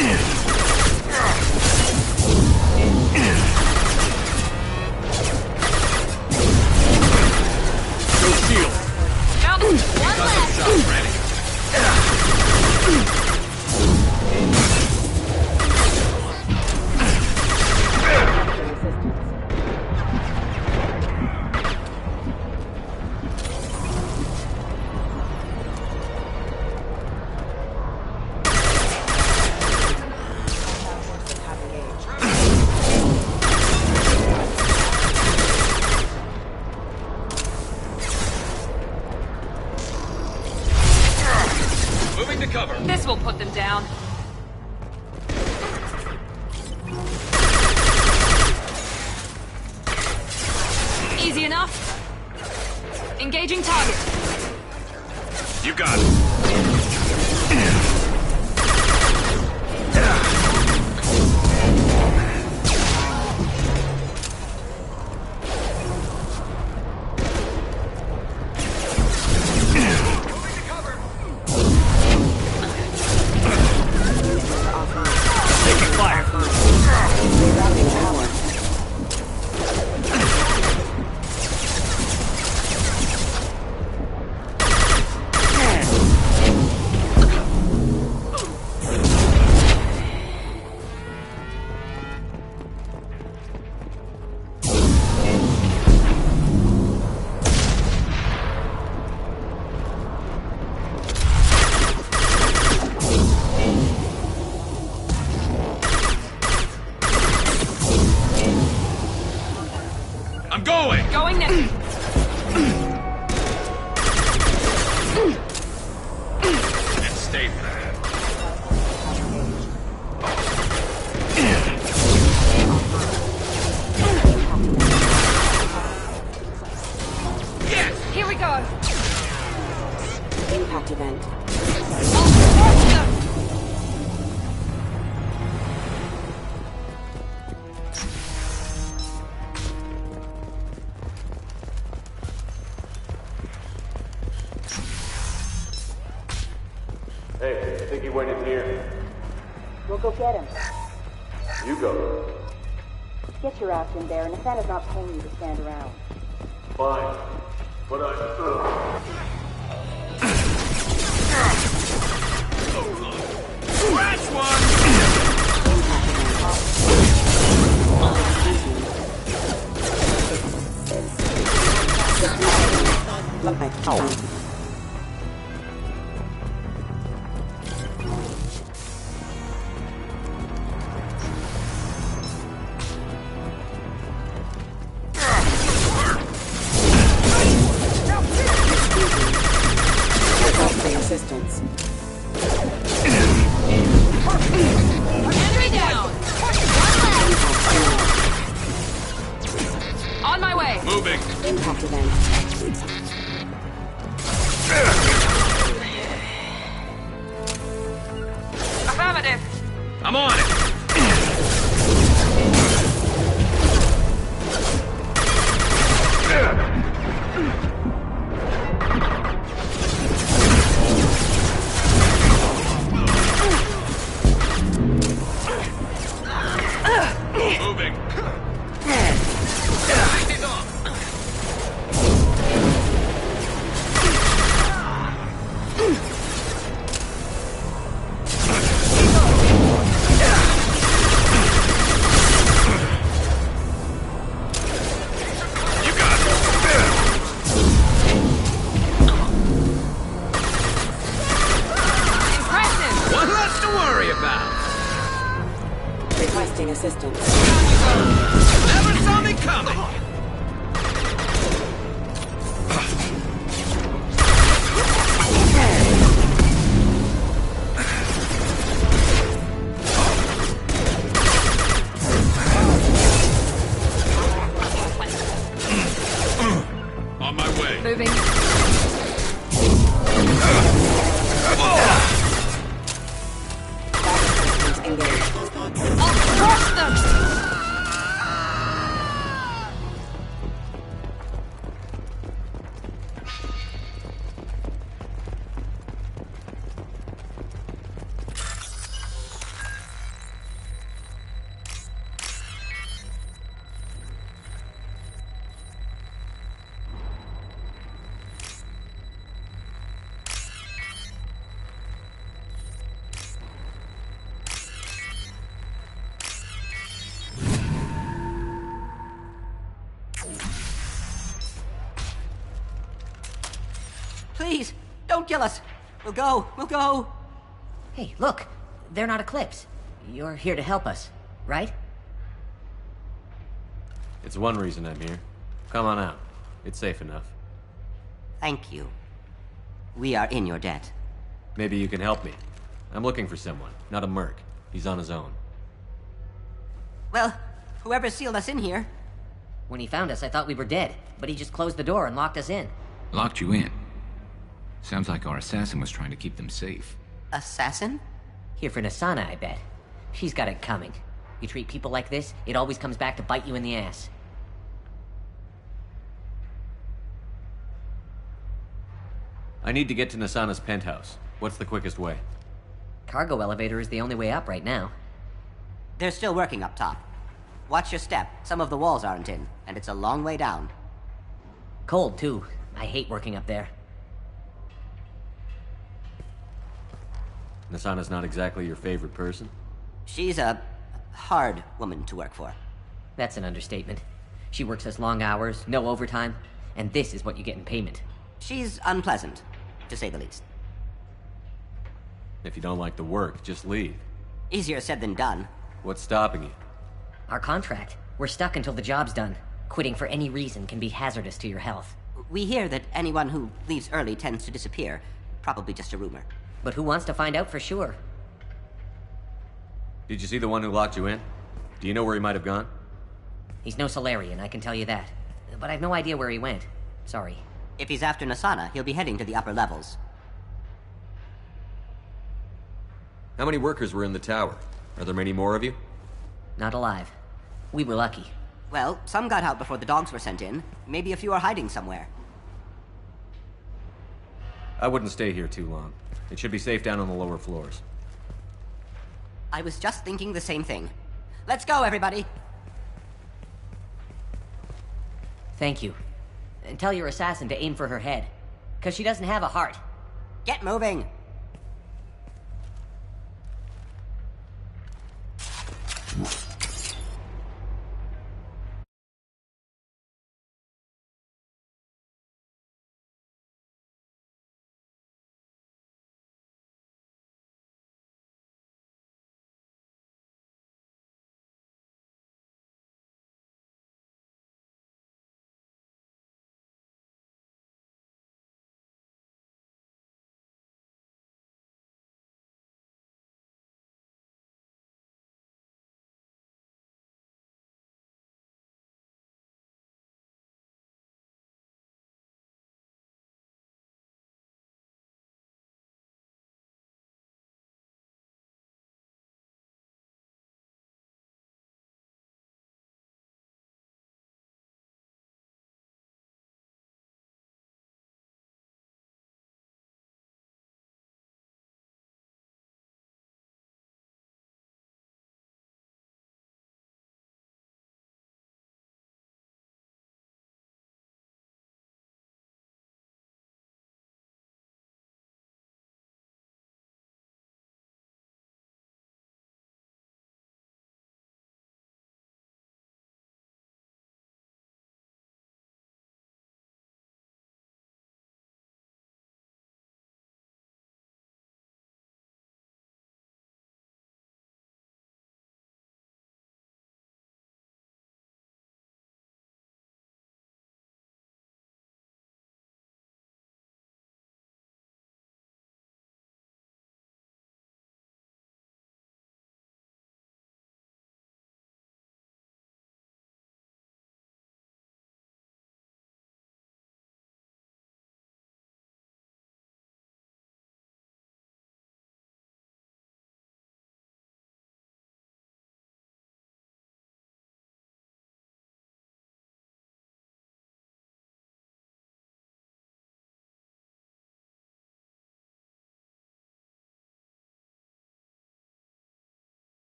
Shield. Down. One left. Shot ready. Moving to cover. This will put them down. Easy enough. Engaging target. You got it. Taking fire. I'm going. Going next. And stay there. Yes. Here we go. Impact event. Hey, I think he went in here. We'll go get him. You go. Get your ass in there, and if Santa's not paying you to stand around. Fine. But Scratch one. Assistance. Enemy down. On my way. Moving. Impact event. Affirmative. I'm on it. Moving. He's off. You got it. Impressive. One less to worry about. Requesting assistance. Never saw me coming. On my way. Moving. I'll crush them. Please, don't kill us. We'll go. We'll go. Hey, look. They're not Eclipse. You're here to help us, right? It's one reason I'm here. Come on out. It's safe enough. Thank you. We are in your debt. Maybe you can help me. I'm looking for someone, not a merc. He's on his own. Well, whoever sealed us in here. When he found us, I thought we were dead, but he just closed the door and locked us in. Locked you in? Sounds like our assassin was trying to keep them safe. Assassin? Here for Nasana, I bet. She's got it coming. You treat people like this, it always comes back to bite you in the ass. I need to get to Nasana's penthouse. What's the quickest way? Cargo elevator is the only way up right now. They're still working up top. Watch your step. Some of the walls aren't in, and it's a long way down. Cold, too. I hate working up there. Nasana's not exactly your favorite person? She's a hard woman to work for. That's an understatement. She works us long hours, no overtime, and this is what you get in payment. She's unpleasant, to say the least. If you don't like the work, just leave. Easier said than done. What's stopping you? Our contract. We're stuck until the job's done. Quitting for any reason can be hazardous to your health. We hear that anyone who leaves early tends to disappear. Probably just a rumor. But who wants to find out for sure? Did you see the one who locked you in? Do you know where he might have gone? He's no Solarian, I can tell you that. But I've no idea where he went. Sorry. If he's after Nasana, he'll be heading to the upper levels. How many workers were in the tower? Are there many more of you? Not alive. We were lucky. Well, some got out before the dogs were sent in. Maybe a few are hiding somewhere. I wouldn't stay here too long. It should be safe down on the lower floors. I was just thinking the same thing. Let's go, everybody! Thank you. And tell your assassin to aim for her head. 'Cause she doesn't have a heart. Get moving!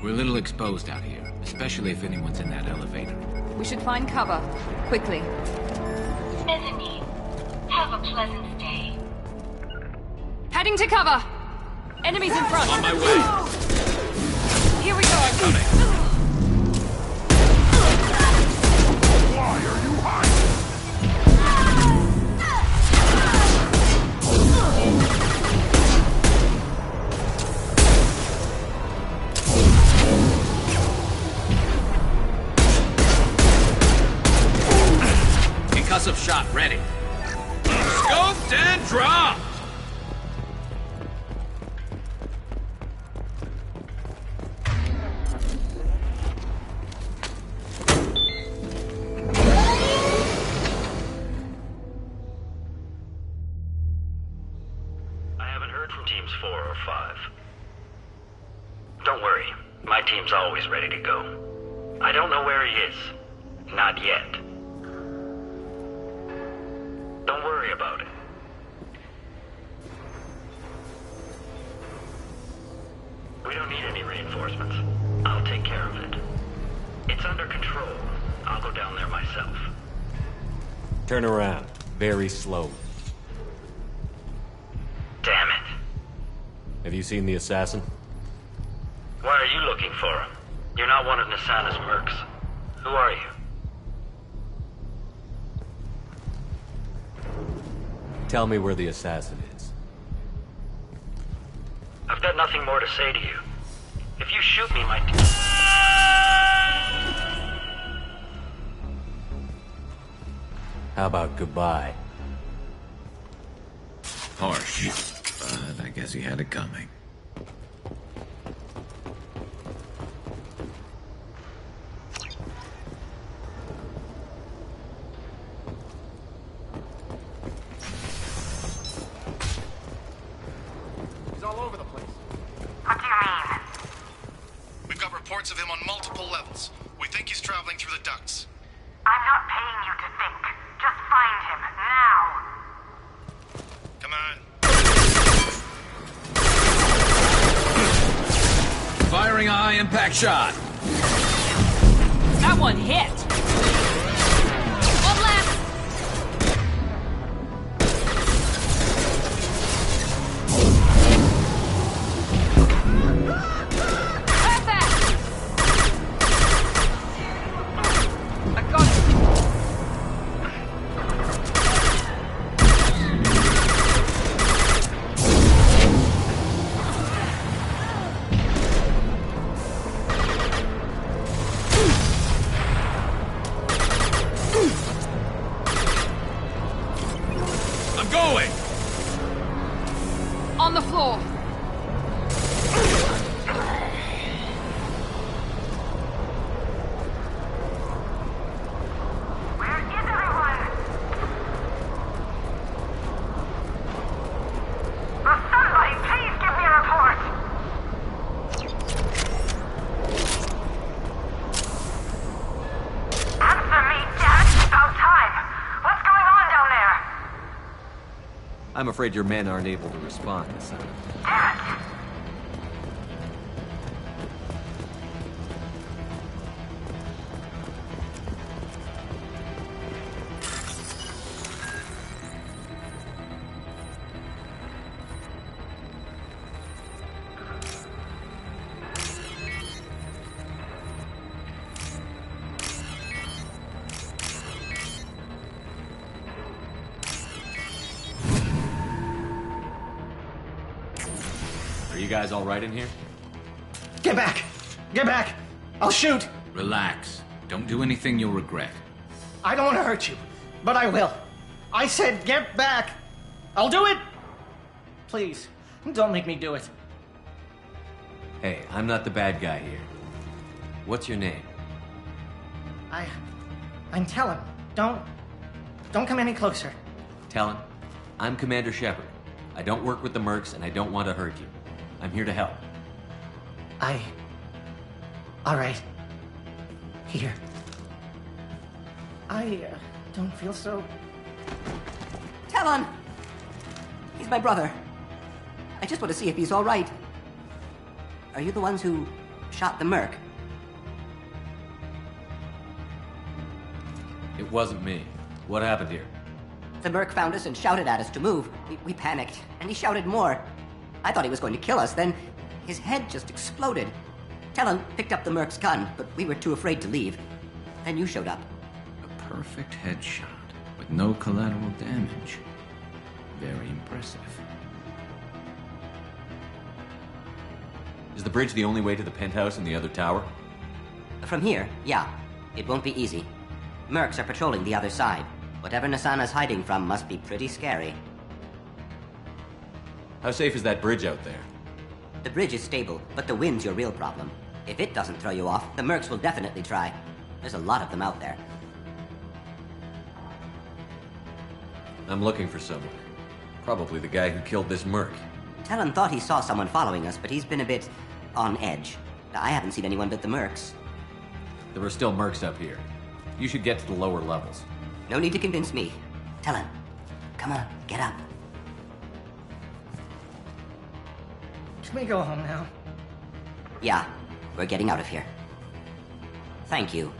We're a little exposed out here, especially if anyone's in that elevator. We should find cover. Quickly. Mezzanine. Have a pleasant stay. Heading to cover! Enemies in front! On my way! Here we go! Coming! Why are you hiding? Concussive shot ready. Scoped and dropped! I haven't heard from teams 4 or 5. Don't worry, my team's always ready to go. I don't know where he is. Not yet. Don't worry about it. We don't need any reinforcements. I'll take care of it. It's under control. I'll go down there myself. Turn around. Very slowly. Damn it. Have you seen the assassin? Why are you looking for him? You're not one of Nisana's mercs. Who are you? Tell me where the assassin is. I've got nothing more to say to you. If you shoot me, my... How about goodbye? Harsh, but I guess he had it coming. He's all over the place. What do you mean? We've got reports of him on multiple levels. We think he's traveling through the ducts. I'm not paying you to think. Just find him, now. Come on. Firing a high-impact shot. That one hit! One left! Have that! I got it! I'm going! On the floor! Where is everyone? Will somebody please give me a report? Answer me, damn it! It's about time. What's going on down there? I'm afraid your men aren't able to respond, son. Damn it! Are you guys all right in here? Get back! Get back! I'll shoot! Relax. Don't do anything you'll regret. I don't want to hurt you, but I will. I said get back! I'll do it! Please, don't make me do it. Hey, I'm not the bad guy here. What's your name? I'm Talon. Don't come any closer. Talon, I'm Commander Shepard. I don't work with the mercs and I don't want to hurt you. I'm here to help. All right. Here. I don't feel so... Talon! He's my brother. I just want to see if he's all right. Are you the ones who shot the merc. It wasn't me. What happened here? The merc found us and shouted at us to move. We panicked, and he shouted more. I thought he was going to kill us, then his head just exploded. Talon picked up the merc's gun, but we were too afraid to leave. Then you showed up. A perfect headshot with no collateral damage. Very impressive. Is the bridge the only way to the penthouse in the other tower? From here, yeah. It won't be easy. Mercs are patrolling the other side. Whatever Nasana's hiding from must be pretty scary. How safe is that bridge out there? The bridge is stable, but the wind's your real problem. If it doesn't throw you off, the mercs will definitely try. There's a lot of them out there. I'm looking for someone. Probably the guy who killed this merc. Talon thought he saw someone following us, but he's been a bit on edge. I haven't seen anyone but the mercs. There are still mercs up here. You should get to the lower levels. No need to convince me. Talon, come on, get up. Can we go home now? Yeah, we're getting out of here. Thank you.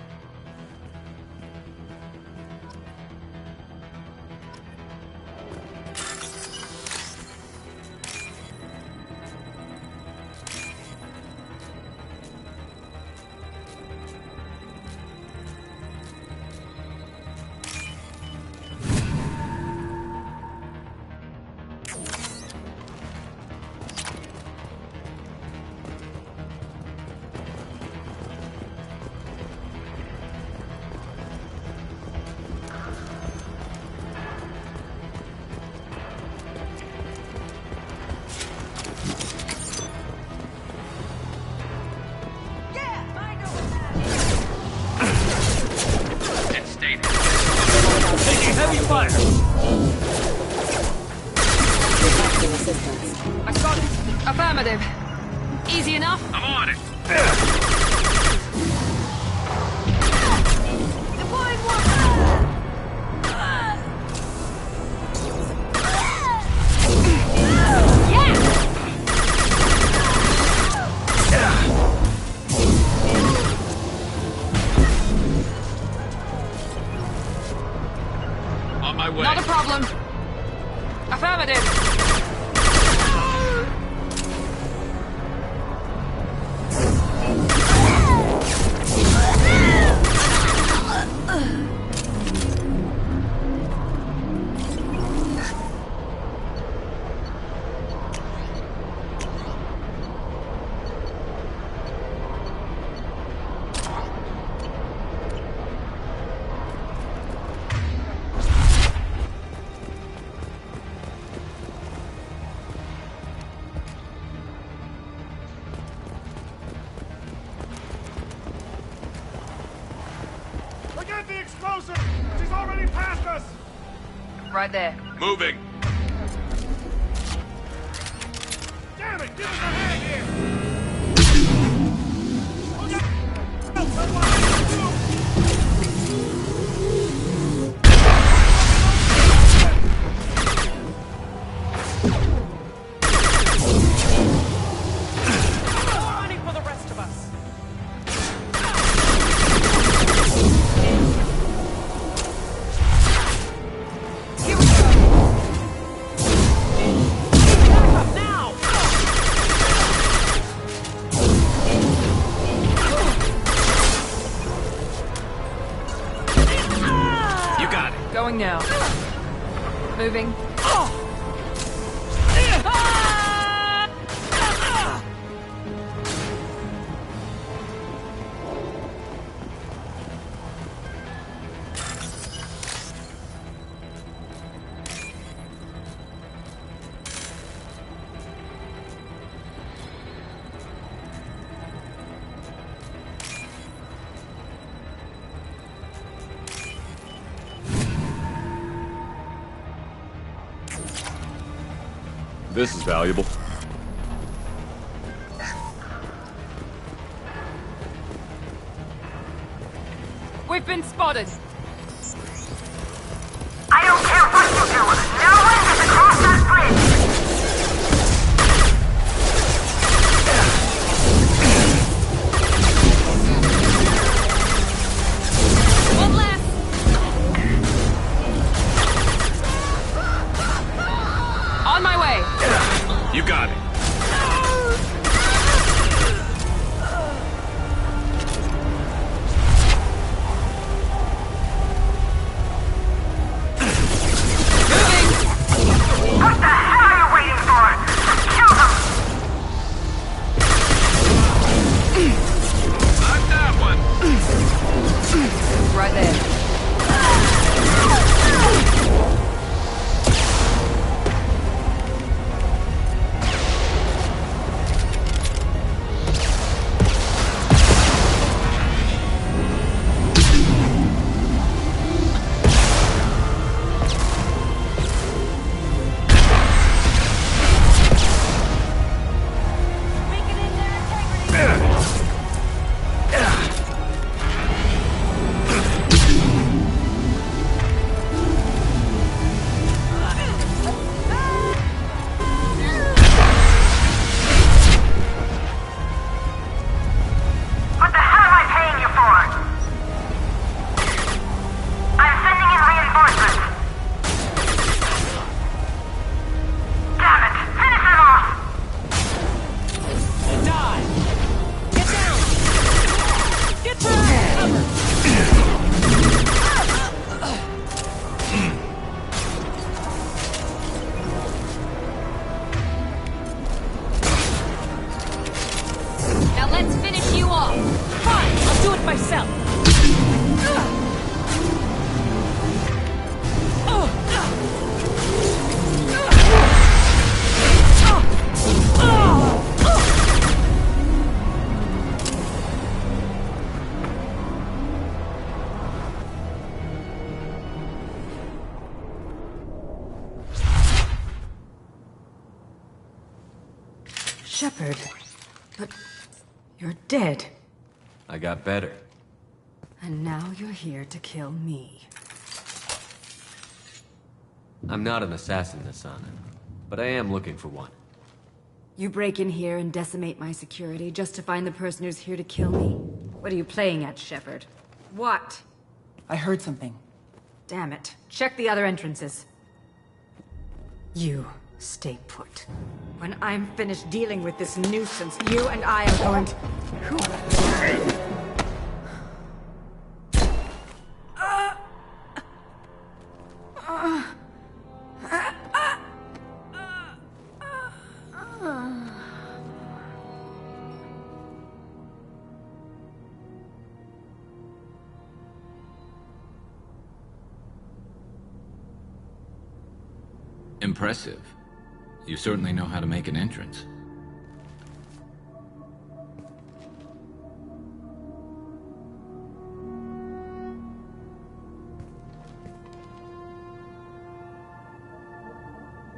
Affirmative. Easy enough? I'm on it. Deploying one. On my way. Not a problem. Affirmative. Forget the explosive! She's already past us! Right there. Moving. Damn it! Give us a hand here! Look out! Warning for the rest of us. Here we go. Back up now. You got it. Going now. Moving. This is valuable. We've been spotted. I don't care what you do. No one gets across that bridge. that there. Shepard, but you're dead. I got better. And now you're here to kill me. I'm not an assassin, Asana, but I am looking for one. You break in here and decimate my security just to find the person who's here to kill me? What are you playing at, Shepard? What? I heard something. Damn it. Check the other entrances. You stay put. When I'm finished dealing with this nuisance, you and I are going to... Impressive. You certainly know how to make an entrance.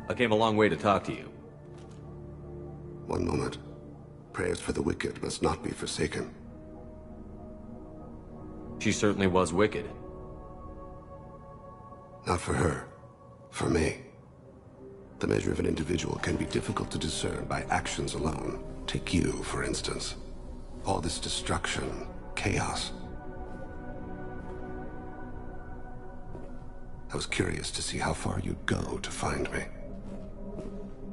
I came a long way to talk to you. One moment. Prayers for the wicked must not be forsaken. She certainly was wicked. Not for her. For me. The measure of an individual can be difficult to discern by actions alone. Take you, for instance. All this destruction, chaos. I was curious to see how far you'd go to find me.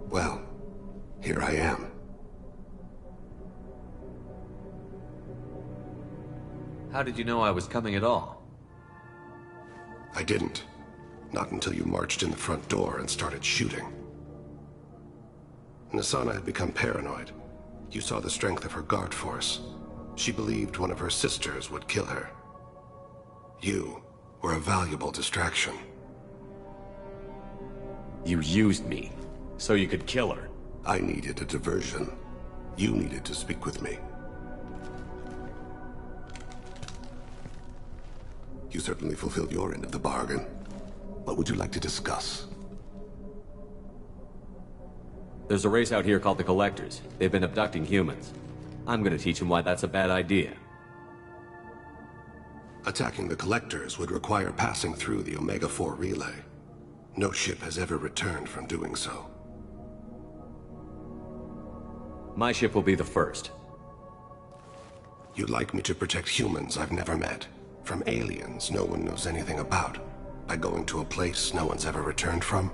Well, here I am. How did you know I was coming at all? I didn't. Not until you marched in the front door and started shooting. Nasana had become paranoid. You saw the strength of her guard force. She believed one of her sisters would kill her. You were a valuable distraction. You used me, so you could kill her. I needed a diversion. You needed to speak with me. You certainly fulfilled your end of the bargain. What would you like to discuss? There's a race out here called the Collectors. They've been abducting humans. I'm gonna teach them why that's a bad idea. Attacking the Collectors would require passing through the Omega-4 relay. No ship has ever returned from doing so. My ship will be the first. You'd like me to protect humans I've never met, from aliens no one knows anything about, by going to a place no one's ever returned from?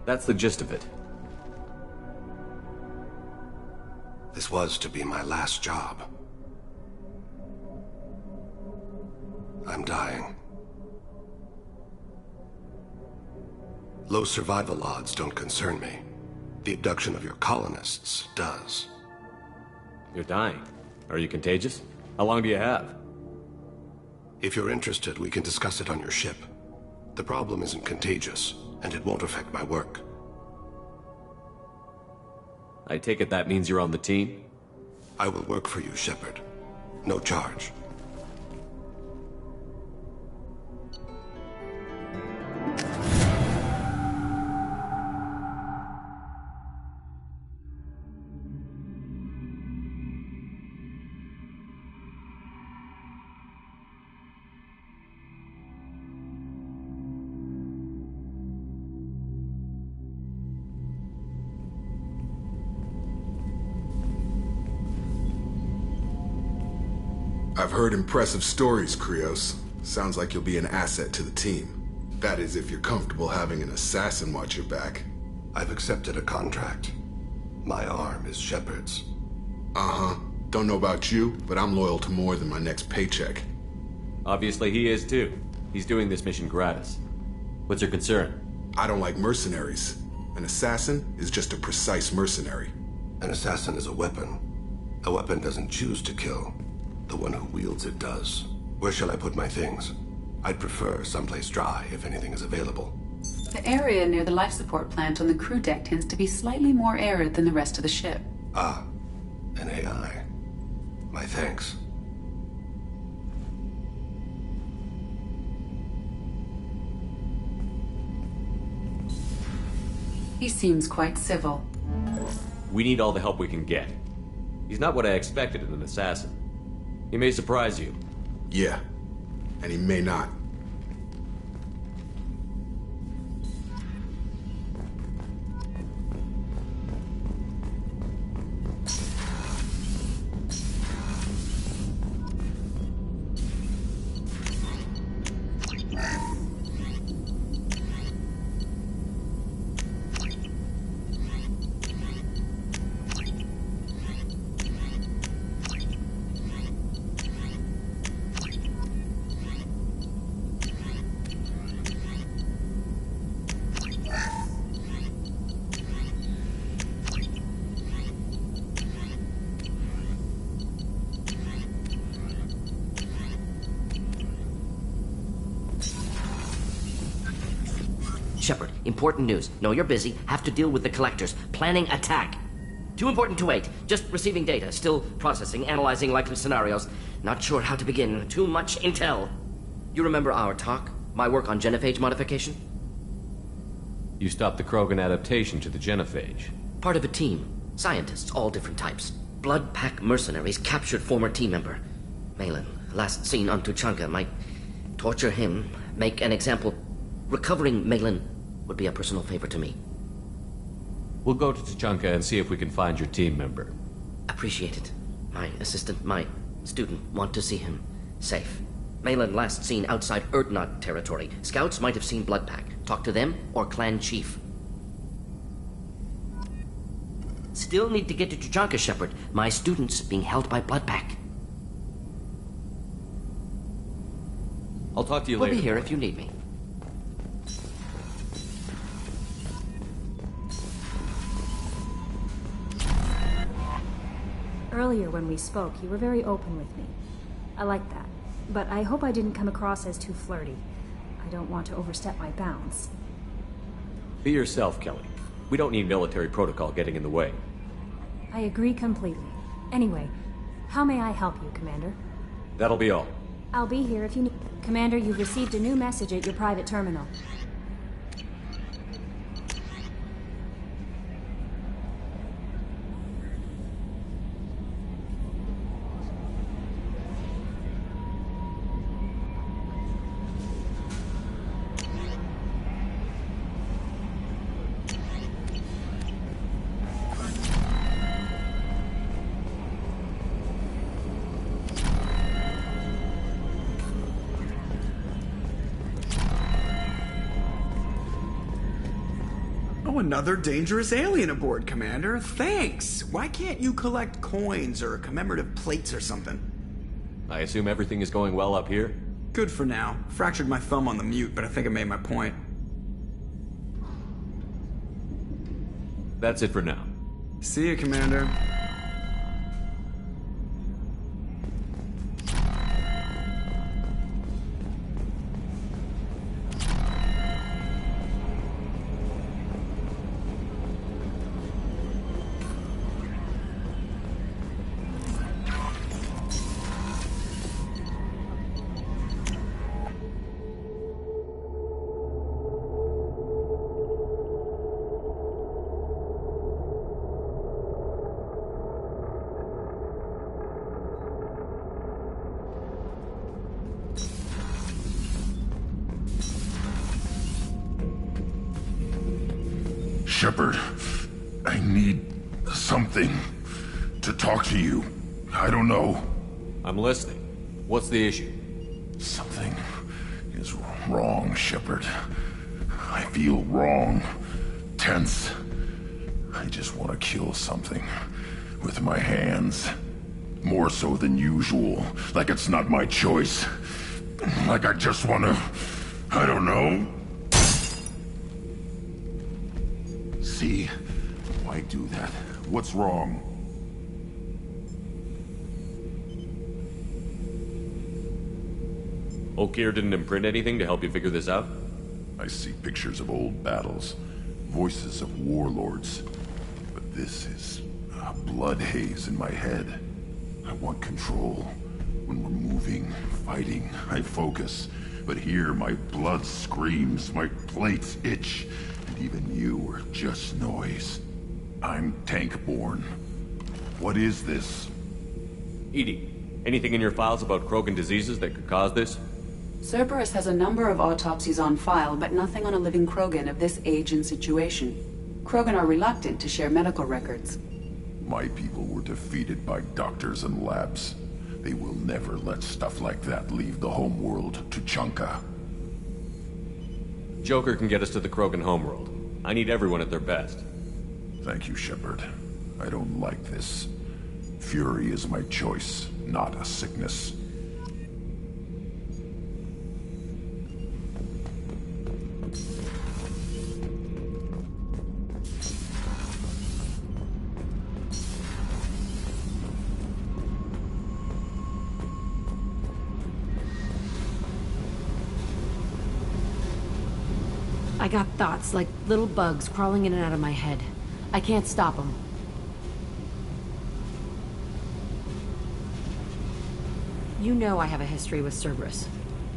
That's the gist of it. This was to be my last job. I'm dying. Low survival odds don't concern me. The abduction of your colonists does. You're dying. Are you contagious? How long do you have? If you're interested, we can discuss it on your ship. The problem isn't contagious, and it won't affect my work. I take it that means you're on the team? I will work for you, Shepard. No charge. I've heard impressive stories, Krios. Sounds like you'll be an asset to the team. That is, if you're comfortable having an assassin watch your back. I've accepted a contract. My arm is Shepard's. Uh-huh. Don't know about you, but I'm loyal to more than my next paycheck. Obviously he is too. He's doing this mission gratis. What's your concern? I don't like mercenaries. An assassin is just a precise mercenary. An assassin is a weapon. A weapon doesn't choose to kill. The one who wields it does. Where shall I put my things? I'd prefer someplace dry if anything is available. The area near the life support plant on the crew deck tends to be slightly more arid than the rest of the ship. Ah, an AI. My thanks. He seems quite civil. We need all the help we can get. He's not what I expected in an assassin. He may surprise you. Yeah, and he may not. Shepard, important news. Know you're busy. Have to deal with the collectors. Planning attack. Too important to wait. Just receiving data. Still processing, analyzing likely scenarios. Not sure how to begin. Too much intel. You remember our talk? My work on genophage modification? You stopped the Krogan adaptation to the genophage. Part of a team. Scientists, all different types. Blood Pack mercenaries captured former team member. Malin, last seen on Tuchanka, might torture him, make an example. Recovering Malin would be a personal favor to me. We'll go to Tuchanka and see if we can find your team member. Appreciate it. My assistant, my student want to see him safe. Malin last seen outside Erdnot territory. Scouts might have seen Bloodpack. Talk to them or clan chief. Still need to get to Tuchanka, Shepard. My student's being held by Bloodpack. I'll talk to you later. We'll be here if you need me. Earlier when we spoke, you were very open with me. I like that. But I hope I didn't come across as too flirty. I don't want to overstep my bounds. Be yourself, Kelly. We don't need military protocol getting in the way. I agree completely. Anyway, how may I help you, Commander? That'll be all. I'll be here if you need... Commander, you've received a new message at your private terminal. Another dangerous alien aboard, Commander. Thanks. Why can't you collect coins or commemorative plates or something? I assume everything is going well up here? Good for now. Fractured my thumb on the mute, but I think I made my point. That's it for now. See you, Commander. Shepard, I need something to talk to you. I don't know. I'm listening. What's the issue? Something is wrong, Shepard. I feel wrong. Tense. I just want to kill something. With my hands. More so than usual. Like it's not my choice. Like I just want to... I don't know. See? Why do that? What's wrong? Okeer didn't imprint anything to help you figure this out? I see pictures of old battles. Voices of warlords. But this is a blood haze in my head. I want control. When we're moving, fighting, I focus. But here my blood screams, my plates itch. And even you are just noise. I'm tank-born. What is this? EDI, anything in your files about Krogan diseases that could cause this? Cerberus has a number of autopsies on file, but nothing on a living Krogan of this age and situation. Krogan are reluctant to share medical records. My people were defeated by doctors and labs. They will never let stuff like that leave the homeworld to Chunka. Joker can get us to the Krogan homeworld. I need everyone at their best. Thank you, Shepard. I don't like this. Fury is my choice, not a sickness. I got thoughts like little bugs crawling in and out of my head. I can't stop them. You know I have a history with Cerberus.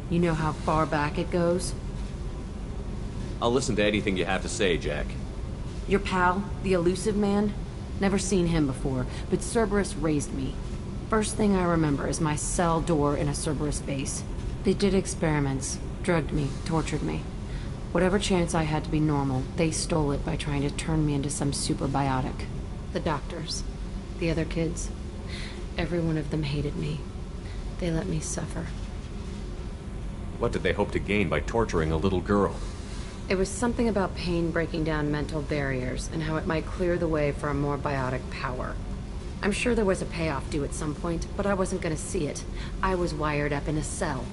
You know how far back it goes? I'll listen to anything you have to say, Jack. Your pal, the elusive man? Never seen him before, but Cerberus raised me. First thing I remember is my cell door in a Cerberus base. They did experiments, drugged me, tortured me. Whatever chance I had to be normal, they stole it by trying to turn me into some superbiotic. The doctors, the other kids, every one of them hated me. They let me suffer. What did they hope to gain by torturing a little girl? It was something about pain breaking down mental barriers and how it might clear the way for a more biotic power. I'm sure there was a payoff due at some point, but I wasn't gonna see it. I was wired up in a cell.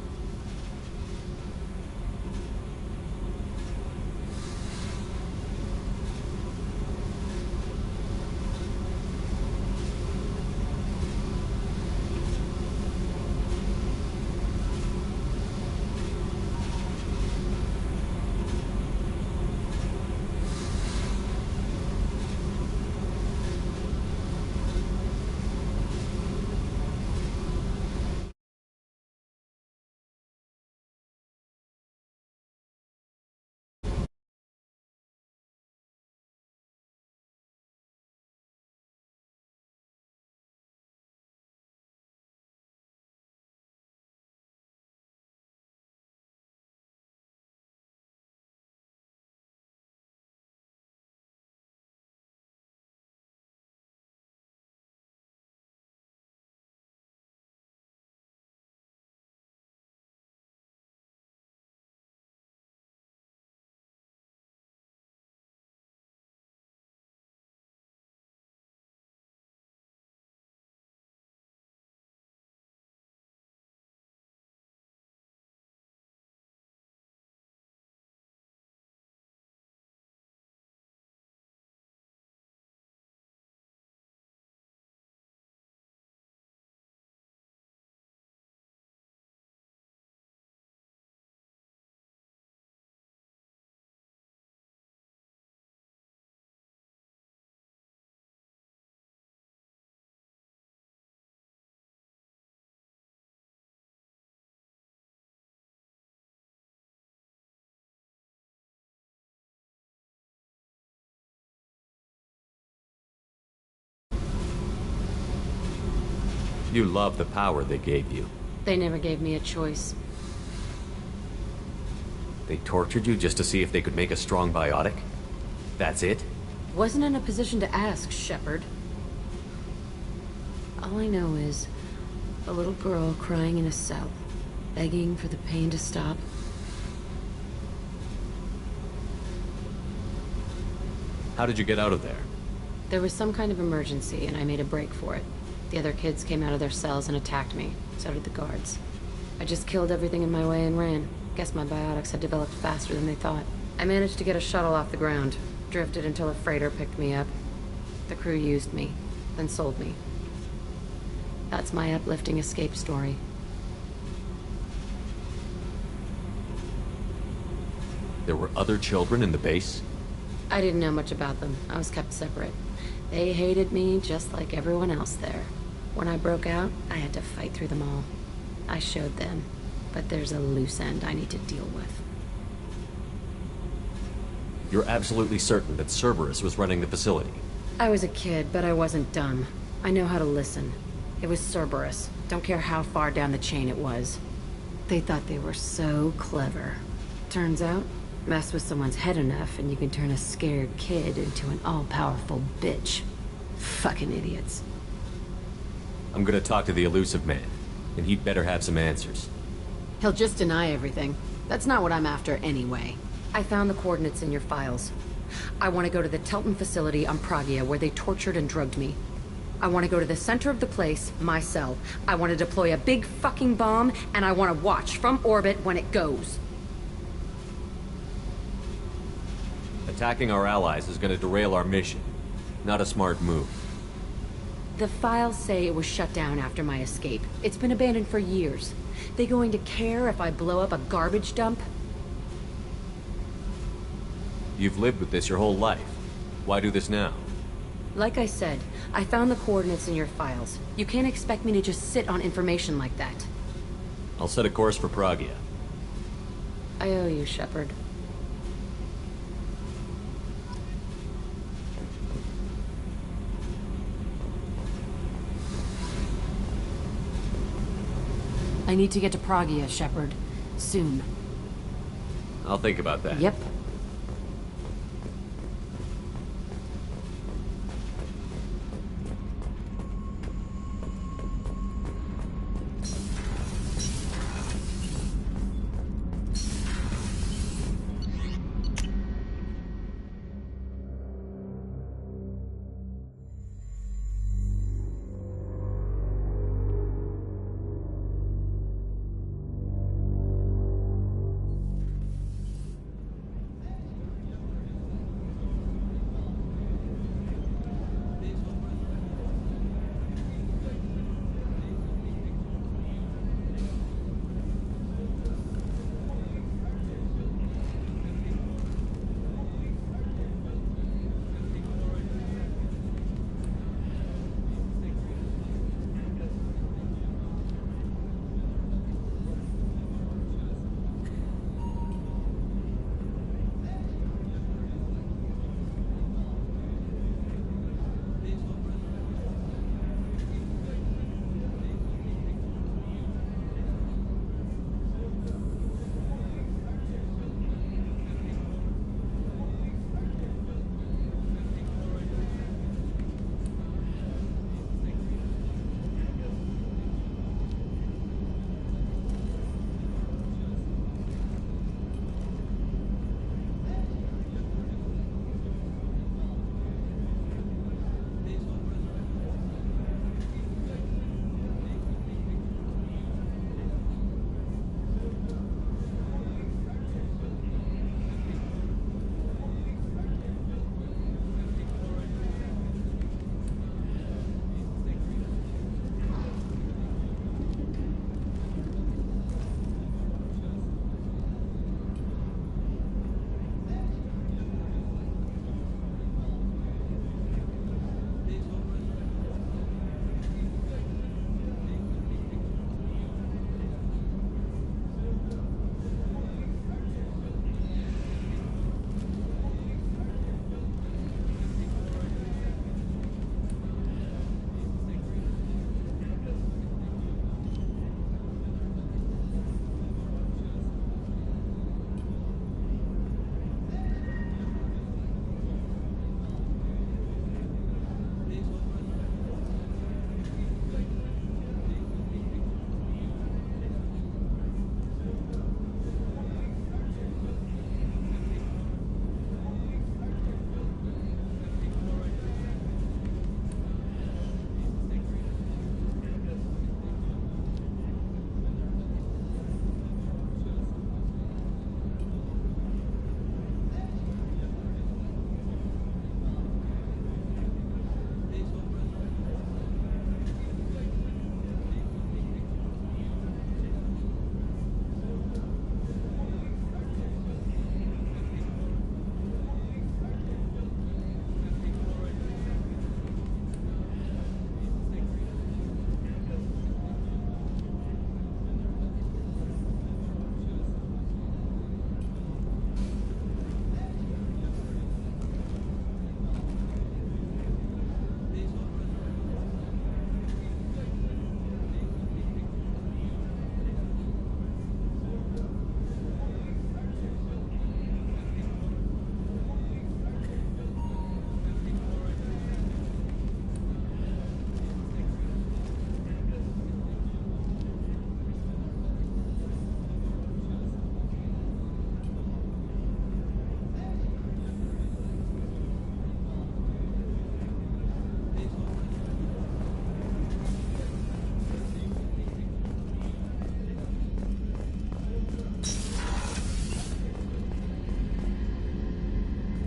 You love the power they gave you. They never gave me a choice. They tortured you just to see if they could make a strong biotic? That's it? Wasn't in a position to ask, Shepard. All I know is a little girl crying in a cell, begging for the pain to stop. How did you get out of there? There was some kind of emergency, and I made a break for it. The other kids came out of their cells and attacked me. So did the guards. I just killed everything in my way and ran. Guess my biotics had developed faster than they thought. I managed to get a shuttle off the ground. Drifted until a freighter picked me up. The crew used me, then sold me. That's my uplifting escape story. There were other children in the base? I didn't know much about them. I was kept separate. They hated me just like everyone else there. When I broke out, I had to fight through them all. I showed them, but there's a loose end I need to deal with. You're absolutely certain that Cerberus was running the facility? I was a kid, but I wasn't dumb. I know how to listen. It was Cerberus. Don't care how far down the chain it was. They thought they were so clever. Turns out, mess with someone's head enough and you can turn a scared kid into an all-powerful bitch. Fucking idiots. I'm gonna talk to the elusive man, and he'd better have some answers. He'll just deny everything. That's not what I'm after anyway. I found the coordinates in your files. I want to go to the Telton facility on Pragia where they tortured and drugged me. I want to go to the center of the place, my cell. I want to deploy a big fucking bomb, and I want to watch from orbit when it goes. Attacking our allies is gonna derail our mission. Not a smart move. The files say it was shut down after my escape. It's been abandoned for years. They going to care if I blow up a garbage dump? You've lived with this your whole life. Why do this now? Like I said, I found the coordinates in your files. You can't expect me to just sit on information like that. I'll set a course for Pragia. I owe you, Shepard. I need to get to Pragia, Shepard. Soon. I'll think about that. Yep.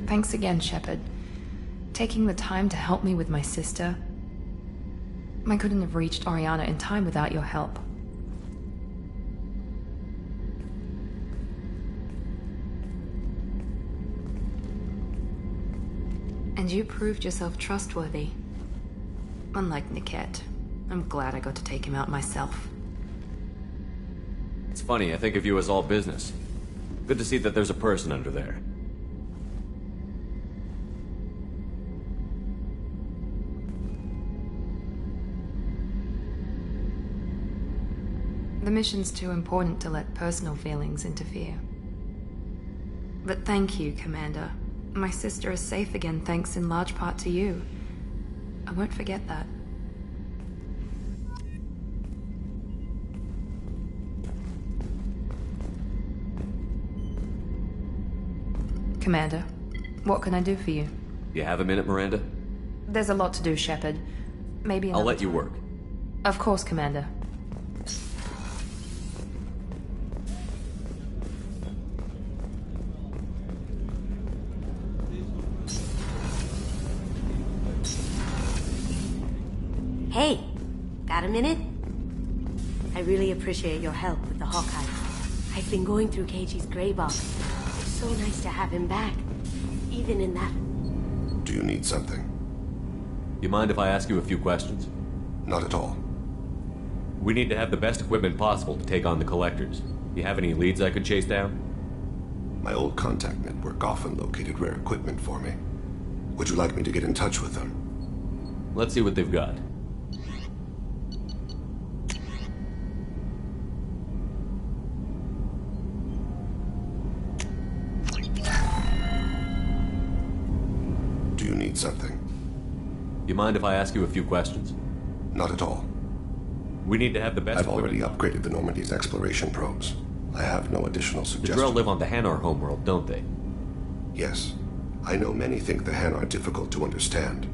Thanks again, Shepard. Taking the time to help me with my sister. I couldn't have reached Oriana in time without your help. And you proved yourself trustworthy. Unlike Niket, I'm glad I got to take him out myself. It's funny, I think of you as all business. Good to see that there's a person under there. The mission's too important to let personal feelings interfere. But thank you, Commander. My sister is safe again thanks in large part to you. I won't forget that. Commander, what can I do for you? You have a minute, Miranda? There's a lot to do, Shepard. Maybe I'll let you work. Of course, Commander. Hey, got a minute? I really appreciate your help with the Hawkeye. I've been going through Keiji's gray box. It's so nice to have him back, even in that... Do you need something? You mind if I ask you a few questions? Not at all. We need to have the best equipment possible to take on the collectors. You have any leads I could chase down? My old contact network often located rare equipment for me. Would you like me to get in touch with them? Let's see what they've got. Something. You mind if I ask you a few questions? Not at all. We need to have the best... I've already upgraded the Normandy's exploration probes. I have no additional suggestions. The Drell live on the Hanar homeworld, don't they? Yes. I know many think the Hanar are difficult to understand.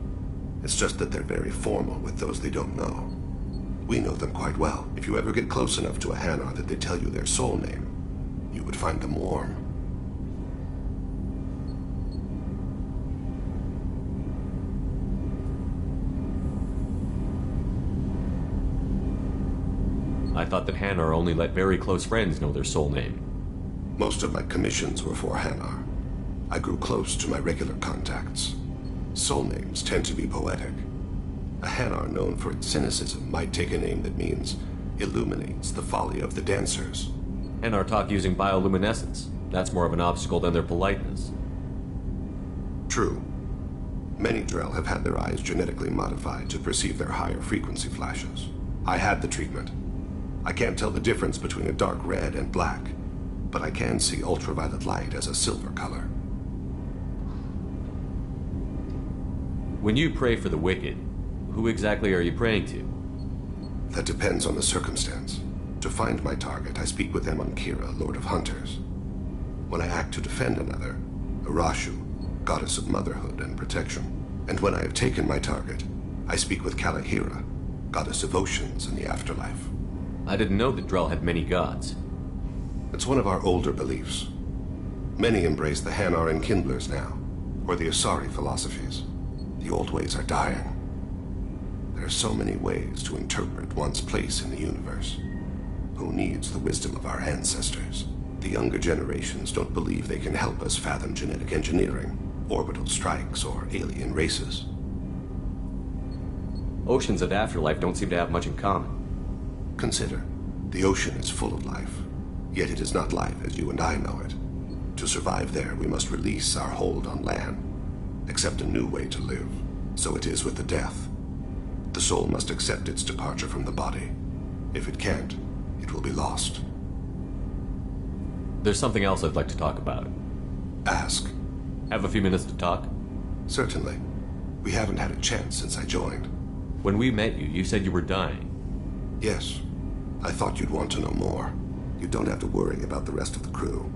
It's just that they're very formal with those they don't know. We know them quite well. If you ever get close enough to a Hanar that they tell you their soul name, you would find them warm. I thought that Hanar only let very close friends know their soul name. Most of my commissions were for Hanar. I grew close to my regular contacts. Soul names tend to be poetic. A Hanar known for its cynicism might take a name that means illuminates the folly of the dancers. Hanar talk using bioluminescence. That's more of an obstacle than their politeness. True. Many Drell have had their eyes genetically modified to perceive their higher frequency flashes. I had the treatment. I can't tell the difference between a dark red and black, but I can see ultraviolet light as a silver color. When you pray for the wicked, who exactly are you praying to? That depends on the circumstance. To find my target, I speak with them on Kira, Lord of Hunters. When I act to defend another, Arashu, goddess of motherhood and protection. And when I have taken my target, I speak with Kalahira, goddess of oceans and the afterlife. I didn't know that Drell had many gods. It's one of our older beliefs. Many embrace the Hanar and Kindlers now, or the Asari philosophies. The old ways are dying. There are so many ways to interpret one's place in the universe. Who needs the wisdom of our ancestors? The younger generations don't believe they can help us fathom genetic engineering, orbital strikes, or alien races. Oceans and afterlife don't seem to have much in common. Consider, the ocean is full of life, yet it is not life as you and I know it. To survive there, we must release our hold on land, accept a new way to live. So it is with the death. The soul must accept its departure from the body. If it can't, it will be lost. There's something else I'd like to talk about. Ask. Have a few minutes to talk? Certainly. We haven't had a chance since I joined. When we met you, you said you were dying. Yes. I thought you'd want to know more. You don't have to worry about the rest of the crew.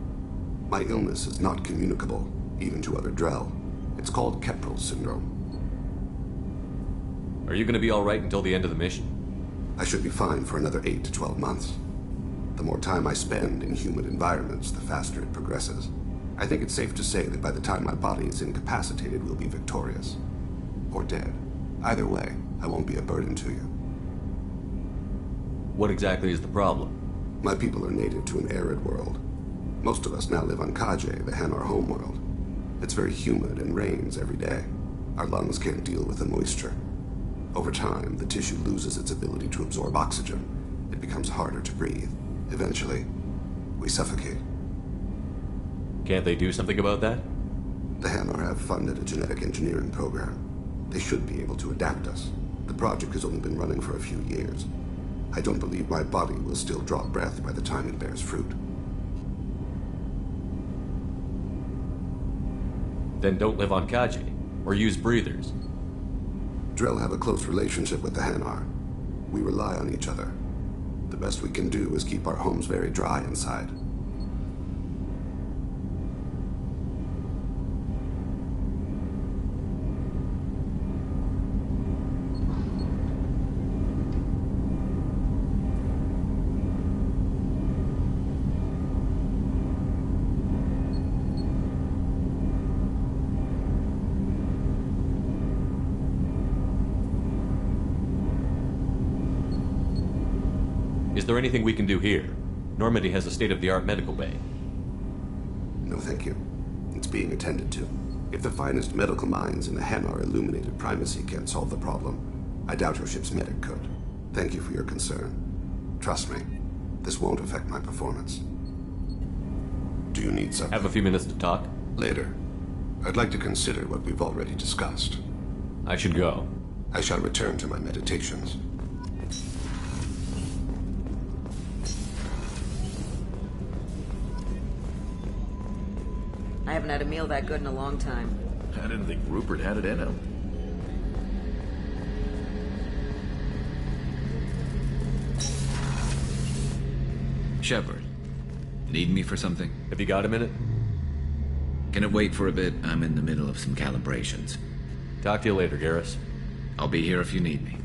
My illness is not communicable, even to other Drell. It's called Keprel syndrome. Are you going to be alright until the end of the mission? I should be fine for another 8 to 12 months. The more time I spend in human environments, the faster it progresses. I think it's safe to say that by the time my body is incapacitated, we'll be victorious. Or dead. Either way, I won't be a burden to you. What exactly is the problem? My people are native to an arid world. Most of us now live on Kaje, the Hanar homeworld. It's very humid and rains every day. Our lungs can't deal with the moisture. Over time, the tissue loses its ability to absorb oxygen. It becomes harder to breathe. Eventually, we suffocate. Can't they do something about that? The Hanar have funded a genetic engineering program. They should be able to adapt us. The project has only been running for a few years. I don't believe my body will still draw breath by the time it bears fruit. Then don't live on Kaji, or use breathers. Drell have a close relationship with the Hanar. We rely on each other. The best we can do is keep our homes very dry inside. Is there anything we can do here? Normandy has a state-of-the-art medical bay. No, thank you. It's being attended to. If the finest medical minds in the Hanar illuminated primacy can't solve the problem, I doubt your ship's medic could. Thank you for your concern. Trust me, this won't affect my performance. Do you need something? Have a few minutes to talk? Later. I'd like to consider what we've already discussed. I should go. I shall return to my meditations. I haven't had a meal that good in a long time. I didn't think Rupert had it in him. Shepard, need me for something? Have you got a minute? Can it wait for a bit? I'm in the middle of some calibrations. Talk to you later, Garrus. I'll be here if you need me.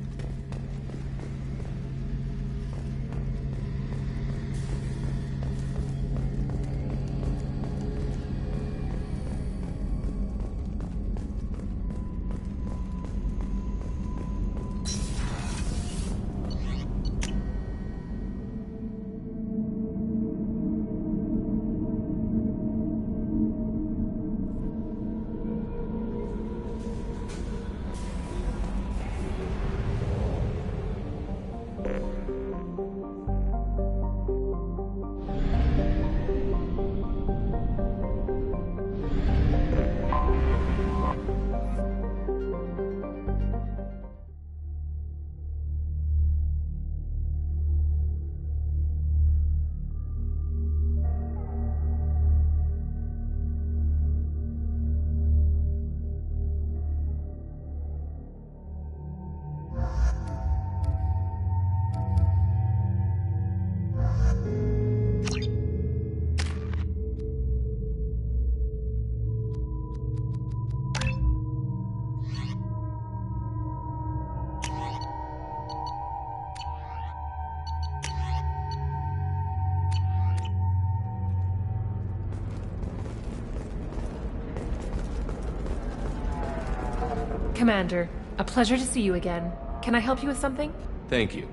Commander, a pleasure to see you again. Can I help you with something? Thank you.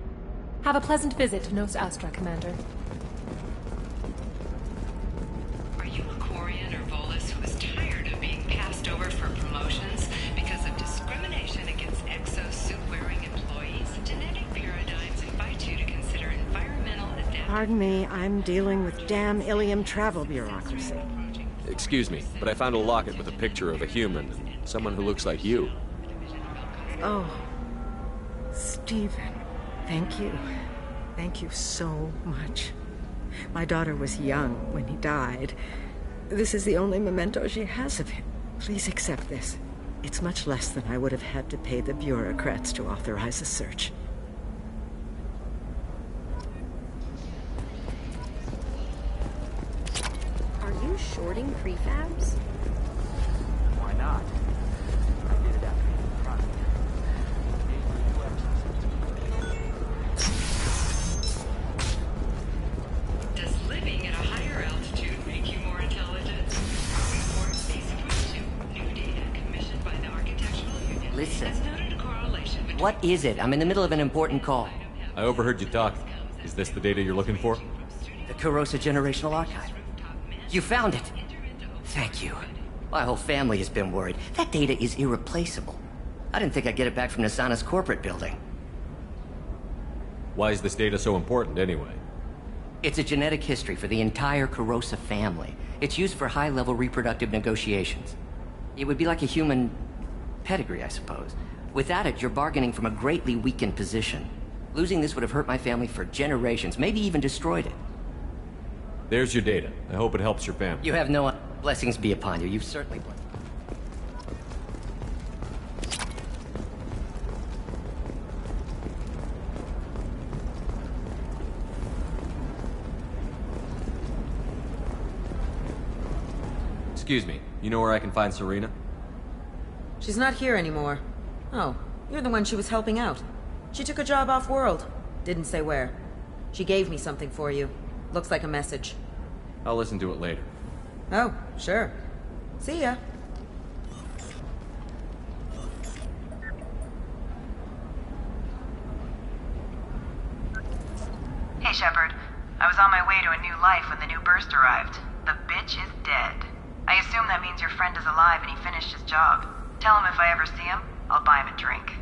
Have a pleasant visit to Nos Astra, Commander. Are you a Quarian or Volus who is tired of being passed over for promotions because of discrimination against exosuit-wearing employees? Genetic paradigms invite you to consider environmental adaptation. Pardon me, I'm dealing with damn Ilium travel bureaucracy. Excuse me, but I found a locket with a picture of a human, someone who looks like you. Oh, Stephen, thank you. Thank you so much. My daughter was young when he died. This is the only memento she has of him. Please accept this. It's much less than I would have had to pay the bureaucrats to authorize a search. Are you shorting prefabs? Why not? I did it after the project. Does living at a higher altitude make you more intelligent? Listen. What is it? I'm in the middle of an important call. I overheard you talking. Is this the data you're looking for? The Kurosa Generational Archive. You found it. Thank you. My whole family has been worried. That data is irreplaceable. I didn't think I'd get it back from Nasana's corporate building. Why is this data so important, anyway? It's a genetic history for the entire Kurosa family. It's used for high-level reproductive negotiations. It would be like a human pedigree, I suppose. Without it, you're bargaining from a greatly weakened position. Losing this would have hurt my family for generations, maybe even destroyed it. There's your data. I hope it helps your family. You have no blessings be upon you. You've certainly blessed. Excuse me, you know where I can find Serena? She's not here anymore. Oh, you're the one she was helping out. She took a job off-world. Didn't say where. She gave me something for you. Looks like a message. I'll listen to it later. Oh, sure. See ya. Hey, Shepard. I was on my way to a new life when the new burst arrived. The bitch is dead. I assume that means your friend is alive and he finished his job. Tell him if I ever see him, I'll buy him a drink.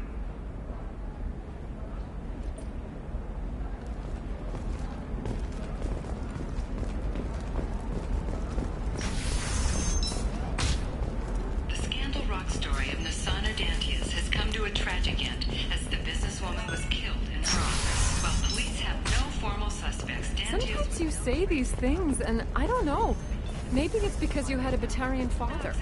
The Scandal Rock story of Nasana Dantius has come to a tragic end as the businesswoman was killed in her office. While police have no formal suspects, Sometimes you say these things, and I don't know. Maybe it's because you had a Batarian father.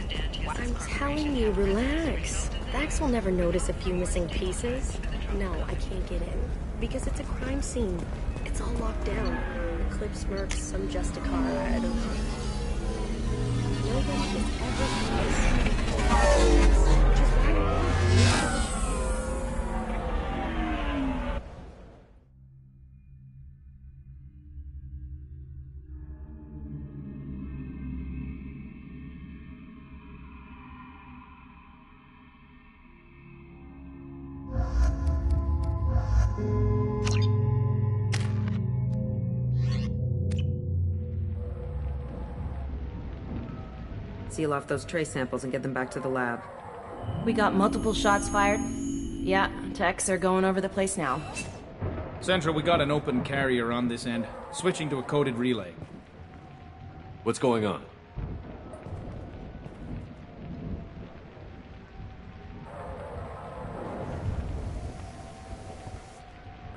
I'm telling you, relax. Vax will never notice a few missing pieces. No, I can't get in. Because it's a crime scene. It's all locked down. Clips, mercs, some just a car, I don't know. Nobody is ever Seal off those trace samples and get them back to the lab. We got multiple shots fired. Yeah, techs are going over the place now. Central, we got an open carrier on this end. Switching to a coded relay. What's going on?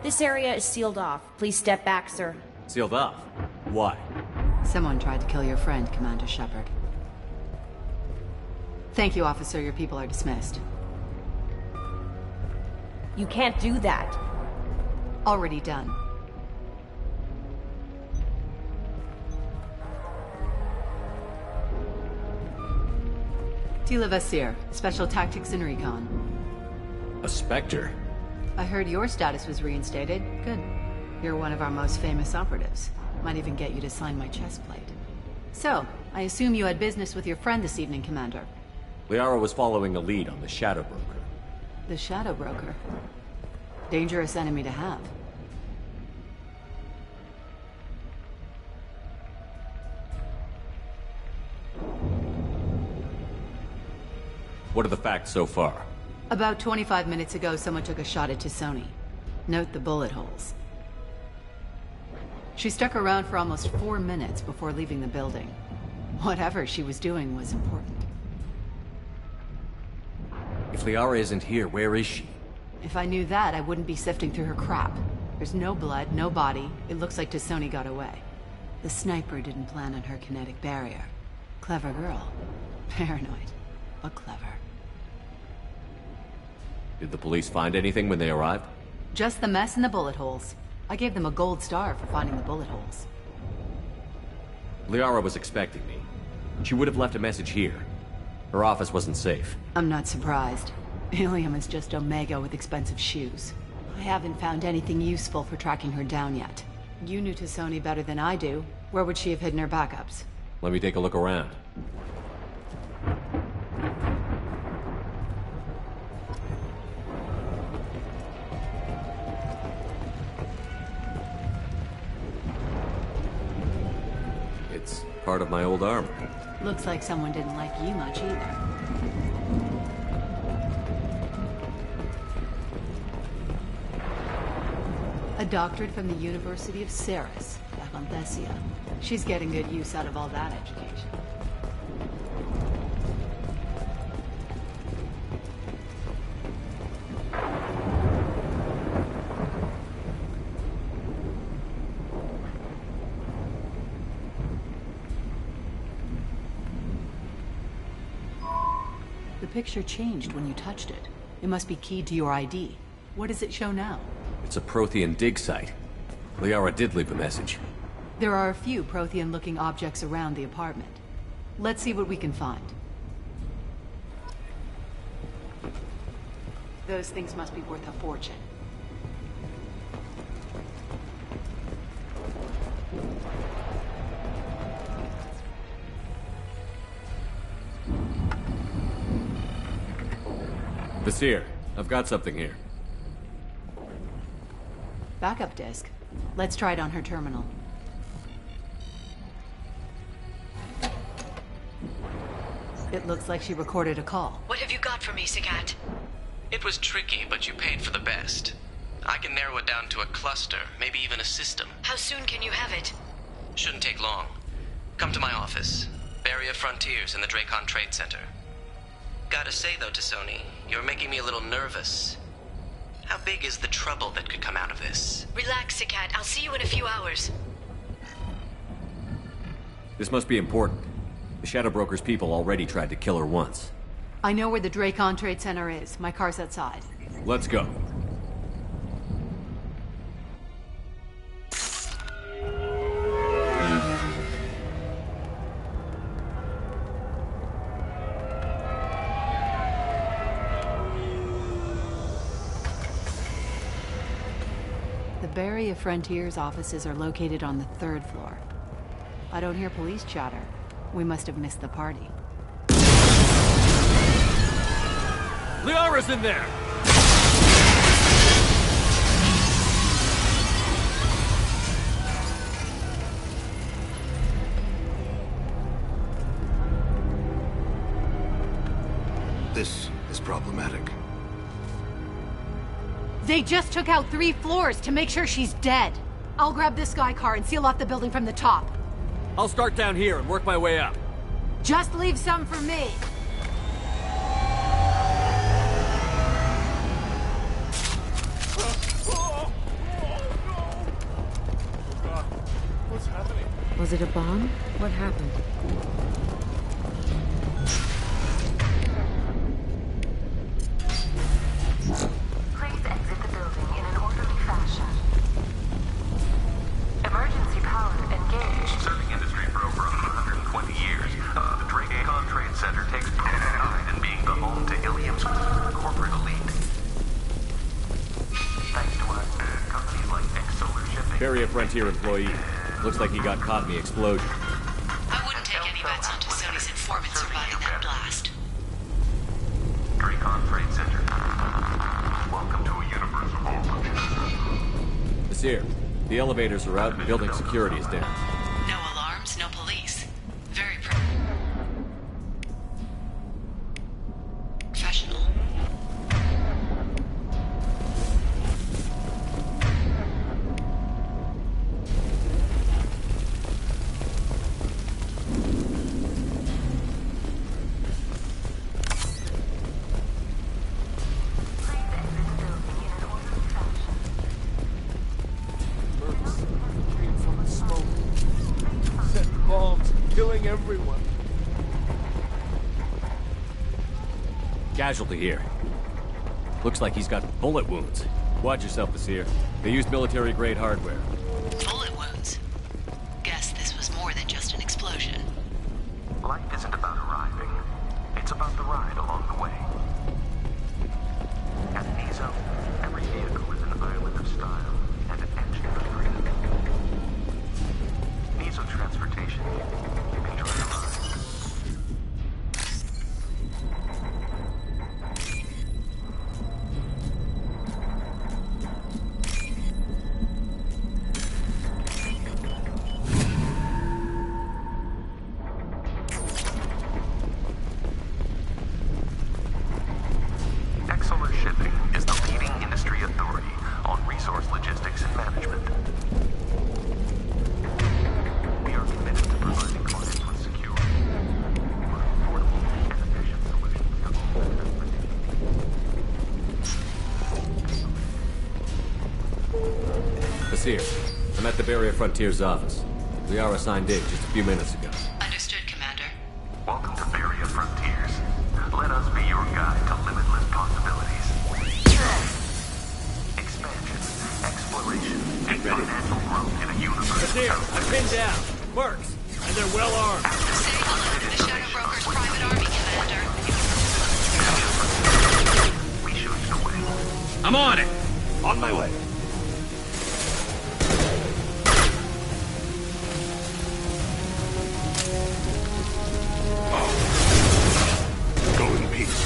This area is sealed off. Please step back, sir. Sealed off? Why? Someone tried to kill your friend, Commander Shepard. Thank you, officer. Your people are dismissed. You can't do that. Already done. Tila Vasir, Special Tactics and Recon. A Spectre? I heard your status was reinstated. Good. You're one of our most famous operatives. Might even get you to sign my chest plate. So, I assume you had business with your friend this evening, Commander. Liara was following a lead on the Shadow Broker. The Shadow Broker. Dangerous enemy to have. What are the facts so far? About 25 minutes ago, someone took a shot at Tisoni. Note the bullet holes. She stuck around for almost 4 minutes before leaving the building. Whatever she was doing was important. If Liara isn't here, where is she? If I knew that, I wouldn't be sifting through her crap. There's no blood, no body. It looks like Tisoni got away. The sniper didn't plan on her kinetic barrier. Clever girl. Paranoid, but clever. Did the police find anything when they arrived? Just the mess and the bullet holes. I gave them a gold star for finding the bullet holes. Liara was expecting me. She would have left a message here. Her office wasn't safe. I'm not surprised. Ilium is just Omega with expensive shoes. I haven't found anything useful for tracking her down yet. You knew Tisoni better than I do. Where would she have hidden her backups? Let me take a look around. part of my old armor. Looks like someone didn't like you much either. A doctorate from the University of Ceres, Lavanthesia. She's getting good use out of all that education. The picture changed when you touched it. It must be keyed to your ID. What does it show now? It's a Prothean dig site. Liara did leave a message. There are a few Prothean-looking objects around the apartment. Let's see what we can find. Those things must be worth a fortune. Vizier, I've got something here. Backup disk. Let's try it on her terminal. It looks like she recorded a call. What have you got for me, Sagat? It was tricky, but you paid for the best. I can narrow it down to a cluster, maybe even a system. How soon can you have it? Shouldn't take long. Come to my office. Barrier Frontiers in the Dracon Trade Center. Gotta say though, Tassoni, you're making me a little nervous. How big is the trouble that could come out of this? Relax, Sagat. I'll see you in a few hours. This must be important. The Shadow Broker's people already tried to kill her once. I know where the Dracon Trade Center is. My car's outside. Let's go. The Barrier Frontiers offices are located on the 3rd floor. I don't hear police chatter. We must have missed the party. Liara's in there! This is problematic. They just took out 3 floors to make sure she's dead. I'll grab this Sky car and seal off the building from the top. I'll start down here and work my way up. Just leave some for me. What's happening? Was it a bomb? What happened? Please exit the building in an orderly fashion. Emergency power engaged. Serving industry for over 120 years, the Dracon Trade Center takes pride in being the home to Ilium's corporate elite. Thanks to us, companies like Solar Shipping. Barrier Frontier employee. Looks like he got caught in the explosion. I wouldn't take any bets on Tassoni's informant surviving that blast. Dracon Trade Center. Welcome to a universe of horror. Vizier, the elevators are out and building security is down. No alarms, no police. Very professional. From the smoke. Set bombs, killing everyone. Casualty here. Looks like he's got bullet wounds. Watch yourself, Vizier. They used military-grade hardware. Bullet wounds. Guess this was more than just an explosion. Life isn't about arriving. It's about the ride along the way. At Mizo, every vehicle is an island of style and an engine of freedom. Mizo Transportation. Enjoy the ride. Nasir. I'm at the Barrier Frontier's office. Liara signed in just a few minutes ago. Understood, Commander. Welcome to Barrier Frontiers. Let us be your guide to limitless possibilities. Expansion, exploration, and financial growth in a universe. Nasir, I'm pinned down. Mercs, and they're well armed. Say hello to the Shadow Broker's private army, Commander. We shoot the way. I'm on it. On my way. Go in peace.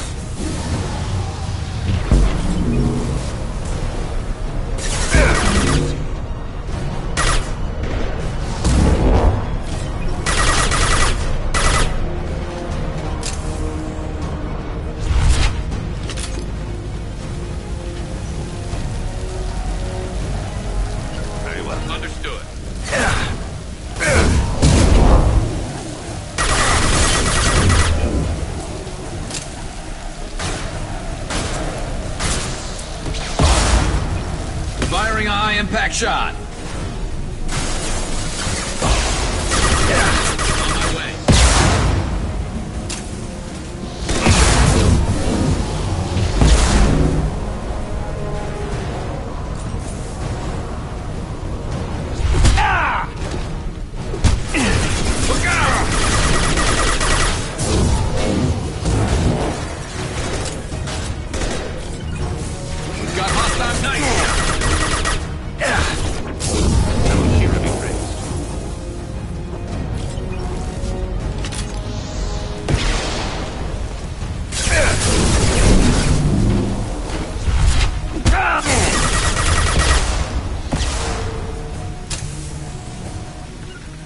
Very well. Understood. Firing a high-impact shot. On my way. Look out! We've got hostile knights here.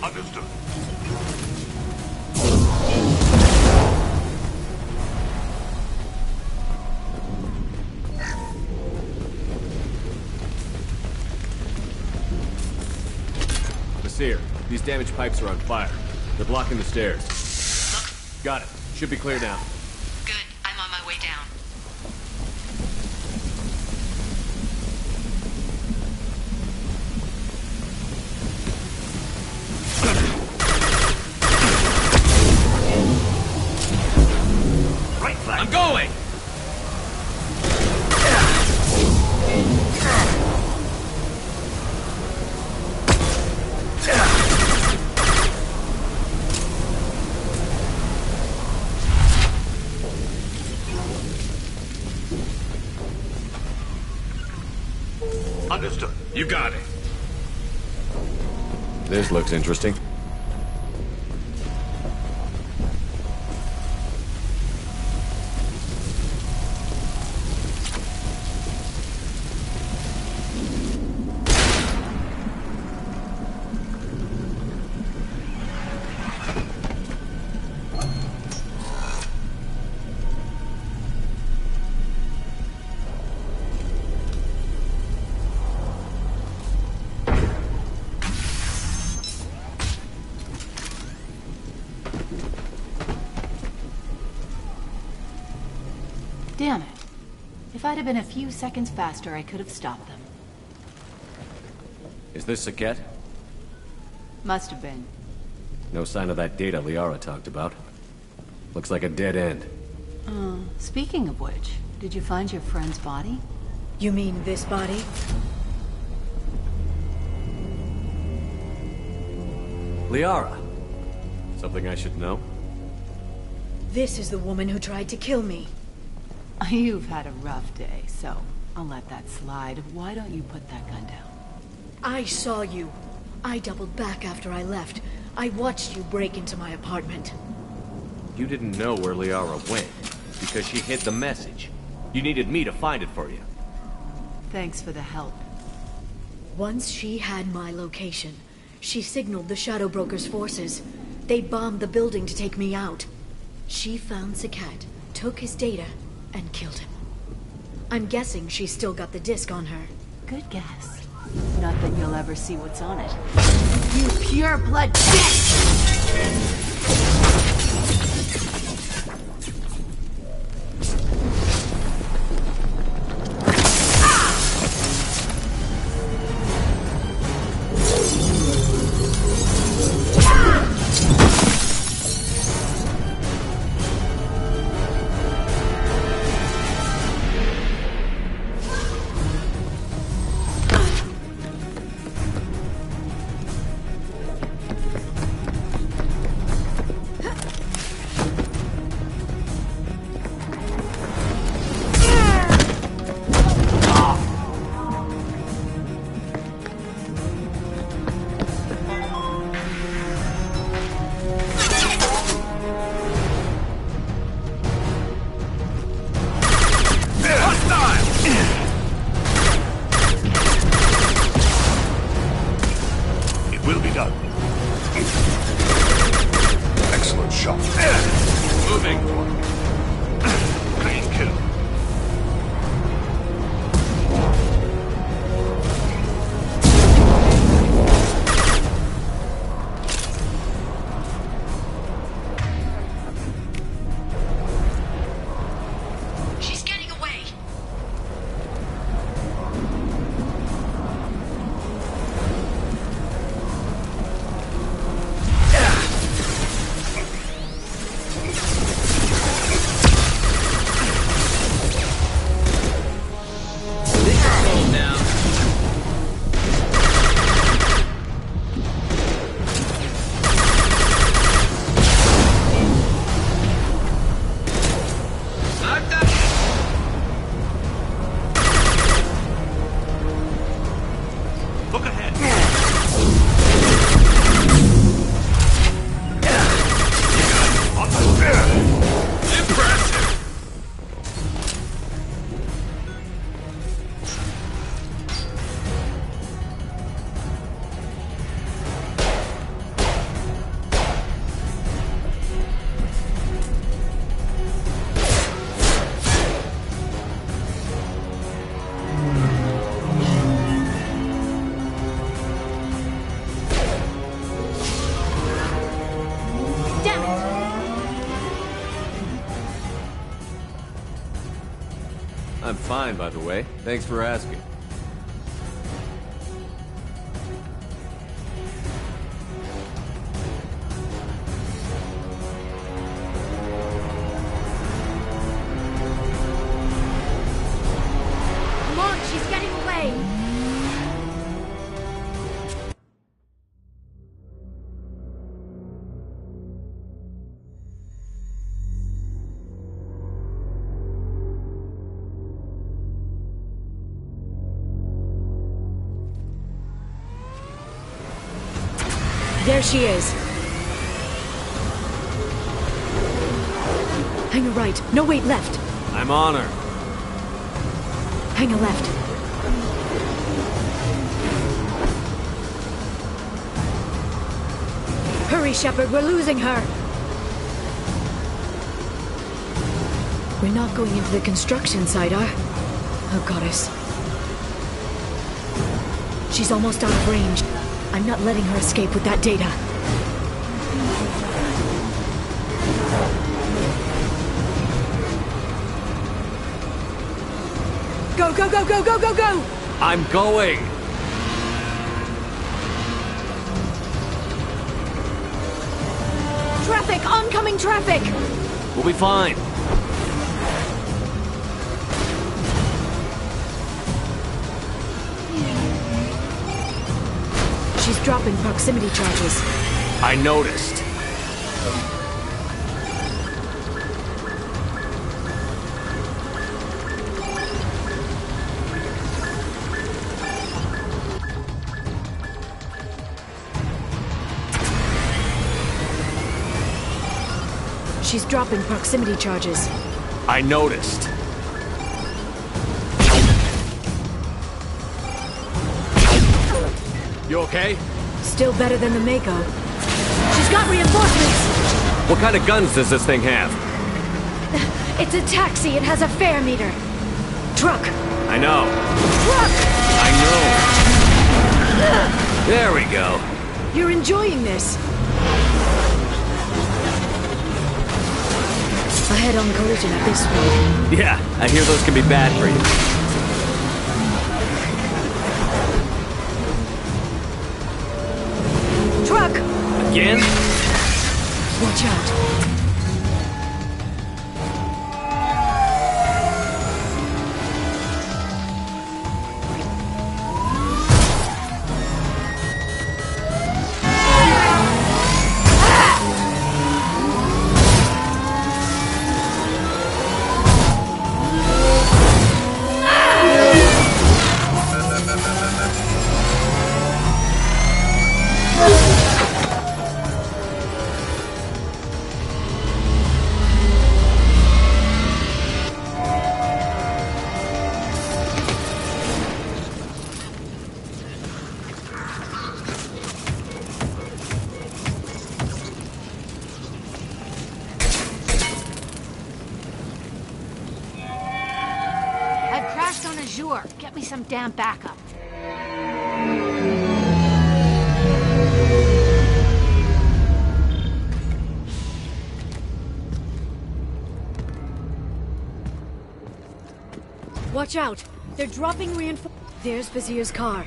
Understood. Nasir, these damaged pipes are on fire. They're blocking the stairs. Got it. Should be clear now. Good. I'm on my way down. Right flank. I'm going! Understood. You got it. This looks interesting. Damn it. If I'd have been a few seconds faster, I could have stopped them. Is this Saket? Must have been. No sign of that data Liara talked about. Looks like a dead end. Speaking of which, did you find your friend's body? You mean this body? Liara. Something I should know? This is the woman who tried to kill me. You've had a rough day, so I'll let that slide. Why don't you put that gun down? I saw you. I doubled back after I left. I watched you break into my apartment. You didn't know where Liara went, because she hid the message. You needed me to find it for you. Thanks for the help. Once she had my location, she signaled the Shadow Broker's forces. They bombed the building to take me out. She found Saket, took his data, and killed him. I'm guessing she's still got the disc on her. Good guess. Not that you'll ever see what's on it. You pure blood bitch! I'm fine, by the way. Thanks for asking. Come on, she's getting away! There she is. Hang a right. No, wait, left. I'm on her. Hang a left. Hurry, Shepard, we're losing her. We're not going into the construction site, Oh, goddess. She's almost out of range. I'm not letting her escape with that data. Go, go, go, go, go, go, go! I'm going! Traffic! Oncoming traffic! We'll be fine. She's dropping proximity charges. I noticed. She's dropping proximity charges. I noticed. You okay? Still better than the Mako. She's got reinforcements! What kind of guns does this thing have? It's a taxi. It has a fare meter. Truck. I know. Truck! I know. There we go. You're enjoying this. A head-on collision at this speed. Yeah, I hear those can be bad for you. Truck! Again? Watch out. Get me some damn backup. Watch out! They're dropping reinforcements. There's Vizier's car.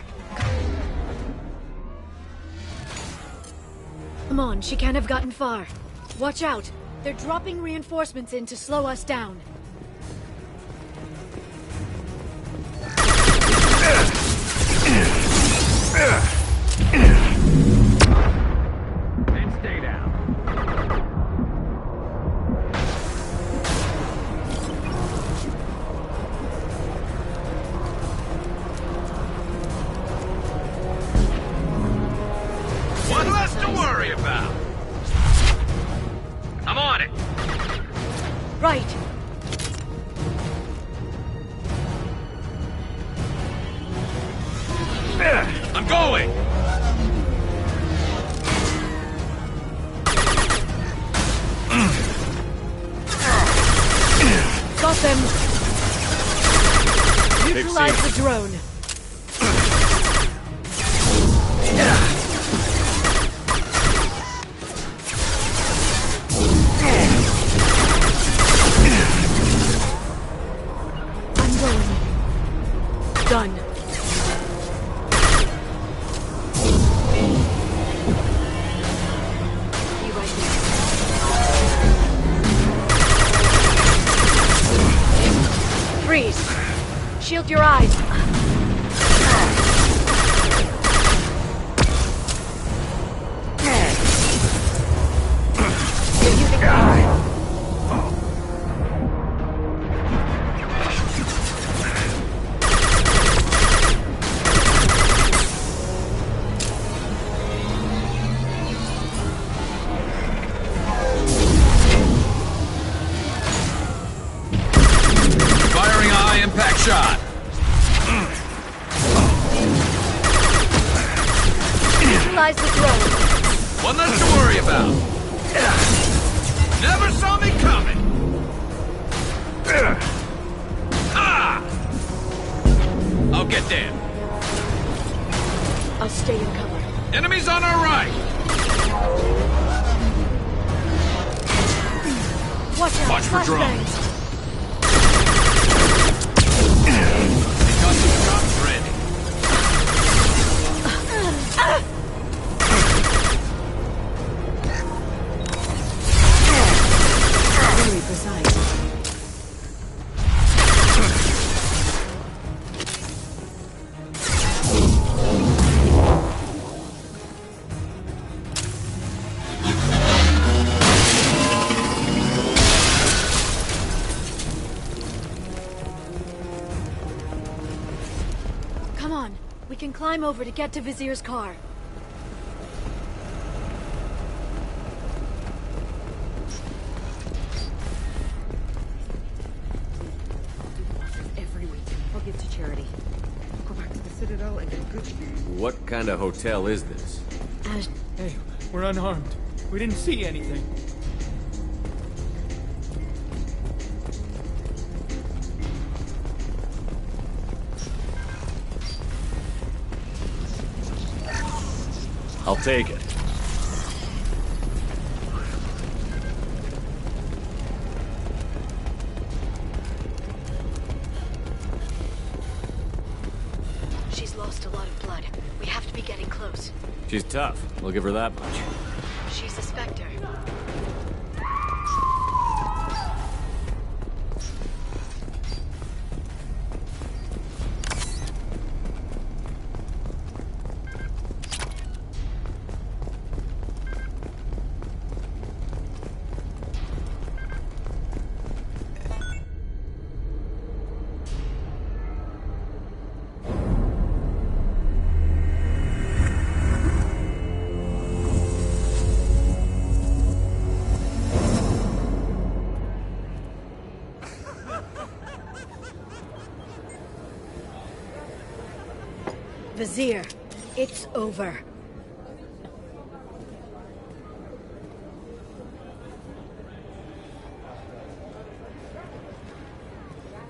Come on, she can't have gotten far. Watch out! They're dropping reinforcements in to slow us down. And stay down. One less to worry about. I'm on it. Right. I'm going. Got them. Neutralize the drone. I'm going. Shield your eyes. Firing a high impact shot. Neutralize the drone. One less to worry about. Never saw me coming. I'll get there. I'll stay in cover. Enemies on our right. Watch out. Watch for drones. Flashbangs. Got some shots ready. Very precise. Come on. We can climb over to get to Vizier's car. Every week, I'll give to charity. Go back to the Citadel and get good. What kind of hotel is this? Hey, we're unharmed. We didn't see anything. I'll take it. She's lost a lot of blood. We have to be getting close. She's tough. We'll give her that much. She's a Spectre. Vizier, it's over.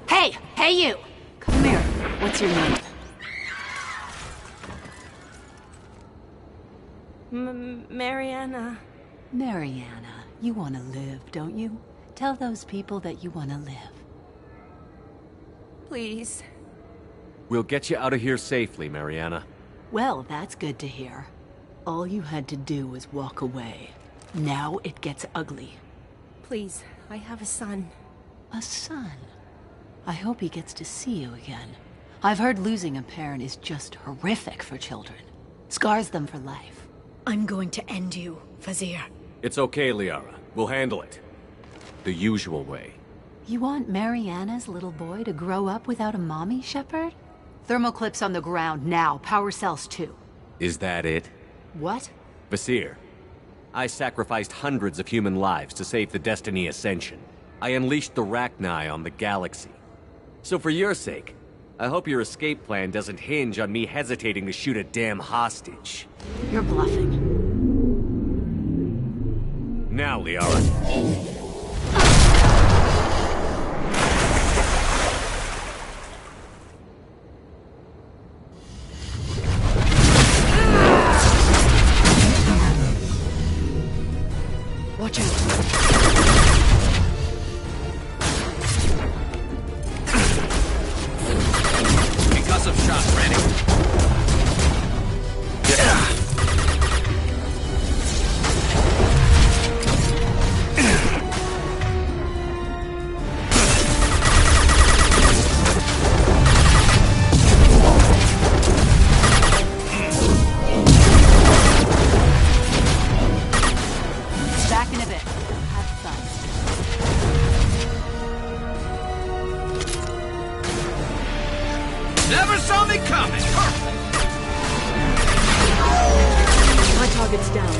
Hey! Hey, you! Come here. What's your name? Mariana. Mariana, you want to live, don't you? Tell those people that you want to live. Please. We'll get you out of here safely, Mariana. Well, that's good to hear. All you had to do was walk away. Now it gets ugly. Please, I have a son. A son? I hope he gets to see you again. I've heard losing a parent is just horrific for children. Scars them for life. I'm going to end you, Vizier. It's okay, Liara. We'll handle it. The usual way. You want Mariana's little boy to grow up without a mommy, Shepard? Thermal clips on the ground now. Power cells too. Is that it? What? Vasir, I sacrificed hundreds of human lives to save the Destiny Ascension. I unleashed the Rachni on the galaxy. So for your sake, I hope your escape plan doesn't hinge on me hesitating to shoot a damn hostage. You're bluffing. Now, Liara. Watch out. Concussive shot ready. Never saw me coming! My target's down.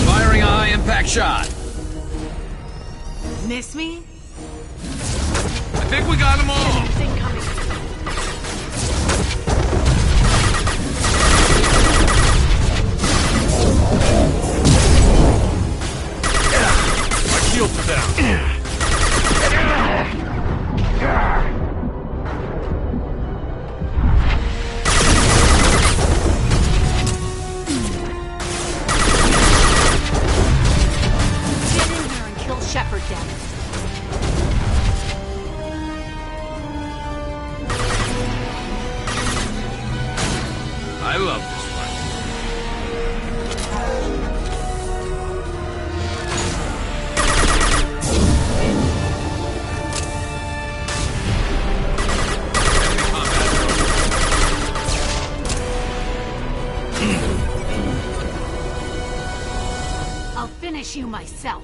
Firing a high-impact shot. Miss me? I think we got them all. Thing coming. My shields are down. Shepherd, damn it. I love this I'll finish you myself.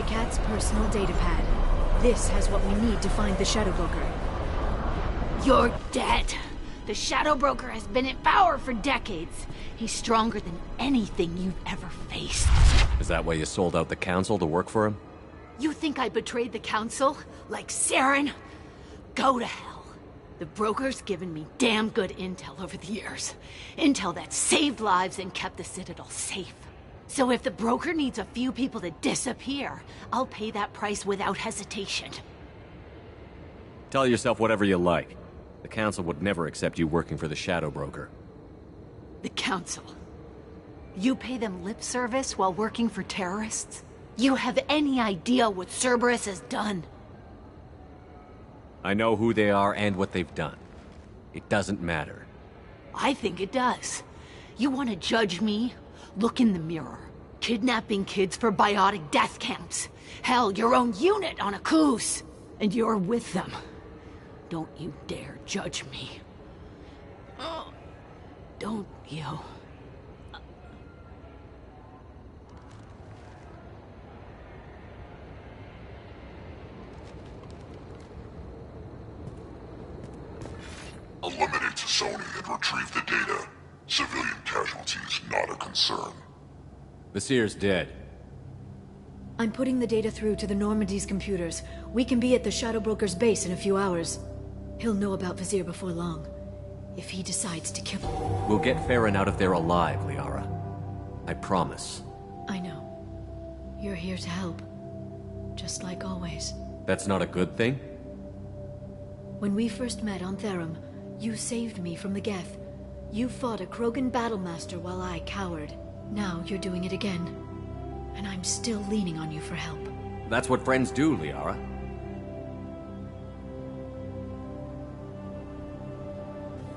Cat's personal data pad. This has what we need to find the Shadow Broker. You're dead. The Shadow Broker has been in power for decades. He's stronger than anything you've ever faced. Is that why you sold out the Council to work for him? You think I betrayed the Council? Like Saren? Go to hell. The Broker's given me damn good intel over the years. Intel that saved lives and kept the Citadel safe. So if the Broker needs a few people to disappear, I'll pay that price without hesitation. Tell yourself whatever you like. The Council would never accept you working for the Shadow Broker. The Council? You pay them lip service while working for terrorists? You have any idea what Cerberus has done? I know who they are and what they've done. It doesn't matter. I think it does. You want to judge me? Look in the mirror. Kidnapping kids for biotic death camps. Hell, your own unit on a cruise. And you're with them. Don't you dare judge me. Oh, don't you? Eliminate Sony and retrieve the data. Civilian casualties not a concern. Vasir's dead. I'm putting the data through to the Normandy's computers. We can be at the Shadow Broker's base in a few hours. He'll know about Vasir before long. If he decides to kill him. We'll get Farron out of there alive, Liara. I promise. I know. You're here to help. Just like always. That's not a good thing? When we first met on Therum, you saved me from the Geth. You fought a Krogan battlemaster while I cowered. Now you're doing it again. And I'm still leaning on you for help. That's what friends do, Liara.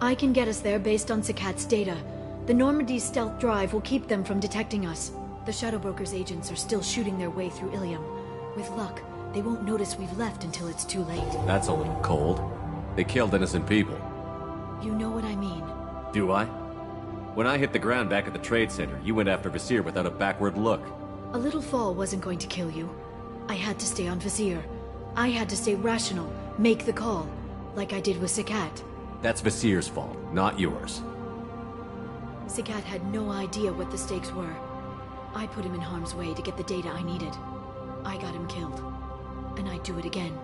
I can get us there based on Sakat's data. The Normandy's stealth drive will keep them from detecting us. The Shadow Broker's agents are still shooting their way through Ilium. With luck, they won't notice we've left until it's too late. That's a little cold. They killed innocent people. You know what I mean. Do I? When I hit the ground back at the trade center, you went after Vasir without a backward look. A little fall wasn't going to kill you. I had to stay on Vasir. I had to stay rational, make the call, like I did with Sakat. That's Vasir's fault, not yours. Sakat had no idea what the stakes were. I put him in harm's way to get the data I needed. I got him killed. And I'd do it again.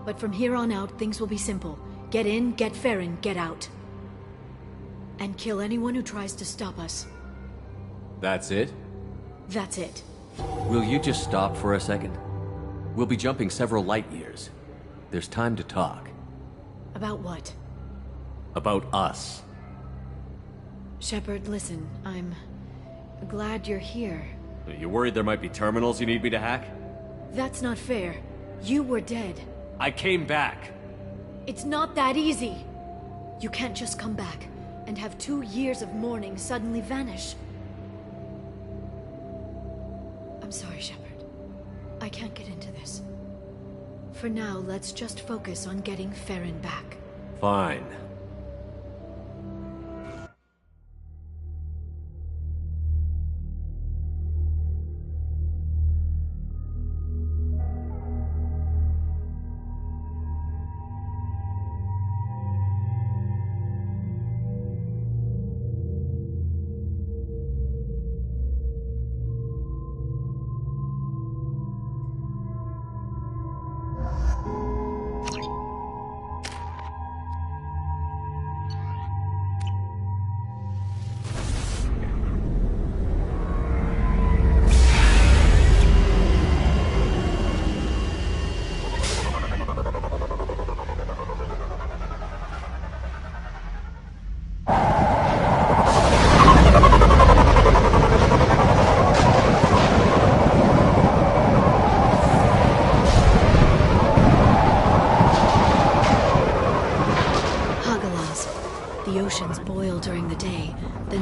But from here on out, things will be simple. Get in, get Farron, get out. And kill anyone who tries to stop us. That's it? That's it. Will you just stop for a second? We'll be jumping several light years. There's time to talk. About what? About us. Shepard, listen, I'm glad you're here. You worried there might be terminals you need me to hack? That's not fair. You were dead. I came back. It's not that easy. You can't just come back and have 2 years of mourning suddenly vanish. I'm sorry, Shepard. I can't get into this. For now, let's just focus on getting Farron back. Fine.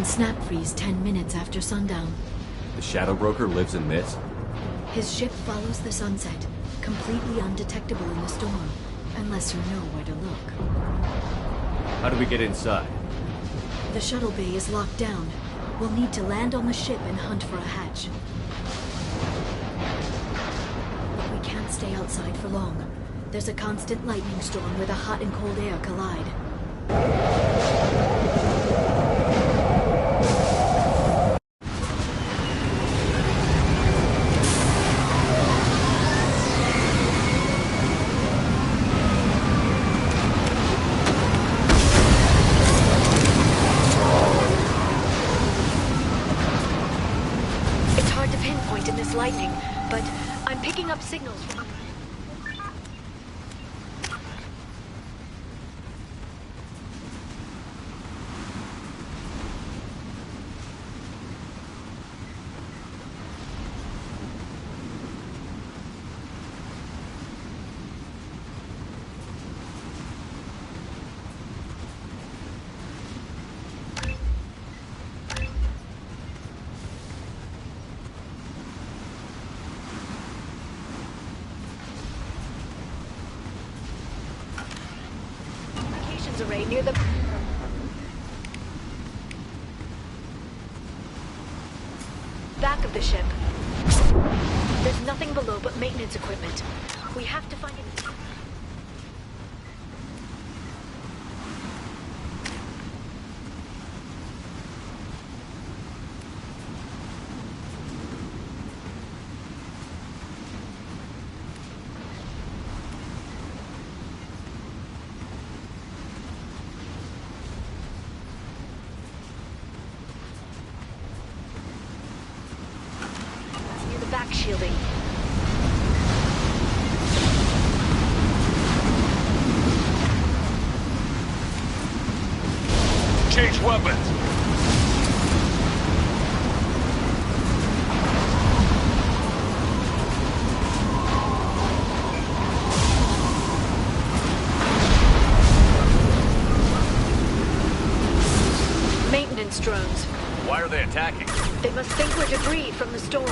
Snap freeze 10 minutes after sundown. The Shadow Broker lives in this? His ship follows the sunset, completely undetectable in the storm, unless you know where to look. How do we get inside? The shuttle bay is locked down. We'll need to land on the ship and hunt for a hatch. But we can't stay outside for long. There's a constant lightning storm where the hot and cold air collide. Lightning, but I'm picking up signals from... array near the... back of the ship. There's nothing below but maintenance equipment. We have to find it. Back shielding. Change weapons. Maintenance drones. Why are they attacking? They must think we're debris from the storm.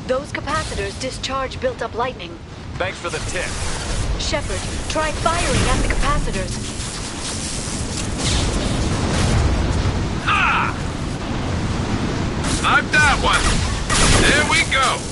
Those capacitors discharge built-up lightning. Thanks for the tip. Shepard, try firing at the capacitors. Ah! I've got one! There we go!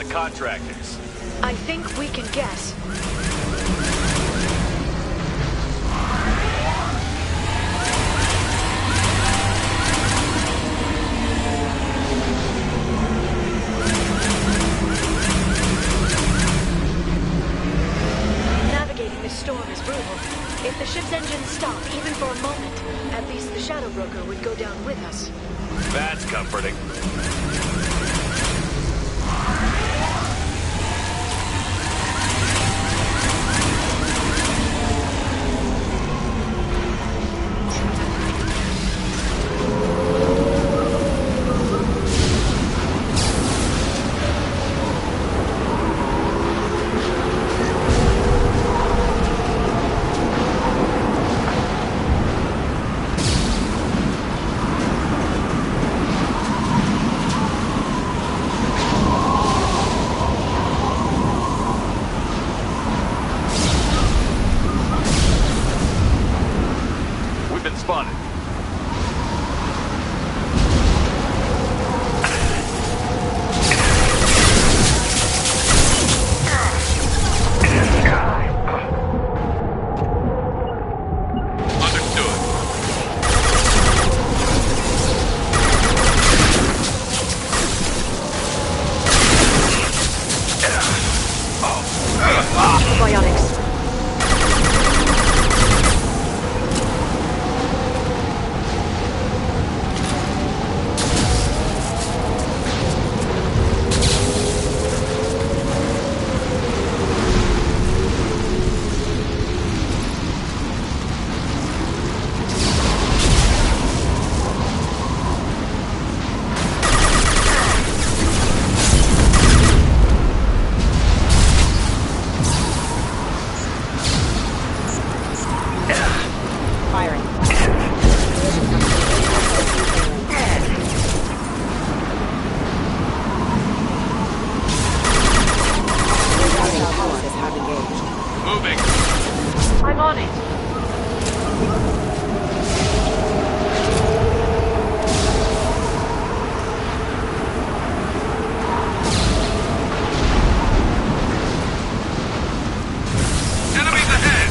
Contractors. I think we can guess. Navigating this storm is brutal. If the ship's engines stop, even for a moment, at least the Shadow Broker would go down with us. That's comforting. on it. Enemies ahead!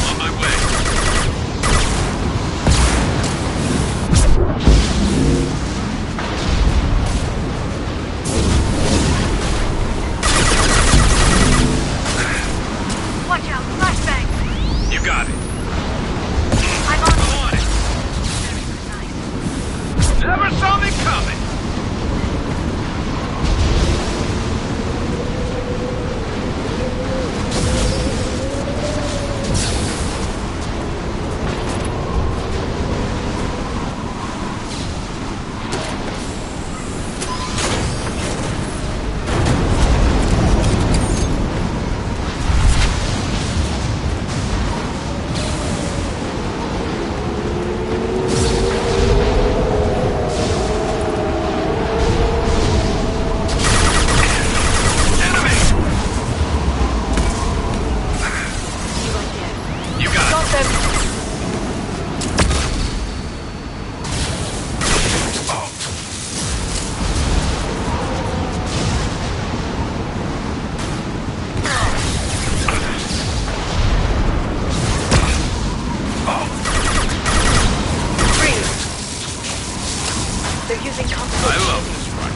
On my way. Watch out, flashbang! You got it. I'm on it. Never saw me coming. They're using composition. I love this one.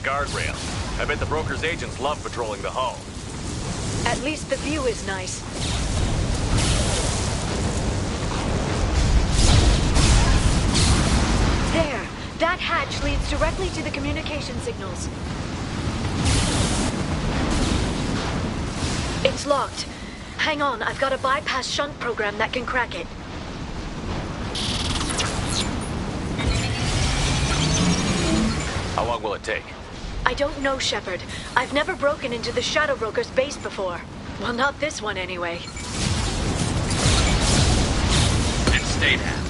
Guardrail. I bet the broker's agents love patrolling the hull. At least the view is nice. There! That hatch leads directly to the communication signals. It's locked. Hang on, I've got a bypass shunt program that can crack it. How long will it take? I don't know, Shepard. I've never broken into the Shadow Broker's base before. Well, not this one anyway. And stay down.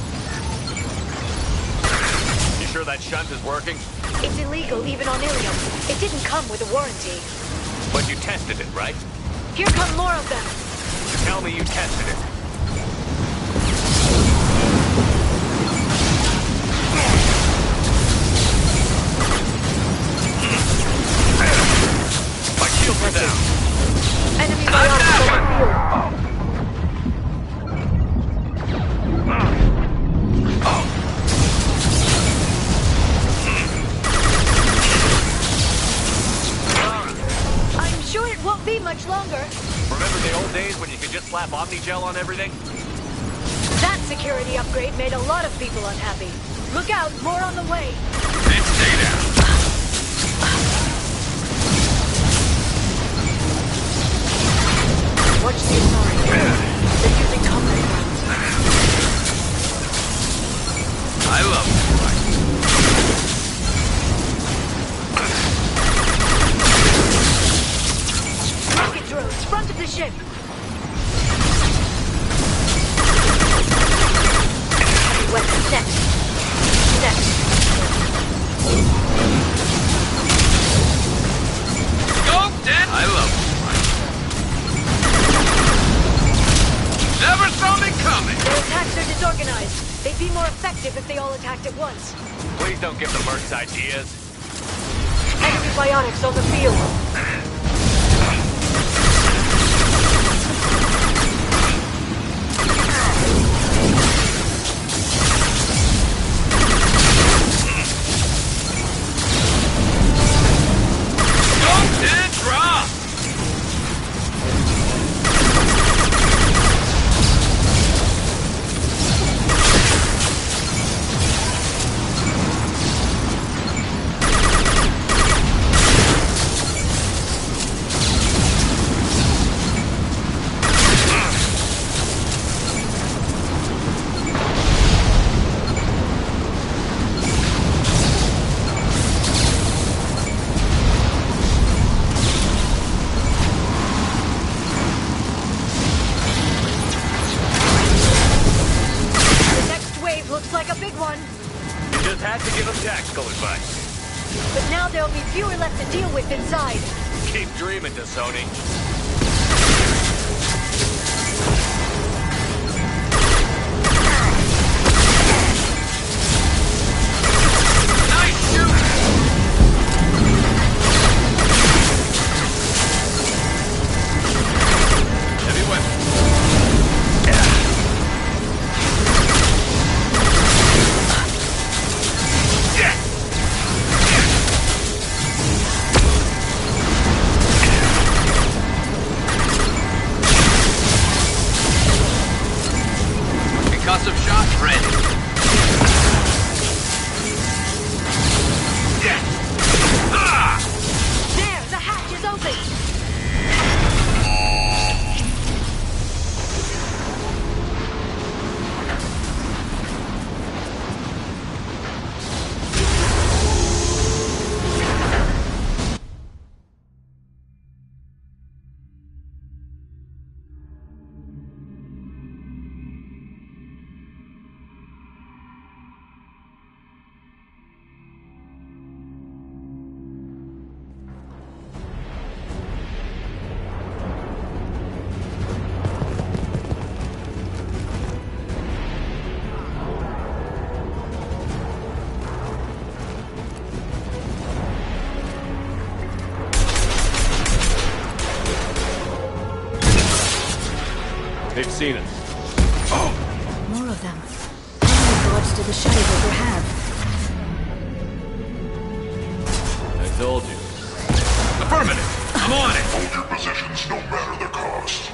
You sure that shunt is working? It's illegal even on Ilium. It didn't come with a warranty. But you tested it, right? Here come more of them. Tell me you tested it. My shields are down. Enemy biotics on the field. I'm sure it won't be much longer. Remember the old days when you could just slap Omnigel on everything? That security upgrade made a lot of people unhappy. Look out, more on the way. And stay down. Watch the authority. They're using combat rounds. I love this fight. Rocket drones, front of the ship. West, next. Next. Go, Dad! I love this fight. Never saw me coming! They're attacking effective if they all attacked at once. Please don't give the mercs ideas. Enemy biotics on the field. But now there'll be fewer left to deal with inside. Keep dreaming, Sony. Nice shoot! Heavy weapon. Concussive shot ready. There, the hatch is open. They've seen us. More of them. How many guards did the Shadow Broker have? I told you. Affirmative! I'm on it! Hold your positions no matter the cost.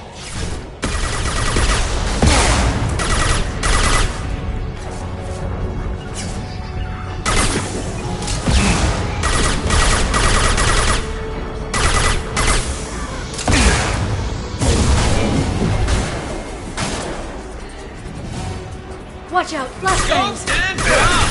Watch out, flashbangs! Stand down!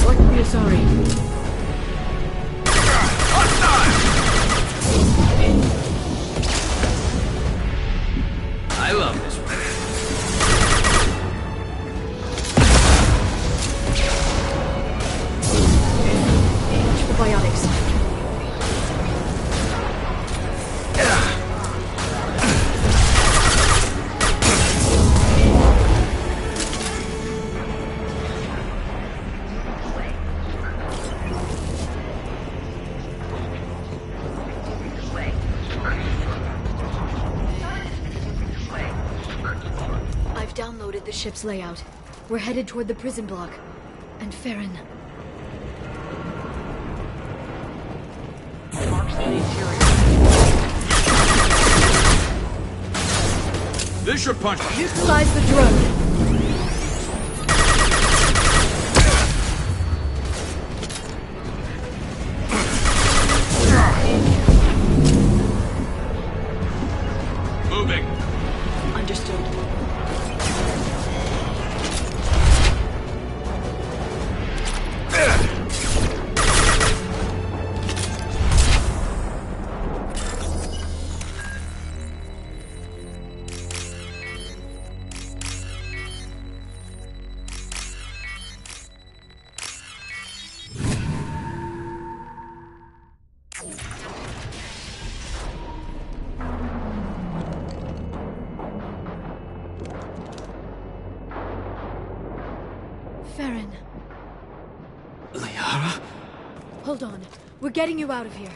What are you sorry? I love this one. Watch for biotics. I've downloaded the ship's layout. We're headed toward the prison block. And Farron. This should punch. Neutralize the drone. Moving. Understood. Farron. Liara? Hold on. We're getting you out of here.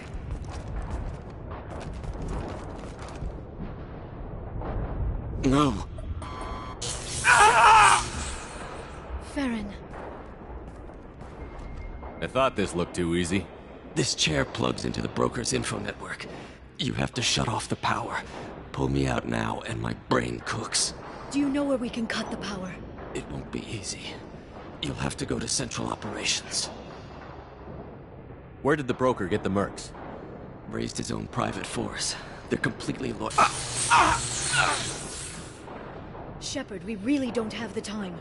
No. Farron. I thought this looked too easy. This chair plugs into the broker's info network. You have to shut off the power. Pull me out now and my brain cooks. Do you know where we can cut the power? It won't be easy. You'll have to go to Central Operations. Where did the broker get the mercs? Raised his own private force. They're completely loyal. Shepard, we really don't have the time.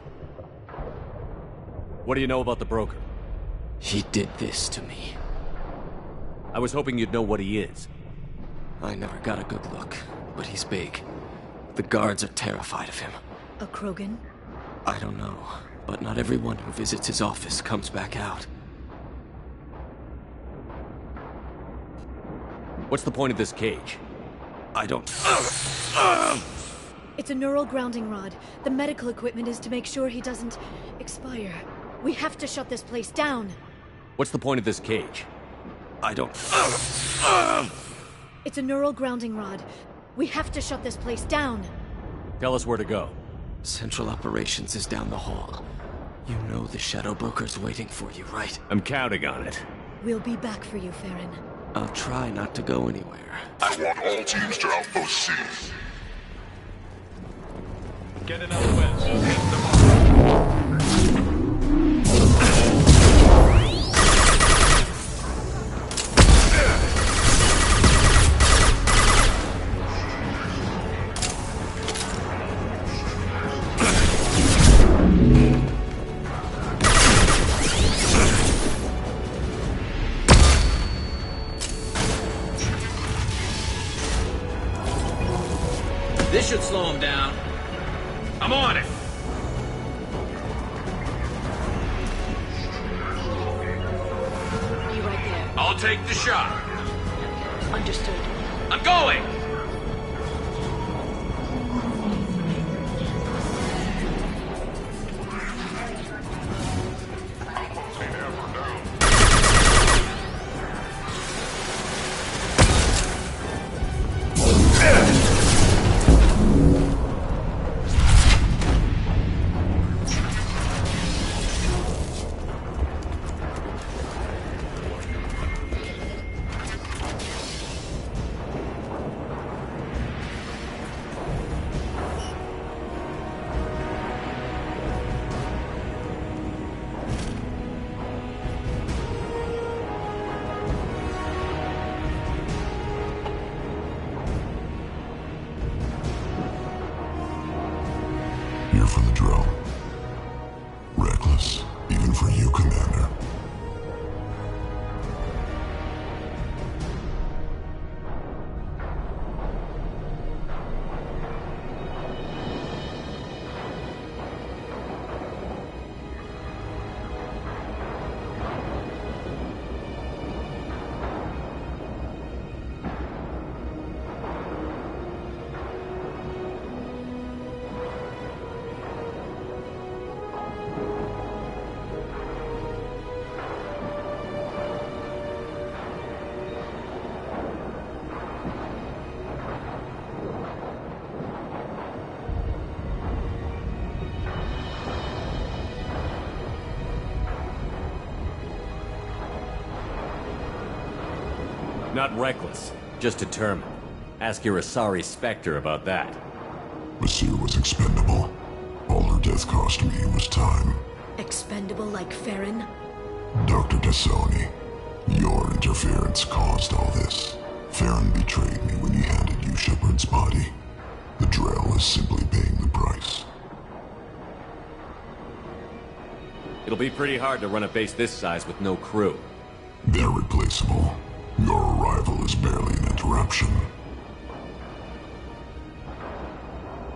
What do you know about the broker? He did this to me. I was hoping you'd know what he is. I never got a good look, but he's big. The guards are terrified of him. A Krogan? I don't know, but not everyone who visits his office comes back out. What's the point of this cage? I don't... It's a neural grounding rod. The medical equipment is to make sure he doesn't expire. We have to shut this place down. What's the point of this cage? I don't... It's a neural grounding rod. We have to shut this place down. Tell us where to go. Central Operations is down the hall. You know the Shadow Broker's waiting for you, right? I'm counting on it. We'll be back for you, Farron. I'll try not to go anywhere. I want all teams to Outpost C. Get in out west. Hit them This should slow him down. I'm on it. Be right there. I'll take the shot. Understood. I'm going! Here for the drill. Reckless, even for you, Commander. Not reckless, just determined. Ask your Asari Spectre about that. Monsieur was expendable. All her death cost me was time. Expendable like Farron? Dr. Tassoni, your interference caused all this. Farron betrayed me when he handed you Shepard's body. The Drell is simply paying the price. It'll be pretty hard to run a base this size with no crew. They're replaceable. Your arrival is barely an interruption.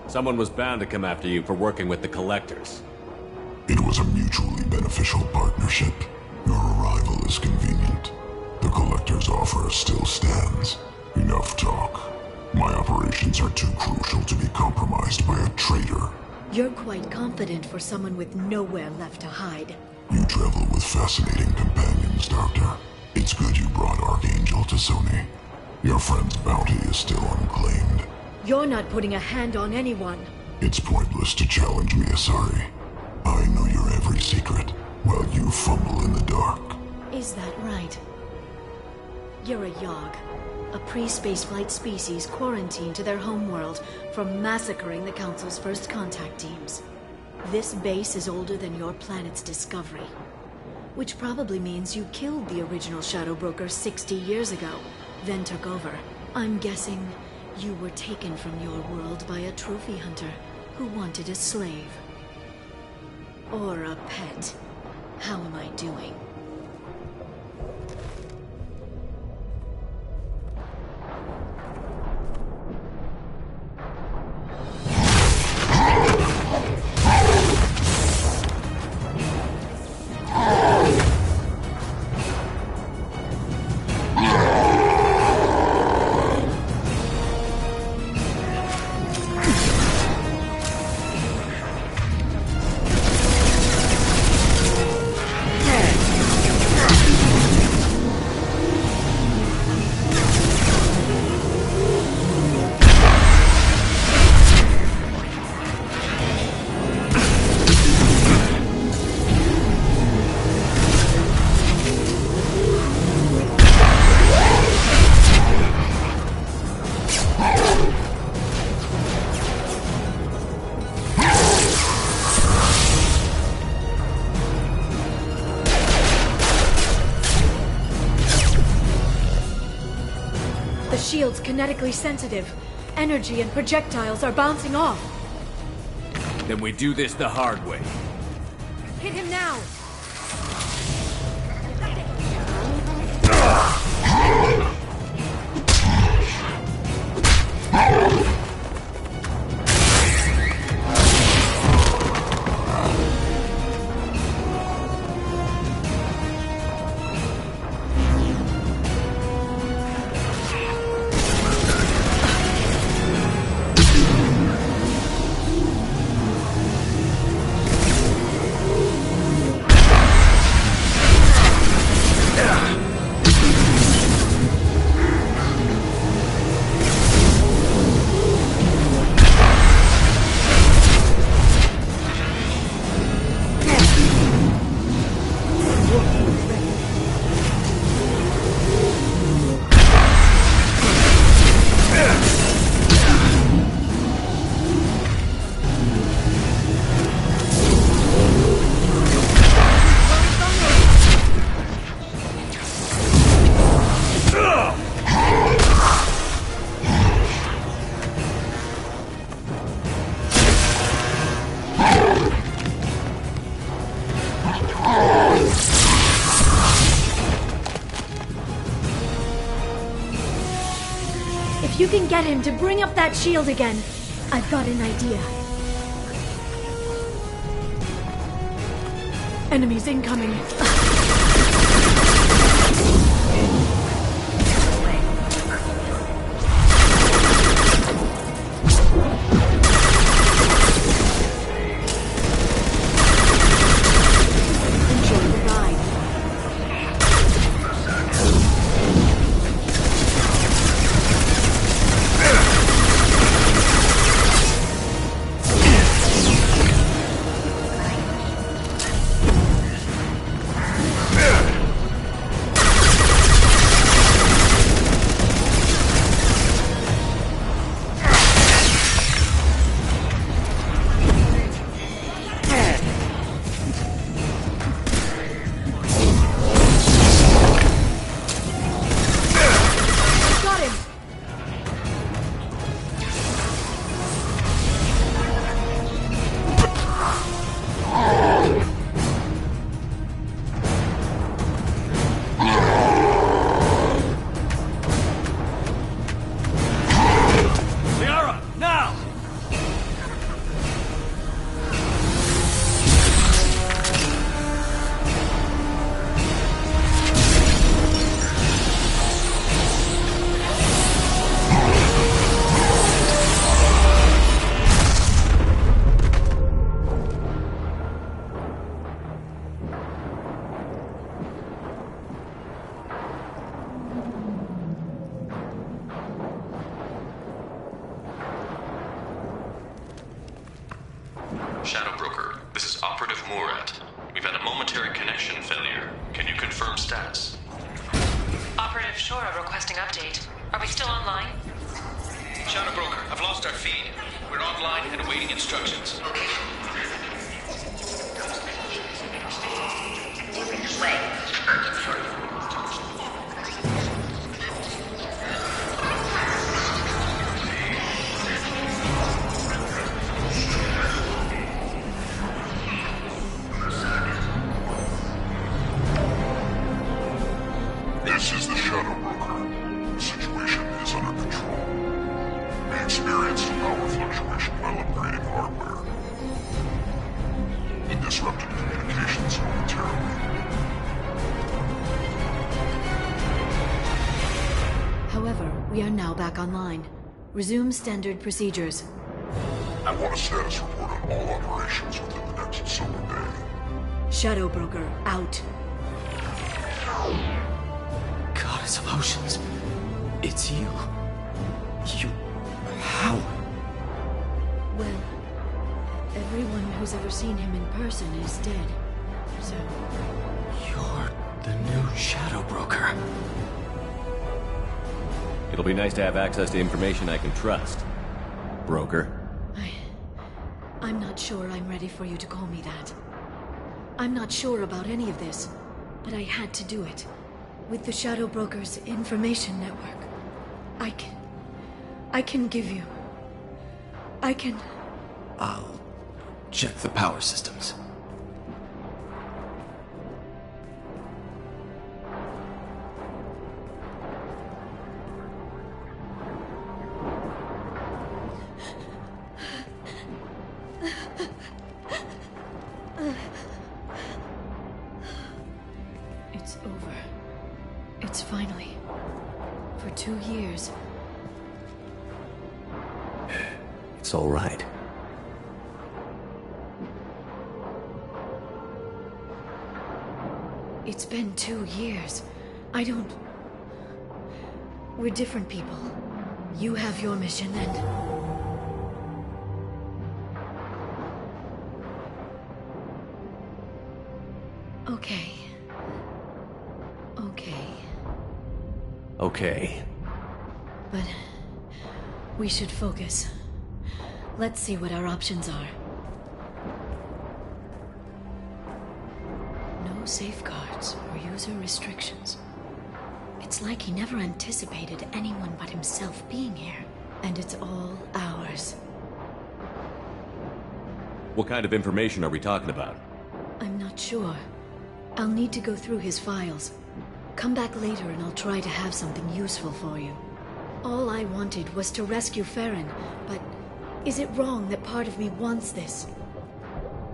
Someone was bound to come after you for working with the Collectors. It was a mutually beneficial partnership. Your arrival is convenient. The Collector's offer still stands. Enough talk. My operations are too crucial to be compromised by a traitor. You're quite confident for someone with nowhere left to hide. You travel with fascinating companions, Doctor. It's good you brought Archangel to Sony. Your friend's bounty is still unclaimed. You're not putting a hand on anyone. It's pointless to challenge me, Asari. I know your every secret, while you fumble in the dark. Is that right? You're a Yogg, a pre-spaceflight species quarantined to their homeworld from massacring the Council's first contact teams. This base is older than your planet's discovery, which probably means you killed the original Shadow Broker 60 years ago, then took over. I'm guessing you were taken from your world by a trophy hunter who wanted a slave. Or a pet. How am I doing? Shield's kinetically sensitive. Energy and projectiles are bouncing off. Then we do this the hard way. Hit him now! If you can get him to bring up that shield again, I've got an idea. Enemies incoming. Shora requesting update. Are we still online? Shadow Broker, I've lost our feed. We're online and awaiting instructions. Moving this way. This is the Shadow Broker. The situation is under control. We experienced a power fluctuation while upgrading hardware. It disrupted communications momentarily. However, we are now back online. Resume standard procedures. I want a status report on all operations within the next summer day. Shadow Broker, out. Goddess of Oceans. It's you. You... How? Well, everyone who's ever seen him in person is dead. So... You're the new Shadow Broker. It'll be nice to have access to information I can trust. Broker. I'm not sure I'm ready for you to call me that. I'm not sure about any of this, but I had to do it. With the Shadow Broker's information network, I can give you... I'll check the power systems. It's over. It's finally... For 2 years. It's all right. It's been 2 years. I don't... We're different people. You have your mission and... Okay. Okay. But... we should focus. Let's see what our options are. No safeguards or user restrictions. It's like he never anticipated anyone but himself being here. And it's all ours. What kind of information are we talking about? I'm not sure. I'll need to go through his files. Come back later and I'll try to have something useful for you. All I wanted was to rescue Farron, but is it wrong that part of me wants this?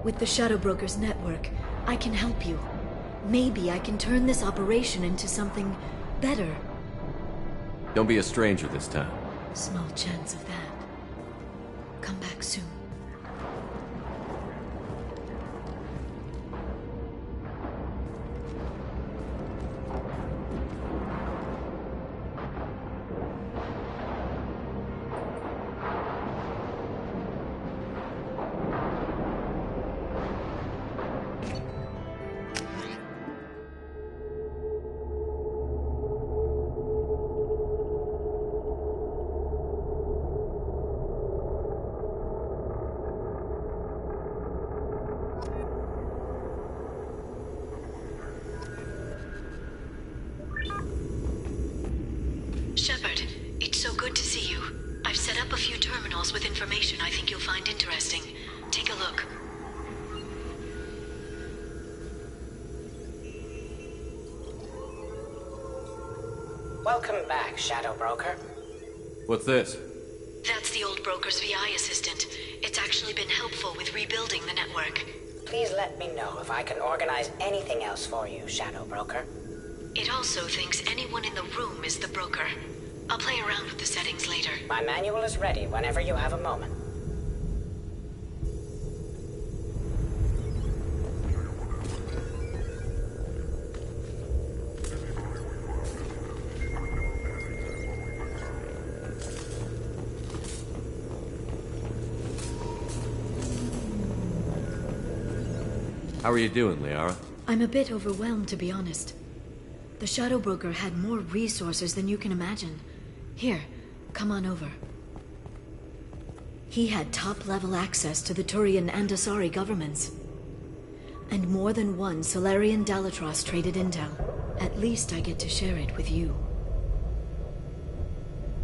With the Shadow Broker's network, I can help you. Maybe I can turn this operation into something better. Don't be a stranger this time. Small chance of that. Come back soon. Shepard, it's so good to see you. I've set up a few terminals with information I think you'll find interesting. Take a look. Welcome back, Shadow Broker. What's this? That's the old broker's VI assistant. It's actually been helpful with rebuilding the network. Please let me know if I can organize anything else for you, Shadow Broker. It also thinks anyone in the room is the broker. I'll play around with the settings later. My manual is ready whenever you have a moment. How are you doing, Liara? I'm a bit overwhelmed, to be honest. The Shadow Broker had more resources than you can imagine. Here, come on over. He had top-level access to the Turian and Asari governments. And more than one Solarian Dalatros traded intel. At least I get to share it with you.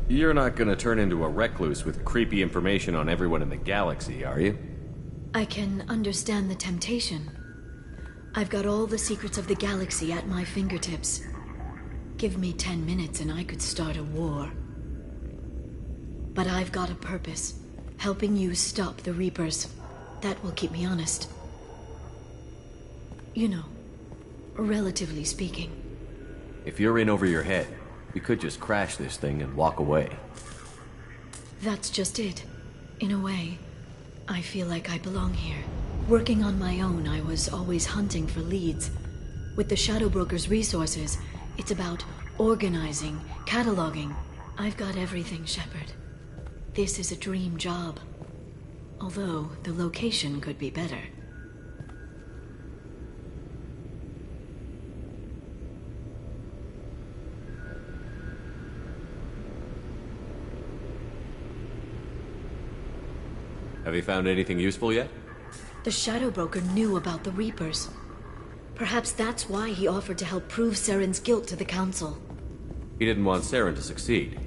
You're not gonna turn into a recluse with creepy information on everyone in the galaxy, are you? I can understand the temptation. I've got all the secrets of the galaxy at my fingertips. Give me 10 minutes and I could start a war. But I've got a purpose. Helping you stop the Reapers. That will keep me honest. You know, relatively speaking. If you're in over your head, we could just crash this thing and walk away. That's just it. In a way, I feel like I belong here. Working on my own, I was always hunting for leads. With the Shadow Broker's resources, it's about organizing, cataloging. I've got everything, Shepard. This is a dream job. Although, the location could be better. Have you found anything useful yet? The Shadow Broker knew about the Reapers. Perhaps that's why he offered to help prove Saren's guilt to the Council. He didn't want Saren to succeed.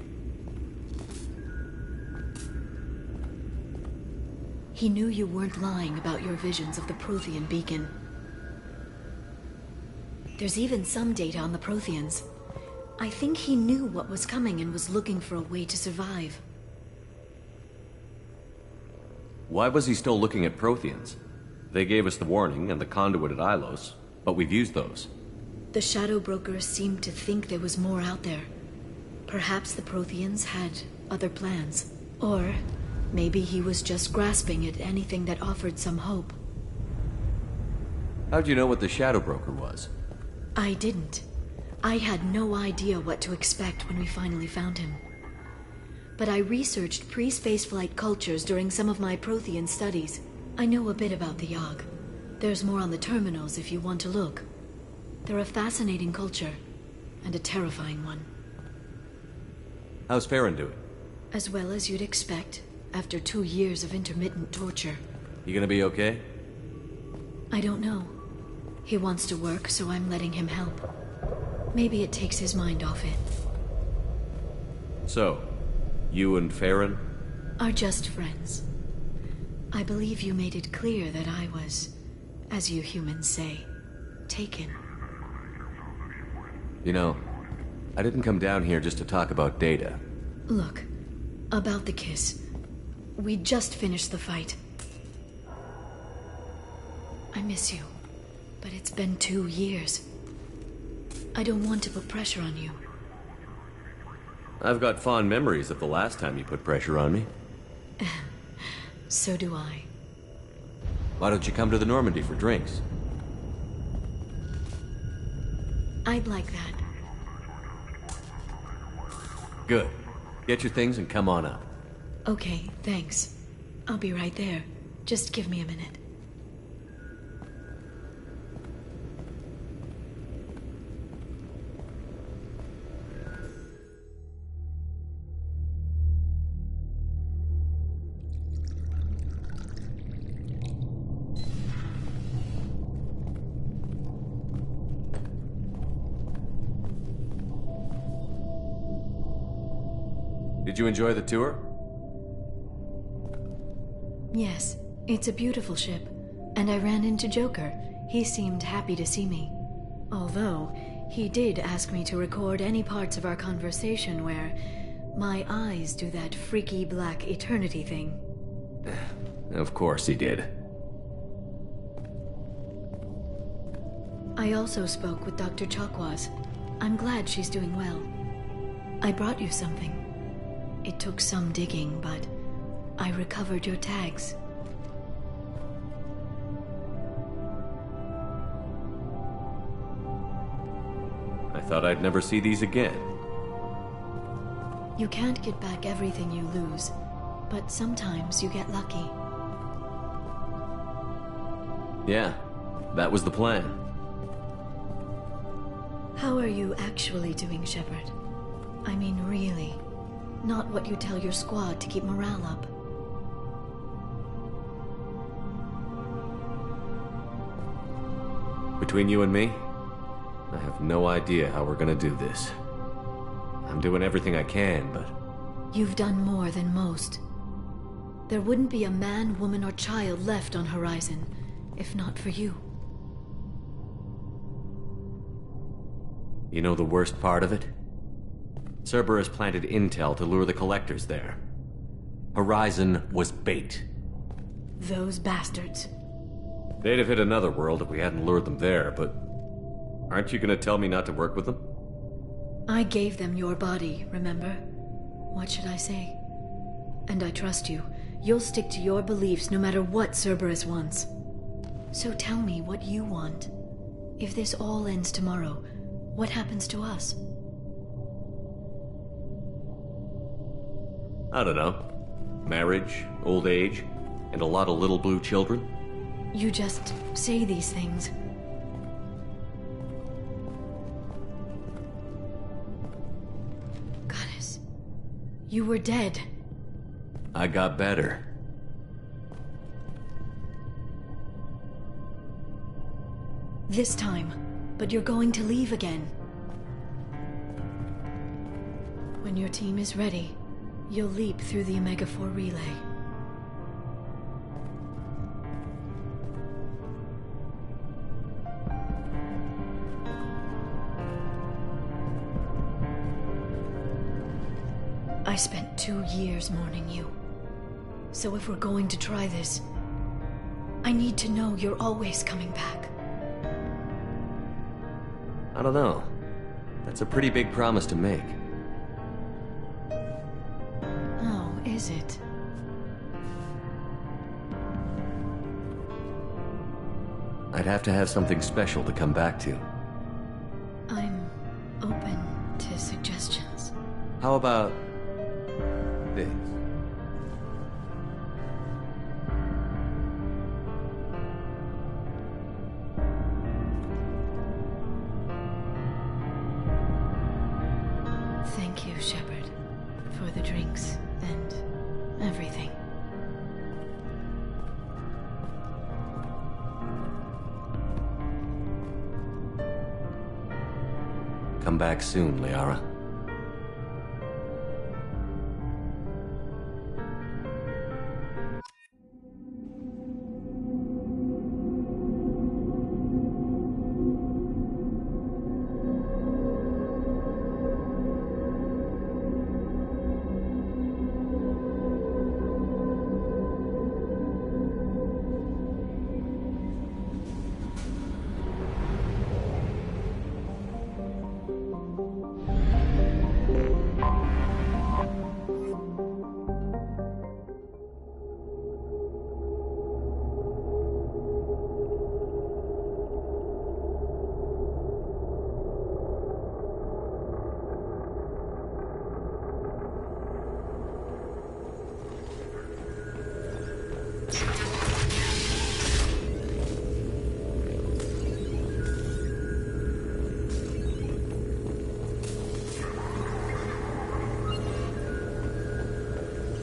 He knew you weren't lying about your visions of the Prothean beacon. There's even some data on the Protheans. I think he knew what was coming and was looking for a way to survive. Why was he still looking at Protheans? They gave us the warning and the conduit at Ilos, but we've used those. The Shadow Broker seemed to think there was more out there. Perhaps the Protheans had other plans. Or maybe he was just grasping at anything that offered some hope. How'd you know what the Shadow Broker was? I didn't. I had no idea what to expect when we finally found him. But I researched pre-spaceflight cultures during some of my Prothean studies. I know a bit about the Yogg. There's more on the terminals if you want to look. They're a fascinating culture, and a terrifying one. How's Farron doing? As well as you'd expect, after 2 years of intermittent torture. You gonna be okay? I don't know. He wants to work, so I'm letting him help. Maybe it takes his mind off it. So, you and Farron? Are just friends. I believe you made it clear that I was, as you humans say, taken. You know, I didn't come down here just to talk about data. Look, about the kiss. We just finished the fight. I miss you, but it's been 2 years. I don't want to put pressure on you. I've got fond memories of the last time you put pressure on me. So do I. Why don't you come to the Normandy for drinks? I'd like that. Good. Get your things and come on up. Okay, thanks. I'll be right there. Just give me a minute. Did you enjoy the tour? Yes, it's a beautiful ship. And I ran into Joker. He seemed happy to see me. Although, he did ask me to record any parts of our conversation where my eyes do that freaky black eternity thing. Of course he did. I also spoke with Dr. Chakwas. I'm glad she's doing well. I brought you something. It took some digging, but I recovered your tags. I thought I'd never see these again. You can't get back everything you lose, but sometimes you get lucky. Yeah, that was the plan. How are you actually doing, Shepard? I mean, really. Not what you tell your squad to keep morale up. Between you and me, I have no idea how we're gonna do this. I'm doing everything I can, but... You've done more than most. There wouldn't be a man, woman, or child left on Horizon, if not for you. You know the worst part of it? Cerberus planted intel to lure the collectors there. Horizon was bait. Those bastards. They'd have hit another world if we hadn't lured them there, but... Aren't you gonna tell me not to work with them? I gave them your body, remember? What should I say? And I trust you. You'll stick to your beliefs no matter what Cerberus wants. So tell me what you want. If this all ends tomorrow, what happens to us? I don't know. Marriage, old age, and a lot of little blue children? You just say these things. Goddess, you were dead. I got better. This time, but you're going to leave again. When your team is ready, you'll leap through the Omega-4 relay. I spent 2 years mourning you. So if we're going to try this, I need to know you're always coming back. I don't know. That's a pretty big promise to make. Oh, is it? I'd have to have something special to come back to. I'm open to suggestions. How about... this? Thank you, Shepard, for the drinks and everything. Come back soon, Liara.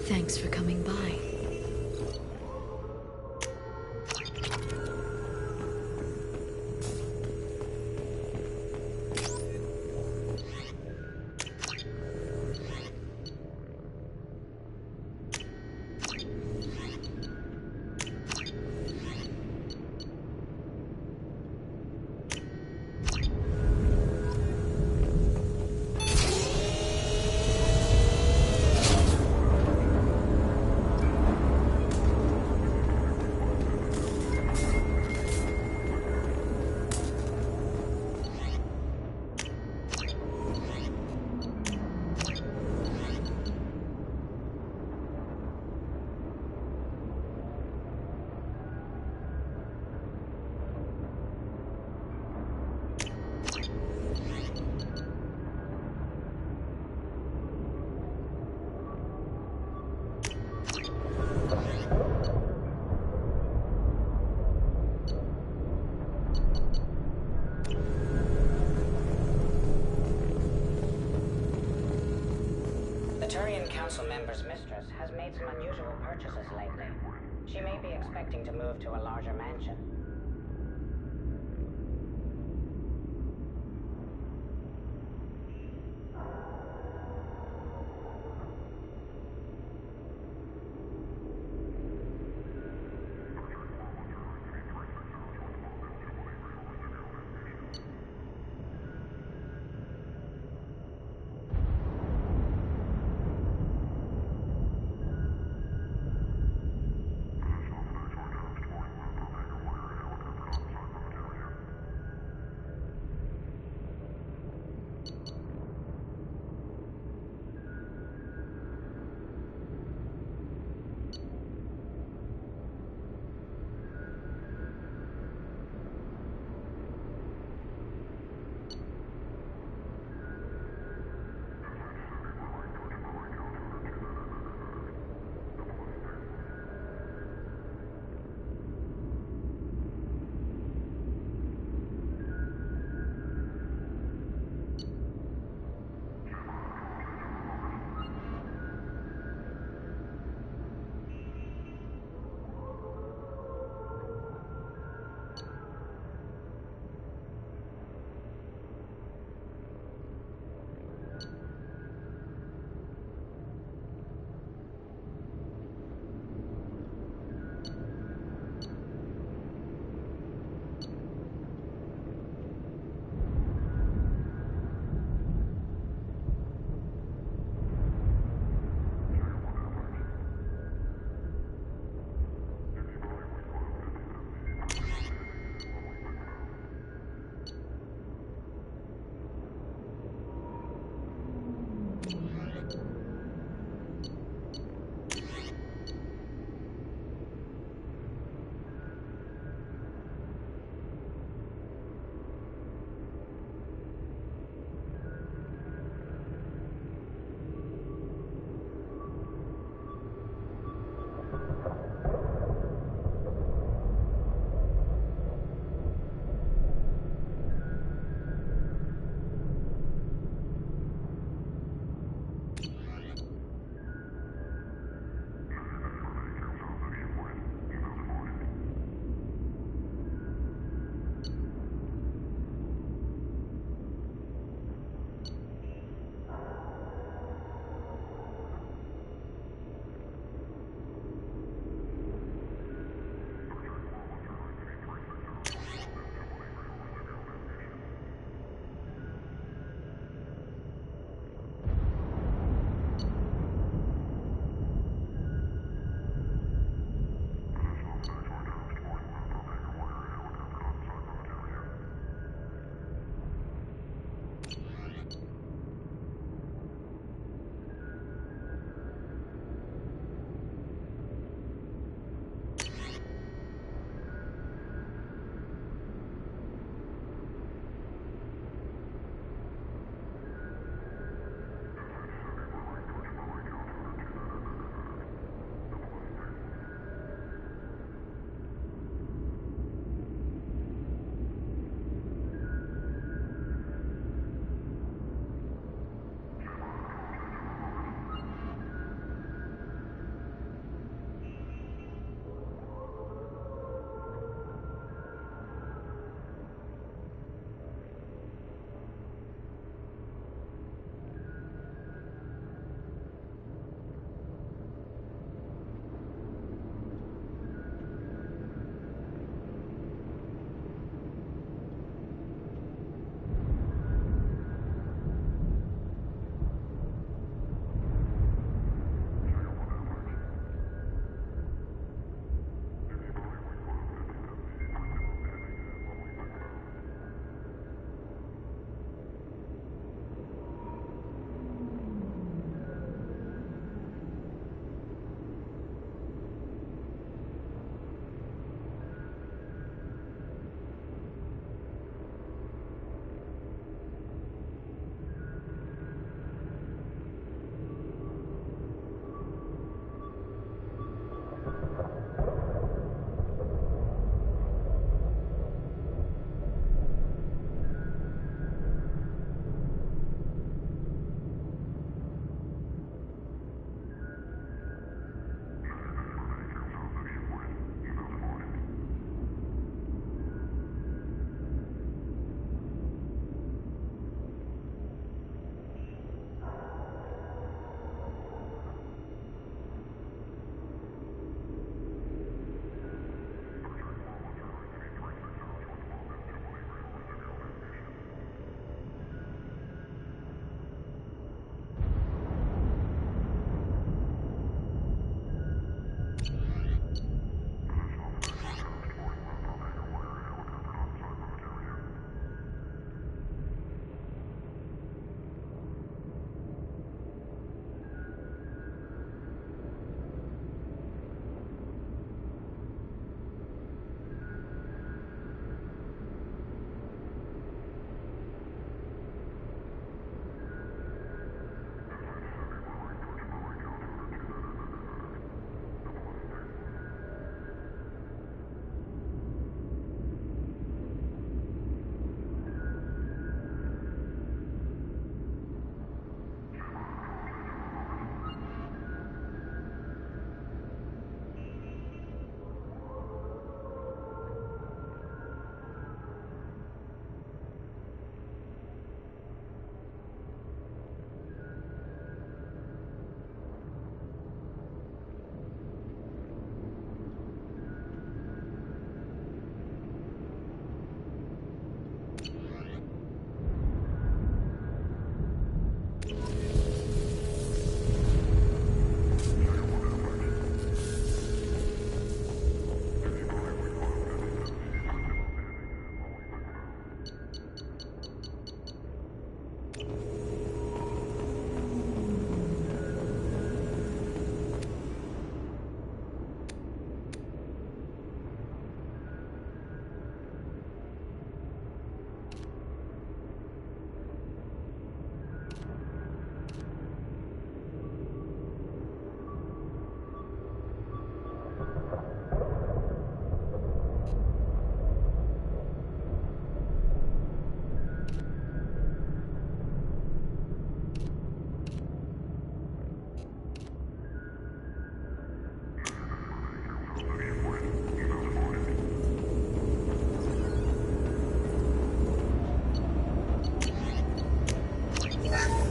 Thanks for coming by. Turian Council member's mistress has made some unusual purchases lately. She may be expecting to move to a larger mansion.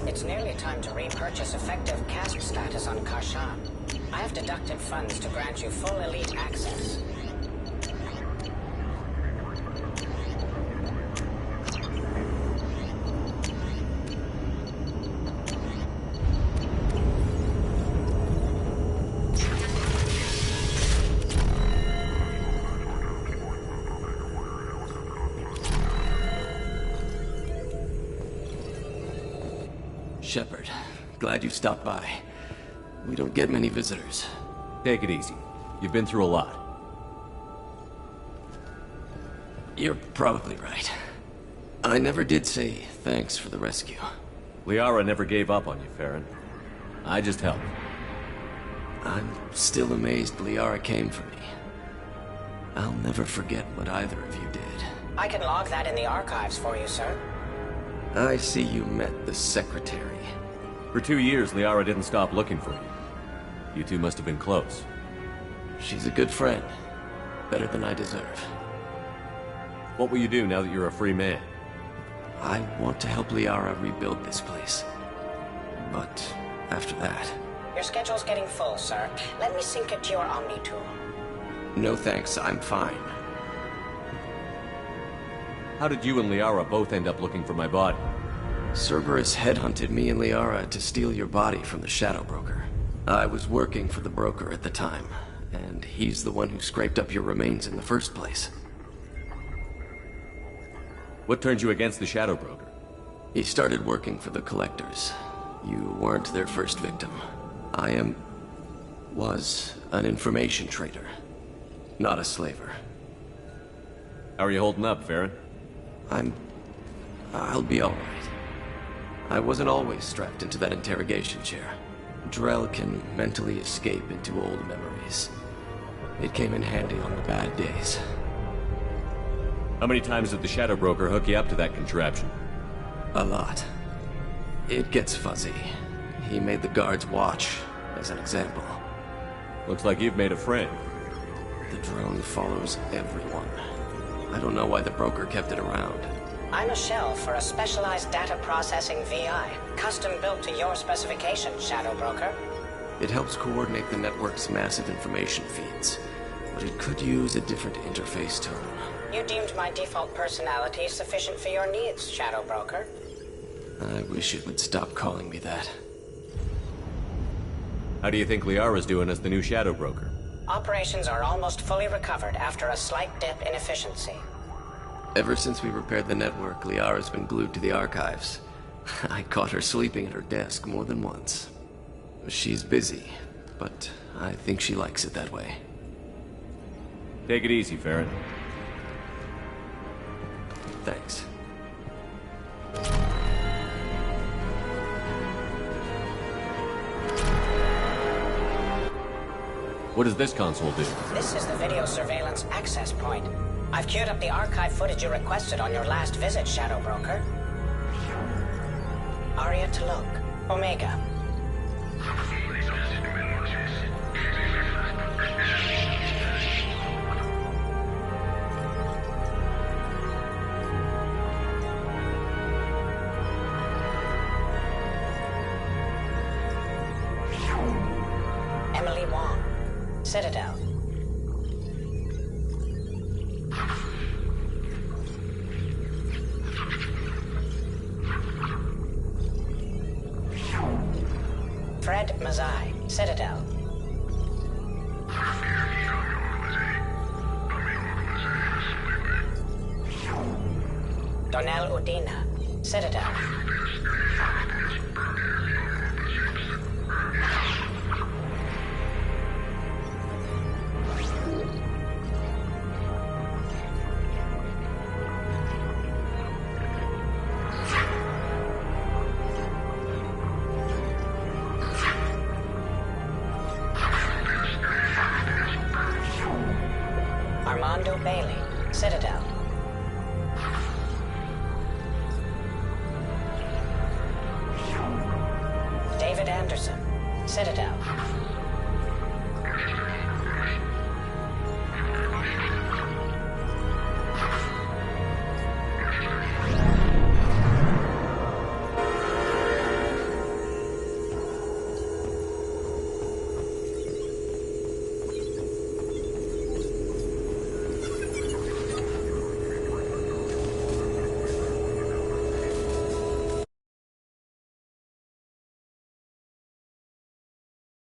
It's nearly time to repurchase effective caste status on Karshan. I have deducted funds to grant you full elite access. Shepard, glad you stopped by. We don't get many visitors. Take it easy. You've been through a lot. You're probably right. I never did say thanks for the rescue. Liara never gave up on you, Farron. I just helped. I'm still amazed Liara came for me. I'll never forget what either of you did. I can log that in the archives for you, sir. I see you met the secretary. For 2 years, Liara didn't stop looking for you. You two must have been close. She's a good friend. Better than I deserve. What will you do now that you're a free man? I want to help Liara rebuild this place. But after that... Your schedule's getting full, sir. Let me sync it to your Omni tool. No thanks, I'm fine. How did you and Liara both end up looking for my body? Cerberus headhunted me and Liara to steal your body from the Shadow Broker. I was working for the broker at the time, and he's the one who scraped up your remains in the first place. What turned you against the Shadow Broker? He started working for the Collectors. You weren't their first victim. I was an information trader, not a slaver. How are you holding up, Farron? I'll be alright. I wasn't always strapped into that interrogation chair. Drell can mentally escape into old memories. It came in handy on the bad days. How many times did the Shadow Broker hook you up to that contraption? A lot. It gets fuzzy. He made the guards watch, as an example. Looks like you've made a friend. The drone follows everyone. I don't know why the broker kept it around. I'm a shell for a specialized data processing VI, custom built to your specifications, Shadow Broker. It helps coordinate the network's massive information feeds, but it could use a different interface tone. You deemed my default personality sufficient for your needs, Shadow Broker. I wish it would stop calling me that. How do you think Liara's doing as the new Shadow Broker? Operations are almost fully recovered after a slight dip in efficiency. Ever since we repaired the network, Liara's been glued to the archives. I caught her sleeping at her desk more than once. She's busy, but I think she likes it that way. Take it easy, Farron. Thanks. What does this console do? This is the video surveillance access point. I've queued up the archive footage you requested on your last visit, Shadow Broker. Aria to look. Omega. Emily Wong. Citadel. Fred Mazai, Citadel. Donnell Udina, Citadel. Armando Bailey, Citadel. David Anderson, Citadel.